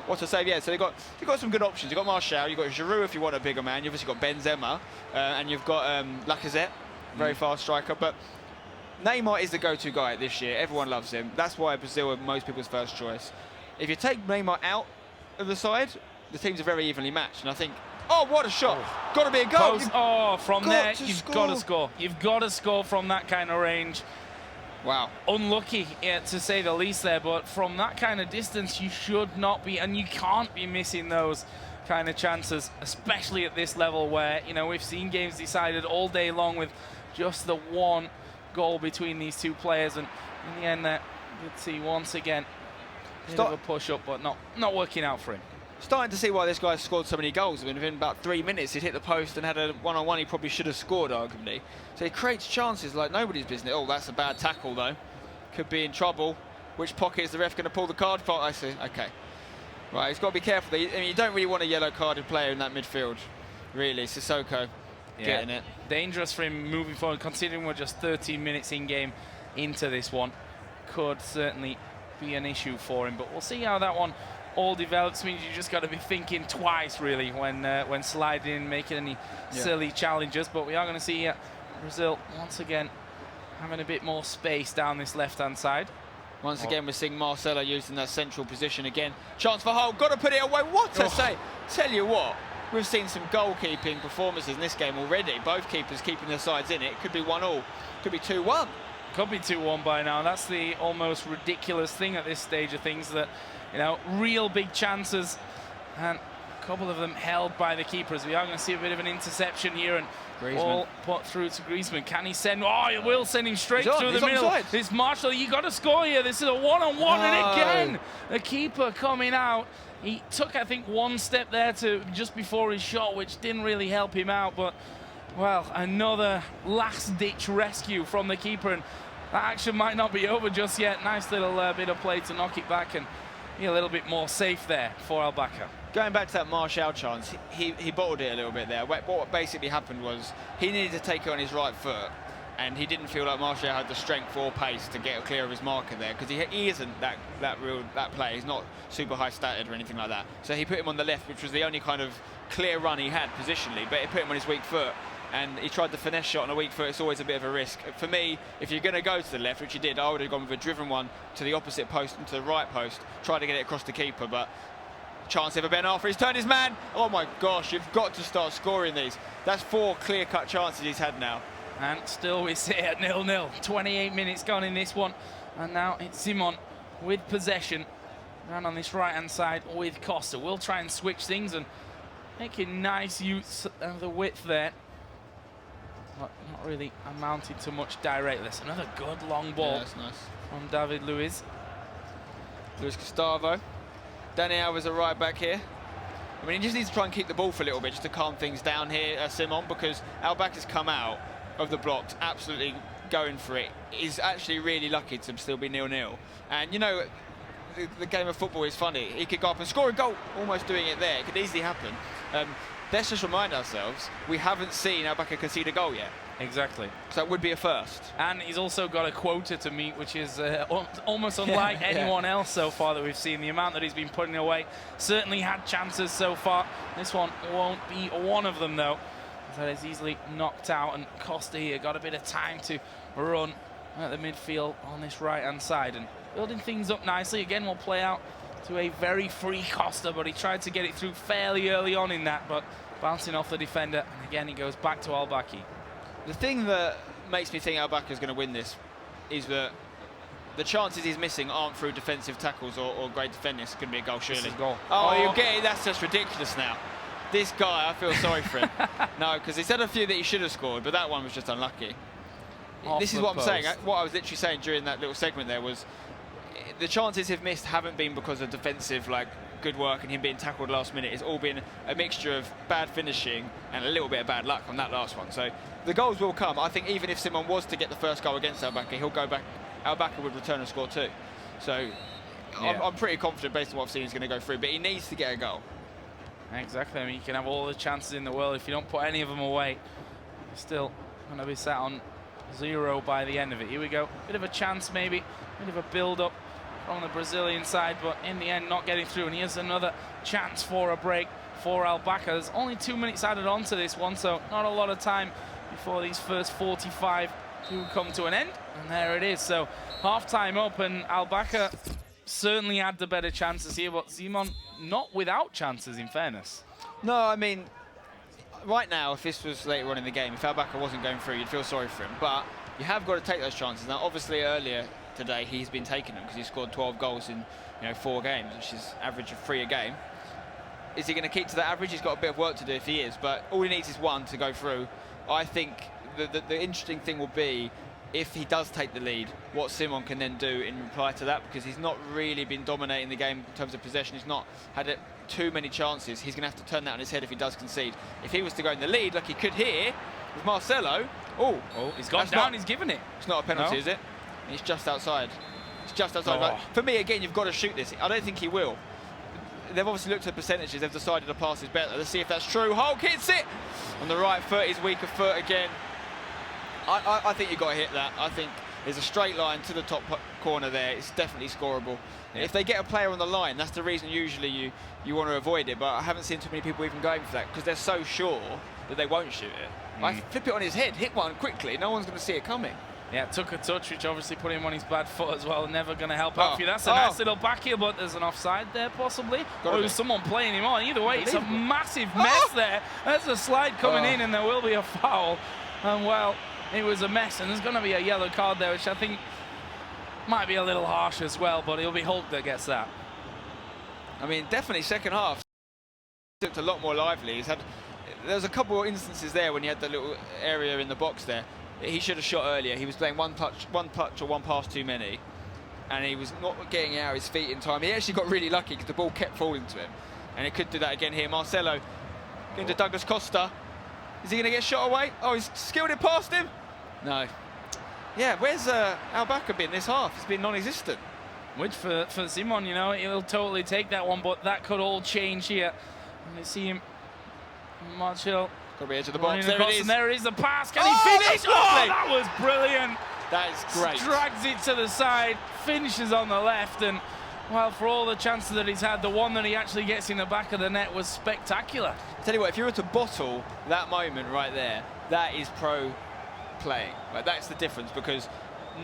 What a save, yeah. So they've got some good options. You've got Martial, you've got Giroud if you want a bigger man. You've obviously got Benzema, and you've got Lacazette, very fast striker. But Neymar is the go-to guy this year. Everyone loves him. That's why Brazil are most people's first choice. If you take Neymar out of the side, the teams are very evenly matched. And I think, oh, what a shot. Got to be a goal. From there, you've got to score. You've got to score from that kind of range. Wow. Unlucky, to say the least there, but from that kind of distance, you should not be, and you can't be missing those kind of chances, especially at this level where, you know, we've seen games decided all day long with just the one goal between these two players, and in the end there, you'd see once again a bit of a push-up, but not working out for him. Starting to see why this guy scored so many goals. I mean, within about 3 minutes, he'd hit the post and had a one-on-one he probably should have scored, arguably. So he creates chances like nobody's business. Oh, that's a bad tackle, though. Could be in trouble. Which pocket is the ref going to pull the card for? I see. Okay. Right, he's got to be careful. I mean, you don't really want a yellow-carded player in that midfield, really. Sissoko getting it. Dangerous for him moving forward, considering we're just 13 minutes in-game into this one. Could certainly be an issue for him, but we'll see how that one all develops. Means you just got to be thinking twice, really, when sliding in, making any silly challenges. But we are going to see Brazil once again having a bit more space down this left-hand side. Once again, we're seeing Marcelo using that central position again. Chance for Hull, got to put it away. What a save! Tell you what, we've seen some goalkeeping performances in this game already. Both keepers keeping their sides in it. Could be 1-1, could be 2-1. Could be 2-1 by now. That's the almost ridiculous thing at this stage of things, that, you know, real big chances, and a couple of them held by the keepers. We are going to see a bit of an interception here, and all put through to Griezmann. Can he send? Oh, he will send him straight through the middle. It's Marshall. You got to score here. This is a one-on-one, and again, the keeper coming out. He took, I think, one step there to just before his shot, which didn't really help him out. But, well, another last-ditch rescue from the keeper, and that action might not be over just yet. Nice little bit of play to knock it back and be a little bit more safe there for Al-Bakr. Going back to that Martial chance, he bottled it a little bit there. What basically happened was he needed to take it on his right foot, and he didn't feel like Martial had the strength or pace to get clear of his marker there, because he isn't that player. He's not super high statted or anything like that. So he put him on the left, which was the only kind of clear run he had positionally, but it put him on his weak foot. And he tried the finesse shot on a weak foot. It's always a bit of a risk. For me, if you're going to go to the left, which he did, I would have gone with a driven one to the opposite post and to the right post, try to get it across the keeper. But chance here for Ben Arthur. He's turned his man. Oh my gosh, you've got to start scoring these. That's 4 clear-cut chances he's had now. And still we sit at 0-0. 28 minutes gone in this one. And now it's Simon with possession. Down on this right-hand side with Costa. We'll try and switch things and making nice use of the width there. But not really amounted to much directness. Another good long ball that's nice from David Luiz. Luis Gustavo. Danny Alves are right back here. I mean, he just needs to try and keep the ball for a little bit just to calm things down here, Simon, because Al-Bakr's come out of the blocks absolutely going for it. He's actually really lucky to still be 0-0. And, you know, the game of football is funny. He could go up and score a goal, almost doing it there. It could easily happen. Let's just remind ourselves, we haven't seen Al-Bakr concede a goal yet. Exactly. So it would be a first. And he's also got a quota to meet, which is almost unlike anyone else so far that we've seen. The amount that he's been putting away, certainly had chances so far. This one won't be one of them, though. That is easily knocked out, and Costa here got a bit of time to run at the midfield on this right-hand side. And building things up nicely. Again, we'll play out to a very free Costa, but he tried to get it through fairly early on in that, but bouncing off the defender, and again he goes back to Al-Bakr. The thing that makes me think Al-Bakr is going to win this is that the chances he's missing aren't through defensive tackles or great defending. It's going to be a goal, surely. This is goal. Oh, you get it? That's just ridiculous now. This guy, I feel sorry for him. No, because he's had a few that he should have scored, but that one was just unlucky. This is what I'm saying. What I was literally saying during that little segment there was the chances he've missed haven't been because of defensive good work and him being tackled last minute. It's all been a mixture of bad finishing and a little bit of bad luck on that last one. So the goals will come. I think even if Simon was to get the first goal against Al-Bakr, he'll go back. Al-Bakr would return and score too. So I'm pretty confident based on what I've seen he's going to go through, but he needs to get a goal. Exactly. I mean, you can have all the chances in the world. If you don't put any of them away, you're still going to be sat on 0 by the end of it. Here we go. Bit of a chance maybe. Bit of a build-up from the Brazilian side, but in the end not getting through. And here's another chance for a break for Al-Bakr. There's only 2 minutes added on to this one, so not a lot of time before these first 45 do come to an end. And there it is. So half-time up, and Al-Bakr certainly had the better chances here, but Simon not without chances, in fairness. No, I mean, right now, if this was later on in the game, if Al-Bakr wasn't going through, you'd feel sorry for him. But you have got to take those chances. Now, obviously, earlier today, he's been taking them because he scored 12 goals in 4 games, which is average of 3 a game. Is he going to keep to that average? He's got a bit of work to do if he is, but all he needs is 1 to go through. I think the interesting thing will be if he does take the lead, what Simon can then do in reply to that, because he's not really been dominating the game in terms of possession. He's not had too many chances. He's going to have to turn that on his head if he does concede. If he was to go in the lead, like he could here with Marcelo, he's gone down, he's given it. It's not a penalty, is it? He's just outside. It's just outside. Like, for me, again, you've got to shoot this. I don't think he will. They've obviously looked at the percentages. They've decided the pass is better. Let's see if that's true. Hulk hits it on the right foot. His weaker foot again. I think you've got to hit that. I think there's a straight line to the top corner there. It's definitely scoreable. Yeah. If they get a player on the line, that's the reason usually you want to avoid it. But I haven't seen too many people even going for that because they're so sure that they won't shoot it. I flip it on his head, hit one quickly. No one's going to see it coming. Yeah, took a touch, which obviously put him on his bad foot as well. Never going to help out for you. That's a nice little back heel, but there's an offside there possibly. Or it was someone playing him on. Either way, it's a massive mess there. There's a slide coming in, and there will be a foul. And well, it was a mess, and there's going to be a yellow card there, which I think might be a little harsh as well, but it'll be Hulk that gets that. I mean, definitely second half looked a lot more lively. There's a couple of instances there when he had the little area in the box there. He should have shot earlier. He was playing one touch or one pass too many, and he was not getting out his feet in time. He actually got really lucky because the ball kept falling to him, and he could do that again here. Marcelo going to Douglas Costa. Is he going to get shot away? Oh, he's skilled it past him. No. Yeah, where's Al-Bakr been this half? He's been non-existent. Which for Simon, he'll totally take that one, but that could all change here. And you see him, Marshall. Got to be edge of the box. There it is. And there is the pass. Can he finish? Oh, that was brilliant. That is great. Drags it to the side, finishes on the left, and well, for all the chances that he's had, the one that he actually gets in the back of the net was spectacular. I tell you what, if you were to bottle that moment right there, that is pro playing. Like, that's the difference, because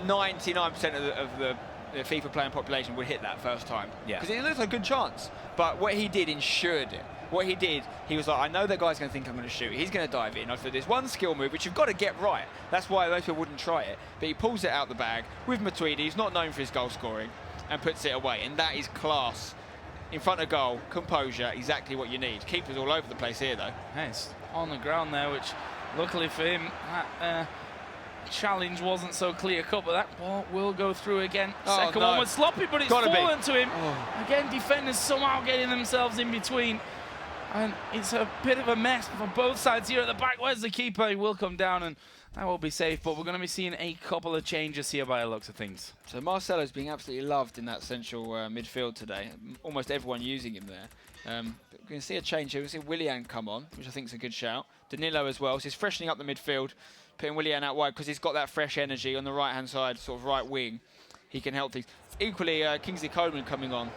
99% of the FIFA playing population would hit that first time. Yeah. Because it looked like a good chance, but what he did ensured it. What he did, he was like, I know that guy's going to think I'm going to shoot. He's going to dive in. I said, there's one skill move, which you've got to get right. That's why most people wouldn't try it. But he pulls it out the bag with Matuidi. He's not known for his goal scoring, and puts it away. And that is class. In front of goal, composure, exactly what you need. Keepers all over the place here, though. Nice. On the ground there, which luckily for him, that challenge wasn't so clear-cut, but that ball will go through again. Second one was sloppy, but it's fallen to him. Again, defenders somehow getting themselves in between. And it's a bit of a mess for both sides here at the back. Where's the keeper? He will come down, and that will be safe. But we're going to be seeing a couple of changes here by the looks of things. So Marcelo's being absolutely loved in that central midfield today. Almost everyone using him there. We can see a change here. We can see Willian come on, which I think is a good shout. Danilo as well. So he's freshening up the midfield, putting Willian out wide because he's got that fresh energy on the right-hand side, sort of right wing. He can help things. Equally, Kingsley Coman coming on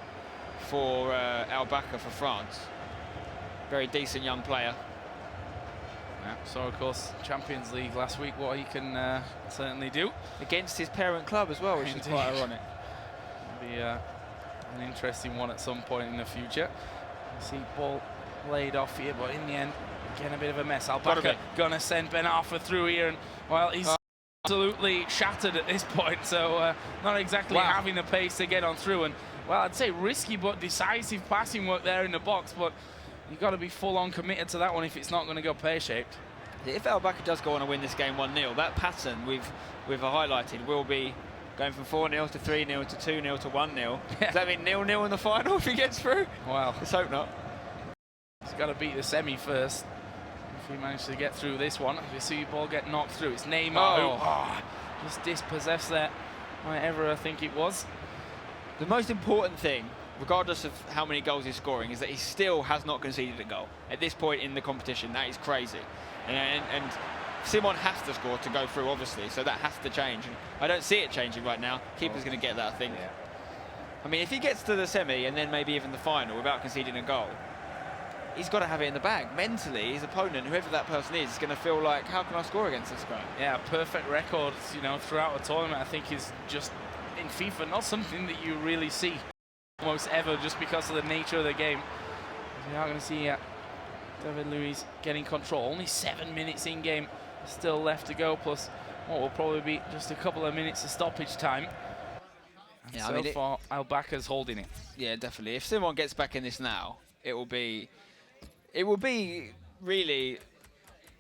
for Al-Bakr for France. Very decent young player. Yeah, so of course, Champions League last week, what he can certainly do. Against his parent club as well, which is quite ironic. It'll be an interesting one at some point in the future. See ball laid off here, but in the end, again, a bit of a mess. Al-Bakr gonna send Ben Arfa through here, and well, he's absolutely shattered at this point, so not exactly having the pace to get on through. And well, I'd say risky but decisive passing work there in the box, but you've got to be full-on committed to that one if it's not going to go pear-shaped. If Al-Bakr does go on and win this game 1-0, that pattern we've highlighted will be going from 4-0 to 3-0 to 2-0 to 1-0. Does that mean 0-0 in the final if he gets through? Wow. Let's hope not. He's got to beat the semi first. If he manages to get through this one, if you see the ball get knocked through, it's Neymar who just dispossessed that whatever I think it was. The most important thing, regardless of how many goals he's scoring, is that he still has not conceded a goal at this point in the competition. That is crazy. And Simon has to score to go through, obviously, so that has to change. And I don't see it changing right now. Keeper's going to get that, I think. Yeah. I mean, if he gets to the semi and then maybe even the final without conceding a goal, he's got to have it in the bag. Mentally, his opponent, whoever that person is going to feel like, how can I score against this guy? Yeah, perfect records, you know, throughout a tournament, I think is just, in FIFA, not something that you really see almost ever, just because of the nature of the game. We are going to see David Luiz getting control. Only 7 minutes in game still left to go, plus what will probably be just a couple of minutes of stoppage time. And yeah, so I mean, far, Al-Bakr's holding it. Yeah, definitely. If Simon gets back in this now, it will be really,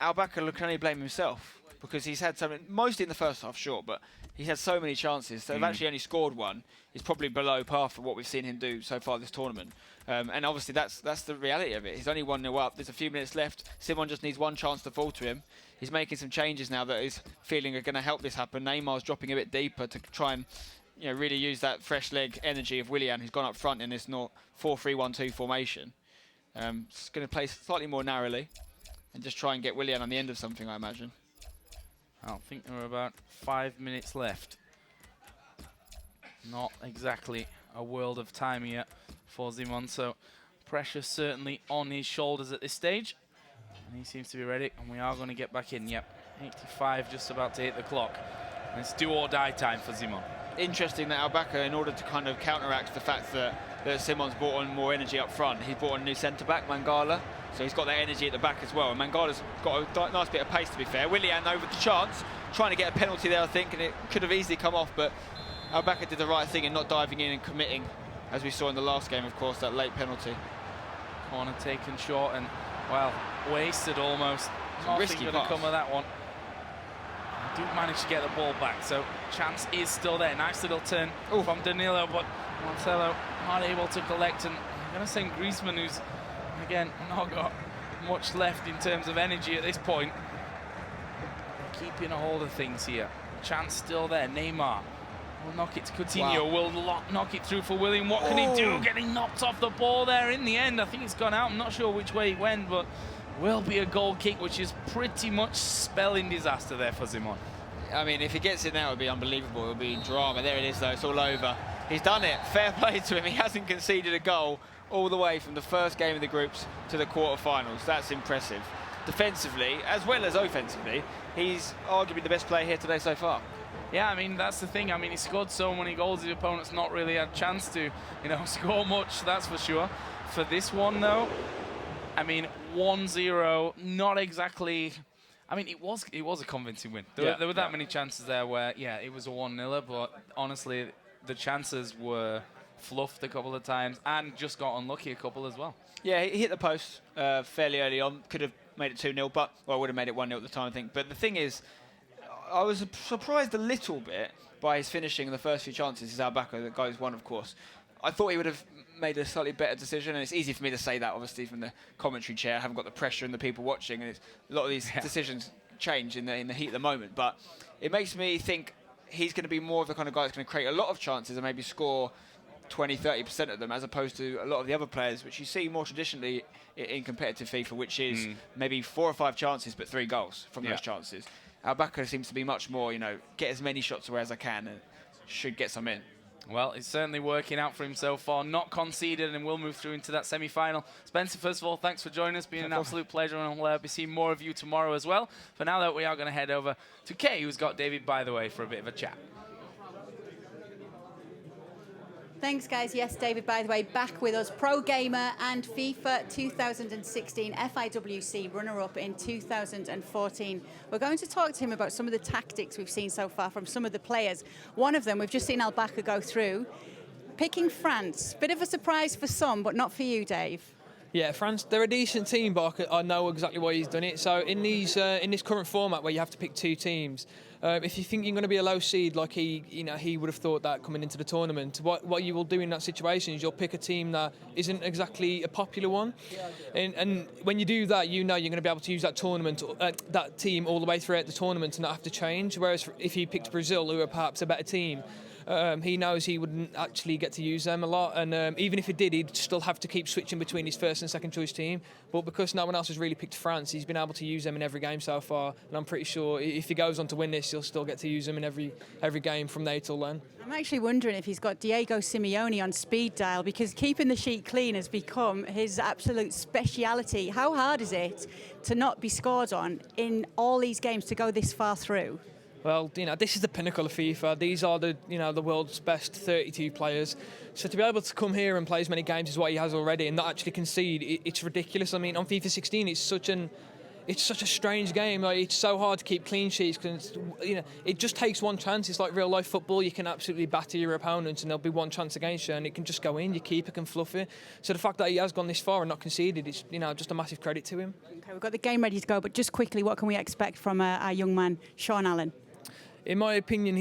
Al-Bakr can only blame himself, because he's had so many, mostly in the first half, sure, but he's had so many chances. So they've actually only scored one. He's probably below par for what we've seen him do so far this tournament. And obviously that's the reality of it. He's only 1-0 up. There's a few minutes left. Simon just needs one chance to fall to him. He's making some changes now that he's feeling are going to help this happen. Neymar's dropping a bit deeper to try and really use that fresh leg energy of Willian, who's gone up front in this 4-3-1-2 formation. It's going to play slightly more narrowly and just try and get Willian on the end of something, I imagine. I think there are about 5 minutes left. Not exactly a world of time yet for Simon, so pressure certainly on his shoulders at this stage. And he seems to be ready, and we are going to get back in. Yep, 85 just about to hit the clock. And it's do or die time for Simon. Interesting that Al-Bakr, in order to kind of counteract the fact that Simon's brought on more energy up front, he's brought on a new centre-back, Mangala, so he's got that energy at the back as well. And Mangala's got a nice bit of pace, to be fair. Willian over the chance, trying to get a penalty there, I think, and it could have easily come off, but Al-Bakr did the right thing in not diving in and committing, as we saw in the last game, of course, that late penalty. Corner taken short and, well, wasted almost. Nothing going to come of that one. Do manage to get the ball back, so chance is still there. Nice little turn from Danilo, but Marcelo not able to collect, and I'm going to send Griezmann, who's again not got much left in terms of energy at this point. Keeping a hold of things here. Chance still there. Neymar will knock it to Coutinho. Will knock it through for William. What can he do? Getting knocked off the ball there in the end. I think it's gone out. I'm not sure which way it went, but will be a goal kick, which is pretty much spelling disaster there for Simon. I mean, if he gets it now, it would be unbelievable. It would be drama. There it is, though. It's all over. He's done it. Fair play to him. He hasn't conceded a goal all the way from the first game of the groups to the quarterfinals. That's impressive. Defensively, as well as offensively, he's arguably the best player here today so far. Yeah, I mean, that's the thing. I mean, he scored so many goals, his opponent's not really had a chance to, score much, that's for sure. For this one, though, I mean, 1-0, not exactly... I mean, it was a convincing win. There were that many chances there where, it was a 1-0, but honestly, the chances were fluffed a couple of times and just got unlucky a couple as well. Yeah, he hit the post fairly early on. Could have made it 2-0, but, well, would have made it 1-0 at the time, I think. But the thing is, I was surprised a little bit by his finishing in the first few chances. It's Al-Bakr, the guy who's won, of course. I thought he would have made a slightly better decision, and it's easy for me to say that, obviously, from the commentary chair. I haven't got the pressure and the people watching, and a lot of these decisions change in the heat of the moment. But it makes me think he's going to be more of the kind of guy that's going to create a lot of chances and maybe score 20-30% of them, as opposed to a lot of the other players, which you see more traditionally in competitive FIFA, which is maybe 4 or 5 chances but 3 goals from those chances. Al-Bakr seems to be much more, get as many shots away as I can and should get some in. Well, it's certainly working out for him so far. Not conceded, and we'll move through into that semi-final. Spencer, first of all, thanks for joining us. Been an absolute pleasure, and we'll be seeing more of you tomorrow as well. For now, though, we are going to head over to Kay, who's got David by the way for a bit of a chat. Thanks, guys. Yes, David, by the way, back with us. Pro gamer and FIFA 2016 FIWC runner-up in 2014. We're going to talk to him about some of the tactics we've seen so far from some of the players. One of them, we've just seen Al-Bakr go through. Picking France. Bit of a surprise for some, but not for you, Dave. Yeah, France, they're a decent team, but I know exactly why he's done it. So in this current format where you have to pick 2 teams, if you think you're going to be a low seed, like he would have thought that coming into the tournament, what you will do in that situation is you'll pick a team that isn't exactly a popular one, and when you do that, you know you're going to be able to use that that team all the way throughout the tournament and not have to change. Whereas if he picked Brazil, who are perhaps a better team, he knows he wouldn't actually get to use them a lot, and even if he did, he'd still have to keep switching between his first and second choice team. But because no one else has really picked France, he's been able to use them in every game so far, and I'm pretty sure if he goes on to win this, he'll still get to use them in every game from there till then. I'm actually wondering if he's got Diego Simeone on speed dial, because keeping the sheet clean has become his absolute speciality. How hard is it to not be scored on in all these games to go this far through? Well, this is the pinnacle of FIFA. These are the world's best 32 players. So to be able to come here and play as many games as what he has already and not actually concede, it's ridiculous. I mean, on FIFA 16, it's such a strange game. Like, it's so hard to keep clean sheets because it just takes one chance. It's like real life football. You can absolutely batter your opponents and there'll be one chance against you and it can just go in. Your keeper can fluff it. So the fact that he has gone this far and not conceded is just a massive credit to him. Okay, we've got the game ready to go, but just quickly, what can we expect from our young man, Sean Allen? In my opinion,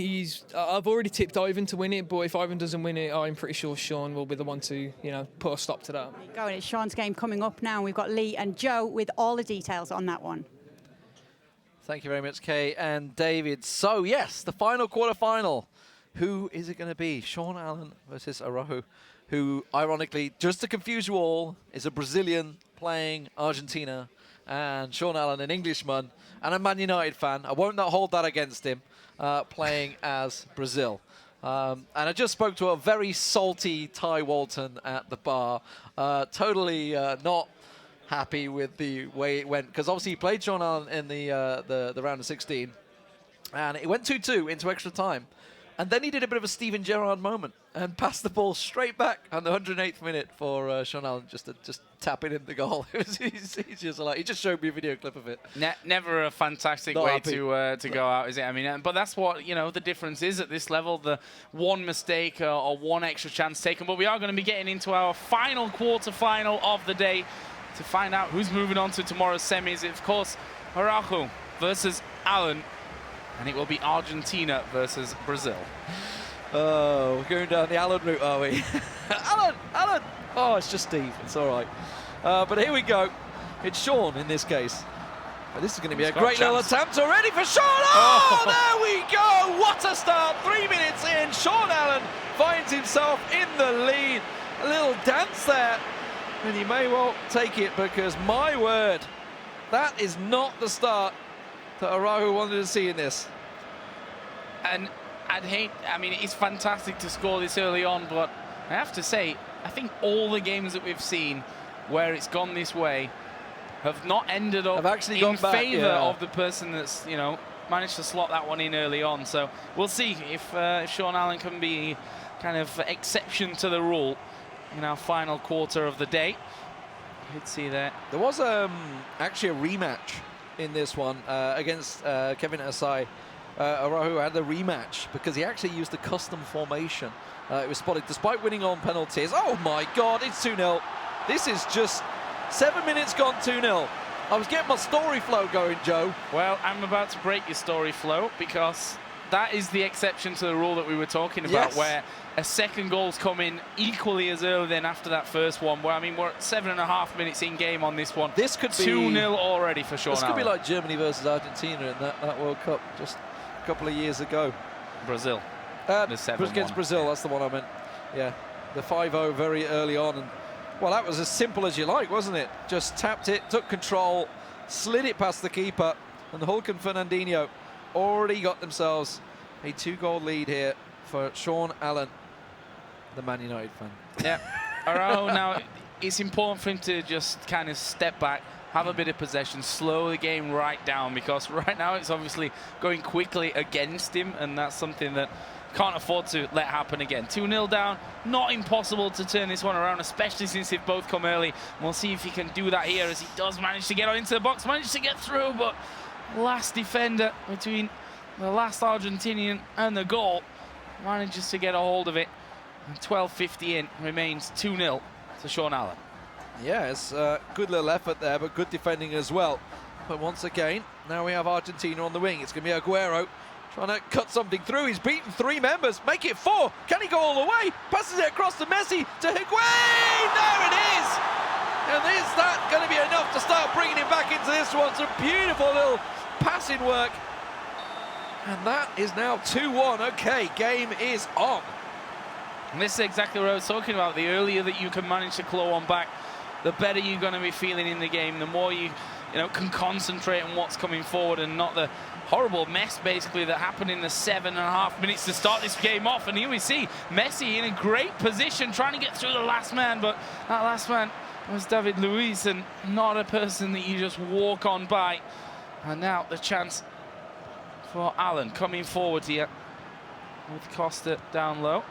I've already tipped Ivan to win it, but if Ivan doesn't win it, I'm pretty sure Sean will be the one to, put a stop to that. There you go, and it's Sean's game coming up now. We've got Lee and Joe with all the details on that one. Thank you very much, Kay and David. So, yes, the final quarterfinal. Who is it going to be? Sean Allen versus Araujo, who, ironically, just to confuse you all, is a Brazilian playing Argentina, and Sean Allen, an Englishman, and a Man United fan. I won't not hold that against him, playing as Brazil. And I just spoke to a very salty Ty Walton at the bar, totally not happy with the way it went, because obviously he played Sean Allen in the round of 16, and it went 2-2 into extra time. And then he did a bit of a Steven Gerrard moment and passed the ball straight back on the 108th minute for Sean Allen just to tap it in the goal. He just showed me a video clip of it. Never a fantastic way to go out, is it? I mean, but that's what the difference is at this level. The one mistake or one extra chance taken. But we are going to be getting into our final quarter-final of the day to find out who's moving on to tomorrow's semis. Of course, Araujo versus Allen. And it will be Argentina versus Brazil. Oh, we're going down the Allen route, are we? Allen! Oh, it's just Steve. It's all right. But here we go. It's Sean in this case. But this is going to be a great little attempt already for Sean. Oh, there we go. What a start. 3 minutes in. Sean Allen finds himself in the lead. A little dance there. And he may well take it, because, my word, that is not the start that Araujo wanted to see in this. And it's fantastic to score this early on, but I have to say, I think all the games that we've seen where it's gone this way have not ended up in favour of the person that's, managed to slot that one in early on. So we'll see if Sean Allen can be kind of exception to the rule in our final quarter of the day. Let's see there. There was actually a rematch in this one against Kevin Asai. Araujo had the rematch because he actually used the custom formation. It was spotted despite winning on penalties. Oh my God, it's 2-0. This is just 7 minutes gone 2-0. I was getting my story flow going, Joe. Well, I'm about to break your story flow, because that is the exception to the rule that we were talking about, where a second goal's come in equally as early then after that first one. Well, I mean, we're at 7.5 minutes in game on this one. This could be 2-0 already for Sean Allen. This could be like Germany versus Argentina in that World Cup just a couple of years ago. Brazil. The 7-1. Against Brazil, that's the one I meant. Yeah, the 5-0 very early on. And, well, that was as simple as you like, wasn't it? Just tapped it, took control, slid it past the keeper, and Hulk and Fernandinho already got themselves a 2-goal lead here for Sean Allen, the Man United fan. Yeah, Araujo now, it's important for him to just kind of step back, have a bit of possession, slow the game right down, because right now it's obviously going quickly against him, and that's something that can't afford to let happen again. 2-0 down, not impossible to turn this one around, especially since they've both come early. And we'll see if he can do that here, as he does manage to get into the box, managed to get through, but last defender between the last Argentinian and the goal manages to get a hold of it. And 12:50 in, remains 2-0 to Sean Allen. Yeah, it's a good little effort there, but good defending as well. But once again, now we have Argentina on the wing. It's going to be Aguero trying to cut something through. He's beaten 3 members, make it 4. Can he go all the way? Passes it across to Messi, to Higuain. There it is. And is that going to be enough to start bringing him back into this one? Some beautiful little passing work. And that is now 2-1. Okay, game is on. And this is exactly what I was talking about. The earlier that you can manage to claw one back, the better you're going to be feeling in the game. The more you can concentrate on what's coming forward and not the horrible mess, basically, that happened in the 7.5 minutes to start this game off. And here we see Messi in a great position, trying to get through the last man. But that last man was David Luiz, and not a person that you just walk on by. And now the chance for Allen coming forward here with Costa down low.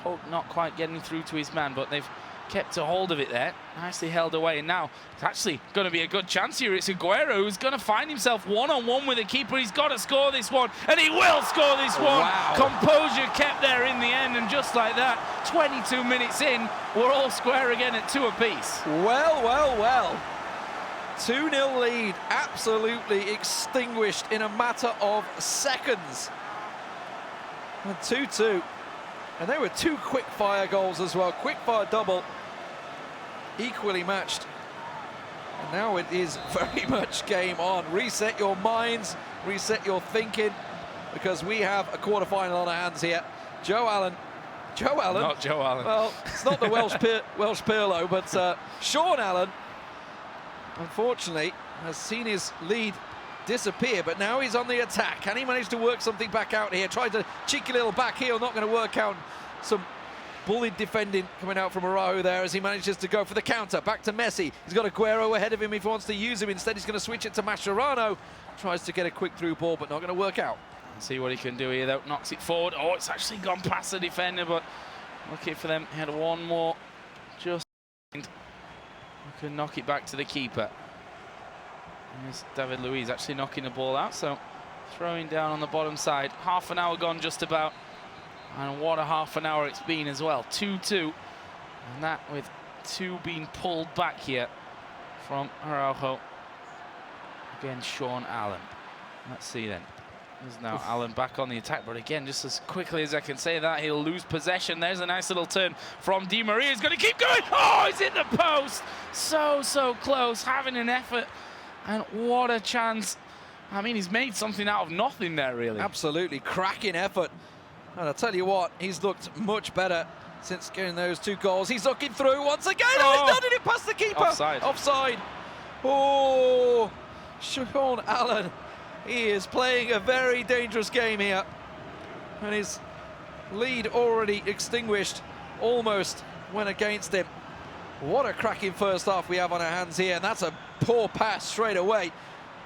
Hope not quite getting through to his man, but they've kept a hold of it there. Nicely held away, and now it's actually going to be a good chance here. It's Aguero who's going to find himself one-on-one with the keeper. He's got to score this one, and he will score this one. Wow. Composure kept there in the end, and just like that, 22 minutes in, we're all square again at 2 apiece. Well, well, well. 2-0 lead, absolutely extinguished in a matter of seconds. And 2-2. And they were 2 quick-fire goals as well. Quick-fire double, equally matched. And now it is very much game on. Reset your minds, reset your thinking, because we have a quarter-final on our hands here. Joe Allen. Joe Allen? Not Joe Allen. Well, it's not the Welsh Pirlo, but Sean Allen, unfortunately, has seen his lead disappear, but now he's on the attack. Can he manage to work something back out here? Tried a cheeky little back heel, not going to work out. Some bullied defending coming out from Araujo there as he manages to go for the counter. Back to Messi. He's got Aguero ahead of him if he wants to use him. Instead, he's going to switch it to Mascherano. Tries to get a quick through ball, but not going to work out. See what he can do here, though. Knocks it forward. Oh, it's actually gone past the defender, but lucky for them, he had one more. Just can knock it back to the keeper. There's David Luiz actually knocking the ball out, so throwing down on the bottom side. Half an hour gone just about, and what a half an hour it's been as well. 2-2, and that with 2 being pulled back here from Araujo against Sean Allen. Let's see then. There's now Allen back on the attack, but again, just as quickly as I can say that, he'll lose possession. There's a nice little turn from Di Maria. He's going to keep going. Oh, he's hit the post. So close, having an effort. And what a chance. I mean, he's made something out of nothing there, really. Absolutely, cracking effort. And I'll tell you what, he's looked much better since getting those 2 goals. He's looking through once again. Oh, he's done it past the keeper. Offside. Offside. Oh, Sean Allen. He is playing a very dangerous game here. And his lead already extinguished, almost went against him. What a cracking first half we have on our hands here, and that's a poor pass straight away.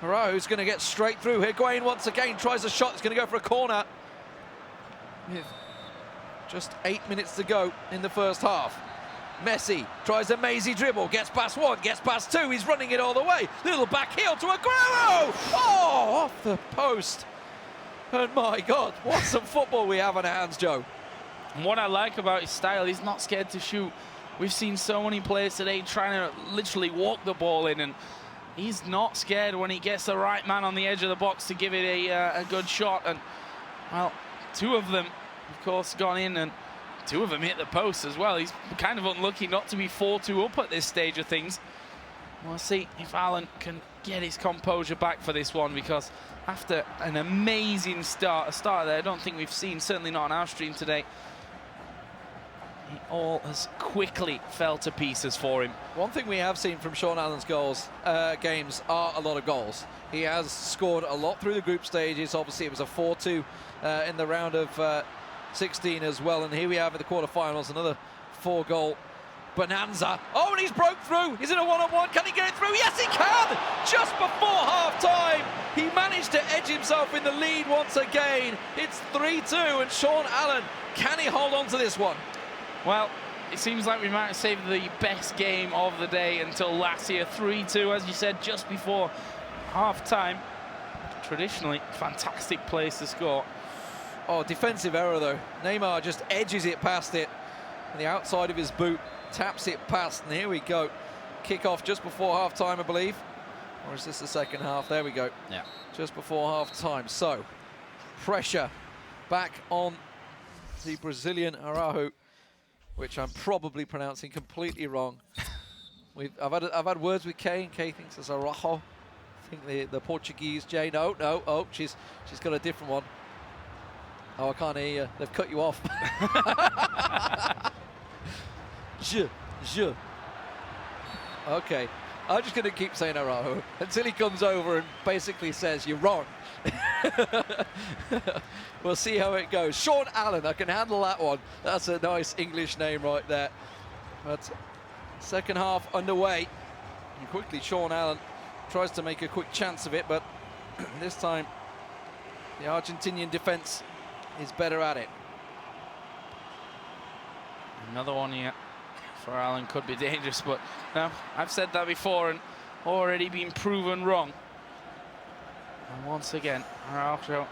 Araujo's going to get straight through. Higuain once again tries a shot. It's going to go for a corner. With just 8 minutes to go in the first half. Messi tries a mazy dribble, gets past 1, gets past 2. He's running it all the way. Little back heel to Aguero. Oh, off the post. And my God, what some football we have on our hands, Joe. And what I like about his style, he's not scared to shoot. We've seen so many players today trying to literally walk the ball in, and he's not scared when he gets the right man on the edge of the box to give it a good shot. And, well, 2 of them, of course, gone in, and 2 of them hit the post as well. He's kind of unlucky not to be 4-2 up at this stage of things. We'll see if Allen can get his composure back for this one, because after an amazing start, a start that I don't think we've seen, certainly not on our stream today, it all has quickly fell to pieces for him. One thing we have seen from Sean Allen's games are a lot of goals. He has scored a lot through the group stages. Obviously, it was a 4-2 in the round of 16 as well. And here we have at the quarterfinals, another 4-goal bonanza. Oh, and he's broke through. He's in a one-on-one. Can he get it through? Yes, he can! Just before half-time, he managed to edge himself in the lead once again. It's 3-2, and Sean Allen, can he hold on to this one? Well, it seems like we might have saved the best game of the day until last year. 3-2, as you said, just before half-time. Traditionally, fantastic place to score. Oh, defensive error, though. Neymar just edges it past it. And the outside of his boot taps it past, and here we go. kick-off just before half-time, I believe. Or is this the second half? There we go. Yeah. Just before half-time. So, pressure back on the Brazilian Araujo, which I'm probably pronouncing completely wrong. I've had words with Kay, and Kay thinks it's Araujo. I think the Portuguese J. No. Oh, she's got a different one. Oh, I can't hear you. They've cut you off. Je. Okay. I'm just going to keep saying Araujo until he comes over and basically says, you're wrong. We'll see how it goes. Sean Allen, I can handle that one. That's a nice English name right there. But second half underway. And quickly, Sean Allen tries to make a quick chance of it, but this time the Argentinian defense is better at it. Another one here for Allen could be dangerous, but no, I've said that before and already been proven wrong. And once again, Araujo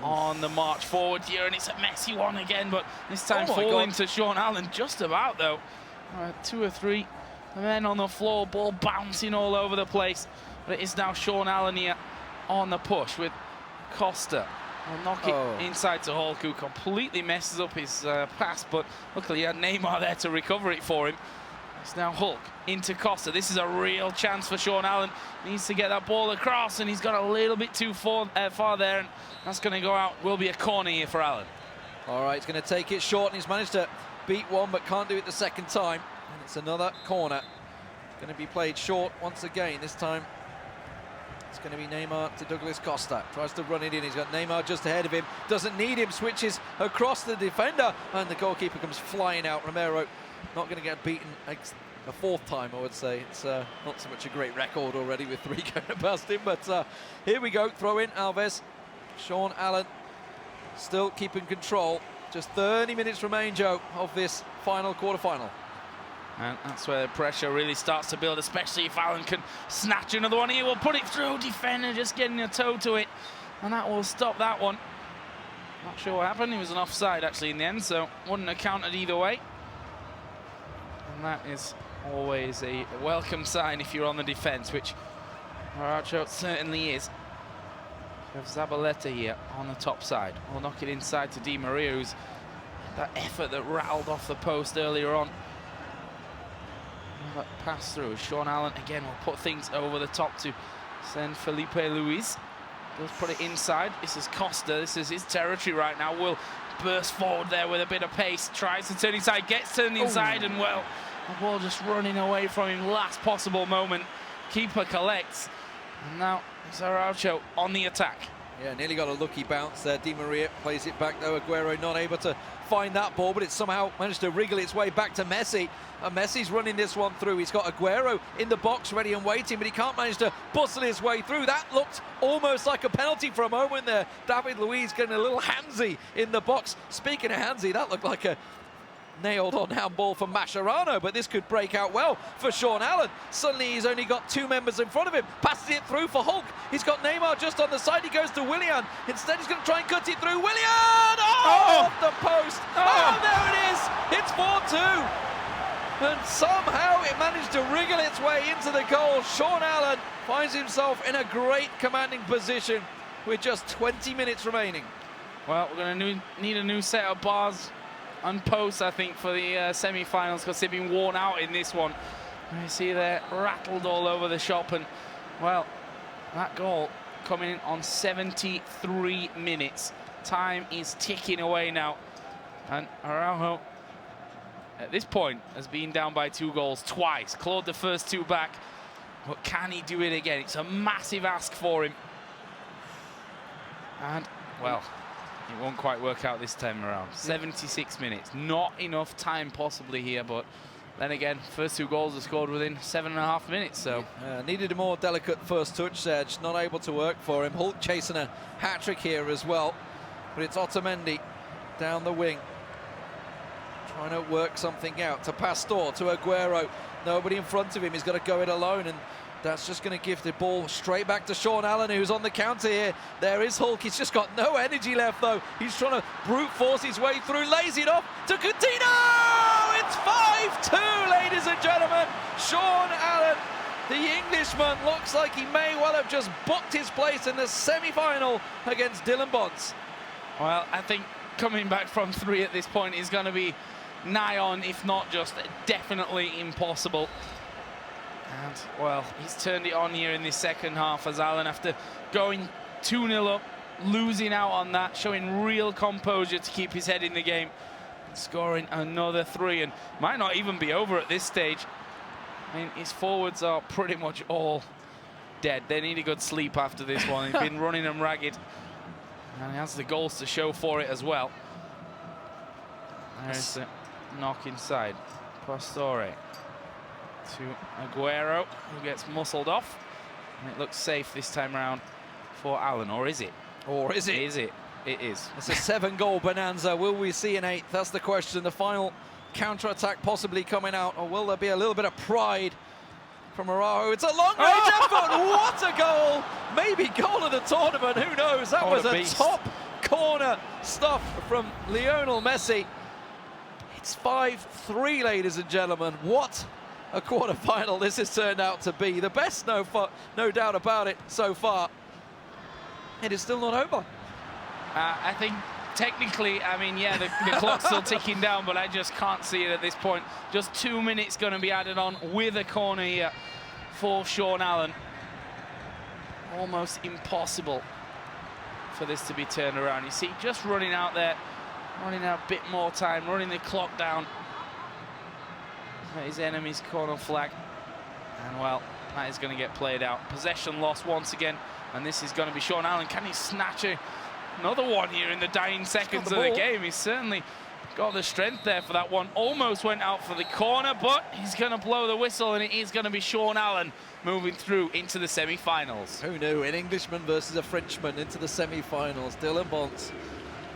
on the march forward here, and it's a messy one again, but this time falling to Sean Allen just about, though. 2 or 3 men on the floor, ball bouncing all over the place. But it is now Sean Allen here on the push with Costa. Will knock it inside to Hulk, who completely messes up his pass, but luckily he had Neymar there to recover it for him. It's now Hulk into Costa. This is a real chance for Sean Allen. Needs to get that ball across, and he's got a little bit too far there, and that's going to go out. Will be a corner here for Allen. All right, he's going to take it short, and he's managed to beat one, but can't do it the second time. And it's another corner. Going to be played short once again. This time it's going to be Neymar to Douglas Costa. Tries to run it in. He's got Neymar just ahead of him. Doesn't need him. Switches across the defender. And the goalkeeper comes flying out. Romero not going to get beaten a 4th time, I would say. It's not so much a great record already with 3 going past him. But here we go. Throw in Alves. Sean Allen still keeping control. Just 30 minutes remain, Joe, of this final quarter-final. And that's where the pressure really starts to build, especially if Allen can snatch another one. He will put it through, defender just getting a toe to it, and that will stop that one. Not sure what happened. He was an offside, actually, in the end, so wouldn't have counted either way. And that is always a welcome sign if you're on the defence, which Araujo certainly is. We have Zabaleta here on the top side. We'll knock it inside to Di Maria, who's that effort that rattled off the post earlier on. That pass through. Sean Allen again will put things over the top to send Felipe Luis. Does put it inside. This is Costa. This is his territory right now. Will burst forward there with a bit of pace. Tries to turn inside. Gets turned inside, and well, the ball just running away from him. Last possible moment. Keeper collects, and now it's Araujo on the attack. Yeah, nearly got a lucky bounce there. Di Maria plays it back though. Aguero not able to find that ball, but it somehow managed to wriggle its way back to Messi. And Messi's running this one through. He's got Aguero in the box ready and waiting, but he can't manage to bustle his way through. That looked almost like a penalty for a moment there. David Luiz getting a little handsy in the box. Speaking of handsy, that looked like a nailed-on handball for Mascherano, but this could break out well for Sean Allen. Suddenly he's only got 2 members in front of him. Passes it through for Hulk. He's got Neymar just on the side. He goes to Willian. Instead he's going to try and cut it through. Willian! Off the post! Oh, there it is! It's 4-2! And somehow it managed to wriggle its way into the goal. Sean Allen finds himself in a great commanding position with just 20 minutes remaining. Well, we're going to need a new set of bars and posts, I think, for the semi-finals, because they've been worn out in this one. You see they're rattled all over the shop, and well, that goal coming in on 73 minutes. Time is ticking away now, and Araujo at this point has been down by 2 goals twice. Clawed the first 2 back, but can he do it again? It's a massive ask for him, and well, it won't quite work out this time around. 76 minutes, not enough time possibly here, but then again, first 2 goals are scored within 7.5 minutes, so. Needed a more delicate first touch, Serge, not able to work for him. Hulk chasing a hat-trick here as well, but it's Otamendi down the wing, trying to work something out to Pastor, to Aguero. Nobody in front of him, he's got to go it alone, and that's just going to give the ball straight back to Sean Allen, who's on the counter here. There is Hulk. He's just got no energy left, though. He's trying to brute force his way through. Lays it off to Coutinho! It's 5-2, ladies and gentlemen, Sean Allen, the Englishman, looks like he may well have just booked his place in the semi-final against Dylan Bonds. Well, I think coming back from 3 at this point is going to be nigh on, if not just definitely impossible. And, well, he's turned it on here in this second half as Allen, after going 2-0 up, losing out on that, showing real composure to keep his head in the game, scoring another 3, and might not even be over at this stage. I mean, his forwards are pretty much all dead. They need a good sleep after this one. He's been running them ragged, and he has the goals to show for it as well. There's the knock inside. Pastore to Aguero, who gets muscled off. And it looks safe this time around for Allen, or is it? Or is it? Is it? It is. It's a 7-goal bonanza. Will we see an 8th? That's the question. The final counter-attack possibly coming out, or will there be a little bit of pride from Araujo? It's a long-range effort. What a goal! Maybe goal of the tournament. Who knows? That was a top corner stuff from Lionel Messi. It's 5-3, ladies and gentlemen. What a quarter-final this has turned out to be. The best, no doubt about it, so far. It is still not over. I think technically, I mean, yeah, the clock's still ticking down, but I just can't see it at this point. Just 2 minutes going to be added on with a corner here for Sean Allen. Almost impossible for this to be turned around. You see, just running out there, running out a bit more time, running the clock down at his enemy's corner flag. And, well, that is going to get played out. Possession lost once again, and this is going to be Sean Allen. Can he snatch another one here in the dying seconds of the game? He's certainly got the strength there for that one. Almost went out for the corner, but he's going to blow the whistle, and it is going to be Sean Allen moving through into the semi-finals. Who knew? An Englishman versus a Frenchman into the semi-finals. Dylan Bonds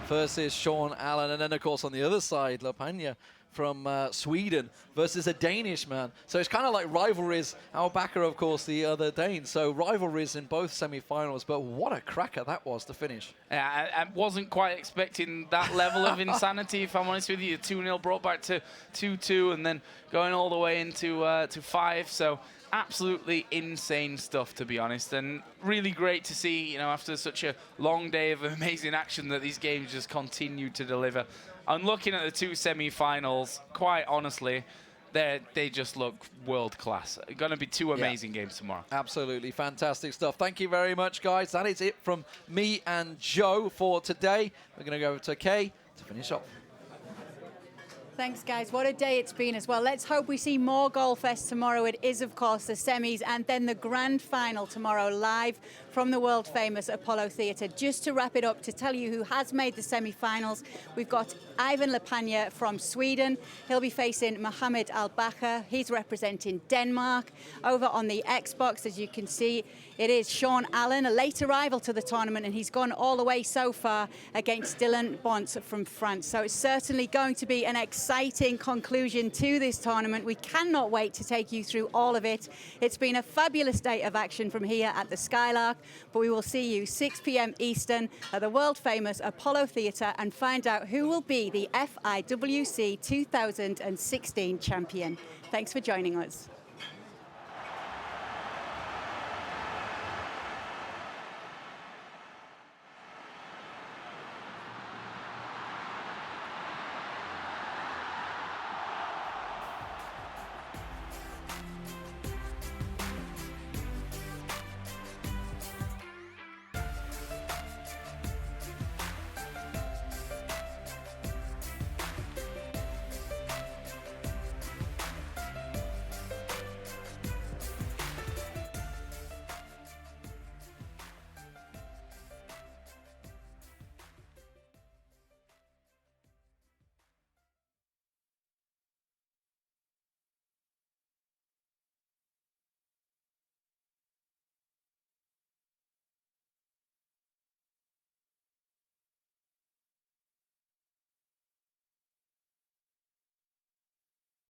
versus Sean Allen. And then, of course, on the other side, La Pagna from Sweden versus a Danish man. So it's kind of like rivalries. Al Bakker, of course, the other Dane. So rivalries in both semi-finals. But what a cracker that was to finish. Yeah, I wasn't quite expecting that level of insanity, if I'm honest with you. 2-0 brought back to 2-2 and then going all the way into to 5. So absolutely insane stuff, to be honest. And really great to see, you know, after such a long day of amazing action, that these games just continue to deliver. And looking at the 2 semi-finals, quite honestly, they just look world-class. Going to be 2 amazing games tomorrow. Absolutely fantastic stuff. Thank you very much, guys. That is it from me and Joe for today. We're going to go over to Kay to finish off. Thanks, guys. What a day it's been as well. Let's hope we see more Goal Fest tomorrow. It is, of course, the semis and then the grand final tomorrow, live from the world-famous Apollo Theatre. Just to wrap it up, to tell you who has made the semi-finals, we've got Ivan La Pagna from Sweden. He'll be facing Mohamed Al Bakker. He's representing Denmark. Over on the Xbox, as you can see, it is Sean Allen, a late arrival to the tournament, and he's gone all the way so far against Dylan Bonds from France. So it's certainly going to be an exciting conclusion to this tournament. We cannot wait to take you through all of it. It's been a fabulous day of action from here at the Skylark, but we will see you 6 p.m. Eastern at the world-famous Apollo Theatre and find out who will be the FIWC 2016 champion. Thanks for joining us.